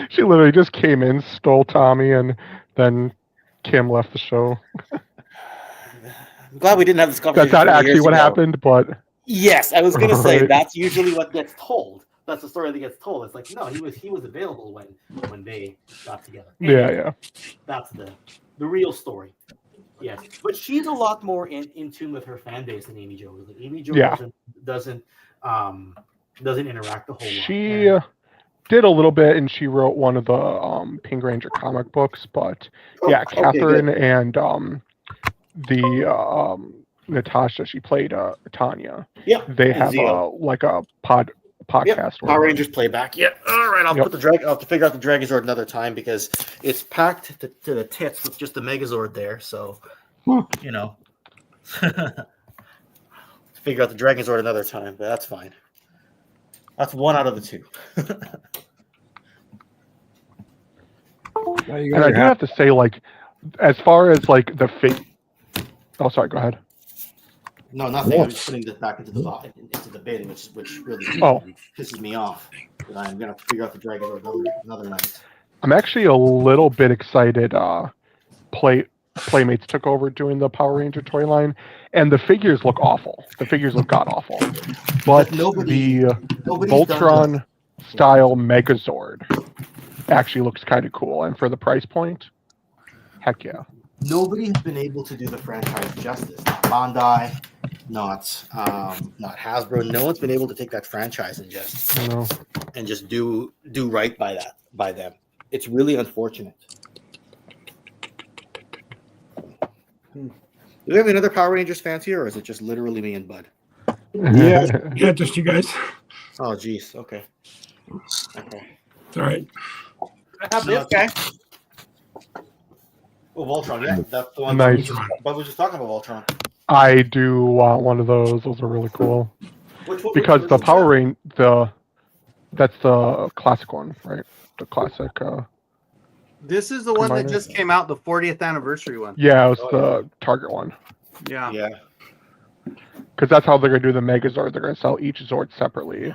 She literally just came in, stole Tommy, and then Kim left the show. I'm glad we didn't have this conversation. That's not actually what happened, but yes, I was going to say that's usually what gets told. That's the story that gets told. It's like, no, he was available when they got together. Anyway, yeah. That's the real story. Yes, but she's a lot more in tune with her fan base than Amy Jo is. Like Amy Jo doesn't interact the whole lot. She did a little bit, and she wrote one of the Pink Ranger comic books. But Catherine and the Natasha, she played Tanya. Yeah, they have a podcast. Yep. Power Rangers playback. Yeah. All right. I'll have to figure out the Dragozord another time because it's packed to the tits with just the Megazord there. So, figure out the Dragozord another time, but that's fine. That's one out of the two. And I do have to say, like, as far as like the fake. Oh, sorry. Go ahead. No, nothing. I'm just putting this back into the bin, which really pisses me off. I'm gonna figure out the Dragozord another night. I'm actually a little bit excited. Playmates took over doing the Power Ranger toy line, and the figures look awful. The figures look god awful. But the Voltron style Megazord actually looks kind of cool, and for the price point, heck yeah. Nobody has been able to do the franchise justice. Not Bandai, not Hasbro. No one's been able to take that franchise and just do right by them. It's really unfortunate. Do we have any other Power Rangers fans here, or is it just literally me and Bud? Yeah, just you guys. Oh, geez. Okay. It's all right. I have this guy. Oh, Voltron. Yeah, that's the one. Nice. Bud was just talking about Voltron. I do want one of those. Those are really cool. Because the Power Ranger, that's the classic one, right? The classic. This is the one that just came out, the 40th anniversary one. Yeah, it was the Target one. Yeah. Yeah. Because that's how they're gonna do the Megazord. They're gonna sell each Zord separately,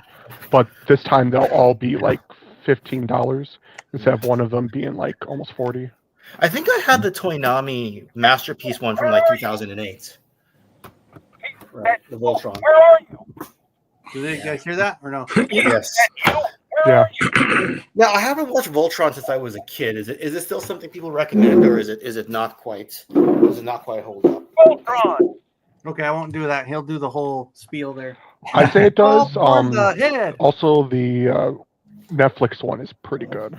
but this time they'll all be like $15 instead of one of them being like almost 40. I think I had the Toynami Masterpiece one from like 2008. Right, the Voltron. Do you guys hear that or no? Yes. Yeah. Now I haven't watched Voltron since I was a kid. Is it still something people recommend, or is it not quite? Does it not quite hold up? Voltron. Okay, I won't do that. He'll do the whole spiel there. I say it does. On the head. Also, the Netflix one is pretty good.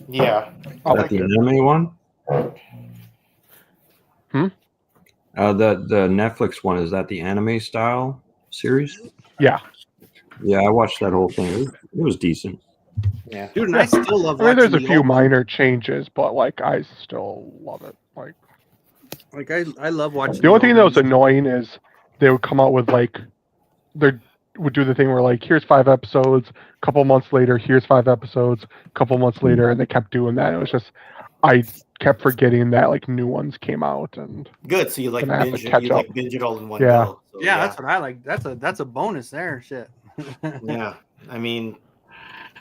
Yeah. I Is that the anime one? The Netflix one, is that the anime style series? Yeah. Yeah, I watched that whole thing. It was decent. Yeah. Dude, and I still love I mean, there's a watching the few old one. minor changes, but like I still love it. Like I love watching the only thing that was old ones. annoying is they would come out with like they would do the thing where like here's 5 episodes, a couple months later here's 5 episodes, a couple months later, and they kept doing that. It was just I kept forgetting that like new ones came out and Good. So you like then I have to binge it, catch you up. like binge it all in one Yeah. go. So, Yeah, that's what I like. That's a bonus there. Shit. Yeah. I mean,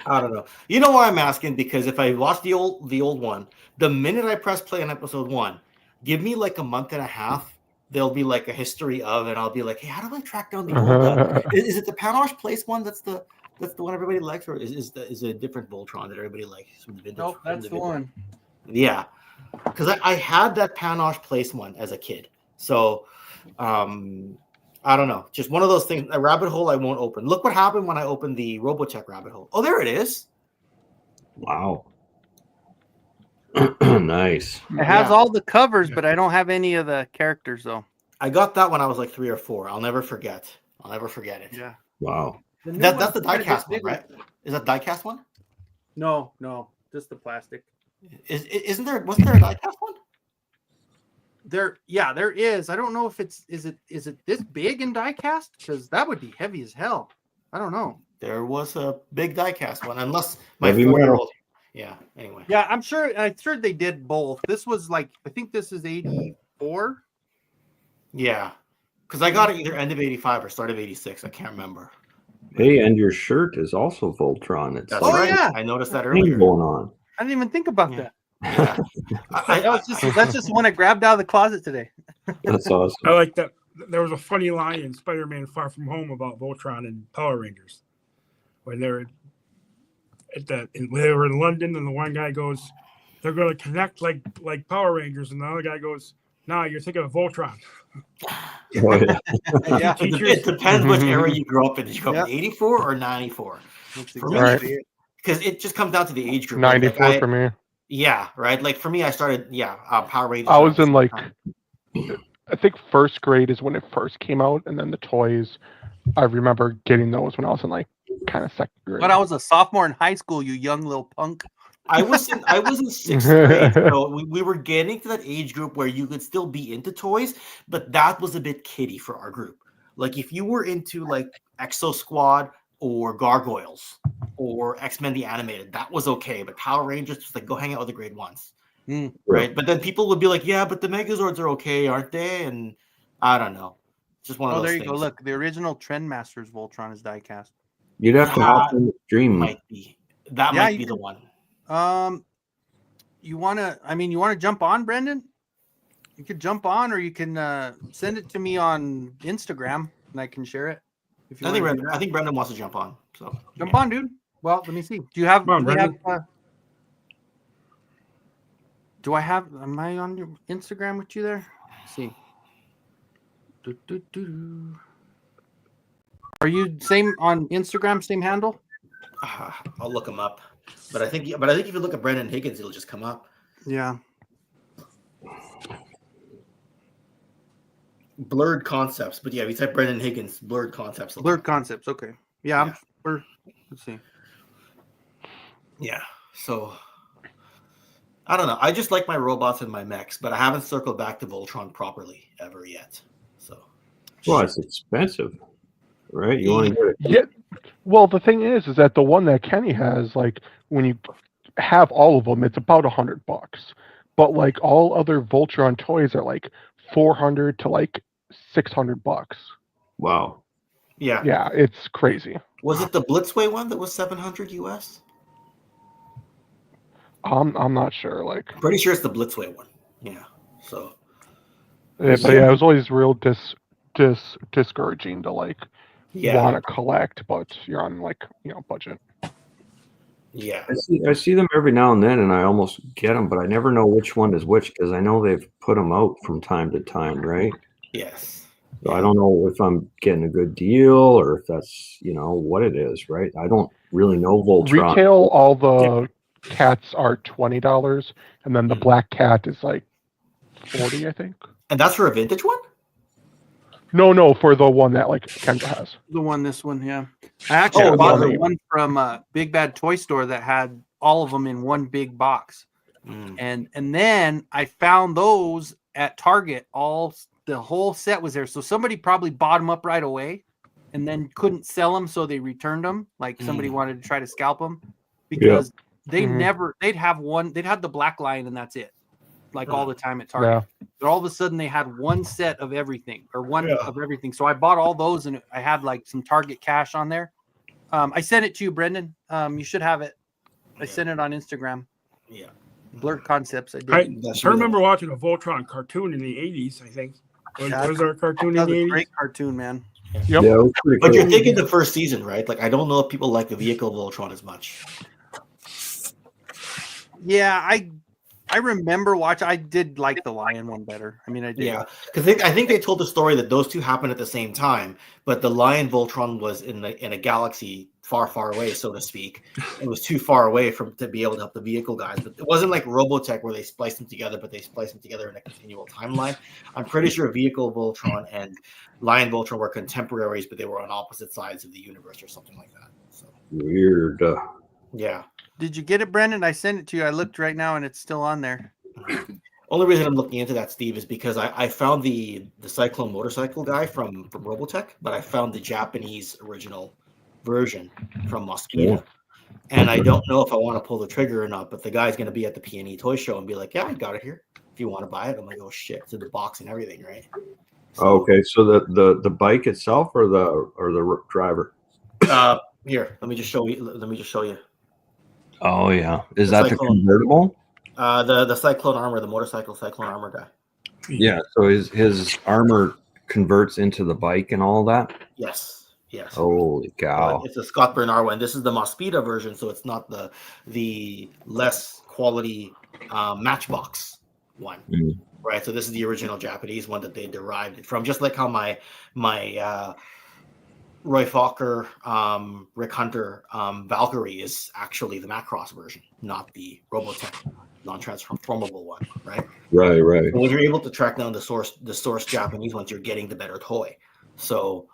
I don't know. You know why I'm asking? Because if I watch the old one, the minute I press play on episode 1, give me like a month and a half. There'll be like a history of, and I'll be like, hey, how do I track down the old? Is it the Panache Place one? That's the one everybody likes, or is it a different Voltron that everybody likes? Nope, that's the one. Yeah, because I had that Panache Place one as a kid, so I don't know. Just one of those things. A rabbit hole I won't open. Look what happened when I opened the Robotech rabbit hole. Oh, there it is. Wow. Nice. It has all the covers, but I don't have any of the characters though. I got that when I was like 3 or 4. I'll never forget it. Yeah. Wow. That's the diecast one, right? Is that diecast one? No, just the plastic. Wasn't there a diecast one? There is. I don't know if is it this big in diecast? Because that would be heavy as hell. I don't know. There was a big diecast one, unless my Heavy 4-year-old. Yeah. Anyway. Yeah, I'm sure they did both. This was like I think this is 84. Yeah, because I got it either end of 85 or start of 86. I can't remember. Hey, and your shirt is also Voltron. It's That's like right. Yeah. I noticed that thing earlier. going on. I didn't even think about that. Yeah. That's just the one I grabbed out of the closet today. That's awesome. I like that. There was a funny line in Spider-Man: Far From Home about Voltron and Power Rangers when they were in London, and the one guy goes, "They're going to connect like Power Rangers," and the other guy goes, "Nah, you're thinking of Voltron." Oh, yeah. Yeah, it depends which era you grew up in. Did you grow up in 84 or 94? For me, Right. because it just comes down to the age group. 94 for me. Yeah, right. Like for me, I started Power Rangers. I was in like I think first grade is when it first came out, and then the toys. I remember getting those when I was in like kind of second grade. But I was a sophomore in high school, you young little punk. I was in 6th grade, so we were getting to that age group where you could still be into toys, but that was a bit kiddie for our group. Like if you were into like Exo Squad or Gargoyles or X-Men the Animated, that was okay. But Power Rangers, just like go hang out with the grade ones, right? But then people would be like, "Yeah, but the Megazords are okay, aren't they?" And I don't know, just one of those there things. you go. Look, the original Trendmasters Voltron is diecast. You'd have to hop in the stream. Might be the one. you want to jump on, Brendan? You could jump on, or you can send it to me on Instagram, and I can share it. If you I want to do that. think Brendan wants to jump on. So jump on, dude. Well, let me see. Do you have? Come on, do we have? Brendan. Do I have? Am I on your Instagram with you there? Let's see. Are you same on Instagram? Same handle? I'll look him up. But I think if you look at Brendan Higgins, it'll just come up. Yeah. Blurred Concepts, but yeah, we type Brendan Higgins, Blurred Concepts. Blurred Concepts. Okay. Yeah. Let's see. Yeah. So I don't know. I just like my robots and my mechs, but I haven't circled back to Voltron properly ever yet. So. Well, it's expensive, right? You want to get it? Yeah. Well, the thing is that the one that Kenny has, like, when you have all of them, it's about $100. But like all other Voltron toys are like $400 to like $600. Wow. Yeah. Yeah, it's crazy. Was it the Blitzway one that was $700 US? I'm not sure. Like, I'm pretty sure it's the Blitzway one. Yeah. So. Yeah, but yeah, it was always real discouraging to like want to collect, but you're on like budget. Yeah. I see them every now and then, and I almost get them, but I never know which one is which because I know they've put them out from time to time, right? Yes. So I don't know if I'm getting a good deal or if that's what it is, right? I don't really know Voltron. Retail, all the cats are $20, and then the black cat is like $40, I think. And that's for a vintage one? No, for the one that like Kendra has. This one, yeah. I actually bought the one from Big Bad Toy Store that had all of them in one big box, and then I found those at Target. The whole set was there, so somebody probably bought them up right away, and then couldn't sell them, so they returned them. Like somebody wanted to try to scalp them because they'd have one. They'd have the Black Lion, and that's it. Like all the time at Target. Yeah. But all of a sudden they had one set of everything or one of everything. So I bought all those and I had like some Target cash on there. I sent it to you, Brendan. You should have it. I sent it on Instagram. Yeah. Blurred Concepts. I did. I remember watching a Voltron cartoon in the 80s, I think. Was there a cartoon in the 80s? Great cartoon, man. Yep. Yeah, it was pretty But cool. you're thinking the first season, right? Like I don't know if people like the vehicle Voltron as much. Yeah, I remember watching. I did like the Lion one better. I mean, I did. Yeah, because I think they told the story that those two happened at the same time, but the Lion Voltron was in a galaxy far, far away, so to speak. It was too far away to be able to help the vehicle guys. But it wasn't like Robotech where they spliced them together, but they spliced them together in a continual timeline. I'm pretty sure Vehicle Voltron and Lion Voltron were contemporaries, but they were on opposite sides of the universe or something like that. So weird. Yeah. Did you get it, Brendan? I sent it to you. I looked right now, and it's still on there. Only reason I'm looking into that, Steve, is because I found the Cyclone motorcycle guy from Robotech, but I found the Japanese original version from Mosquito. And I don't know if I want to pull the trigger or not, but the guy's going to be at the PNE toy show and be like, yeah, I got it here. If you want to buy it, I'm like, oh shit, it's in the box and everything, right? Okay, so the bike itself or the driver? Here, let me just show you. Oh yeah, is that the convertible? The Cyclone armor, the motorcycle Cyclone armor guy. Yeah, so his armor converts into the bike and all that. Yes. Holy cow! It's a Scott Bernard one. This is the Mosquito version, so it's not the less quality Matchbox one, right? So this is the original Japanese one that they derived it from. Just like how my Roy Fokker, Rick Hunter, Valkyrie is actually the Macross version, not the Robotech non-transformable one, right? Right. So when you're able to track down the source Japanese ones, you're getting the better toy. So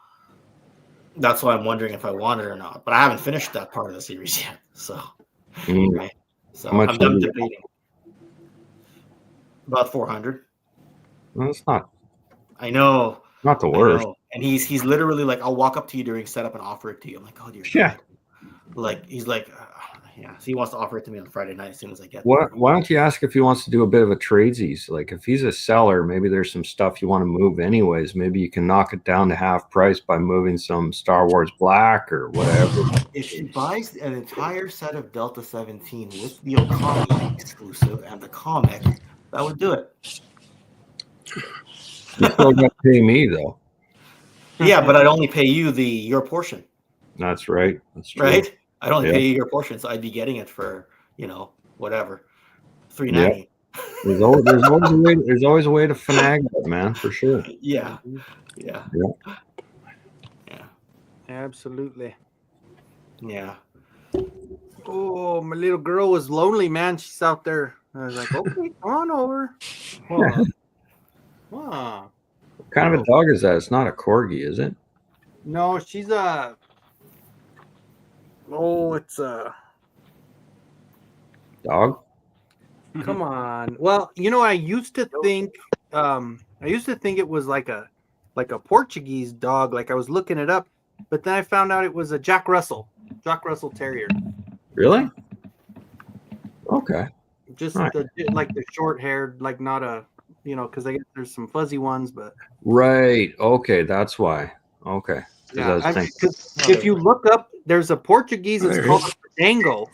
that's why I'm wondering if I want it or not. But I haven't finished that part of the series yet. So, right. So I'm debating. About 400. Well, that's not. I know. Not the worst. And he's literally like, I'll walk up to you during setup and offer it to you. I'm like, oh dear. Yeah. God. Like he's like, Yeah. So he wants to offer it to me on Friday night as soon as I get What? Why don't you ask if he wants to do a bit of a tradesies? Like if he's a seller, maybe there's some stuff you want to move anyways. Maybe you can knock it down to half price by moving some Star Wars Black or whatever. If she buys an entire set of Delta 17 with the Okami exclusive and the comic, that would do it. You still got to pay me though. Yeah, but I'd only pay you your portion. That's right. That's true. Right? I'd only Yeah. pay you your portion, so I'd be getting it for, whatever. Yeah. $3.90. There's always a way to finagle it, man, for sure. Yeah. Yeah. Yeah. Yeah. Absolutely. Yeah. Oh, my little girl was lonely, man. She's out there. I was like, okay, come on over. Wow. Wow. What kind of a dog is that? It's not a corgi, is it? No, she's a. Oh, it's a dog. Come on. Well, I used to think it was like a Portuguese dog. Like I was looking it up, but then I found out it was a Jack Russell Terrier. Really? Okay. Just Right. like the short haired, like not a, because I guess there's some fuzzy ones, but Right. Okay. That's why. Okay. yeah. Because if you look up, there's a Portuguese. It's called a Dango.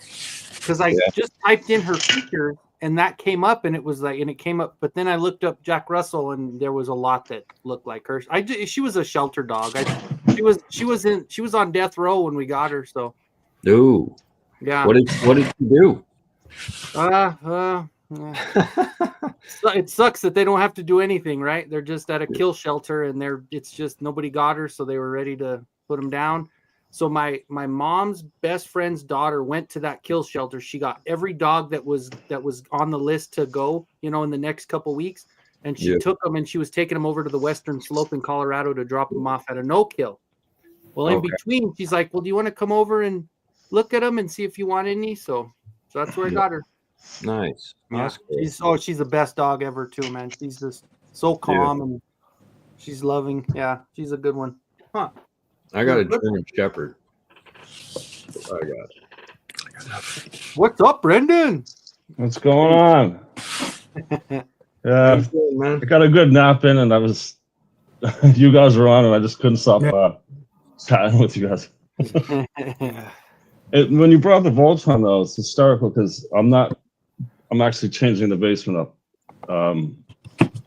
Because I just typed in her features and that came up, and it came up. But then I looked up Jack Russell, and there was a lot that looked like her. She was a shelter dog. She was on death row when we got her. So. Ooh. Yeah. What did you do? It sucks that they don't have to do anything, right? They're just at a kill shelter, and it's just nobody got her, so they were ready to put them down. So my mom's best friend's daughter went to that kill shelter. She got every dog that was on the list to go, in the next couple weeks, and she took them, and she was taking them over to the Western Slope in Colorado to drop them off at a no kill. Well, in between, she's like, "Well, do you want to come over and look at them and see if you want any?" So that's where I got her. Nice. Yeah. She's the best dog ever too, man. She's just so calm and she's loving. Yeah, she's a good one. Huh. I got a German Shepherd. I got. What's up, Brendan? What's going on? Yeah, I got a good nap in, and I was. You guys were on, and I just couldn't stop chatting with you guys. When you brought the Voltron, though, it's hysterical because I'm actually changing the basement up.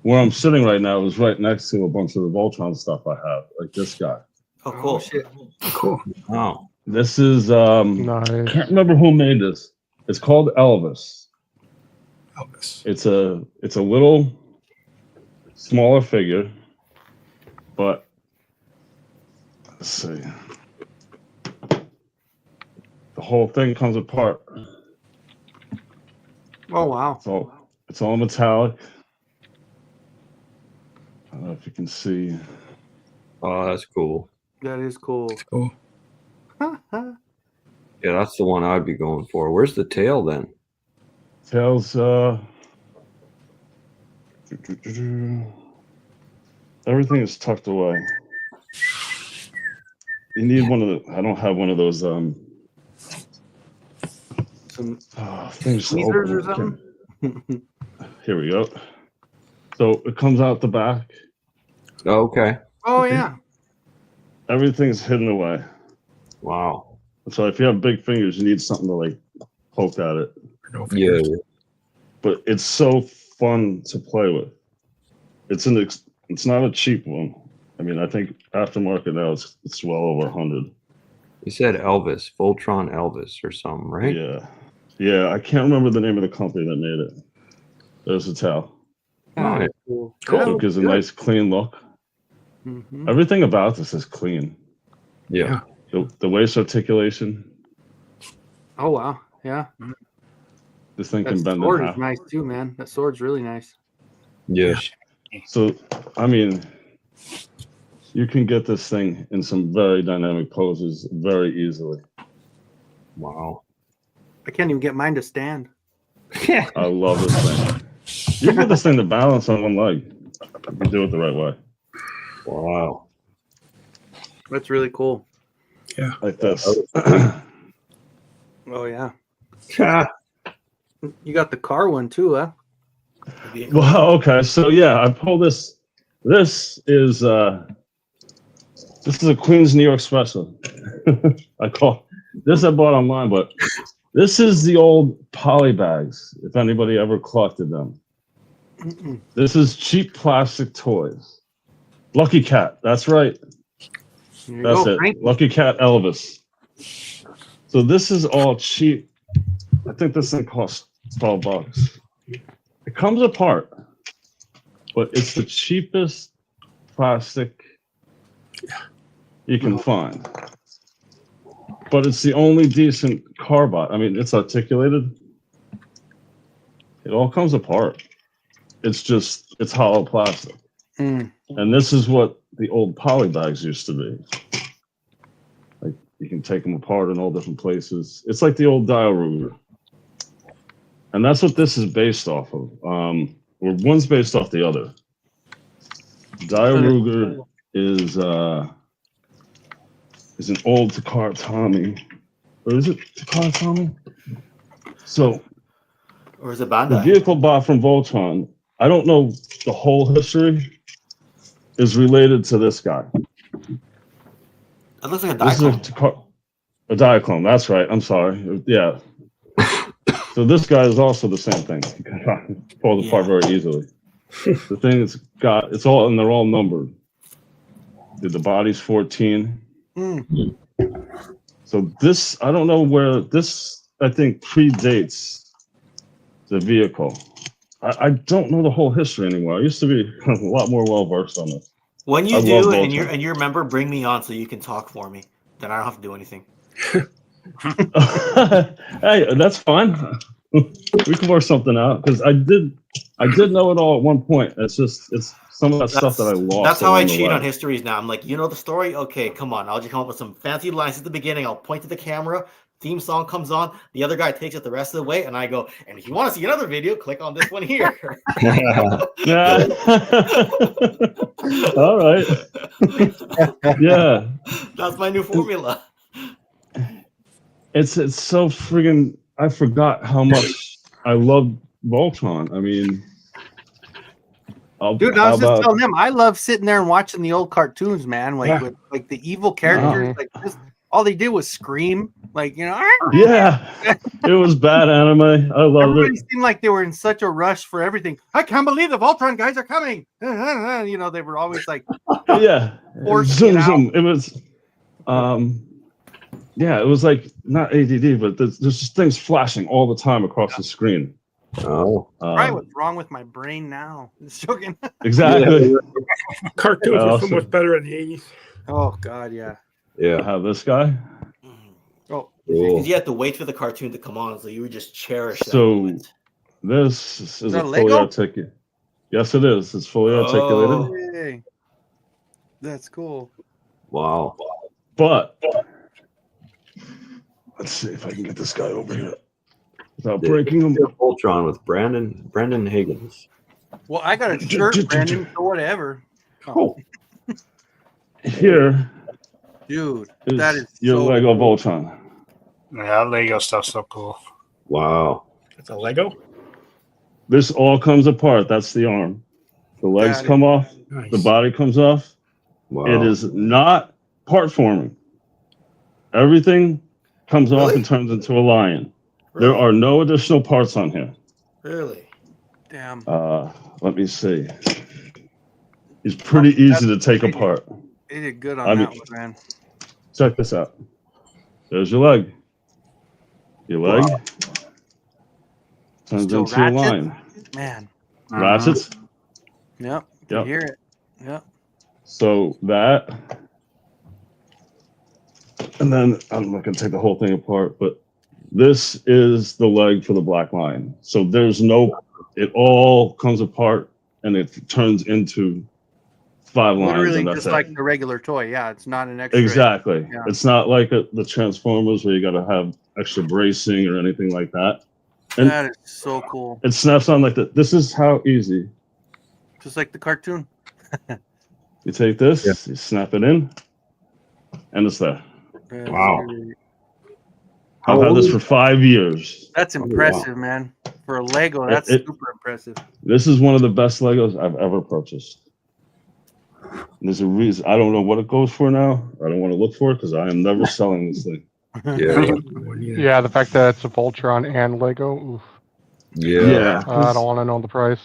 Where I'm sitting right now is right next to a bunch of the Voltron stuff I have, like this guy. Oh, cool. Cool. Wow. This is I can't remember who made this. It's called Elvis. It's a little smaller figure, but let's see. The whole thing comes apart. Oh wow! It's all metallic. I don't know if you can see. Oh, that's cool. That is cool. That's cool. Yeah, that's the one I'd be going for. Where's the tail then? Tails. Everything is tucked away. You need one of the. I don't have one of those. Things to open or something. Here we go. So it comes out the back. Oh, okay. Oh yeah. Everything's hidden away. Wow. So if you have big fingers, you need something to like poke at it. Yeah. But it's so fun to play with. It's not a cheap one. I mean, I think aftermarket now it's well over 100. You said Elvis, Voltron Elvis or something, right? Yeah. I can't remember the name of the company that made it. There's the tail. Oh, cool. So it gives a nice clean look. Mm-hmm. Everything about this is clean. Yeah. The waist articulation. Oh wow! Yeah. This thing That can bend in sword half. is nice too, man. That sword's really nice. Yes. So, I mean, you can get this thing in some very dynamic poses very easily. Wow. I can't even get mine to stand. I love this thing. You can get this thing to balance on one leg. You do it the right way. Wow. That's really cool. Yeah. Like this. Oh yeah. You got the car one too, huh? Well, okay, so yeah, I pulled this. This is a Queens New York special. I bought online, but this is the old poly bags. If anybody ever collected them, this is cheap plastic toys. Lucky Cat, that's right. That's it. Frankie. Lucky Cat Elvis. So this is all cheap. I think this thing costs $12. It comes apart, but it's the cheapest plastic you can find. But it's the only decent carbide. I mean, it's articulated. It all comes apart. It's hollow plastic. And this is what the old poly bags used to be. Like, you can take them apart in all different places. It's like the old dial ruler. And that's what this is based off of. Or one's based off the other. Dial Ruger is an old Takara Tommy. Or is it Takara Tommy? So, or is it the Bandai? vehicle bought from Voltron, I don't know the whole history, is related to this guy. It looks like a This is Diaclone. a Diaclone, that's right. I'm sorry. Yeah. So this guy is also the same thing. You can pull it apart very easily. The thing is and they're all numbered. The body's 14. So this, I don't know where this, I think predates the vehicle. I don't know the whole history anymore. I used to be a lot more well versed on this. When you I do, love and Voltron. you're a member, bring me on so you can talk for me. Then I don't have to do anything. Hey, that's fine. We can work something out because I did know it all at one point. It's some of that stuff that I lost. That's how I along the cheat way. on histories now. I'm like, you know the story? Okay, come on. I'll just come up with some fancy lines at the beginning. I'll point to the camera. Theme song comes on. The other guy takes it the rest of the way, and I go, and if you want to see another video, click on this one here. Yeah. All right. Yeah. That's my new formula. It's so friggin'. I forgot how much I loved Voltron. I mean, Dude, I was just telling them I love sitting there and watching the old cartoons, man. Like with like the evil characters, like just all they did was scream, like Yeah, it was bad anime. I love everybody it. seemed like they were in such a rush for everything. I can't believe the Voltron guys are coming. You know, they were always like, Yeah, forcing it out. zoom. It was, yeah, it was like not ADD, but there's just things flashing all the time across the screen. Oh, Right, what's wrong with my brain now? It's joking. Exactly. Cartoons were so much better in the 80s. Oh God, yeah. I have this guy. Oh, Because you have to wait for the cartoon to come on, so you would just cherish that So moment. this is that a fully Lego? articulated. Yes, it is. It's fully articulated. Hey, that's cool. Wow. But let's see if I can get this guy over here without breaking him. Voltron with Brandon Higgins. Well, I got a shirt, Brandon, or whatever. Oh. Here, dude, is that is your so Lego cool. Voltron. Yeah, Lego stuff's so cool. Wow. It's a Lego? This all comes apart. That's the arm. The legs come off. Nice. The body comes off. Wow. It is not part forming. Everything comes off and turns into a lion. There are no additional parts on here. Really? Damn. Let me see. It's pretty easy to take apart. They did good on that one, man. Check this out. There's your leg. Your leg turns Still into a ratchet? line. Man. Ratchets. Yep. Yep. Hear it. Yep. So that, and then I'm not gonna take the whole thing apart, but this is the leg for the black lion. So there's no, it all comes apart and it turns into 5 lines, Literally and that's just it. like the regular toy. Yeah, it's not an extra. Exactly. Yeah. It's not like the Transformers where you got to have extra bracing or anything like that. And That is so cool. it snaps on like that. This is how easy. Just like the cartoon. You take this, you snap it in, and it's there. That's Wow. great. I've had this for 5 years. That's impressive, man. For a Lego, that's super impressive. This is one of the best Legos I've ever purchased. There's a reason. I don't know what it goes for now. I don't want to look for it because I am never selling this thing. Yeah, the fact that it's a Voltron and Lego. Oof. Yeah. I don't want to know the price.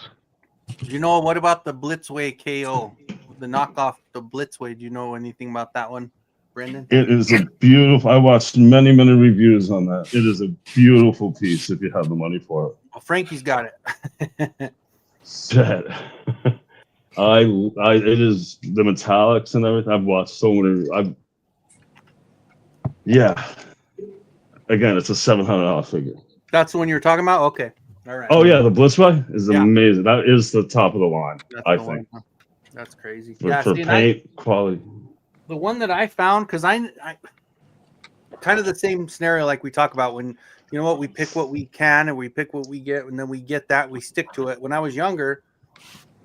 You know, what about the Blitzway KO? The knockoff, the Blitzway. Do you know anything about that one, Brendan? It is a beautiful. I watched many reviews on that. It is a beautiful piece if you have the money for it. Well, Frankie's got it. Shit. It is the metallics and everything. I've watched so many. Yeah. Again, it's a $700 figure. That's the one you were talking about? Okay. All right. Oh yeah, the Blitzway is amazing. That is the top of the line, I think. That's crazy. For paint quality. The one that I found, because I kind of the same scenario like we talk about when, you know what, we pick what we can and we pick what we get, and then we get that, we stick to it. When I was younger,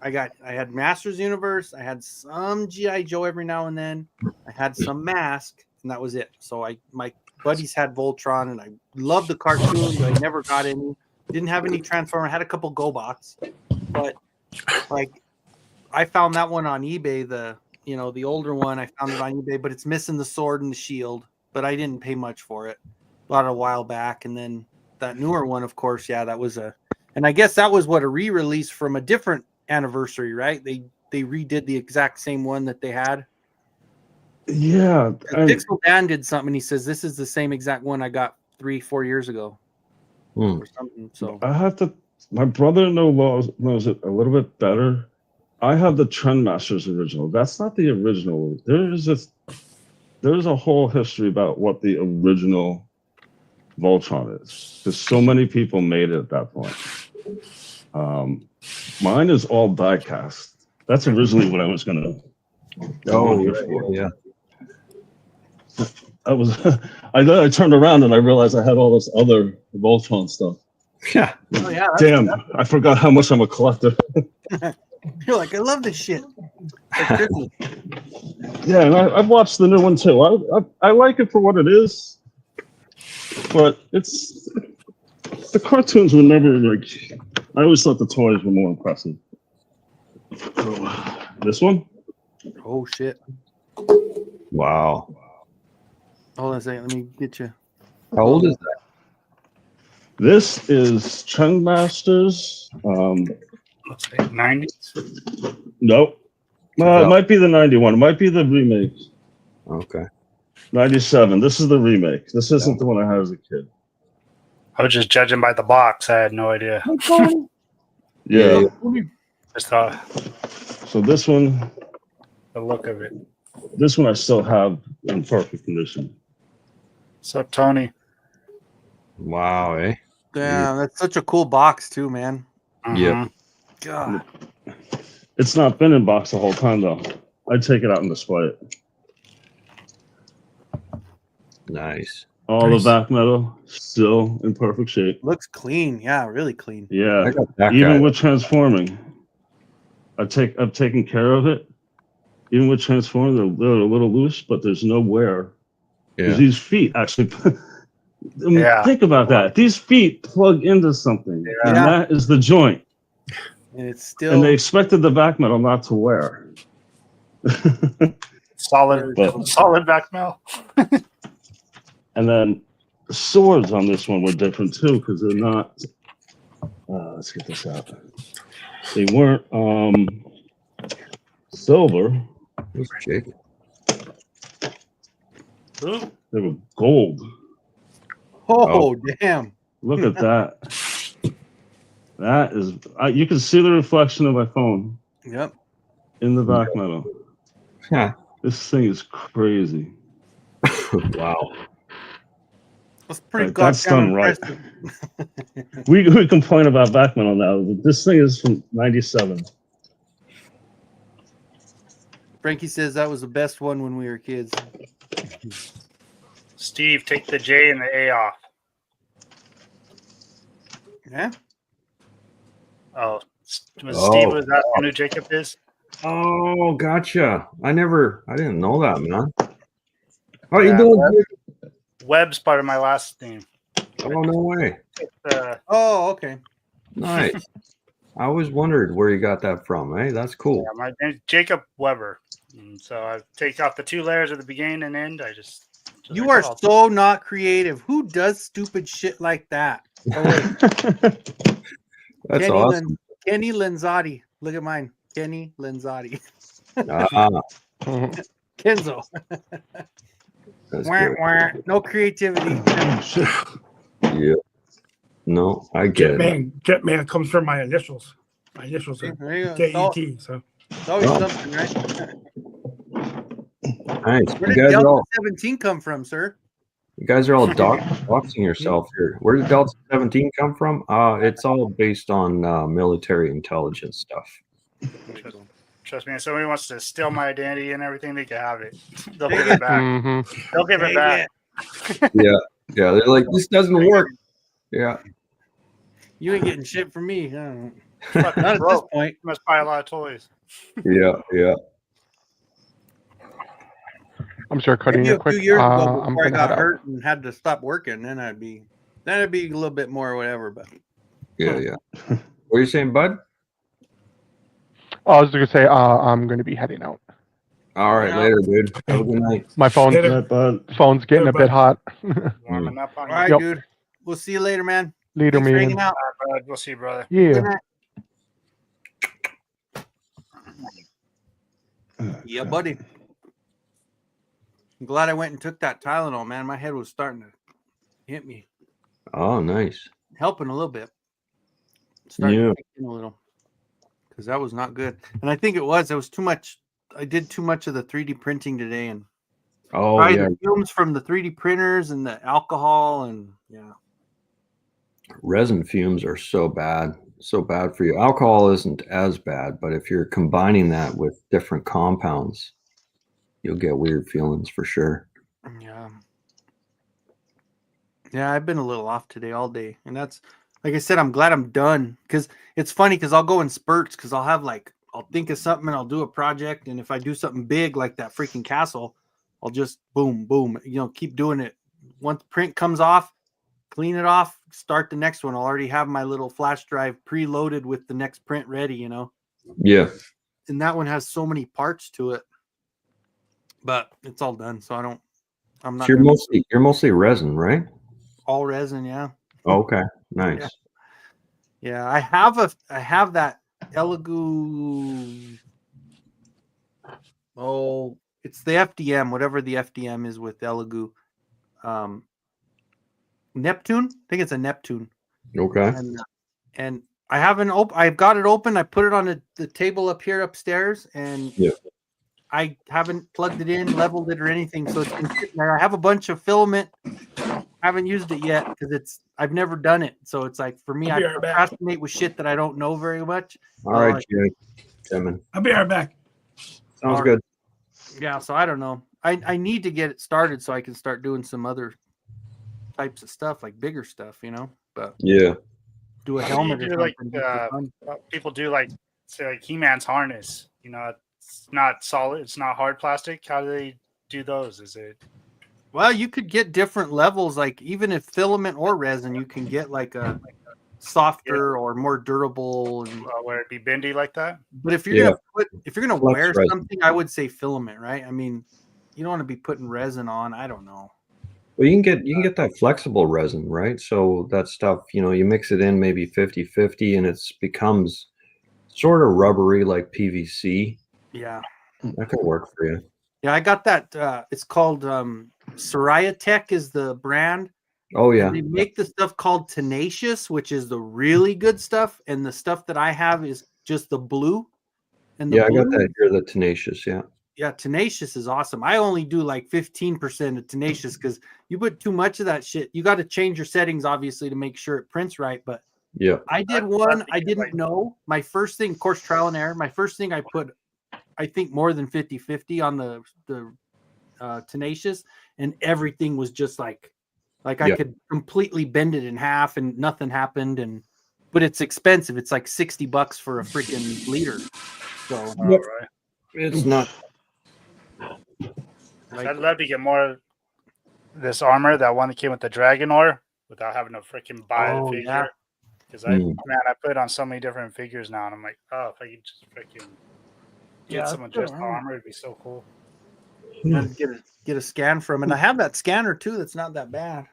I had Masters Universe, I had some G.I. Joe every now and then, I had some Mask, and that was it. So my buddies had Voltron, and I loved the cartoons. I never got any. Didn't have any Transformer. I had a couple GoBots, but like I found that one on eBay. The older one, I found it on eBay, but it's missing the sword and the shield. But I didn't pay much for it. Bought it a while back, and then that newer one, of course, yeah, that was and I guess that was what a re-release from a different anniversary, right? They redid the exact same one that they had. Yeah, Pixel Dan did something. He says this is the same exact one I got 3-4 years ago. Or something. So I have to. My brother-in-law knows it a little bit better. I have the Trendmasters original. That's not the original. There's a whole history about what the original Voltron is, because so many people made it at that point. Mine is all die-cast. That's originally what I was gonna. Yeah. I turned around and I realized I had all this other Voltron stuff. Yeah. Oh yeah. Damn, I forgot how much I'm a collector. You're like, I love this shit. Yeah, and I've watched the new one too. I like it for what it is, but the cartoons were never like. I always thought the toys were more impressive. This one? Oh shit! Wow. Hold on a second. Let me get you. How old is that? This is Trendmasters. Let's say 90s. Nope. It might be the 91. It might be the remake. Okay. 97. This is the remake. This isn't the one I had as a kid. I was just judging by the box. I had no idea. Yeah. Just thought So this one, the look of it. this one I still have in perfect condition. What's up, Tony? Wow, eh? Damn, that's such a cool box too, man. Yep. God. It's not been in box the whole time though. I'd take it out and display it. Nice. All the back metal still in perfect shape. Looks clean. Yeah, really clean. Yeah. I got that Even guy. with transforming, I've taken care of it. Even with transforming, they're a little loose, but there's no wear. Yeah. These feet actually. Yeah. Think about that. These feet plug into something, and Yeah. that is the joint. And it's still And they expected the back metal not to wear. Solid back metal. And then the swords on this one were different too, because they're not. Let's get this out. They weren't silver. Who's Jake? They were gold. Oh, damn. Look at that. That is. You can see the reflection of my phone. Yep. In the back metal. Yeah. This thing is crazy. Wow. That's pretty That's goddamn done right. impressive. We complain about back metal now. But this thing is from '97. Frankie says that was the best one when we were kids. Steve, take the J and the A off. Yeah. Oh, Steve was asking who Jacob is. Oh, gotcha. I didn't know that, man. How you doing? Webb's part of my last name. Oh, no way. Oh, okay. Nice. I always wondered where you got that from. Hey, that's cool. Yeah, my name's Jacob Weber. And so I take off the 2 layers at the beginning and end. I just You like, are so not creative. Who does stupid shit like that? Oh wait, That's Kenny awesome. Kenny Lenzotti. Look at mine. Kenny Lenzotti. Kenzo. That's Wah, good. wah. No creativity. Yeah. No, I get it. Jetman comes from my initials. My initials are There you go. JET. So It's always Oh. something, right? Nice. Where You did guys are Delta all 17 come from, sir? doxing yourself here. Where did Delta 17 come from? It's all based on military intelligence stuff. Trust me, if somebody wants to steal my identity and everything, they can have it. They'll Take give it. it back. They'll give it back. Yeah. Yeah. They're like, this doesn't work. Yeah. You ain't getting shit from me. Not Fucking at this broke. point. Must buy a lot of toys. Yeah. Yeah. I'm sure cutting Maybe it a quick. few years ago I'm before I gonna head got out. hurt and had to stop working, then it'd be a little bit more whatever. But Yeah. Yeah. What are you saying, bud? I was gonna say I'm gonna be heading out. All right. Later, dude. Have a good night. My phone's getting a bit hot. Warming up on all right, Yep. dude. We'll see you later, man. Later, Thanks for hanging man. out. All right, bud. We'll see you, brother. Yeah. Good night. Yeah, buddy. I'm glad I went and took that Tylenol, man. My head was starting to hit me, Oh, nice. helping a little bit. Starting Yeah. to kick in a little because that was not good. And I think it was too much. I did too much of the 3D printing today, and Oh, probably yeah. the fumes from the 3D printers and the alcohol, and yeah. Resin fumes are so bad for you. Alcohol isn't as bad, but if you're combining that with different compounds, you'll get weird feelings for sure. Yeah. Yeah, I've been a little off today all day. And that's, like I said, I'm glad I'm done. Because it's funny because I'll go in spurts because I'll think of something and I'll do a project. And if I do something big like that freaking castle, I'll just boom, boom, keep doing it. Once print comes off, clean it off, start the next one. I'll already have my little flash drive preloaded with the next print ready, Yeah. And that one has so many parts to it. But it's all done. So I'm not So you're mostly resin, right? all resin, yeah. Okay. Nice. Yeah, I have that Elegoo. Oh, it's the FDM, whatever the FDM is with Elegoo. Neptune? I think it's a Neptune. Okay. And I haven't I've got it open. I put it on the table up here upstairs, and yeah. I haven't plugged it in, leveled it, or anything. So it's been sitting there. I have a bunch of filament. I haven't used it yet because I've never done it. So it's like for me, I procrastinate with shit that I don't know very much. All right, Jay. I'll be right back. Sounds good. Yeah, so I don't know. I need to get it started so I can start doing some other types of stuff, like bigger stuff, But yeah, do a helmet or something. People do say like He-Man's harness. It's not solid. It's not hard plastic. How do they do those? Is it? Well, you could get different levels. Like even if filament or resin, you can get like a softer or more durable. And, where it be bendy like that. But if you're gonna wear something, I would say filament, right? I mean, you don't want to be putting resin on. I don't know. Well, you can get that flexible resin, right? So that stuff, you mix it in maybe 50-50 and it becomes sort of rubbery like PVC. Yeah. That could work for you. Yeah, I got that. It's called Soraya Tech is the brand. Oh, yeah. And they make the stuff called Tenacious, which is the really good stuff. And the stuff that I have is just the blue. And the I got that here, the Tenacious, yeah. Yeah, Tenacious is awesome. I only do like 15% of Tenacious because you put too much of that shit. You got to change your settings, obviously, to make sure it prints right. But yeah, I did one. I didn't know. My first thing, of course, trial and error. My first thing I put, I think, more than 50-50 on the Tenacious, and everything was just like I could completely bend it in half and nothing happened. But it's expensive. It's like $60 for a freaking liter. So it's not. I'd love to get more this armor, that one that came with the dragon ore, without having to freaking buy the figure. Yeah. Because I put it on so many different figures now, and I'm like, oh, if I could just freaking get some of just the armor, it'd be so cool. Get a scan from, and I have that scanner too. That's not that bad.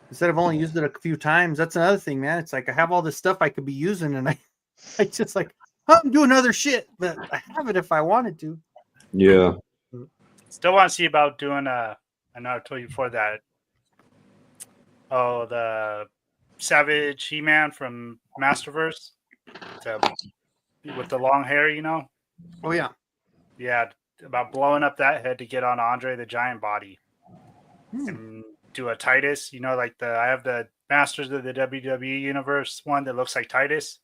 Instead of only used it a few times, that's another thing, man. It's like I have all this stuff I could be using, and I just like I'm doing other shit, but I have it if I wanted to. Yeah. Still want to see about doing I know I told you before that. Oh, the Savage He-Man from Masterverse, with the long hair, you know. Oh yeah, yeah. About blowing up that head to get on Andre the Giant body, and do a Titus. You know, like I have the Masters of the WWE Universe one that looks like Titus.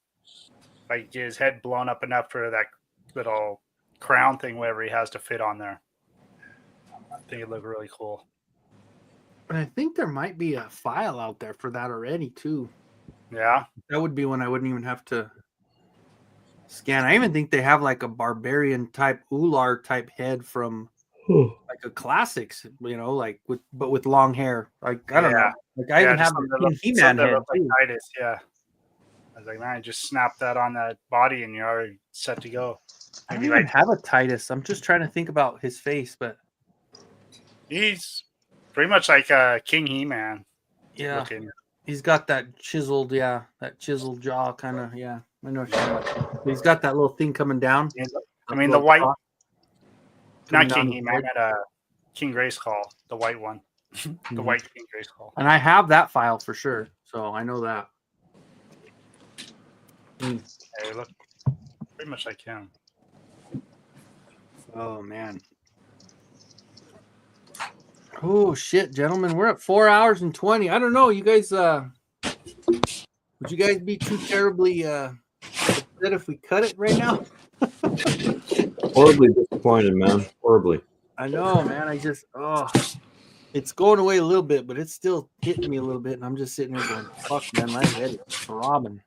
Like get his head blown up enough for that little crown thing, whatever he has to fit on there. I think it looked really cool. But I think there might be a file out there for that already too. Yeah, that would be one I wouldn't even have to scan. I even think they have like a barbarian type Ular type head from like a classics, you know, like with long hair. Like I don't know. Like I even have a He-Man head like Titus, yeah. I was like, man, just snap that on that body and you're already set to go. I don't even have a Titus. I'm just trying to think about his face, but he's pretty much like King He-Man. Yeah, looking. He's got that chiseled jaw kind of. Yeah, I know. He's got that little thing coming down. I mean, the white, not down King the He-Man, side. but King Grayskull, the white one, the white King Grayskull. And I have that file for sure, so I know that. Hey, look, pretty much like him. Oh man. Oh shit, gentlemen, we're at 4 hours and 20. I don't know, you guys. Would you guys be too terribly upset if we cut it right now? Horribly disappointed, man. Horribly. I know, man. It's going away a little bit, but it's still hitting me a little bit, and I'm just sitting there going, "Fuck, man, my head is throbbing."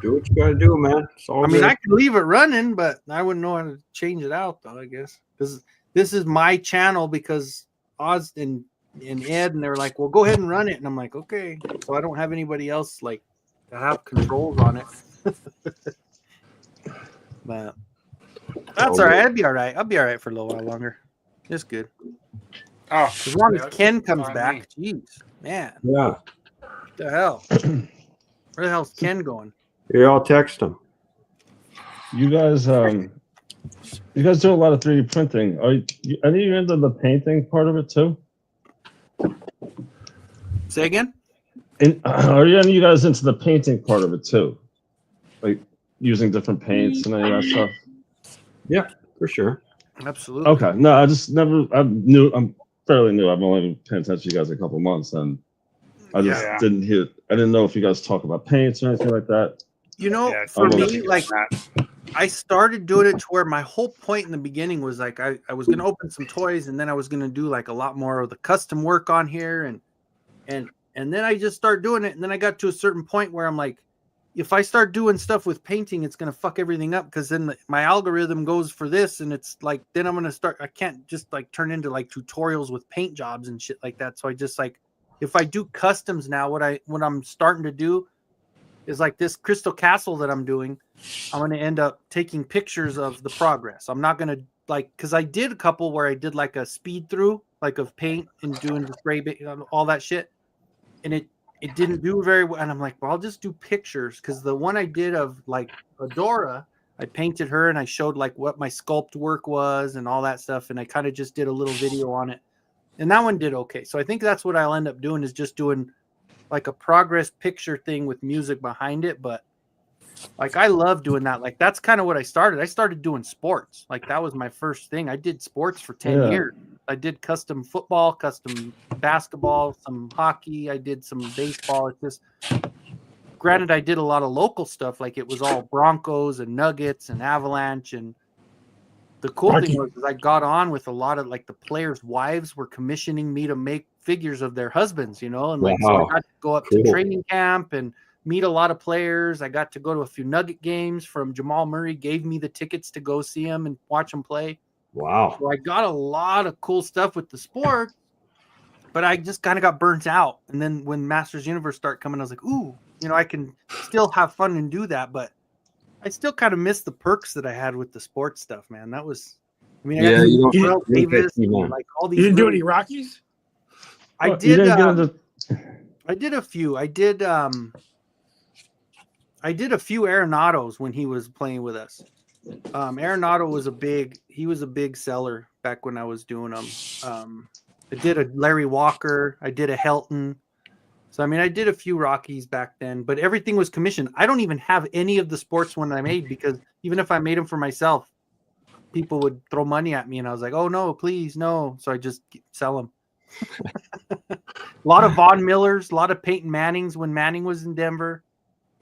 Do what you gotta do, man. I mean, I could leave it running, but I wouldn't know how to change it out, though. I guess because this is my channel. Because Oz and Ed, and they're like, "Well, go ahead and run it," and I'm like, "Okay." So I don't have anybody else like to have controls on it. But that's all right. I'll be all right. I'll be all right for a little while longer. It's good. Oh, as long as Ken comes back. Jeez, man. Yeah. What the hell? Where the hell's Ken going? Yeah, I'll text him. You guys do a lot of 3D printing. Are you into the painting part of it too? Say again? Are any of you guys into the painting part of it too? Like using different paints and any of that stuff? Yeah, for sure. Absolutely. Okay. No, I'm fairly new. I've only been paying attention to you guys a couple months, and I just didn't hear. I didn't know if you guys talk about paints or anything like that. You know, for me, like I started doing it to where my whole point in the beginning was like I was going to open some toys, and then I was going to do like a lot more of the custom work on here, and then I just started doing it, and then I got to a certain point where I'm like, if I start doing stuff with painting, it's going to fuck everything up, because then my algorithm goes for this, and it's like then I'm going to start. I can't just like turn into like tutorials with paint jobs and shit like that. So I just like, if I do customs now, what I'm starting to do is like this Crystal Castle that I'm doing. I'm going to end up taking pictures of the progress. I'm not going to because I did a couple where I did like a speed through like of paint and doing the spray, all that shit, and it didn't do very well. And I'm like, well, I'll just do pictures, because the one I did of like Adora, I painted her and I showed like what my sculpt work was and all that stuff, and I kind of just did a little video on it, and that one did okay. So I think that's what I'll end up doing, is just doing like a progress picture thing with music behind it. But like I love doing that. Like that's kind of what I started doing sports. Like that was my first thing. I did sports for 10 years. I did custom football, custom basketball, some hockey. I did some baseball. It's just, granted, I did a lot of local stuff. Like it was all Broncos and Nuggets and Avalanche. And the cool thing was I got on with a lot of like the players' wives were commissioning me to make figures of their husbands, and like so I got to go up to training camp and meet a lot of players. I got to go to a few Nugget games from Jamal Murray, gave me the tickets to go see him and watch him play. Wow. So I got a lot of cool stuff with the sport. but I just kind of got burnt out. And then when Masters Universe started coming, I was like, ooh, I can still have fun and do that, but I still kind of miss the perks that I had with the sports stuff, man. That was, I got Terrell Davis, and like all these. You didn't do any Rockies? I Well, did. You didn't get into... I did a few. I did a few Arenados when he was playing with us. Arenado was a big seller back when I was doing them. I did a Larry Walker. I did a Helton. So, I did a few Rockies back then, but everything was commissioned. I don't even have any of the sports one I made because even if I made them for myself, people would throw money at me and I was like, oh, no, please, no. So I just sell them. A lot of Von Millers, a lot of Peyton Mannings when Manning was in Denver.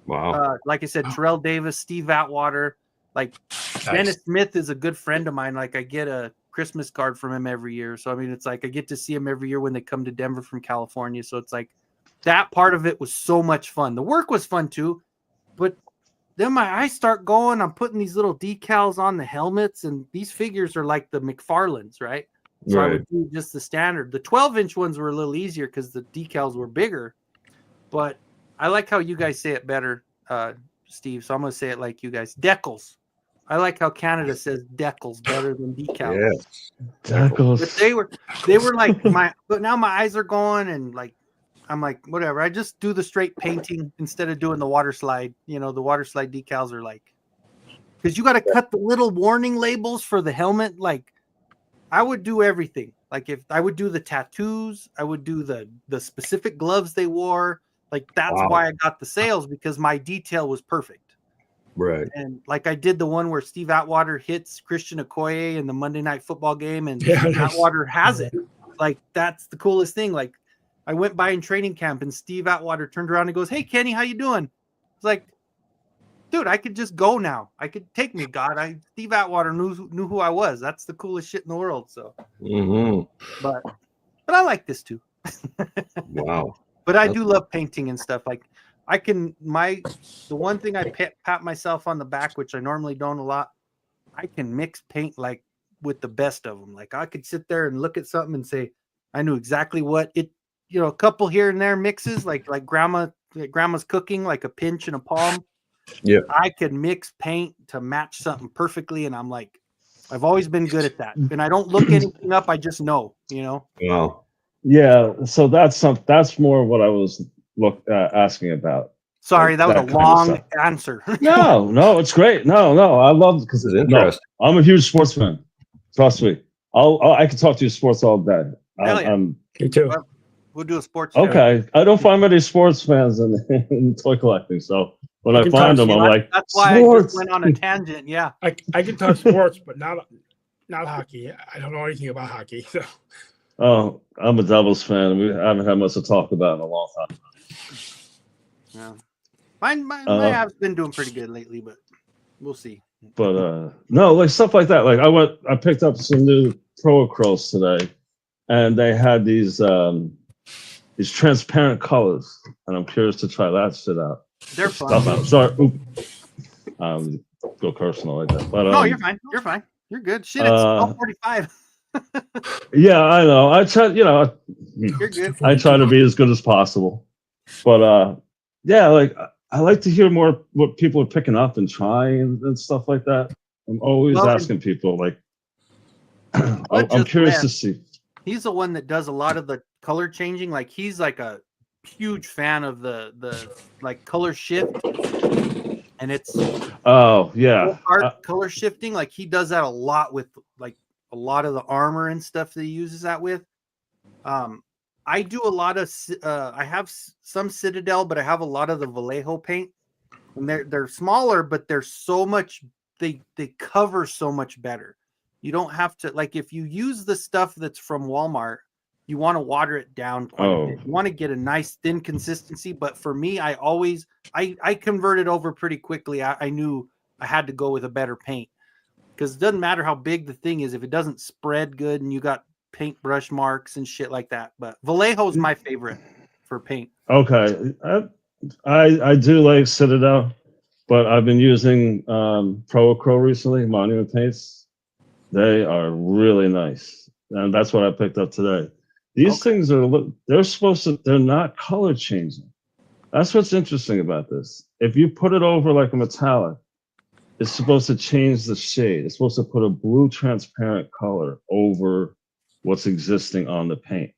Wow. Like I said, Terrell Davis, Steve Atwater. Like Dennis Smith is a good friend of mine. Like I get a Christmas card from him every year. So, it's like I get to see him every year when they come to Denver from California. So it's like that part of it was so much fun. The work was fun too. But then my eyes start going. I'm putting these little decals on the helmets. And these figures are like the McFarlanes, right? So I would do just the standard. The 12-inch ones were a little easier because the decals were bigger. But I like how you guys say it better, Steve. So I'm going to say it like you guys. Decals. I like how Canada says decals better than decals. Yes. Decals. But they were like but now my eyes are going and like I'm like, whatever. I just do the straight painting instead of doing the water slide. The water slide decals are like, because you got to cut the little warning labels for the helmet. Like I would do everything. Like if I would do the tattoos, I would do the specific gloves they wore. Like that's why I got the sales, because my detail was perfect. Right. And like I did the one where Steve Atwater hits Christian Okoye in the Monday Night Football game, and Steve Atwater has it. Like that's the coolest thing. Like I went by in training camp and Steve Atwater turned around and goes, "Hey Kenny, how you doing?" It's like, dude, I could just go now. I could take me, God. Steve Atwater knew who I was. That's the coolest shit in the world. So, but I like this too. Wow. But I do love painting and stuff. Like the one thing I pat myself on the back, which I normally don't a lot, I can mix paint like with the best of them. Like I could sit there and look at something and say, I knew exactly what it, a couple here and there mixes, like grandma's cooking, like a pinch and a palm. Yeah. I could mix paint to match something perfectly. And I'm like, I've always been good at that. And I don't look anything up. I just know, Wow. Yeah. So that's more what I was asking about. Sorry, that was a long answer. No, it's great. No, I love it because it's interesting. I'm a huge sports fan. Trust me. I can talk to you sports all day. Me too. We'll do a sports. Okay. I don't find many sports fans in toy collecting. So when I find them, I'm like, that's why I just went on a tangent. Yeah. I can talk sports, but not hockey. I don't know anything about hockey. So. Oh, I'm a Devils fan. We haven't had much to talk about in a long time. Yeah. My app's been doing pretty good lately, but we'll see. But no, like stuff like that. Like I picked up some new Pro Acryls today, and they had these transparent colors, and I'm curious to try that shit out. They're fun. I'm sorry. Go personal like that. But no, you're fine. You're fine. You're good. Shit, it's 12:45. Yeah, I know. I try. You're good. I try to be as good as possible. But yeah, like I like to hear more what people are picking up and trying and stuff like that. I'm always asking people, like, I'm curious to see. He's the one that does a lot of the color changing. Like he's like a huge fan of the like color shift, and it's color shifting. Like he does that a lot with like a lot of the armor and stuff that he uses that with. I do a lot of I have some Citadel, but I have a lot of the Vallejo paint, and they're smaller, but they're so much they cover so much better. You don't have to, like, if you use the stuff that's from Walmart, you want to water it down quite a bit. You want to get a nice thin consistency, but for me, I converted over pretty quickly. I knew I had to go with a better paint, because it doesn't matter how big the thing is if it doesn't spread good and you got paintbrush marks and shit like that. But Vallejo's my favorite for paint. Okay, I do like Citadel, but I've been using Pro Acryl recently, Monument paints. They are really nice, and that's what I picked up today. These things they're supposed to, they're not color changing. That's what's interesting about this. If you put it over like a metallic, it's supposed to change the shade. It's supposed to put a blue transparent color over what's existing on the paint.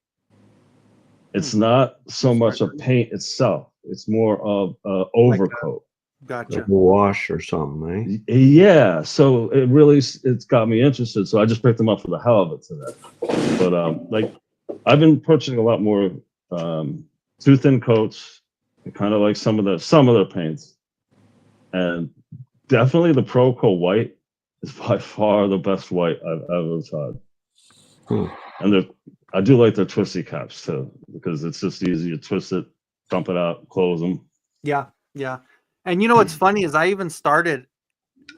It's not so much a paint itself. It's more of an overcoat. Gotcha. Like a wash or something, eh? Yeah. So it's got me interested. So I just picked them up for the hell of it today. But like I've been purchasing a lot more too thin coats, kind of like some of their paints, and definitely the Pro Coat white is by far the best white I've ever tried. And I do like their twisty caps too, because it's just easy to twist it, dump it out, close them. Yeah, yeah. And you know what's funny is I even started.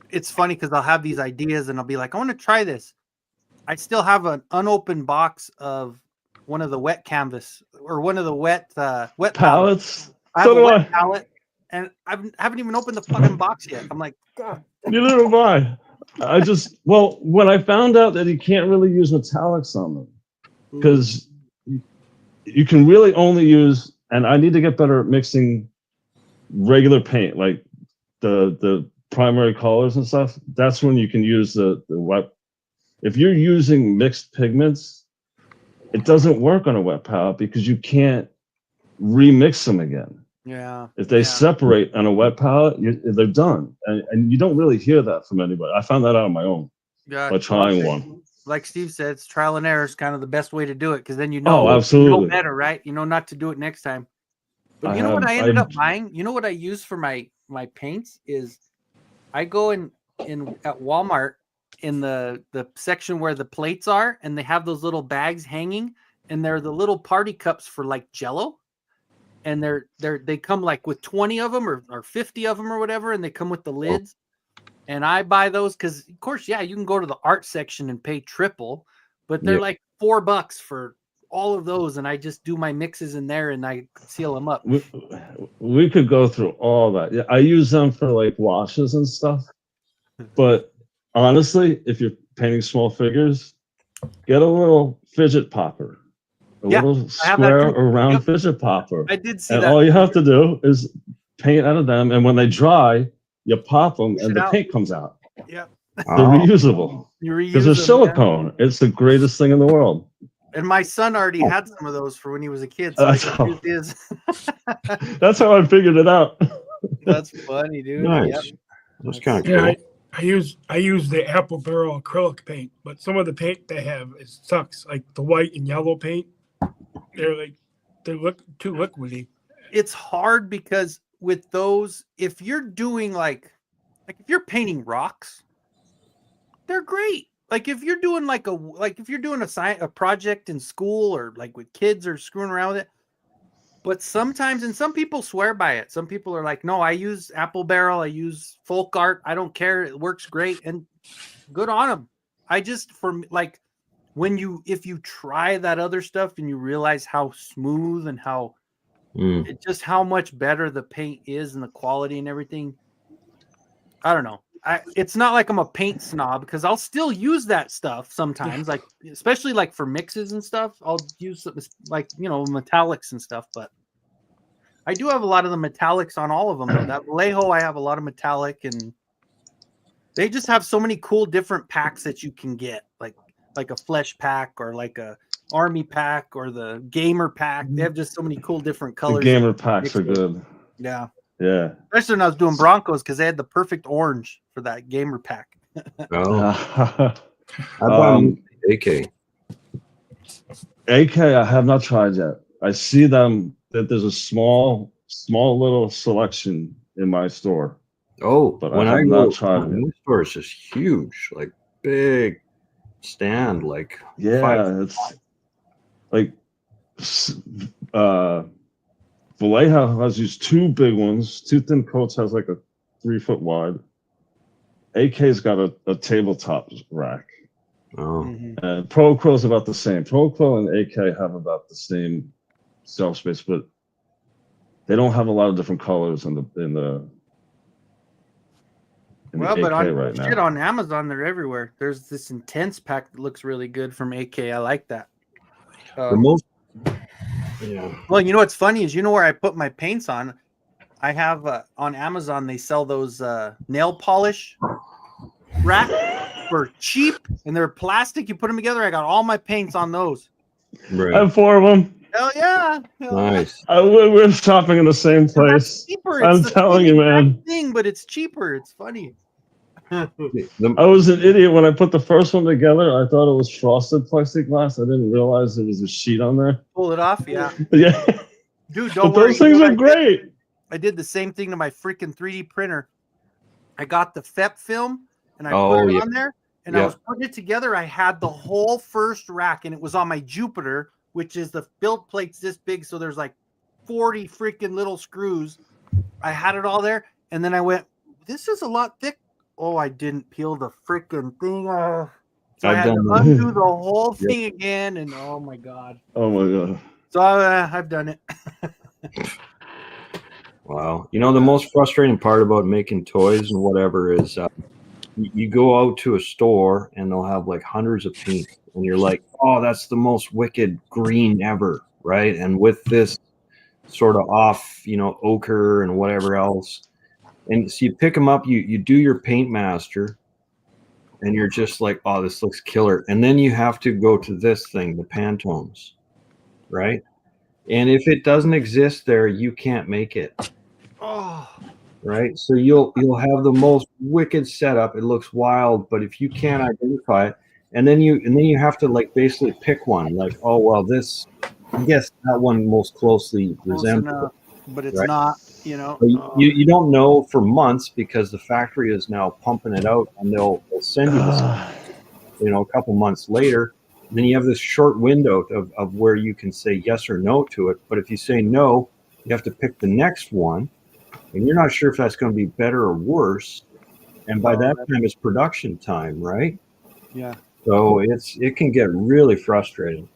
It's funny because I'll have these ideas and I'll be like, I want to try this. I still have an unopened box of one of the wet canvas or one of the wet palettes. I have a wet palette, and I haven't even opened the fucking box yet. I'm like, God. Neither have I. When I found out that you can't really use metallics on them, because you can really only use, and I need to get better at mixing regular paint, like the primary colors and stuff. That's when you can use the wet. If you're using mixed pigments, it doesn't work on a wet palette because you can't remix them again. Yeah. If they separate on a wet palette, they're done. And you don't really hear that from anybody. I found that out on my own by trying one. Like Steve said, it's trial and error is kind of the best way to do it, because then you know, absolutely. You know better, right? You know not to do it next time. But you know what I ended up buying? You know what I use for my paints is I go in at Walmart in the section where the plates are, and they have those little bags hanging, and they're the little party cups for like Jello. And they come like with 20 of them or 50 of them or whatever, and they come with the lids. And I buy those because, of course, you can go to the art section and pay triple, but they're like $4 for all of those, and I just do my mixes in there and I seal them up. We could go through all that. Yeah, I use them for like washes and stuff. But honestly, if you're painting small figures, get a little fidget popper. A little square or round fidget popper. I did see and that. All you have to do is paint out of them, and when they dry, you pop them, and the paint comes out. Yeah. They're reusable. Because they're silicone. It's the greatest thing in the world. And my son already had some of those for when he was a kid. So That's how I figured it out. That's funny, dude. Nice. Yep. That's kind of cool. I use the Apple Barrel acrylic paint, but some of the paint they have sucks. Like the white and yellow paint, they look too liquidy. It's hard because with those, if you're doing like if you're painting rocks, they're great. Like if you're doing if you're doing a project in school or like with kids or screwing around with it. But sometimes, and some people swear by it. Some people are like, no, I use Apple Barrel. I use Folk Art. I don't care. It works great. And good on them. If you try that other stuff and you realize how smooth and how how much better the paint is and the quality and everything. I don't know. It's not like I'm a paint snob, because I'll still use that stuff sometimes, like especially like for mixes and stuff. I'll use like metallics and stuff, but I do have a lot of the metallics on all of them though. That Vallejo, I have a lot of metallic, and they just have so many cool different packs that you can get, like a flesh pack or like a army pack or the gamer pack. They have just so many cool different colors. The gamer packs are good. Yeah. Yeah. Especially when I was doing Broncos, because they had the perfect orange for that gamer pack. I bought AK. AK, I have not tried yet. I see them that there's a small little selection in my store. Oh, but when I have go, not tried my it. store is just huge, like big stand, like it's like Vallejo has these two big ones. Too Thin Coats has like a 3 foot wide. AK's got a tabletop rack. Oh. And Pro Quill's about the same. Pro Quill and AK have about the same shelf space, but they don't have a lot of different colors in the but on right now. on Amazon, they're everywhere. There's this intense pack that looks really good from AK. I like that. Yeah. Well, you know what's funny is, you know where I put my paints on? I have on Amazon, they sell those nail polish rack for cheap, and they're plastic. You put them together. I got all my paints on those. I have 4 of them. Hell yeah! Nice. We're shopping in the same place. Cheaper. It's I'm the telling same you, exact man. thing, but it's cheaper. It's funny. I was an idiot when I put the first one together. I thought it was frosted plexiglass. I didn't realize there was a sheet on there. Pull it off, yeah. Yeah. Dude, don't But worry. those things You know are what great. I did the same thing to my freaking 3D printer. I got the FEP film and I put Oh, it yeah. on there, and I Yeah. was putting it together. I had the whole first rack, and it was on my Jupiter, which is the build plate's this big, so there's like 40 freaking little screws. I had it all there, and then I went, this is a lot thick. Oh, I didn't peel the freaking thing off. So I I've had to done that. undo the whole Yep. thing again, and oh my God. Oh my God. So I've done it. Wow. You know, the most frustrating part about making toys and whatever is you go out to a store and they'll have like hundreds of paints, and you're like, oh, that's the most wicked green ever, right? And with this sort of off, ochre and whatever else. And so you pick them up, you do your paint master, and you're just like, oh, this looks killer. And then you have to go to this thing, the Pantones, right? And if it doesn't exist there, you can't make it. Oh. Right? So you'll have the most wicked setup. It looks wild, but if you can't identify it, and then you have to like basically pick one, like, oh well, this, I guess that one most closely resembles it, but it's right? not, But you don't know for months because the factory is now pumping it out, and they'll send you this, a couple months later. And then you have this short window of where you can say yes or no to it. But if you say no, you have to pick the next one, and you're not sure if that's going to be better or worse. And by that time, it's production time, right? Yeah. So it can get really frustrating.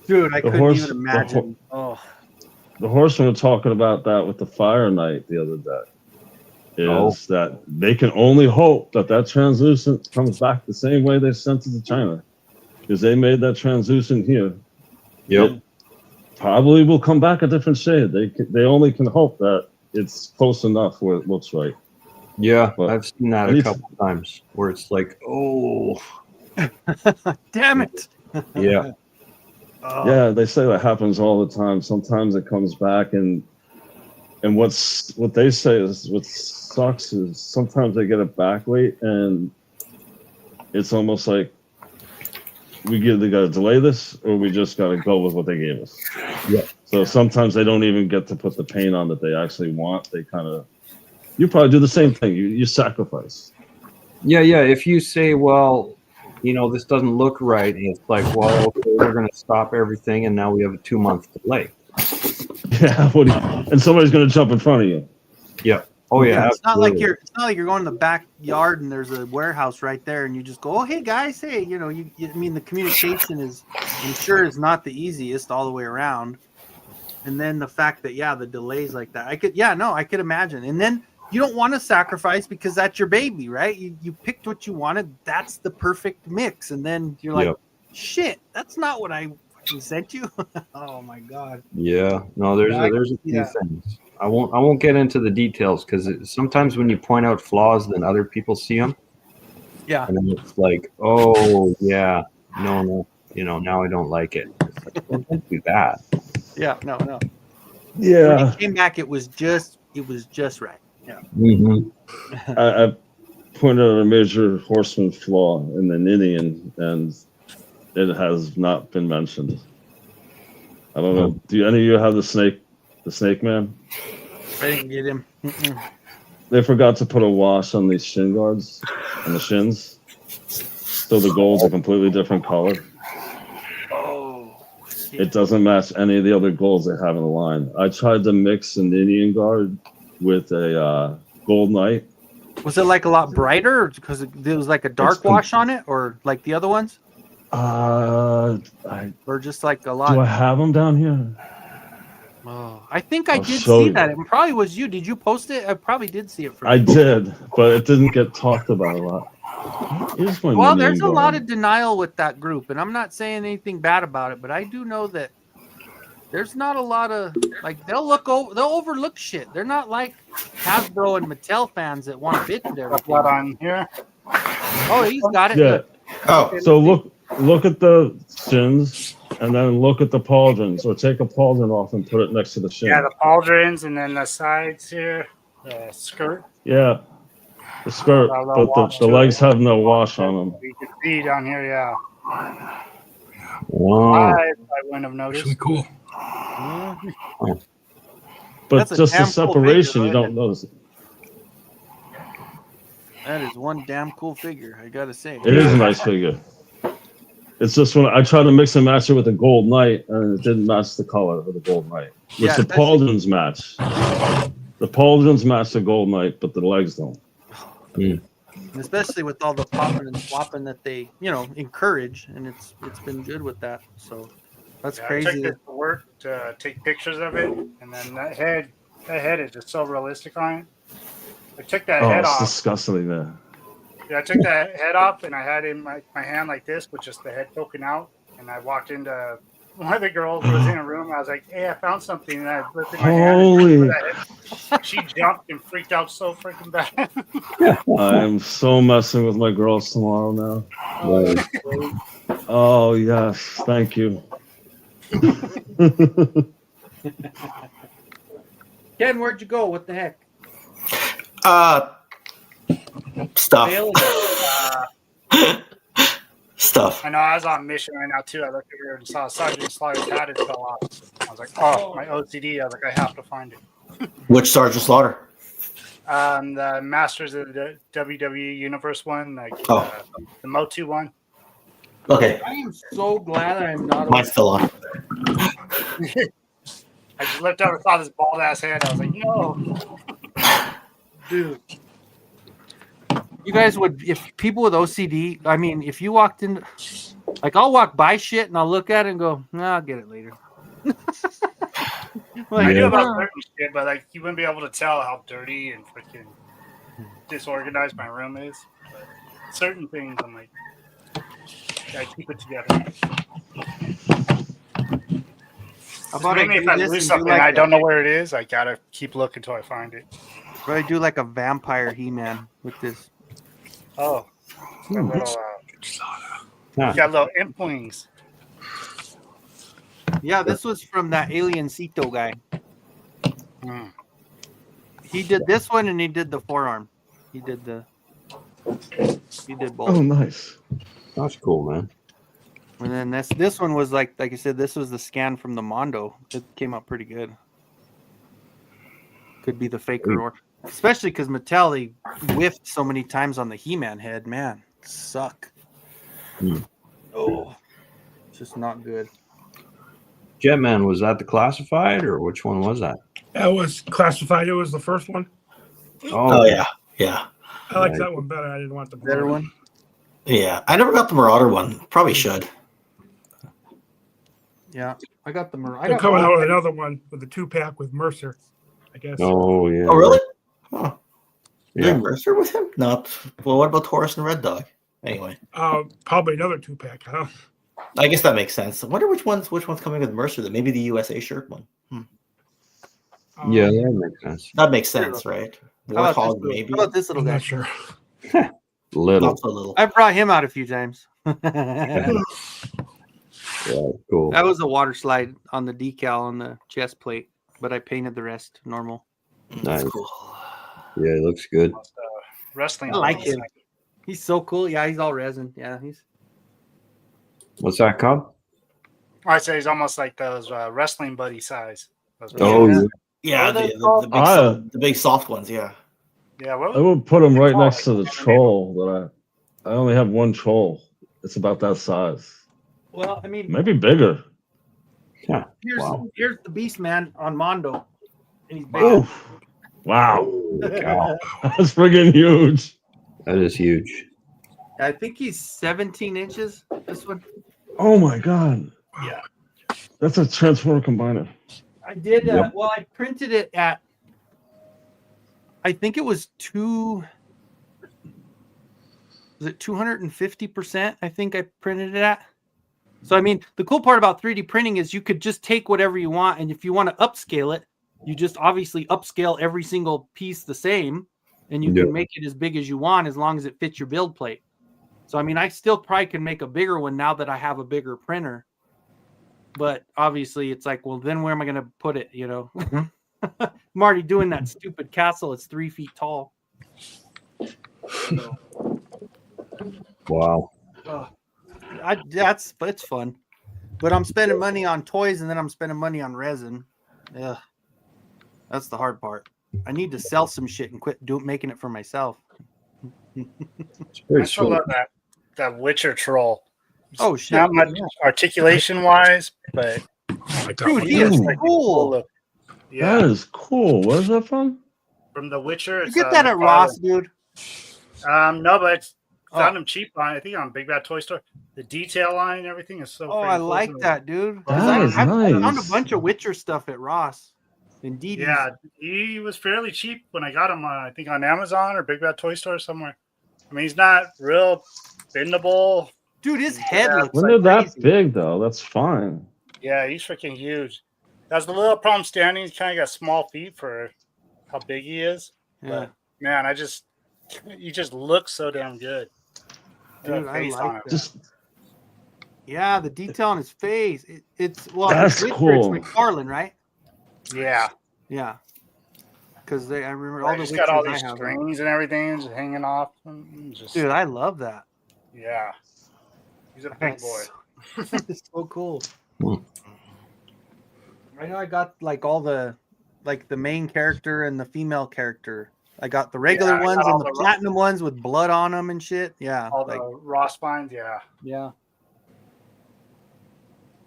Dude, I couldn't even imagine. The horsemen were talking about that with the Fire Knight the other day. Is that they can only hope that translucent comes back the same way they sent it to China, because they made that translucent here. Yep. It probably will come back a different shade. They only can hope that it's close enough where it looks right. Yeah, But I've seen that a couple times where it's like, oh, damn it. Yeah. Yeah, they say that happens all the time. Sometimes it comes back, and what they say is what sucks is sometimes they get it back late, and it's almost like we either got to delay this or we just got to go with what they gave us. Yeah. So sometimes they don't even get to put the paint on that they actually want. They kind of, you probably do the same thing. You sacrifice. Yeah. If you say, well, this doesn't look right, and it's like, well, okay, we're going to stop everything, and now we have a 2-month delay. Yeah, and somebody's going to jump in front of you. Yeah. Oh yeah. It's not like you're going to the backyard and there's a warehouse right there, and you just go, oh hey guys, hey, I mean, the communication is, I'm sure, is not the easiest all the way around. And then the fact that the delays like that, I could imagine. And then you don't want to sacrifice because that's your baby, right? You picked what you wanted. That's the perfect mix. And then you're like, shit, that's not what I fucking sent you. Oh my God. Yeah. No, there's a few things. I won't get into the details because sometimes when you point out flaws, then other people see them. Yeah. And then it's like, oh yeah, no, now I don't like it. It's like, well, don't do that. Yeah. No. Yeah. When it came back, it was just right. Yeah. Mm-hmm. I pointed out a major horseman flaw in the Indian, and it has not been mentioned. I don't know. Do any of you have the snake man? I didn't get him. Mm-mm. They forgot to put a wash on these shin guards, on the shins, so the gold's a completely different color. Oh. It doesn't match any of the other golds they have in the line. I tried to mix an Indian guard with a gold knight. Was it like a lot brighter because there was like a dark wash on it, or like the other ones? Or just like a lot. Do I have them down here? Oh, I think I I'll did show see you. that. It probably was you. Did you post it? I probably did see it. I did, but it didn't get talked about a lot. Is my Well, minion there's a gone? lot of denial with that group, and I'm not saying anything bad about it, but I do know that there's not a lot of like they'll overlook shit. They're not like Hasbro and Mattel fans that want to bitch at everything. Blood on here. Oh, he's got it. Yeah. Look. Oh, Okay, So let's see. look at the shins, and then look at the pauldrons, or take a pauldron off and put it next to the shin. Yeah, the pauldrons, and then the sides here, the skirt. Yeah, the skirt, Got a little but wash the to legs it. have no wash on them. You can see down here, yeah. Wow. I wouldn't have noticed. Really cool. But That's a just the damn cool separation, figure, you don't notice it. That is one damn cool figure, I gotta say. It is a nice figure. It's just when I tried to mix and match it with the Gold Knight, and it didn't match the color of the Gold Knight. Which Yeah, the pauldrons match. The pauldrons match the Gold Knight, but the legs don't. Especially with all the popping and swapping that they, encourage, and it's been good with that. So that's I took crazy. this to work to take pictures of it, and then that head is just so realistic on it. I took that Oh, head it's off. disgusting there. Yeah, I took that head off, and I had it in my hand like this, with just the head poking out. And I walked into one of the girls was in a room. I was like, "Hey, I found something." And I lifted my hand. Holy! And she jumped and freaked out so freaking bad. I'm so messing with my girls tomorrow now. Oh yes, thank you. Ken, where'd you go? What the heck? Stuff. Stuff. I know. I was on mission right now too. I looked over and saw Sergeant Slaughter's hat. It fell off. I was like, "Oh, my OCD." I was like, "I have to find it." Which Sergeant Slaughter? The Masters of the WWE Universe one, like the Motu one. Okay. I am so glad I'm not. Mine's still on. I just looked over, saw this bald ass head. I was like, "No, dude." You guys would, if people with OCD, I mean, if you walked in, like, I'll walk by shit and I'll look at it and go, "Nah, I'll get it later." I knew about certain shit, but like you wouldn't be able to tell how dirty and freaking disorganized my room is. But certain things, I'm like, I keep it together. Maybe if I lose something, I don't know where it is. I gotta keep looking until I find it. But I do like a vampire He-Man with this. Oh, got little imp wings. Yeah, this was from that Aliencito guy. He did this one and he did the forearm. He did both. Oh, nice. That's cool, man. And then this one was like I said, this was the scan from the Mondo. It came out pretty good. Could be the faker, or especially because Mattel, they whiffed so many times on the He-Man head. Man, suck. Oh, it's just not good. Jetman, was that the classified or which one was that? That was classified. It was the first one. Oh yeah. I like that one better. I didn't want the better one. Yeah, I never got the Marauder one. Probably should. Yeah, I got the Marauder. They're coming out with another one with a 2-pack with Mercer, I guess. Oh yeah. Oh really? Huh. Yeah. Mercer with him? No. Well, what about Taurus and Red Dog? Anyway. Probably another 2-pack, huh? I guess that makes sense. I wonder which one's coming with Mercer. Then maybe the USA shirt one. Yeah, that makes sense. That makes sense, right? How Warthog, about maybe. How about this little guy? Not sure. Little. Not so little. I brought him out a few times. Yeah, cool. That was a water slide on the decal on the chest plate, but I painted the rest normal. Nice. Yeah, it looks good. Wrestling. I like him. He's so cool. Yeah, he's all resin. Yeah, he's. What's that called? I'd say he's almost like those wrestling buddy size. Yeah, the big soft ones. Yeah. Yeah. I would put him right next to the troll. That I only have one troll. It's about that size. Well, I mean, maybe bigger. Yeah. Here's the Beast Man on Mondo, and he's big. Oh, wow. That's friggin' huge. That is huge. I think he's 17 inches. This one. Oh my god. Yeah. That's a Transformer combiner. I did. Well, I printed it at. I think it was Was it 250%? I think I printed it at. So, I mean, the cool part about 3D printing is you could just take whatever you want. And if you want to upscale it, you just obviously upscale every single piece the same. And you can make it as big as you want as long as it fits your build plate. So, I mean, I still probably can make a bigger one now that I have a bigger printer. But obviously, it's like, well, then where am I going to put it? You know, I'm already doing that stupid castle. It's 3 feet tall. So, wow. But it's fun. But I'm spending money on toys and then I'm spending money on resin. Yeah, that's the hard part. I need to sell some shit and quit making it for myself. I still love that Witcher troll. Oh shit! Not much articulation wise, but dude, he is cool. Yeah, that is cool. Where's that from? From The Witcher. You get that at Ross, dude? No, but it's found them cheap on, I think, on Big Bad Toy Store. The detail line and everything is so. I like that, dude. That is I nice. found a bunch of Witcher stuff at Ross. Indeed. Yeah, he was fairly cheap when I got him. I think on Amazon or Big Bad Toy Store somewhere. I mean, he's not real bendable. Dude, his head looks When they're that big, though, that's fine. Yeah, he's freaking huge. That's the little problem standing. He's kind of got small feet for how big he is. Yeah. But man, he just looks so damn good. Dude, I like that. Yeah, the detail on his face. It's That's Witcher, cool. It's McFarlane, right? Yeah. Yeah. Because I remember All all the just got all Witchers these I have. strings and everything just hanging off. Dude, I love that. Yeah. He's a big boy. It's so cool. I know I got like all the main character and the female character. I got the regular ones and the platinum ones with blood on them and shit. Yeah. All the raw spines, yeah. Yeah.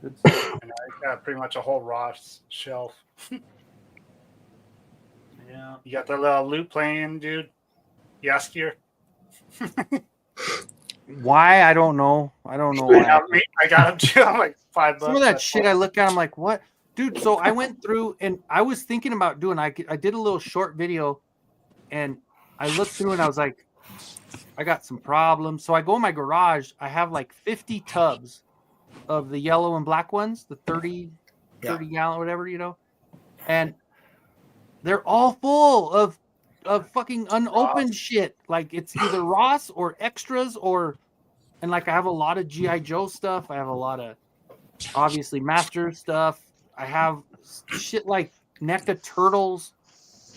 Good stuff. And I got pretty much a whole raw shelf. Yeah. You got the little lute playing, dude. Yaskier. Why? I don't know. I don't know why. I got him too. I'm like $5. Some of that shit I look at, I'm like, what? Dude, so I went through and I was thinking about doing, I did a little short video and I looked through and I was like, I got some problems. So I go in my garage. I have like 50 tubs of the yellow and black ones, the 30 gallon, whatever, you know, and they're all full of fucking unopened shit. Like it's either Ross or extras and like I have a lot of G.I. Joe stuff. I have a lot of obviously Master stuff. I have shit like NECA Turtles.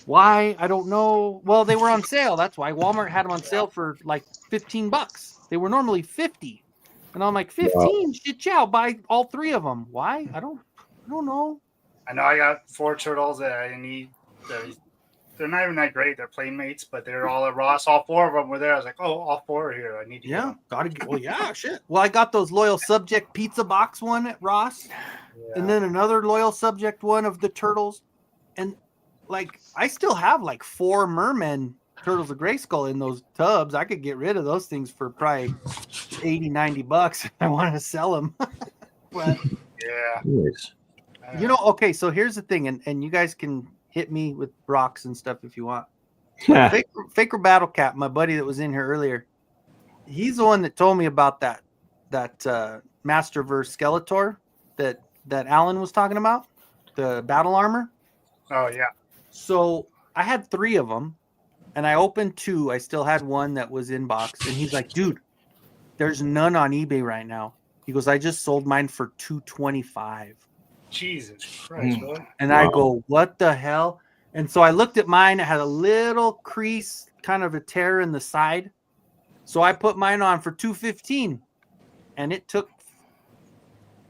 Why? I don't know. Well, they were on sale. That's why Walmart had them on sale for like $15. They were normally 50. And I'm like, 15? Wow. Shit, yeah, I'll buy all 3 of them. Why? I don't know. I know I got 4 turtles that I need. They're not even that great. They're playmates, but they're all at Ross. All 4 of them were there. I was like, oh, all 4 are here. I need to get them. Gotta get. Well, yeah, shit. Well, I got those Loyal Subject pizza box one at Ross, and then another Loyal Subject one of the turtles, and like I still have like 4 mermen Turtles of Grayskull in those tubs. I could get rid of those things for probably $80-$90 if I want to sell them. But yeah, nice. You know, okay. So here's the thing, and you guys can hit me with rocks and stuff if you want. Faker Battle Cat, my buddy that was in here earlier, he's the one that told me about that Masterverse Skeletor that Alan was talking about, the battle armor. Oh yeah. So I had 3 of them, and I opened 2. I still had one that was in box, and he's like, "Dude, there's none on eBay right now." He goes, "I just sold mine for $225." Jesus Christ, really? And I go, what the hell? And so I looked at mine. It had a little crease, kind of a tear in the side. So I put mine on for $215, and it took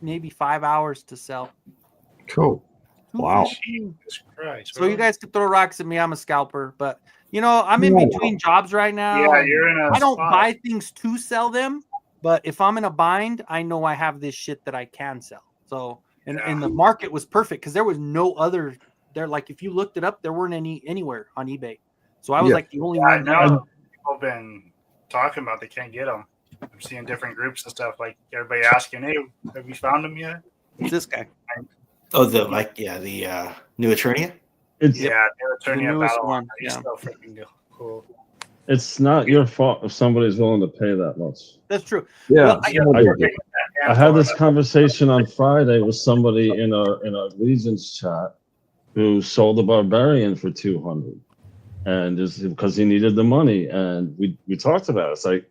maybe 5 hours to sell. Cool. Wow. Jesus Christ. So you guys could throw rocks at me. I'm a scalper, but you know, I'm in between jobs right now. Yeah, you're in a I don't spot. buy things to sell them, but if I'm in a bind, I know I have this shit that I can sell. So and the market was perfect because there was no other there. Like if you looked it up, there weren't any anywhere on eBay. So I was like the only one. I know people have been talking about they can't get them. I'm seeing different groups and stuff. Like everybody asking, "Hey, have you found them yet?" It's this guy. Oh, the new Eternia. New Eternia newest battle one. He's Yeah. so freaking cool. it's not your fault if somebody's willing to pay that much. That's true. Yeah. Well, I had this conversation on Friday with somebody in our Legions chat who sold a barbarian for 200, and just because he needed the money, and we talked about it. It's like,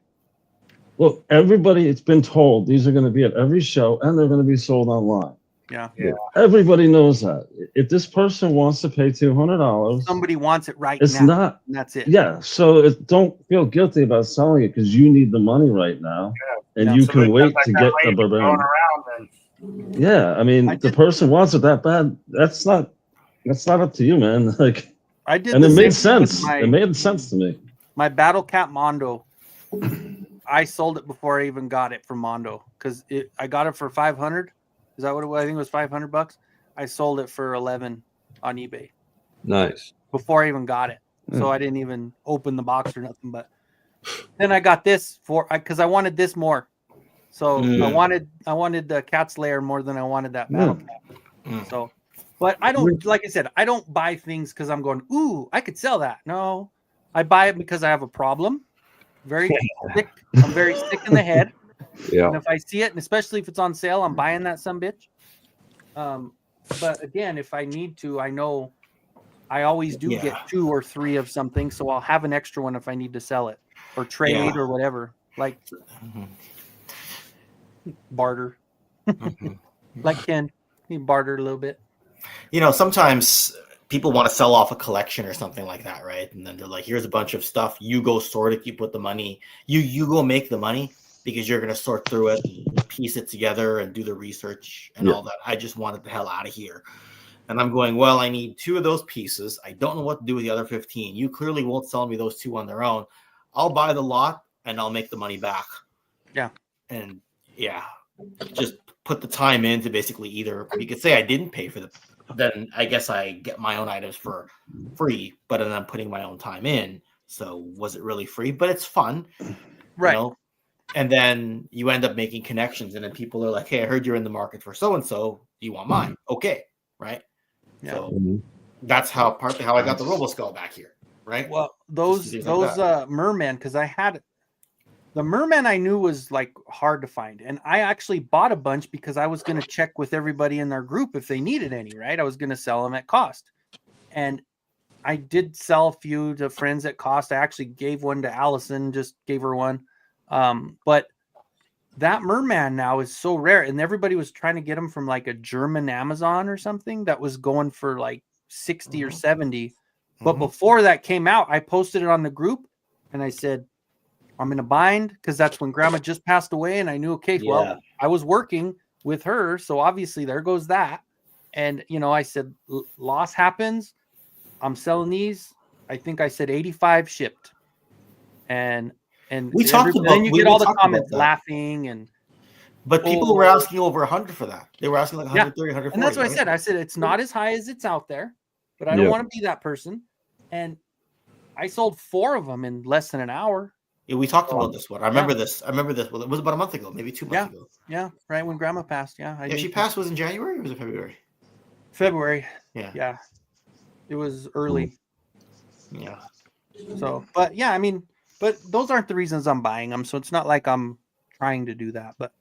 look, everybody, it's been told these are going to be at every show and they're going to be sold online. Yeah. Everybody knows that. If this person wants to pay $200, somebody wants it right it's now. not. And that's it. Yeah. So don't feel guilty about selling it because you need the money right now, and you can wait to get a barbarian. Yeah, I mean, the person wants it that bad. That's not up to you, man. Like, I did, and the it made same thing with sense. It made sense to me. My Battle Cat Mondo. I sold it before I even got it from Mondo because I got it for 500. Is that what it was? I think it was $500. I sold it for 11 on eBay. Nice. Before I even got it, so I didn't even open the box or nothing. But then I got this because I wanted this more. So I wanted the Cat Slayer more than I wanted that Battle Cat. So, but I don't, like I said, I don't buy things because I'm going, ooh, I could sell that. No, I buy it because I have a problem. Very sick. I'm very sick in the head. Yeah. And if I see it, and especially if it's on sale, I'm buying that some bitch. But again, if I need to, I know I always do get 2 or 3 of something, so I'll have an extra one if I need to sell it or trade or whatever. Like barter. Like Ken, he bartered a little bit. You know, sometimes people want to sell off a collection or something like that, right? And then they're like, here's a bunch of stuff. You go sort it. You put the money. You go make the money because you're going to sort through it, piece it together, and do the research and all that. I just wanted the hell out of here. And I'm going, well, I need 2 of those pieces. I don't know what to do with the other 15. You clearly won't sell me those 2 on their own. I'll buy the lot and I'll make the money back. Yeah. And just put the time in to basically either, you could say I didn't pay for then I guess I get my own items for free, but then I'm putting my own time in. So was it really free? But it's fun. Right. You know? And then you end up making connections, and then people are like, hey, I heard you're in the market for so-and-so. Do you want mine? Okay. Right. Yeah. So that's partly how I got the RoboSkull back here. Right. Well, those mermen, because I had the merman I knew was like hard to find. And I actually bought a bunch because I was going to check with everybody in their group if they needed any, right? I was going to sell them at cost. And I did sell a few to friends at cost. I actually gave one to Allison, just gave her one. But that merman now is so rare. And everybody was trying to get them from like a German Amazon or something that was going for like 60 or 70. But before that came out, I posted it on the group and I said, I'm in a bind because that's when Grandma just passed away, and I knew, okay, well, I was working with her, so obviously there goes that. And I said, loss happens. I'm selling these. I think I said 85 shipped, and we talked about. Then you get all the comments laughing, but people were asking over 100 for that. They were asking like 130, 140. And that's what I said. I said it's not as high as it's out there, but I don't want to be that person. And I sold 4 of them in less than an hour. Yeah, we talked about this one. I remember this. Well, it was about a month ago, maybe 2 months ago. Yeah, right when Grandma passed. Yeah, she passed was in January or was it February? February. Yeah. It was early. Yeah. So, but yeah, I mean, but those aren't the reasons I'm buying them. So it's not like I'm trying to do that. But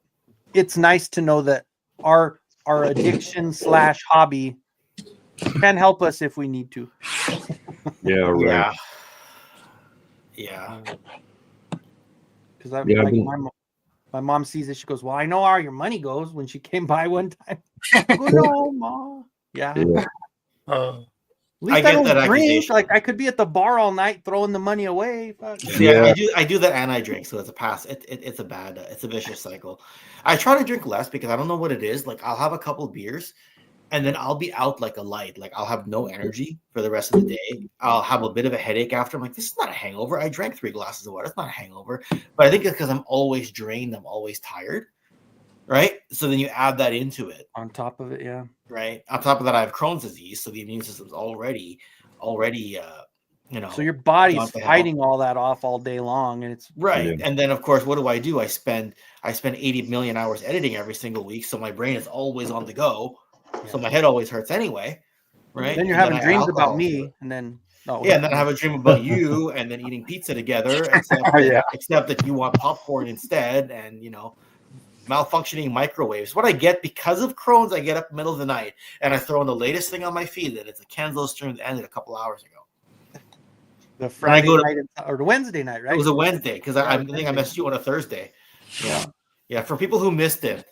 it's nice to know that our addiction / hobby can help us if we need to. Yeah. Right. Yeah. Because my mom sees it. She goes, well, I know how your money goes when she came by one time. I go, no, Mom. Yeah. At least I don't drink. Like I could be at the bar all night throwing the money away. Yeah, I do that and I drink, so it's a pass. It's a bad, it's a vicious cycle. I try to drink less because I don't know what it is. Like I'll have a couple of beers and then I'll be out like a light. Like I'll have no energy for the rest of the day. I'll have a bit of a headache after. I'm like, this is not a hangover. I drank 3 glasses of water. It's not a hangover. But I think it's because I'm always drained. I'm always tired. Right. So then you add that into it. On top of it. Yeah. Right. On top of that, I have Crohn's disease. So the immune system's already, so your body's fighting all that off all day long. And it's right. And then of course, what do? I spend 80 million hours editing every single week. So my brain is always on the go. So my head always hurts anyway, right? Then you're having dreams about me, and then No. Yeah, and then I have a dream about you and then eating pizza together, except that you want popcorn instead, and malfunctioning microwaves. What I get because of Crohn's, I get up in the middle of the night and I throw in the latest thing on my feed that it's a Kenzo stream that ended a couple hours ago. The Friday night or the Wednesday night, right? It was a Wednesday because I think I messaged you on a Thursday. Yeah. For people who missed it,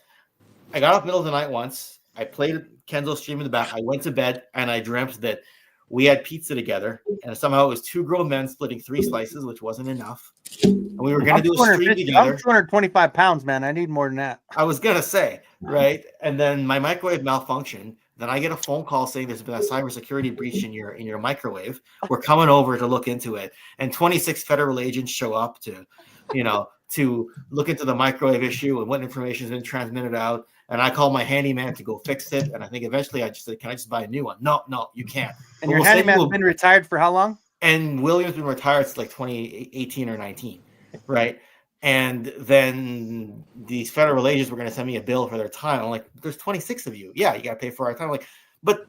I got up in the middle of the night once. I played Kenzo stream in the back. I went to bed and I dreamt that we had pizza together, and somehow it was 2 grown men splitting 3 slices, which wasn't enough. And we were going to do a stream together. I'm 225 pounds, man. I need more than that. I was going to say, right? And then my microwave malfunctioned. Then I get a phone call saying there's been a cybersecurity breach in your microwave. We're coming over to look into it. And 26 federal agents show up to look into the microwave issue and what information has been transmitted out. And I called my handyman to go fix it. And I think eventually I just said, can I just buy a new one? No, you can't. And your handyman's been retired for how long? And William's been retired since like 2018 or 19, right? And then these federal agents were going to send me a bill for their time. I'm like, there's 26 of you. Yeah, you got to pay for our time. I'm like, but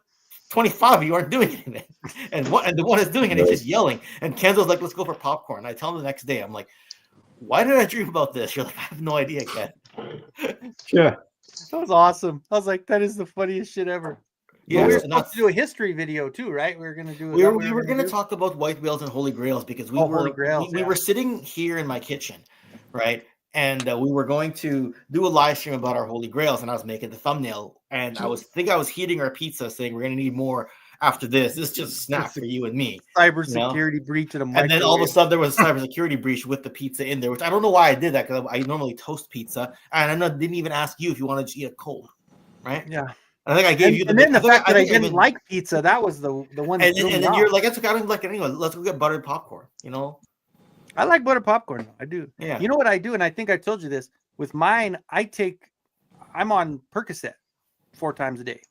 25 of you aren't doing anything. And the one that's doing it is just yelling. And Kenzo's like, let's go for popcorn. I tell him the next day, I'm like, why did I dream about this? You're like, I have no idea, Ken. Yeah. That was awesome. I was like, that is the funniest shit ever. Yeah, we were supposed to do a history video too, right? We were going to do. We were going to talk about white whales and holy grails because we were sitting here in my kitchen, right? And we were going to do a live stream about our holy grails, and I was making the thumbnail, and I was heating our pizza, saying we're going to need more after this. This is just a snack for you and me. Cybersecurity breach in a microwave. And then all of a sudden there was a cybersecurity breach with the pizza in there, which I don't know why I did that because I normally toast pizza, and I didn't even ask you if you wanted to eat it cold, right? Yeah. I think I gave you and then the fact that I didn't like pizza, that was the one. And then you're like, that's okay, I don't like it anyway. Let's go get buttered popcorn. I like buttered popcorn. I do. Yeah. You know what I do, and I think I told you this. With mine, I'm on Percocet 4 times a day,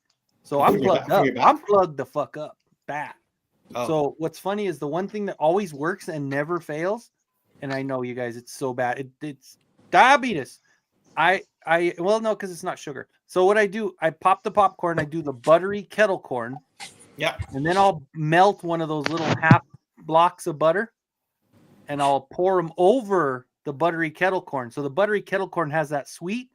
so I'm plugged up. I'm plugged the fuck up, bad. Oh. So what's funny is the one thing that always works and never fails, and I know you guys, it's so bad. It's diabetes. Well, no, because it's not sugar. So what I do, I pop the popcorn, I do the buttery kettle corn. Yeah. And then I'll melt one of those little half blocks of butter and I'll pour them over the buttery kettle corn. So the buttery kettle corn has that sweet,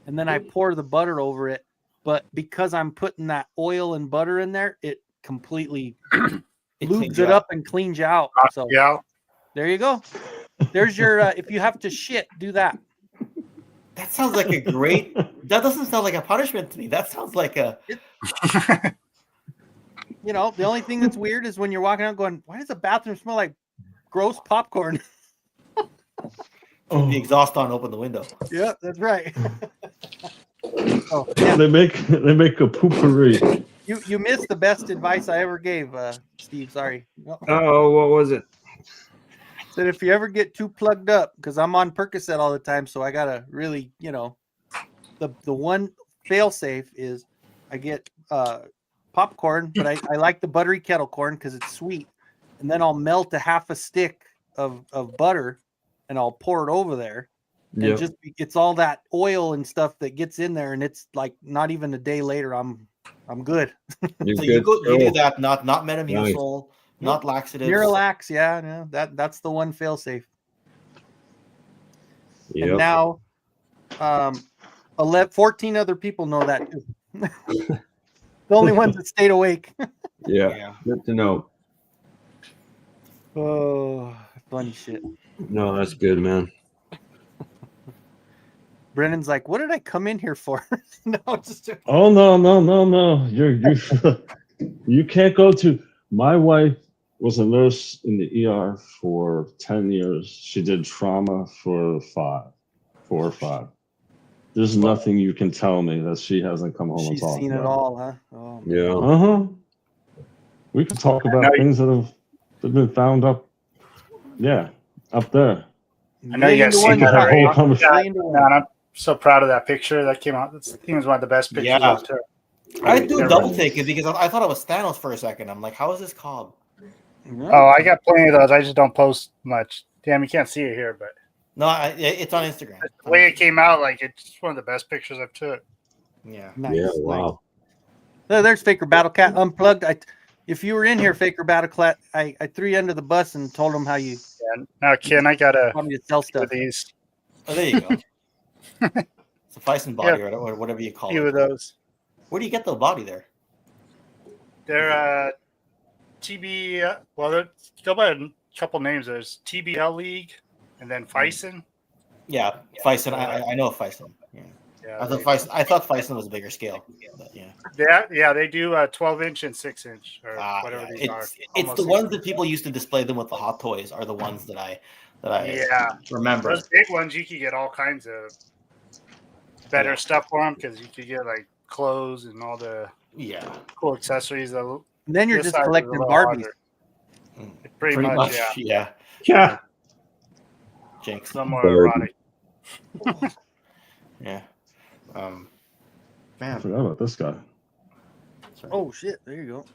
and then I pour the butter over it. But because I'm putting that oil and butter in there, it completely lubes it up and cleans you out. So there you go. There's your, if you have to shit, do that. That sounds like a great. That doesn't sound like a punishment to me. That sounds like a. The only thing that's weird is when you're walking out going, why does the bathroom smell like gross popcorn? The exhaust on, open the window. Yeah, that's right. They make a poopery. You missed the best advice I ever gave, Steve. Sorry. Oh, what was it? That if you ever get too plugged up, because I'm on Percocet all the time, so I gotta really, the one fail safe is I get popcorn, but I like the buttery kettle corn because it's sweet, and then I'll melt a half a stick of butter and I'll pour it over there, and just it's all that oil and stuff that gets in there, and it's like not even a day later I'm good. So you do that, not Metamucil. Nice. Not laxatives. Miralax, that's the one fail safe. Yep. And now 14 other people know that too. The only ones that stayed awake. Yeah, good to know. Oh, funny shit. No, that's good, man. Brennan's like, what did I come in here for? No, just oh no. You can't go to. My wife was a nurse in the ER for 10 years. She did trauma for 4 or 5. There's nothing you can tell me that she hasn't come home and talked about. She's seen it all, huh? Oh, yeah. We can talk about things that have been found up there. I know you guys seen that whole conversation. I'm so proud of that picture that came out. I think it was one of the best pictures I've took. I had to do a double take it because I thought it was Thanos for a second. I'm like, how is this called? Oh, I got plenty of those. I just don't post much. Damn, you can't see it here, but no, it's on Instagram. The way it came out, like it's one of the best pictures I've took. Yeah. Nice. Yeah. Wow. There's Faker Battle Cat unplugged. if you were in here, Faker Battleclat, I threw you under the bus and told him how you. Yeah. Now, Ken, I got want me to sell stuff. these. Oh, there you go. It's a Fison body or whatever you call Few it. of those. Where do you get the body there? They're TB. Well, they go by a couple names. There's TBL League, and then Fison. Yeah, Fison. I know Fison. Yeah. I thought Fison was a bigger scale. But yeah. They do 12-inch and 6-inch or whatever these are. It's the ones that people used to display them with the Hot Toys are the ones that I remember. Those big ones, you could get all kinds of better stuff for them because you could get like clothes and all the cool accessories. And then you're just collecting Barbies. Pretty much, yeah. Yeah. Jinx. Some more erotic. Yeah. I forgot about this guy. Oh shit! There you go.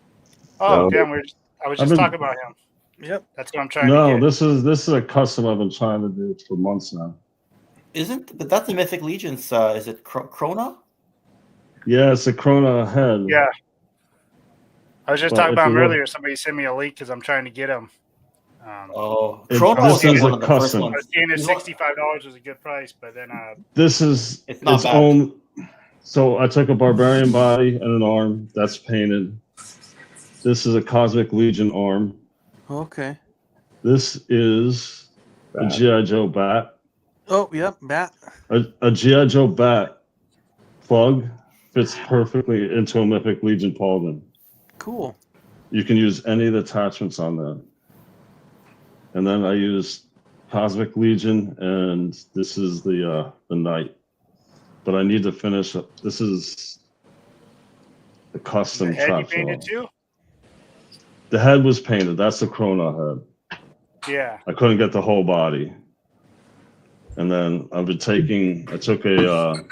Oh damn! I was just talking about him. Yep. That's what I'm trying to get. This is a custom I've been trying to do for months now. But that's the Mythic Legion's. Is it Krona? Yeah, it's a Krona head. Yeah. I was just talking about him earlier. Somebody sent me a link because I'm trying to get him. Krona this is a custom. I was seeing it $65 was a good price, but then this is it's not bad. own. So I took a barbarian body and an arm that's painted. This is a Cosmic Legion arm. Okay. This is a G.I. Joe bat. Oh, yep, bat. A G.I. Joe bat plug fits perfectly into a Mythic Legion pauldron. Cool. You can use any of the attachments on that. And then I use Cosmic Legion, and this is the Knight. But I need to finish up. This is the custom trap painted too? The head was painted. That's the Krona head. Yeah. I couldn't get the whole body. And then I took a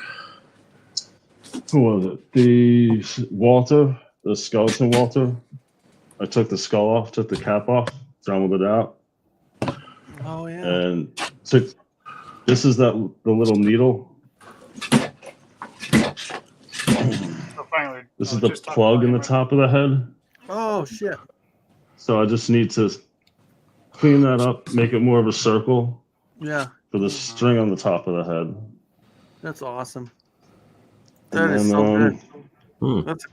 who was it? The Walter, the skeleton Walter. I took the skull off, took the cap off, drummed it out. Oh yeah. And this is the little needle. This is the plug in the top of the head. Oh shit. So I just need to clean that up, make it more of a circle. Yeah. For the string on the top of the head. That's awesome. That is so good. That's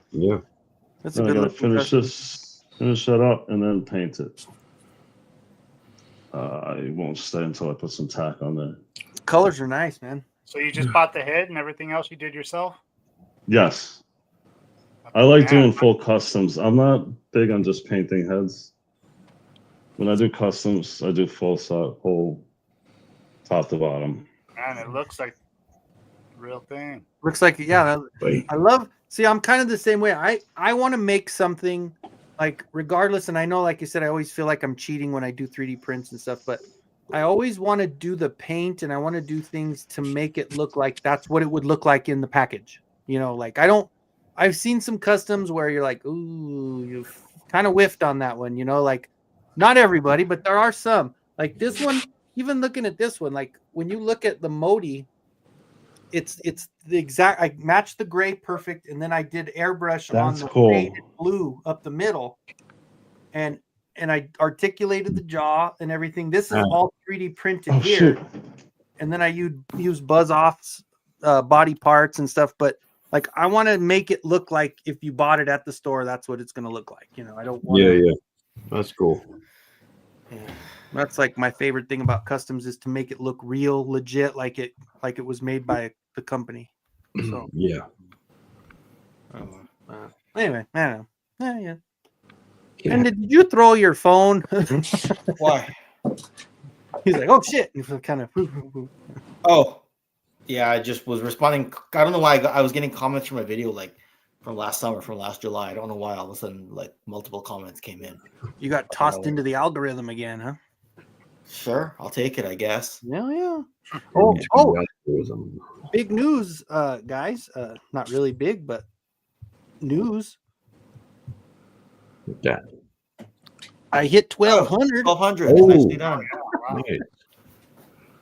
That's a then good I gotta looking finish that up, and then paint it. I won't stay until I put some tack on there. Colors are nice, man. So you just bought the head and everything else you did yourself? Yes. I like doing full customs. I'm not big on just painting heads. When I do customs, I do full set, whole top to bottom. Man, it looks like the real thing. Looks like I love. See, I'm kind of the same way. I want to make something like regardless, and I know, like you said, I always feel like I'm cheating when I do 3D prints and stuff, but I always want to do the paint and I want to do things to make it look like that's what it would look like in the package. You know, like I've seen some customs where you're like, ooh, you've kind of whiffed on that one, you know, like not everybody, but there are some. Like this one, even looking at this one, like when you look at the Modi, it's the exact, I matched the gray perfect, and then I did airbrush on the faded blue up the middle, and I articulated the jaw and everything. This is all 3D printed here. Shoot. And then I use Buzz Off's body parts and stuff, but like I want to make it look like if you bought it at the store, that's what it's going to look like. You know, I don't want That's cool. That's like my favorite thing about customs is to make it look real, legit, like it was made by the company. So anyway, I don't know. Yeah. And did you throw your phone? Why? He's like, oh shit. He was kind of. Oh, yeah. I just was responding. I don't know why I was getting comments from a video like from last summer, from last July. I don't know why all of a sudden like multiple comments came in. You got tossed into the algorithm again, huh? Sure, I'll take it, I guess. Yeah. Oh, big news, guys. Not really big, but news. Yeah. I hit 1,200. 1,200. Oh. Nicely done.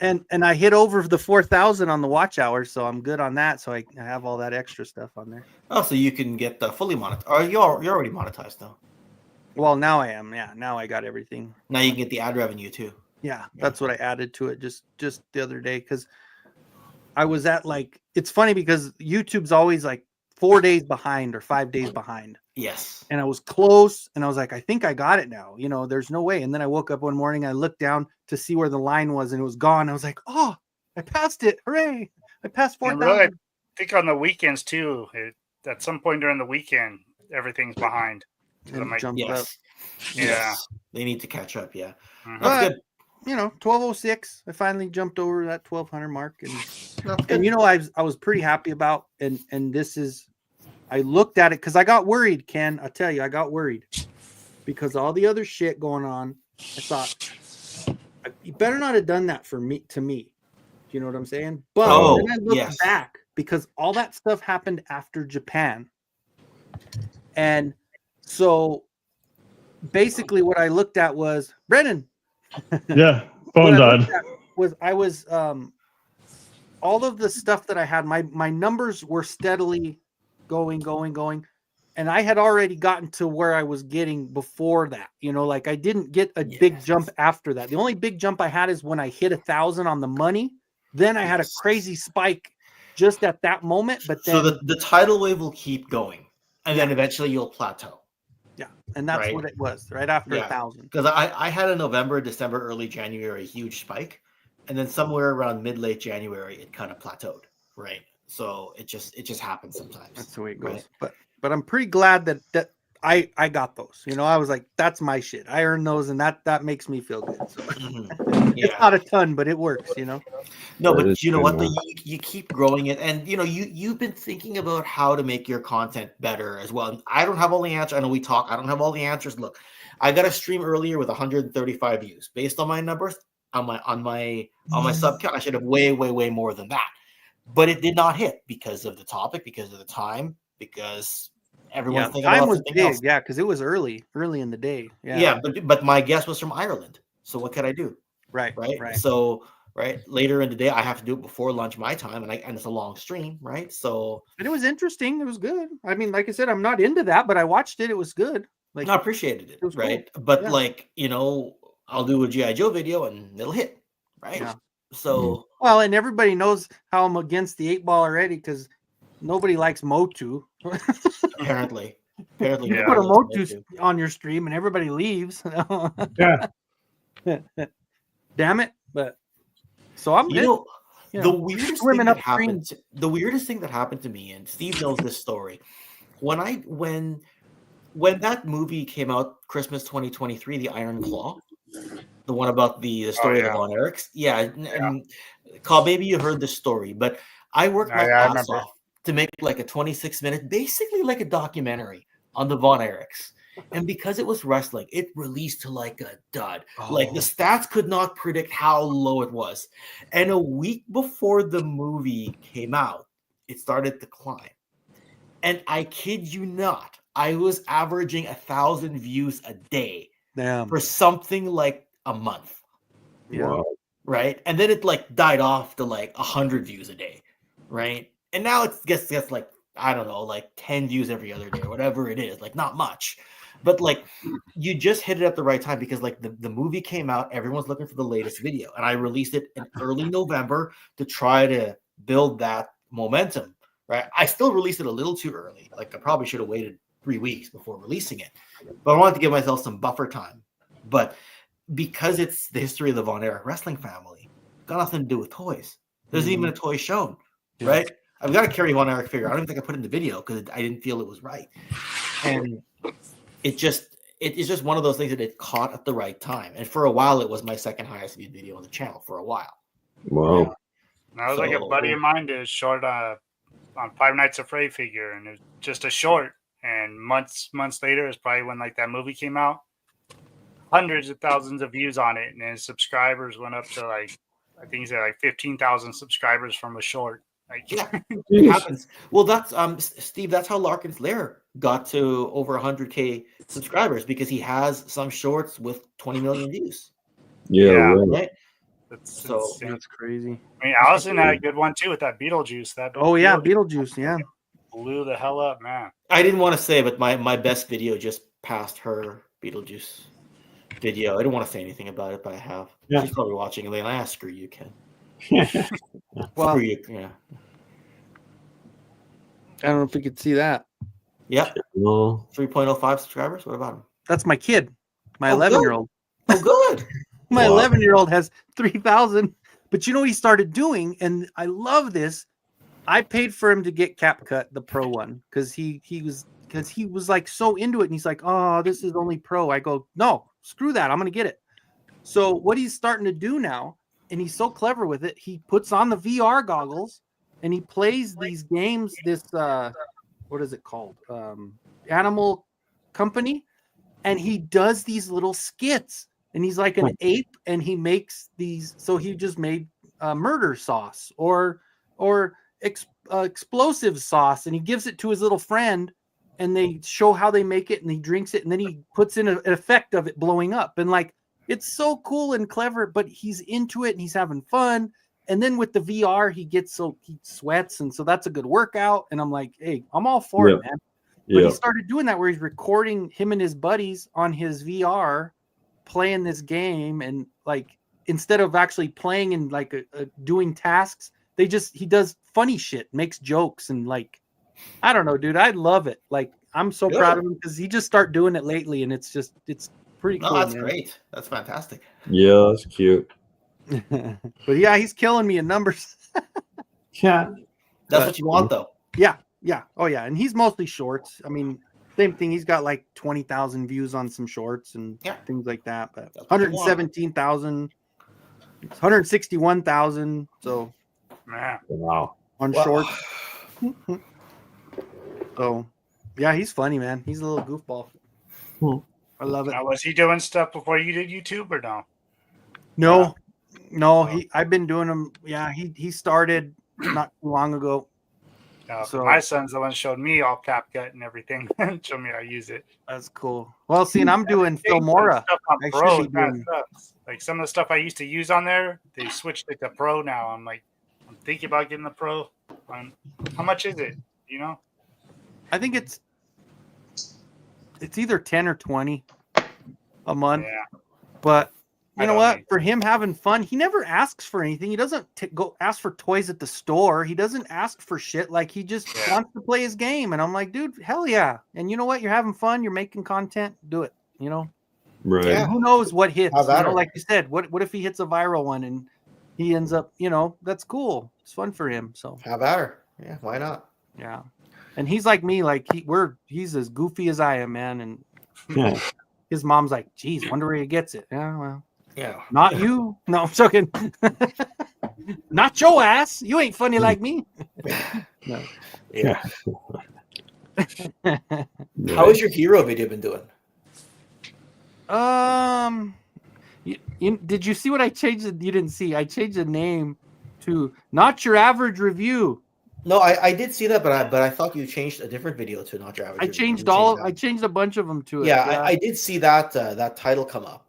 And I hit over the 4,000 on the watch hours, so I'm good on that. So I have all that extra stuff on there. Oh, so you can get fully monetized. You're already monetized though. Well, now I am. Yeah, now I got everything. Now you can get the ad revenue too. Yeah, that's what I added to it just the other day because I was at like it's funny because YouTube's always like 4 days behind or 5 days behind. Yes. And I was close and I was like, I think I got it now. You know, there's no way. And then I woke up one morning, I looked down to see where the line was and it was gone. I was like, oh, I passed it. Hooray. I passed 4,000. Really, I think on the weekends too, at some point during the weekend, everything's behind. And it jumps up. Yeah. Yes. They need to catch up. Yeah. Mhm. That's But, good. you know, 1206. I finally jumped over that 1,200 mark, and That's good. you know, I was pretty happy about, and this is, I looked at it because I got worried, Ken. I tell you, I got worried because all the other shit going on. I thought you better not have done that to me. Do you know what I'm saying? But then I looked back because all that stuff happened after Japan, and so basically, what I looked at was Brennan. Yeah, phone died. I was all of the stuff that I had, my numbers were steadily going, and I had already gotten to where I was getting before that. You know, like I didn't get a big jump after that. The only big jump I had is when I hit 1,000 on the money. Then I had a crazy spike just at that moment. But then So the tidal wave will keep going, and then eventually you'll plateau. Yeah, and that's what it was right after 1,000. Because I had a November, December, early January huge spike, and then somewhere around late January it kind of plateaued. Right, so it just happens sometimes. That's the way it goes. But I'm pretty glad that I got those. You know, I was like, that's my shit. I earned those, and that makes me feel good. So it's not a ton, but it works. You know. No, but you know what? You keep growing it, and you know you've been thinking about how to make your content better as well. And I don't have all the answers. I know we talk. I don't have all the answers. Look, I got a stream earlier with 135 views. Based on my numbers on my sub count, I should have way more than that. But it did not hit because of the topic, because of the time, because everyone's thinking time about was something big. else. Yeah, because it was early in the day. Yeah, but my guest was from Ireland. So what could I do? Right. So later in the day, I have to do it before lunch my time, and it's a long stream, right? So but it was interesting. It was good. I mean, like I said, I'm not into that, but I watched it. It was good. Like I appreciated it, was right? cool. But like you know, I'll do a GI Joe video and it'll hit, right? Yeah. So well, and everybody knows how I'm against the 8 ball already because nobody likes Motu. apparently, you put a Motu on your stream and everybody leaves. Yeah. Damn it! But so I'm the weirdest thing that happened. The weirdest thing that happened to me, and Steve knows this story. When that movie came out, Christmas 2023, The Iron Claw, the one about the story of the Von Erichs. Yeah, and Carl, maybe you heard this story, but I worked my ass off to make like a 26-minute, basically like a documentary on the Von Erichs. And because it was wrestling, it released to like a dud. Like the stats could not predict how low it was. And a week before the movie came out, it started to climb. And I kid you not, I was averaging 1,000 views a day for something like a month. Wow. Right. And then it like died off to like 100 views a day. Right. And now it gets like, I don't know, like 10 views every other day or whatever it is. Like not much. But like you just hit it at the right time because like the movie came out, everyone's looking for the latest video. And I released it in early November to try to build that momentum. Right. I still released it a little too early. Like I probably should have waited 3 weeks before releasing it. But I wanted to give myself some buffer time. But because it's the history of the Von Erich wrestling family, got nothing to do with toys. There's even a toy shown, right? I've got a Kerry Von Erich figure. I don't even think I put it in the video because I didn't feel it was right. And it's just one of those things that it caught at the right time. And for a while, it was my second highest viewed video on the channel for a while. Wow. I was like a buddy of mine did a short on Five Nights at Freddy figure, and it was just a short. And months later is probably when like that movie came out. Hundreds of thousands of views on it, and his subscribers went up to like I think he said like 15,000 subscribers from a short. Like it happens. Well, that's Steve. That's how Larkin's Lair got to over 100K subscribers because he has some shorts with 20 million views. Yeah. Right. That's crazy. I mean, Allison had a good one too with that Beetlejuice. Beetlejuice. Blew the hell up, man. I didn't want to say, but my best video just passed her Beetlejuice video. I don't want to say anything about it, but I have. Yeah. She's probably watching and like, screw you, Ken. Well, Screw you. Yeah. I don't know if we could see that. Yep. No. 3.05 subscribers. What about him? That's my kid, my Oh, 11-year-old. Oh, good. My Wow. 11-year-old has 3,000. But you know what he started doing, and I love this. I paid for him to get CapCut, the Pro one, because he was like so into it, and he's like, "Oh, this is only Pro." I go, "No, screw that. I'm gonna get it." So what he's starting to do now, and he's so clever with it, he puts on the VR goggles and he plays these games. This what is it called? Animal Company, and he does these little skits, and he's like an ape, and he makes these. So he just made murder sauce or explosive sauce, and he gives it to his little friend, and they show how they make it, and he drinks it, and then he puts in an effect of it blowing up, and like it's so cool and clever, but he's into it and he's having fun. And then with the VR, he sweats, and so that's a good workout. And I'm like, hey, I'm all for it, man. But he started doing that where he's recording him and his buddies on his VR playing this game, and like instead of actually playing and like doing tasks, he does funny shit, makes jokes, and like I don't know, dude, I love it. Like I'm so proud of him because he just started doing it lately, and it's pretty cool. That's man. great. That's fantastic. Yeah, that's cute. But yeah, he's killing me in numbers. Yeah, that's what you want, though. Yeah. Oh yeah, and he's mostly shorts. I mean, same thing. He's got like 20,000 views on some shorts and things like that. But 117,000, 161,000. So wow, on shorts. So yeah, he's funny, man. He's a little goofball. I love it. Now, was he doing stuff before you did YouTube or No. no? I've been doing them. Yeah, he started not too long ago. So my son's the one who showed me all CapCut and everything and showed me how to use it. That's cool. Well, see, and I'm doing Filmora. Like some of the stuff I used to use on there, they switched it to Pro now. I'm thinking about getting the Pro. How much is it? You know? I think it's either 10 or 20 a month. Yeah. But you know what? For him having fun, he never asks for anything. He doesn't go ask for toys at the store. He doesn't ask for shit. Like he just wants to play his game. And I'm like, dude, hell yeah. And you know what? You're having fun. You're making content. Do it. You know? Right. Yeah. Who knows what hits? You that know, like you said, what if he hits a viral one and he ends up, that's cool. It's fun for him. So have at her. Yeah, why not? Yeah. And he's like me, like he's as goofy as I am, man. And his mom's like, geez, wonder where he gets it. Yeah, well. Yeah. Not you. No, I'm joking. Not your ass. You ain't funny like me. No. Yeah. How has your hero video been doing? Did you see what I changed? You didn't see. I changed the name to Not Your Average Review. No, I did see that, but I thought you changed a different video to Not Your Average. I changed I changed a bunch of them to it. Yeah, I did see that that title come up.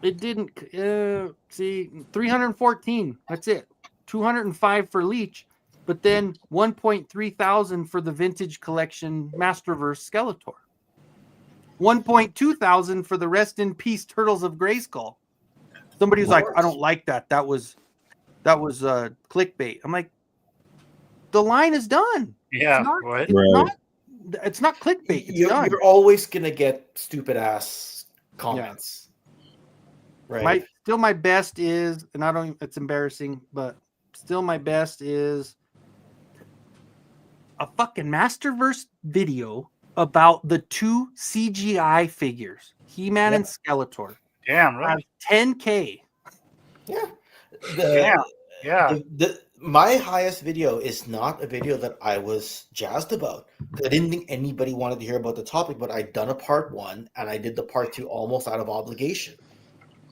It didn't see 314. That's it. 205 for Leech, but then 1.3 thousand for the Vintage Collection Masterverse Skeletor. 1.2 thousand for the Rest in Peace Turtles of Grayskull. Somebody was like, I don't like that. That was clickbait. I'm like, the line is done. Yeah, it's not clickbait. You're always gonna get stupid ass comments. Right. My best is, and it's embarrassing, but still my best is a fucking Masterverse video about the two CGI figures, He-Man and Skeletor. Damn, right. 10K. Yeah. My highest video is not a video that I was jazzed about. I didn't think anybody wanted to hear about the topic, but I'd done a part 1 and I did the part 2 almost out of obligation.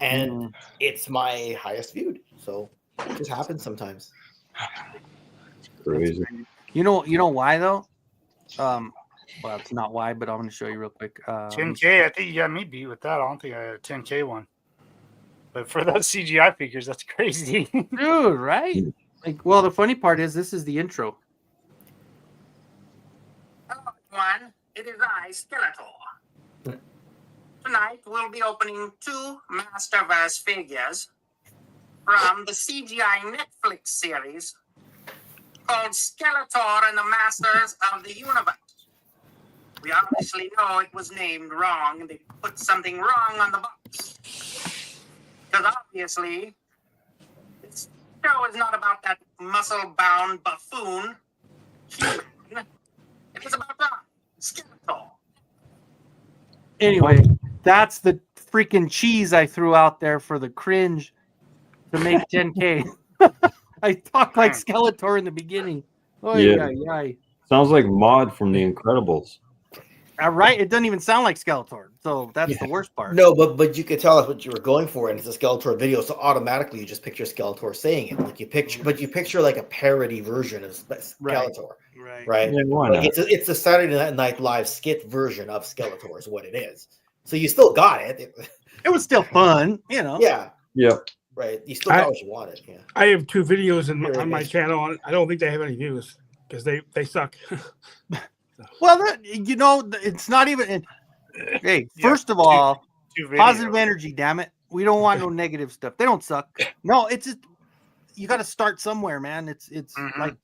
And it's my highest viewed. So it just happens sometimes. Crazy. You know why though? Well, it's not why, but I'm going to show you real quick. 10K, I think you got me beat with that. I don't think I had a 10K one. But for those CGI figures, that's crazy. Dude, right? Like, well, the funny part is this is the intro. Hello, everyone. It is I, Skeletor. Tonight we'll be opening 2 Masterverse figures from the CGI Netflix series called Skeletor and the Masters of the Universe. We obviously know it was named wrong, and they put something wrong on the box. Because obviously, this show is not about that muscle-bound buffoon human. It is about Skeletor. Anyway, that's the freaking cheese I threw out there for the cringe to make 10K. I talked like Skeletor in the beginning. Oh Yeah. yeah. Sounds like Maude from The Incredibles. Right? It doesn't even sound like Skeletor. So that's the worst part. No, but you could tell that's what you were going for, and it's a Skeletor video, so automatically you just picture Skeletor saying it. Like you picture like a parody version of Skeletor, right? Yeah, why Like not? it's a Saturday Night Live skit version of Skeletor is what it is. So you still got it. It was still fun, you know. Yeah. Yep. Right. You still got what you wanted. Yeah. I have 2 videos on my Parody. channel, and I don't think they have any views because they suck. Well, it's not even. Hey, first of all, two videos. positive energy. Damn it, we don't want no negative stuff. They don't suck. No, it's just you got to start somewhere, man. It's like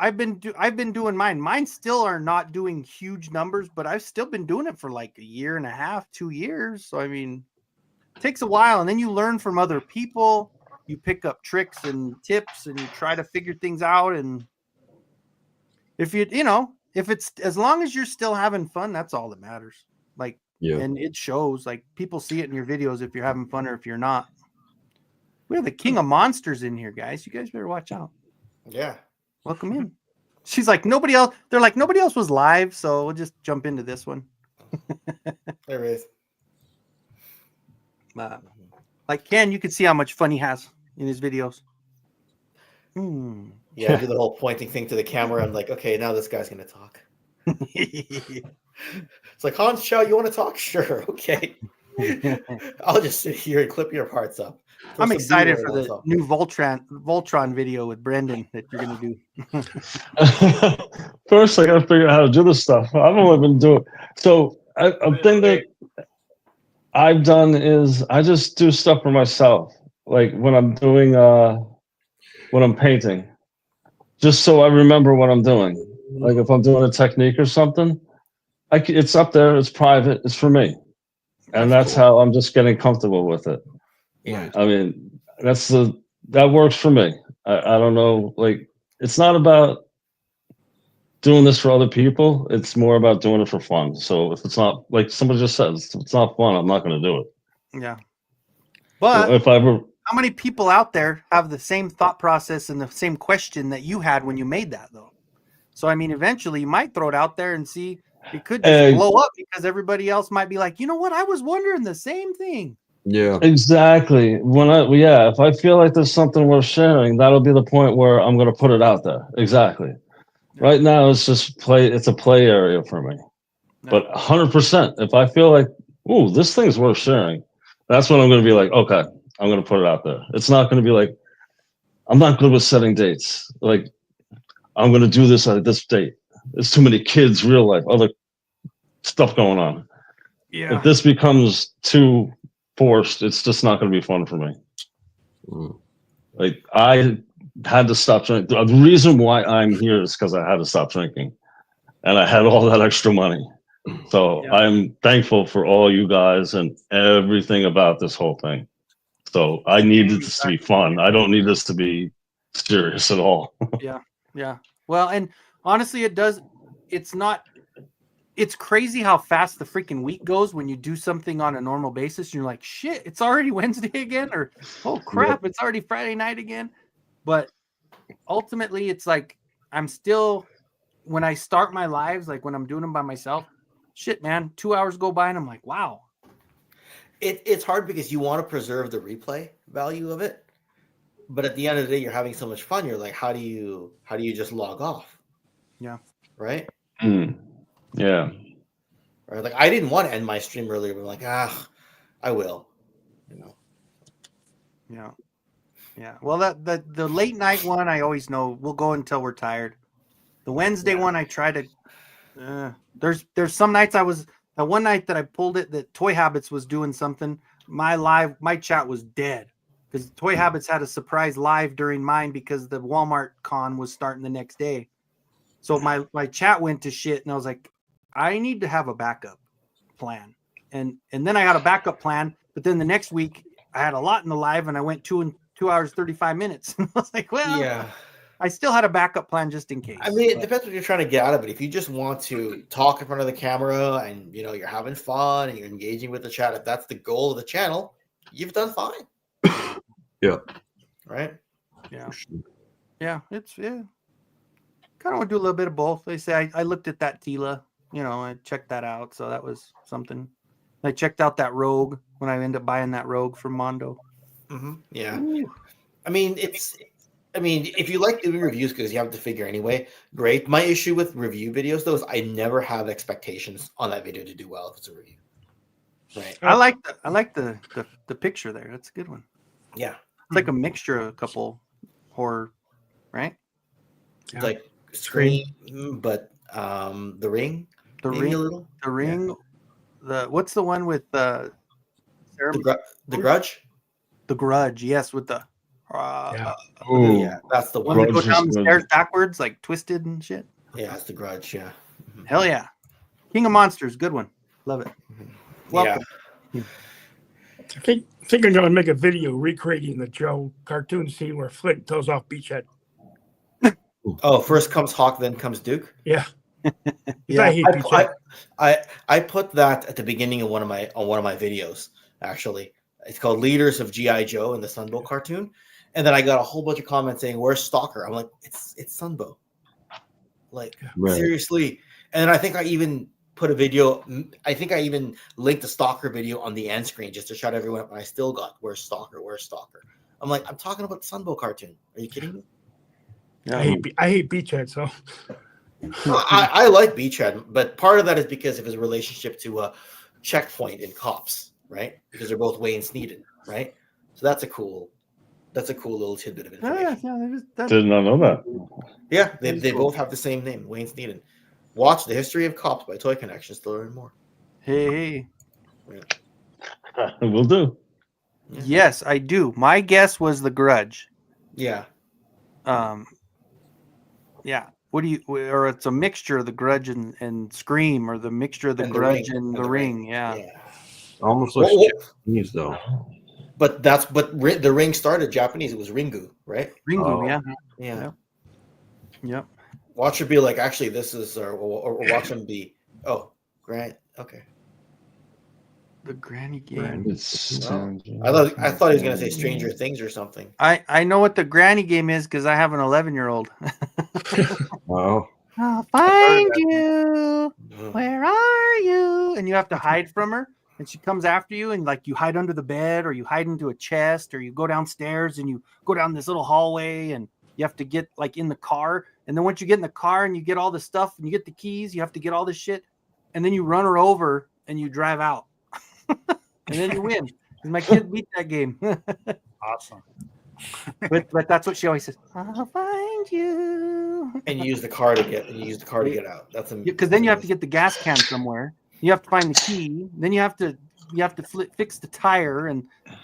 I've been doing mine. Mine still are not doing huge numbers, but I've still been doing it for like a year and a half, 2 years. So I mean, it takes a while, and then you learn from other people. You pick up tricks and tips, and you try to figure things out. And if if it's as long as you're still having fun, that's all that matters. Like, and it shows. Like people see it in your videos if you're having fun or if you're not. We have the king of monsters in here, guys. You guys better watch out. Yeah. Welcome in. She's like, nobody else. They're like, nobody else was live, so we'll just jump into this one. There it is. Like Ken, you can see how much fun he has in his videos. Yeah, I do the whole pointing thing to the camera. I'm like, okay, now this guy's gonna talk. It's like, Hans Chow, you want to talk? Sure, okay. I'll just sit here and clip your parts up. Throw I'm some excited B-roll for on the top. new Voltron video with Brendan that you're gonna do. First, I got to figure out how to do this stuff. I've only been doing so. A thing that I've done is I just do stuff for myself, like when I'm doing when I'm painting, just so I remember what I'm doing. Like if I'm doing a technique or something, it's up there, it's private, it's for me, and that's how I'm just getting comfortable with it. Yeah, I mean that works for me. I don't know, like it's not about doing this for other people. It's more about doing it for fun. So if it's not, like somebody just said, if it's not fun, I'm not going to do it. Yeah. But if I ever, how many people out there have the same thought process and the same question that you had when you made that, though? So, I mean, eventually you might throw it out there and see it could just blow up because everybody else might be like, you know what? I was wondering the same thing. Yeah, exactly. If I feel like there's something worth sharing, that'll be the point where I'm going to put it out there. Exactly. Right now, it's just it's a play area for me. But 100%, if I feel like, ooh, this thing's worth sharing, that's when I'm going to be like, okay, I'm going to put it out there. It's not going to be like, I'm not good with setting dates. Like, I'm going to do this at this date. There's too many kids, real life, other stuff going on. Yeah. If this becomes too forced, it's just not going to be fun for me. Like, I had to stop drinking. The reason why I'm here is because I had to stop drinking, and I had all that extra money. So I'm thankful for all you guys and everything about this whole thing. So I needed this to be fun. I don't need this to be serious at all. Yeah. Well, and honestly, it's crazy how fast the freaking week goes when you do something on a normal basis. You're like, shit, it's already Wednesday again, or oh crap, it's already Friday night again. But ultimately, it's like when I start my lives, like when I'm doing them by myself, shit, man, 2 hours go by and I'm like, wow. It's hard because you want to preserve the replay value of it, but at the end of the day, you're having so much fun. You're like, how do you just log off? Yeah. Right. Yeah. Right. Like I didn't want to end my stream earlier, but I'm like, I will. Yeah. Well, the late night one, I always know we'll go until we're tired. The Wednesday one, I try to. There's some nights that one night that I pulled it, that Toy Habits was doing something. My chat was dead because Toy Habits had a surprise live during mine because the Walmart con was starting the next day. So my chat went to shit, and I was like, I need to have a backup plan. And then I got a backup plan, but then the next week I had a lot in the live, and I went 2 hours 35 minutes. I was like, well, Yeah. I still had a backup plan just in case. I mean, it depends what you're trying to get out of it. If you just want to talk in front of the camera and you're having fun and you're engaging with the chat, if that's the goal of the channel, you've done fine. Yeah. Right? Yeah. Yeah. Kind of want to do a little bit of both. They say I looked at that Tila, I checked that out. So that was something. I checked out that Rogue when I ended up buying that Rogue from Mondo. Mm-hmm. Yeah. Ooh. I mean, if you like doing reviews because you have to figure anyway, great. My issue with review videos, though, is I never have expectations on that video to do well if it's a review. Right. I like the picture there. That's a good one. Yeah. It's like a mixture of a couple horror, right? It's like Scream, but The Ring. The maybe Ring. a little. The Ring. What's the one with the Grudge? The Grudge, yes, with the yeah, that's the one. That go down the stairs backwards, like twisted and shit. Yeah, it's the Grudge. Yeah. Hell yeah, King of Monsters, good one, love it. Welcome. I think I'm gonna make a video recreating the Joe cartoon scene where Flint tells off Beachhead. Oh, first comes Hawk, then comes Duke. Yeah. Yeah, I put that at the beginning of one of my videos. Actually, it's called "Leaders of GI Joe" in the Sunbow cartoon, and then I got a whole bunch of comments saying, "Where's Stalker?" I'm like, "It's Sunbow." Like seriously, and I think I even put a video. I think I even linked the Stalker video on the end screen just to shut everyone up, and I still got "Where's Stalker? Where's Stalker?" I'm like, I'm talking about the Sunbow cartoon. Are you kidding me? I hate Beachhead, so. I like Beachhead, but part of that is because of his relationship to Checkpoint and Cops, right? Because they're both Wayne Sneeden, right? So that's a cool little tidbit of information. Did not know that. Yeah, they both have the same name, Wayne Sneeden. Watch The History of Cops by Toy Connections to learn more. Hey. Will do. Yes, I do. My guess was The Grudge. Yeah. Yeah. What do you? Or it's a mixture of The Grudge and Scream, or the mixture of the Grudge and the Ring. Yeah. Almost looks Japanese though. But the Ring started Japanese. It was Ringu, right? Ringu, yeah. Yep. Watch it be like, actually, this is, or watch him be. Oh, Grant. Okay. The Granny Game. I thought he was gonna say Stranger Things or something. I know what the Granny Game is because I have an 11-year-old. Wow. I'll find you. Where are you? And you have to hide from her, and she comes after you, and like you hide under the bed, or you hide into a chest, or you go downstairs and you go down this little hallway, and you have to get like in the car. And then once you get in the car and you get all the stuff and you get the keys, you have to get all this shit, and then you run her over and you drive out. And then you win. My kid beat that game. Awesome. But that's what she always says. I'll find you. And you use the car to get out. That's because then you have to get the gas can somewhere. You have to find the key. Then you have to fix the tire,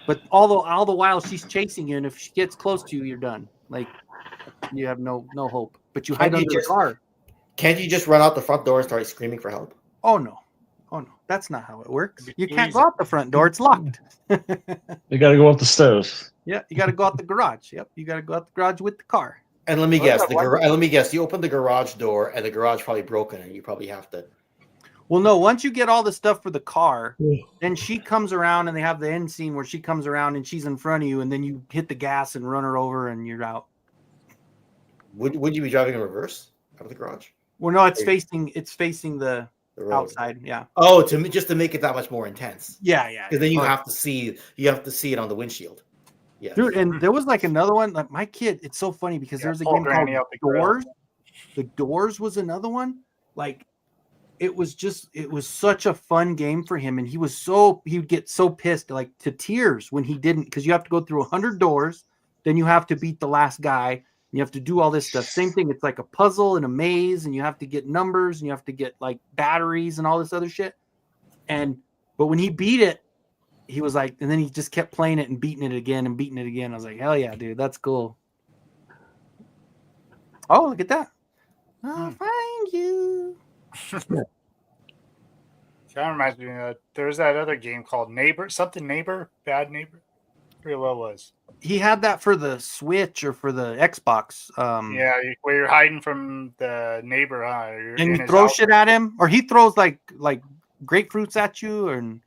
but all the while she's chasing you, and if she gets close to you, you're done. Like you have no hope. But you hide under the car. Can't you just run out the front door and start screaming for help? Oh no. That's not how it works. You can't go out the front door. It's locked. You got to go up the stairs. Yeah, you got to go out the garage. Yep, you got to go out the garage with the car. And let me guess, you open the garage door, and the garage probably broken, and you probably have to. Well, no. Once you get all the stuff for the car, then she comes around, and they have the end scene where she comes around and she's in front of you, and then you hit the gas and run her over, and you're out. Would you be driving in reverse out of the garage? Well, no. It's facing the outside. Yeah. Oh, just to make it that much more intense. Yeah. Because then you have to see it on the windshield. Yeah. Dude, and there was like another one. Like my kid, it's so funny because there's a game called Doors. The Doors was another one. Like it was such a fun game for him, and he would get so pissed, like to tears when he didn't, because you have to go through 100 doors, then you have to beat the last guy. You have to do all this stuff. Same thing. It's like a puzzle and a maze, and you have to get numbers, and you have to get like batteries and all this other shit. But when he beat it, he was like, and then he just kept playing it and beating it again and beating it again. I was like, hell yeah, dude, that's cool. Oh, look at that. I'll find you. That reminds me of there's that other game called Neighbor, Bad Neighbor. I forget what it was. He had that for the Switch or for the Xbox. Where you're hiding from the neighbor, And you throw shit at him, or he throws like grapefruits at you, and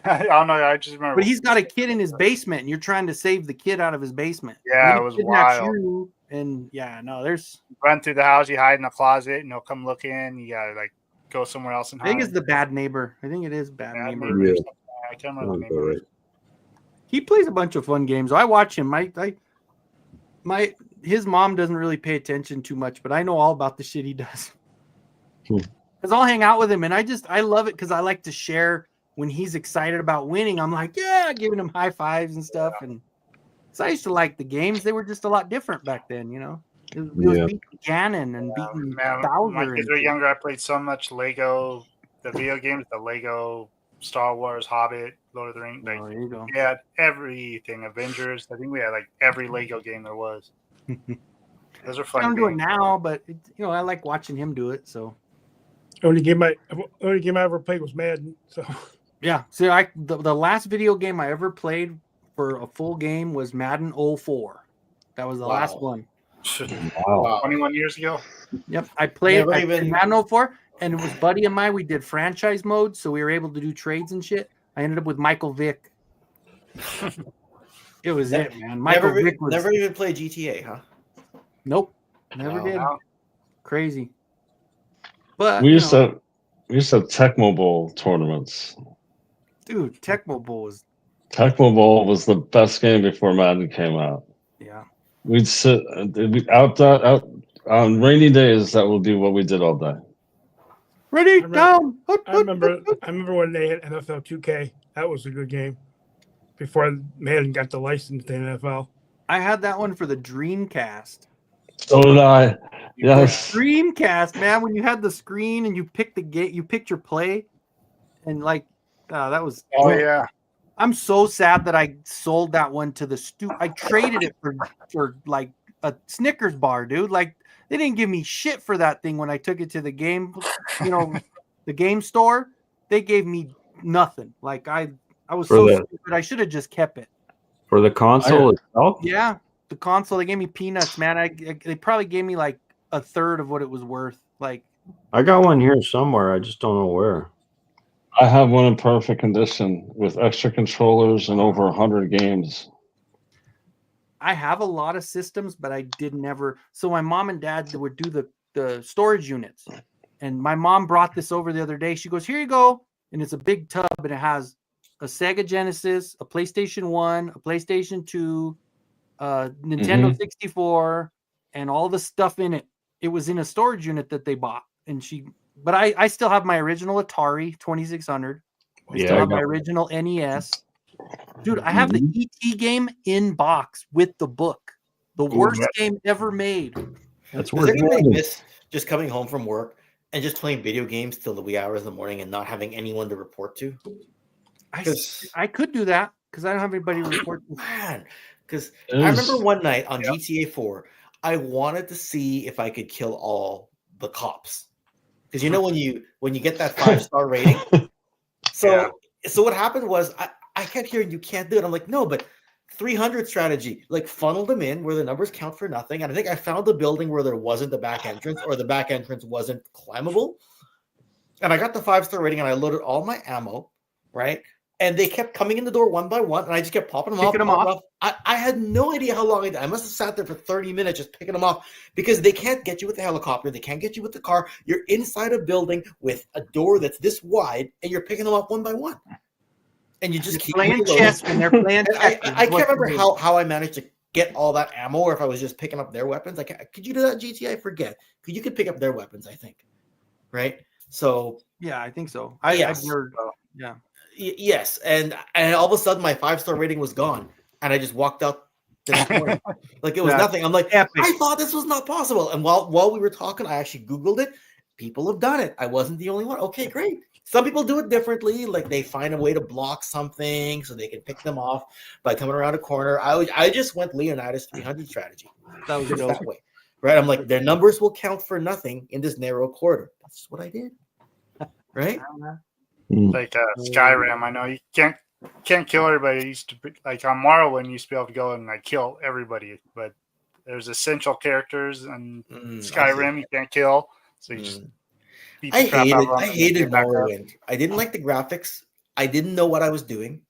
I don't know. I just remember. But he's got a kid in his basement, and you're trying to save the kid out of his basement. Yeah, it was wild. You, and there's run through the house, you hide in the closet, and they'll come look in. You gotta like go somewhere else and hide. I think it's the Bad Neighbor. I think it is Bad Neighbor. Yeah. I can't remember the name of it. He plays a bunch of fun games. I watch him. His mom doesn't really pay attention too much, but I know all about the shit he does. Because I'll hang out with him, and I love it because I like to share when he's excited about winning. I'm like, yeah, giving him high fives and stuff. And so I used to like the games. They were just a lot different back then, you know. It was beating Ganon and beating Bowser. My kids were younger. I played so much Lego, the video games, the Lego, Star Wars, Hobbit, Lord of the Rings. Like, there you go. We had everything. Avengers. I think we had like every Lego game there was. Those are fun. I don't do it now, but I like watching him do it. So the only game I ever played was Madden. So yeah, so the last video game I ever played for a full game was Madden 04. That was the last one. Wow. 21 years ago. Yep, I played Madden 04, and it was buddy of mine. We did franchise mode, so we were able to do trades and shit. I ended up with Michael Vick. It was it, man. Michael Vick was never even played GTA, huh? Nope, never did. Crazy. But we used to have Tecmo Bowl tournaments. Dude, Tecmo Bowl was the best game before Madden came out. Yeah. We'd sit out on rainy days. That would be what we did all day. Ready, down. I remember when they had NFL 2K. That was a good game. Before Madden got the license to NFL. I had that one for the Dreamcast. So did I. Yes. Dreamcast, man. When you had the screen and you picked the game, you picked your play, and that was. Oh yeah. I'm so sad that I sold that one to the I traded it for like a Snickers bar, dude. Like they didn't give me shit for that thing when I took it to the game, the game store. They gave me nothing. Like I was so stupid. I should have just kept it. For the console itself? Yeah, the console. They gave me peanuts, man. They probably gave me like a third of what it was worth. Like I got one here somewhere. I just don't know where. I have one in perfect condition with extra controllers and over 100 games. I have a lot of systems, but I did never. So my mom and dad would do the storage units, and my mom brought this over the other day. She goes, "Here you go," and it's a big tub, and it has a Sega Genesis, a PlayStation 1, a PlayStation 2, Nintendo 64, and all the stuff in it. It was in a storage unit that they bought, but I still have my original Atari 2600. I still have my original NES. Dude, I have the ET game in box with the book. The worst game ever made. Does anybody miss just coming home from work and just playing video games till the wee hours in the morning and not having anyone to report to? I could do that because I don't have anybody to report to. Man, because I remember one night on GTA 4, I wanted to see if I could kill all the cops. Because when you get that 5-star rating, so what happened was I kept hearing you can't do it. I'm like, no, but 300 strategy, like funneled them in where the numbers count for nothing. And I think I found a building where there wasn't the back entrance or the back entrance wasn't climbable. And I got the 5-star rating and I loaded all my ammo, right? And they kept coming in the door one by one, and I just kept popping them off. I had no idea how long I must have sat there for 30 minutes just picking them off because they can't get you with the helicopter. They can't get you with the car. You're inside a building with a door that's this wide, and you're picking them up one by one. And you just keep playing chess when they're playing chess. I can't remember how I managed to get all that ammo or if I was just picking up their weapons. Could you do that, GTA? I forget. You could pick up their weapons, I think. Right? So. Yeah, I think so. I've heard. Yeah. Yes, and all of a sudden my 5-star rating was gone, and I just walked out the next morning like it was nothing. I'm like, epic. I thought this was not possible. And while we were talking, I actually Googled it, people have done it. I wasn't the only one. Okay, great. Some people do it differently, like they find a way to block something so they can pick them off by coming around a corner. I just went Leonidas 300 strategy. That was just dope. that way, right? I'm like, their numbers will count for nothing in this narrow corridor. That's what I did, right? Like Skyrim, I know you can't kill everybody. It used to be, like on Morrowind, you used to be able to go and like kill everybody, but there's essential characters and Skyrim you can't kill, so you just beat the crap out of them. I hated Morrowind. I didn't like the graphics. I didn't know what I was doing.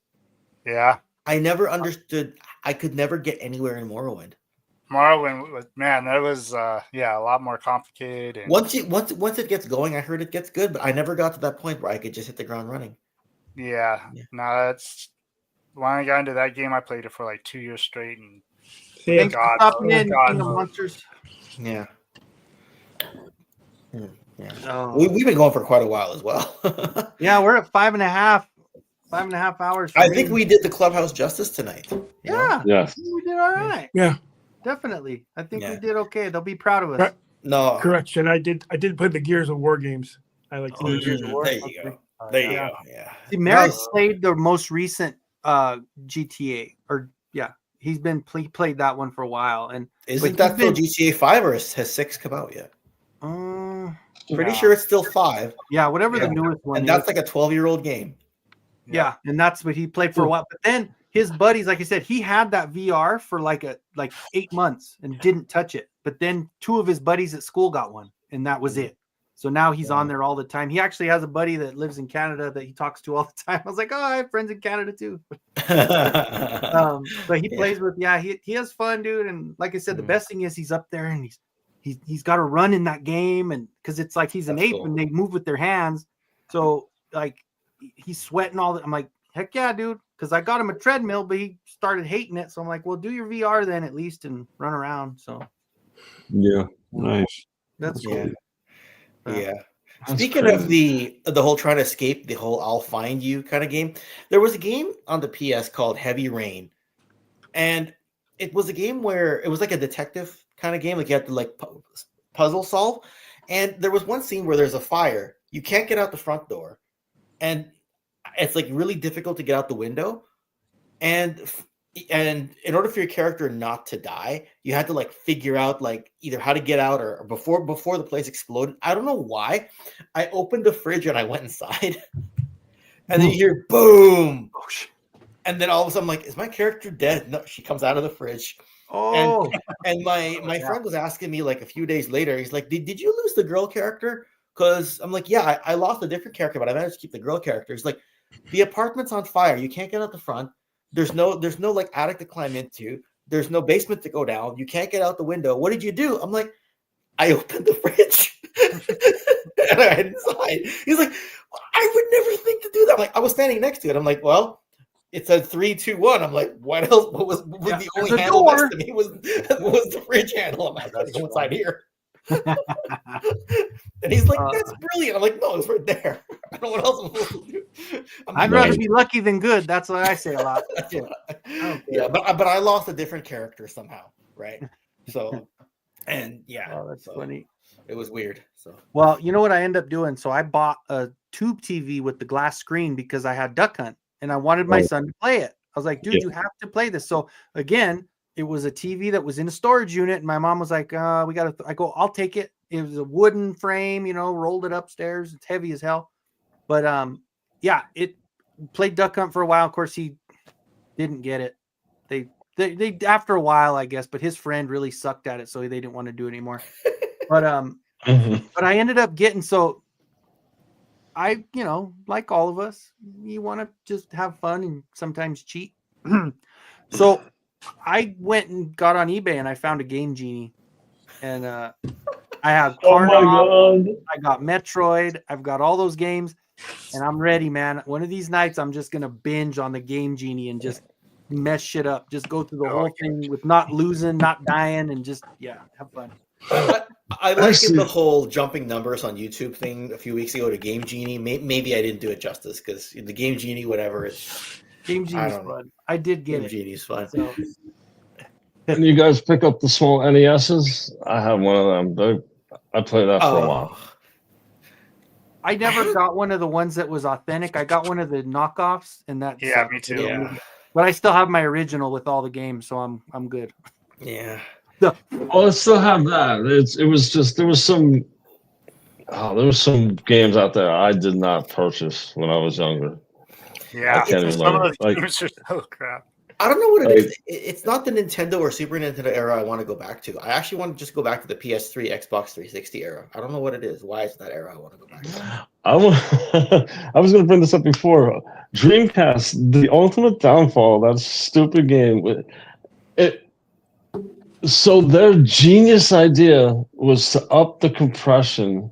Yeah, I never understood. I could never get anywhere in Morrowind. Morrowind was, man, that was a lot more complicated. And Once it gets going, I heard it gets good, but I never got to that point where I could just hit the ground running. yeah. No, that's when I got into that game. I played it for like 2 years straight, and Thanks for stopping in, King of Monsters. Yeah. Yeah. Oh. We've been going for quite a while as well. Yeah, we're at 5.5 hours. I think we did the Clubhouse justice tonight. Yeah. Yes. We did all right. Yeah. Definitely. I think we did okay. They'll be proud of us. No. Correction. I did play the Gears of War games. I like the Gears of War. There you go. There you go. Yeah. See, Merrick played the most recent GTA, or he's been played that one for a while. And isn't that still GTA 5 or has 6 come out yet? Pretty sure it's still 5. Yeah, whatever the newest one. And that's like a 12-year-old game. Yeah, and that's what he played for a while. But then his buddies, like I said, he had that VR for like 8 months and didn't touch it. But then 2 of his buddies at school got one, and that was it. So now he's on there all the time. He actually has a buddy that lives in Canada that he talks to all the time. I was like, oh, I have friends in Canada too. But he plays with, he has fun, dude. And like I said, the best thing is he's up there and he's got to run in that game, and because it's like he's an ape and they move with their hands. So like he's sweating all that. I'm like, heck yeah, dude. Because I got him a treadmill, but he started hating it. So I'm like, well, do your VR then at least and run around. So yeah, nice. That's cool. Yeah. Speaking of the whole trying to escape the whole I'll find you kind of game, there was a game on the PS called Heavy Rain. And it was a game where it was like a detective kind of game. Like you had to like puzzle solve. And there was one scene where there's a fire. You can't get out the front door. And it's like really difficult to get out the window. And in order for your character not to die, you had to like figure out like either how to get out or before the place exploded. I don't know why. I opened the fridge and I went inside, and then you hear boom, and then all of a sudden I'm like, is my character dead? No, she comes out of the fridge. Oh, and my friend was asking me like a few days later. He's like, did you lose the girl character? Because I'm like, yeah, I lost a different character, but I managed to keep the girl character. He's like, the apartment's on fire. You can't get out the front. There's no like attic to climb into. There's no basement to go down. You can't get out the window. What did you do? I'm like, I opened the fridge and I went inside. He's like, I would never think to do that. I'm like, I was standing next to it. I'm like, well, it said 3, 2, 1. I'm like, what else? What was the only handle next to me was the fridge handle. I'm like, I gotta go inside here. And he's like, that's brilliant. I'm like, no, it's right there. I don't know what else I'm supposed to do. I'd rather be lucky than good. That's what I say a lot. Yeah, but I lost a different character somehow, right? So, and that's funny. It was weird. So, well, you know what I ended up doing? So I bought a tube TV with the glass screen because I had Duck Hunt and I wanted my son to play it. I was like, dude, you have to play this. So again, it was a TV that was in a storage unit, and my mom was like, we got to, I go, I'll take it. It was a wooden frame, rolled it upstairs. It's heavy as hell. But it played Duck Hunt for a while. Of course, he didn't get it. They after a while, I guess, but his friend really sucked at it, so they didn't want to do it anymore. But but I ended up getting, so I, like all of us, you want to just have fun and sometimes cheat. So I went and got on eBay and I found a Game Genie, and I have Carnage, I got Metroid, I've got all those games, and I'm ready, man. One of these nights, I'm just gonna binge on the Game Genie and just mess shit up. Just go through the whole thing with not losing, not dying, and just have fun. I like the whole jumping numbers on YouTube thing a few weeks ago to Game Genie. Maybe I didn't do it justice because the Game Genie, whatever, it's Game Genie's fun. I did get Game Genie's fun. So. And you guys pick up the small NESs? I have one of them. I played that for a while. I never got one of the ones that was authentic. I got one of the knockoffs, and that Yeah, me too. Yeah. But I still have my original with all the games, so I'm good. Yeah. Oh, I still have that. It was just there was some games out there I did not purchase when I was younger. Yeah, I can't even some of remember. those games are so crap. I don't know what it Like- is. It's not the Nintendo or Super Nintendo era I want to go back to. I actually want to just go back to the PS3, Xbox 360 era. I don't know what it is. Why is that era I want to go back to? I was going to bring this up before. Dreamcast, the ultimate downfall. That stupid game. So their genius idea was to up the compression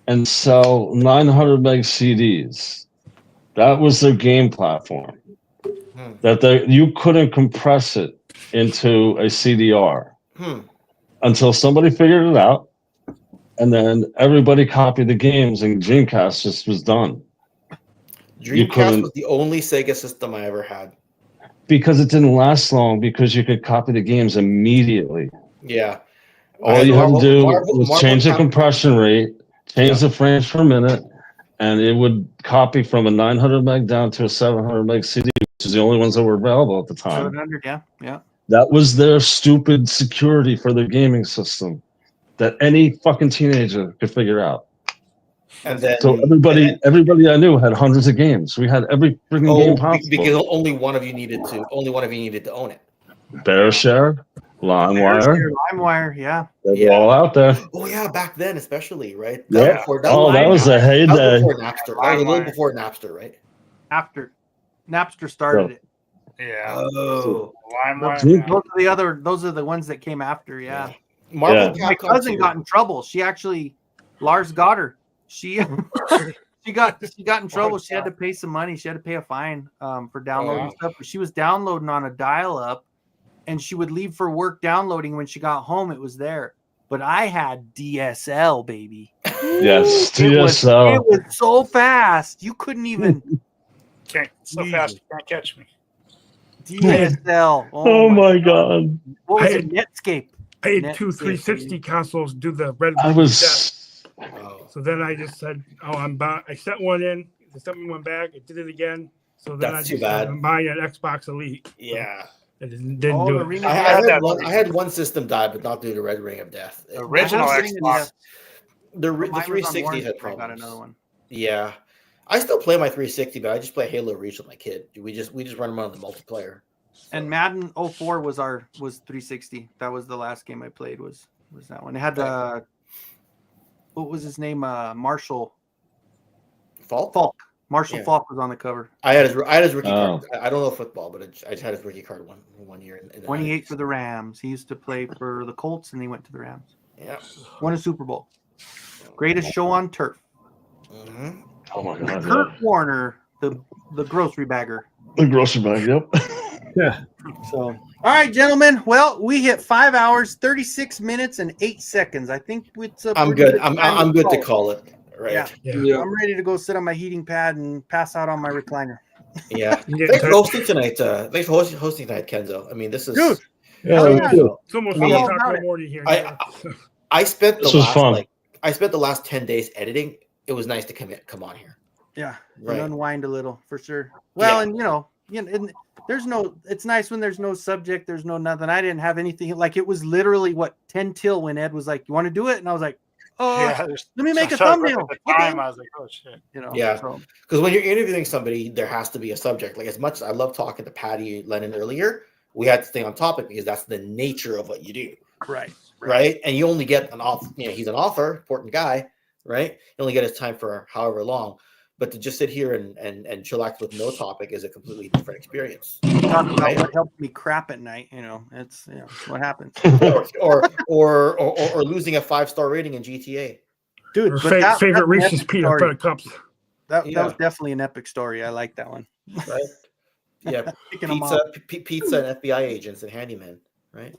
and sell 900 meg CDs. That was their game platform. That you couldn't compress it into a CDR until somebody figured it out, and then everybody copied the games, and Dreamcast just was done. Dreamcast was the only Sega system I ever had. Because it didn't last long, because you could copy the games immediately. Yeah. All you had to do was change the compression rate, change the frames per minute, and it would copy from a 900 meg down to a 700 meg CD, which is the only ones that were available at the time. Yeah. That was their stupid security for their gaming system that any fucking teenager could figure out. And then So everybody I knew had hundreds of games. We had every freaking game possible. because only one of you needed to own it. BearShare, LimeWire, LimeWire, yeah. they were all out there. Oh yeah, back then especially, right? Yeah. That was a heyday. That was before Napster. That was a little before Napster, right? After Napster started it. Yeah. Oh, Those are the ones that came after. Yeah. Marvel My cousin got in trouble. She actually, Lars got her. She got in trouble. She had to pay some money. She had to pay a fine for downloading stuff. But she was downloading on a dial-up, and she would leave for work downloading. When she got home, it was there. But I had DSL, baby. Yes, DSL. It was so fast. You couldn't even. Fast you can't catch me. DSL. Oh my god. What was it? Netscape. I had two 360 consoles do the red. I was. So then I just said, "Oh, I'm buying." I sent one in. They sent me one back. I did it again. So then That's I too just bad. said, I'm buying an Xbox Elite. Yeah. I didn't do it. I had one system die, but not due to Red Ring of Death. Original Xbox. The Mine was on 360 warranty. had I problems. got another one. Yeah, I still play my 360, but I just play Halo Reach with my kid. We just run them on the multiplayer. And Madden 04 was 360. That was the last game I played. Was that one? It had what was his name? Marshall Falk. Marshall Yeah. Falk was on the cover. I had his rookie card. I don't know football, but I just had his rookie card one year. In the 28 for the Rams. He used to play for the Colts, and he went to the Rams. Yeah. Won a Super Bowl. Greatest show on turf. Mm-hmm. Oh my god. Kurt Warner, the grocery bagger. The grocery bag. Yep. Yeah. So, all right, gentlemen. Well, we hit 5 hours, 36 minutes, and 8 seconds. I think it's a I'm pretty good. I'm good to call it. Right. Yeah. I'm ready to go sit on my heating pad and pass out on my recliner. Yeah. Thanks for hosting tonight. Thanks for hosting tonight, Kenzo. I mean, this is Good. It's almost I'm all taco about it. morning here. I spent This was fun. I spent the last 10 days editing. It was nice to come on here. Yeah, Right. and unwind a little for sure. Well, Yeah. and there's no. It's nice when there's no subject. There's no nothing. I didn't have anything. Like it was literally 10 till when Ed was like, "You want to do it?" And I was like, "Oh, let me make a thumbnail." At the time, I was like, oh shit. Yeah, so- because when you're interviewing somebody, there has to be a subject. Like as much as I love talking to Patty Lennon earlier, we had to stay on topic because that's the nature of what you do. Right. And you only get an off. He's an author, important guy, right? You only get his time for however long. But to just sit here and chillax with no topic is a completely different experience. Talk about what helped me crap at night. It's what happens. or losing a 5-star rating in GTA. Dude, Or but that- favorite that's an Reese's epic peanut story. butter cups. That was definitely an epic story. I like that one. Right. Yeah. Picking 'em Pizza and FBI agents and handyman. Right.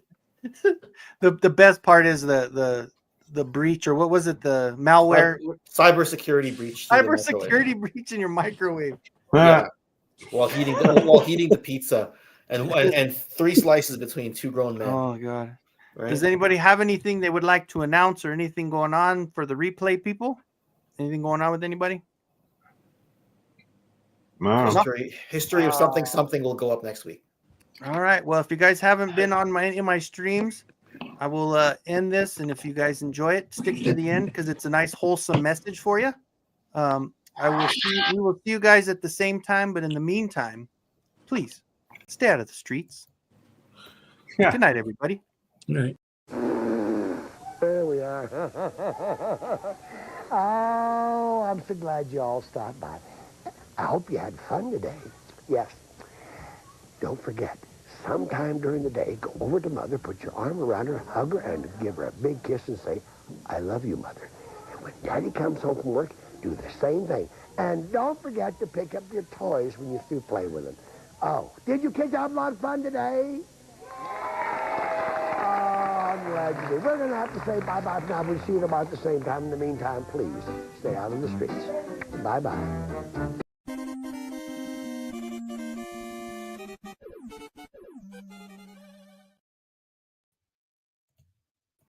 The best part is the breach, or what was it? The malware, cybersecurity breach. cybersecurity breach in your microwave. Yeah. While heating the pizza and 3 slices between 2 grown men. Oh god. Right? Does anybody have anything they would like to announce or anything going on for the replay people? Anything going on with anybody? Wow. History of something will go up next week. All right. Well, if you guys haven't been on any of my streams, I will end this. And if you guys enjoy it, stick to the end because it's a nice, wholesome message for you. We will see you guys at the same time. But in the meantime, please stay out of the streets. Yeah. Good night, everybody. Good night. There we are. Oh, I'm so glad you all stopped by. I hope you had fun today. Yes. Don't forget, sometime during the day, go over to Mother, put your arm around her, hug her, and give her a big kiss and say, I love you, Mother. And when Daddy comes home from work, do the same thing. And don't forget to pick up your toys when you're through playing with them. Oh, did you kids have a lot of fun today? I'm glad you did. We're going to have to say bye-bye now. We'll see you about the same time. In the meantime, please stay out of the streets. Bye-bye.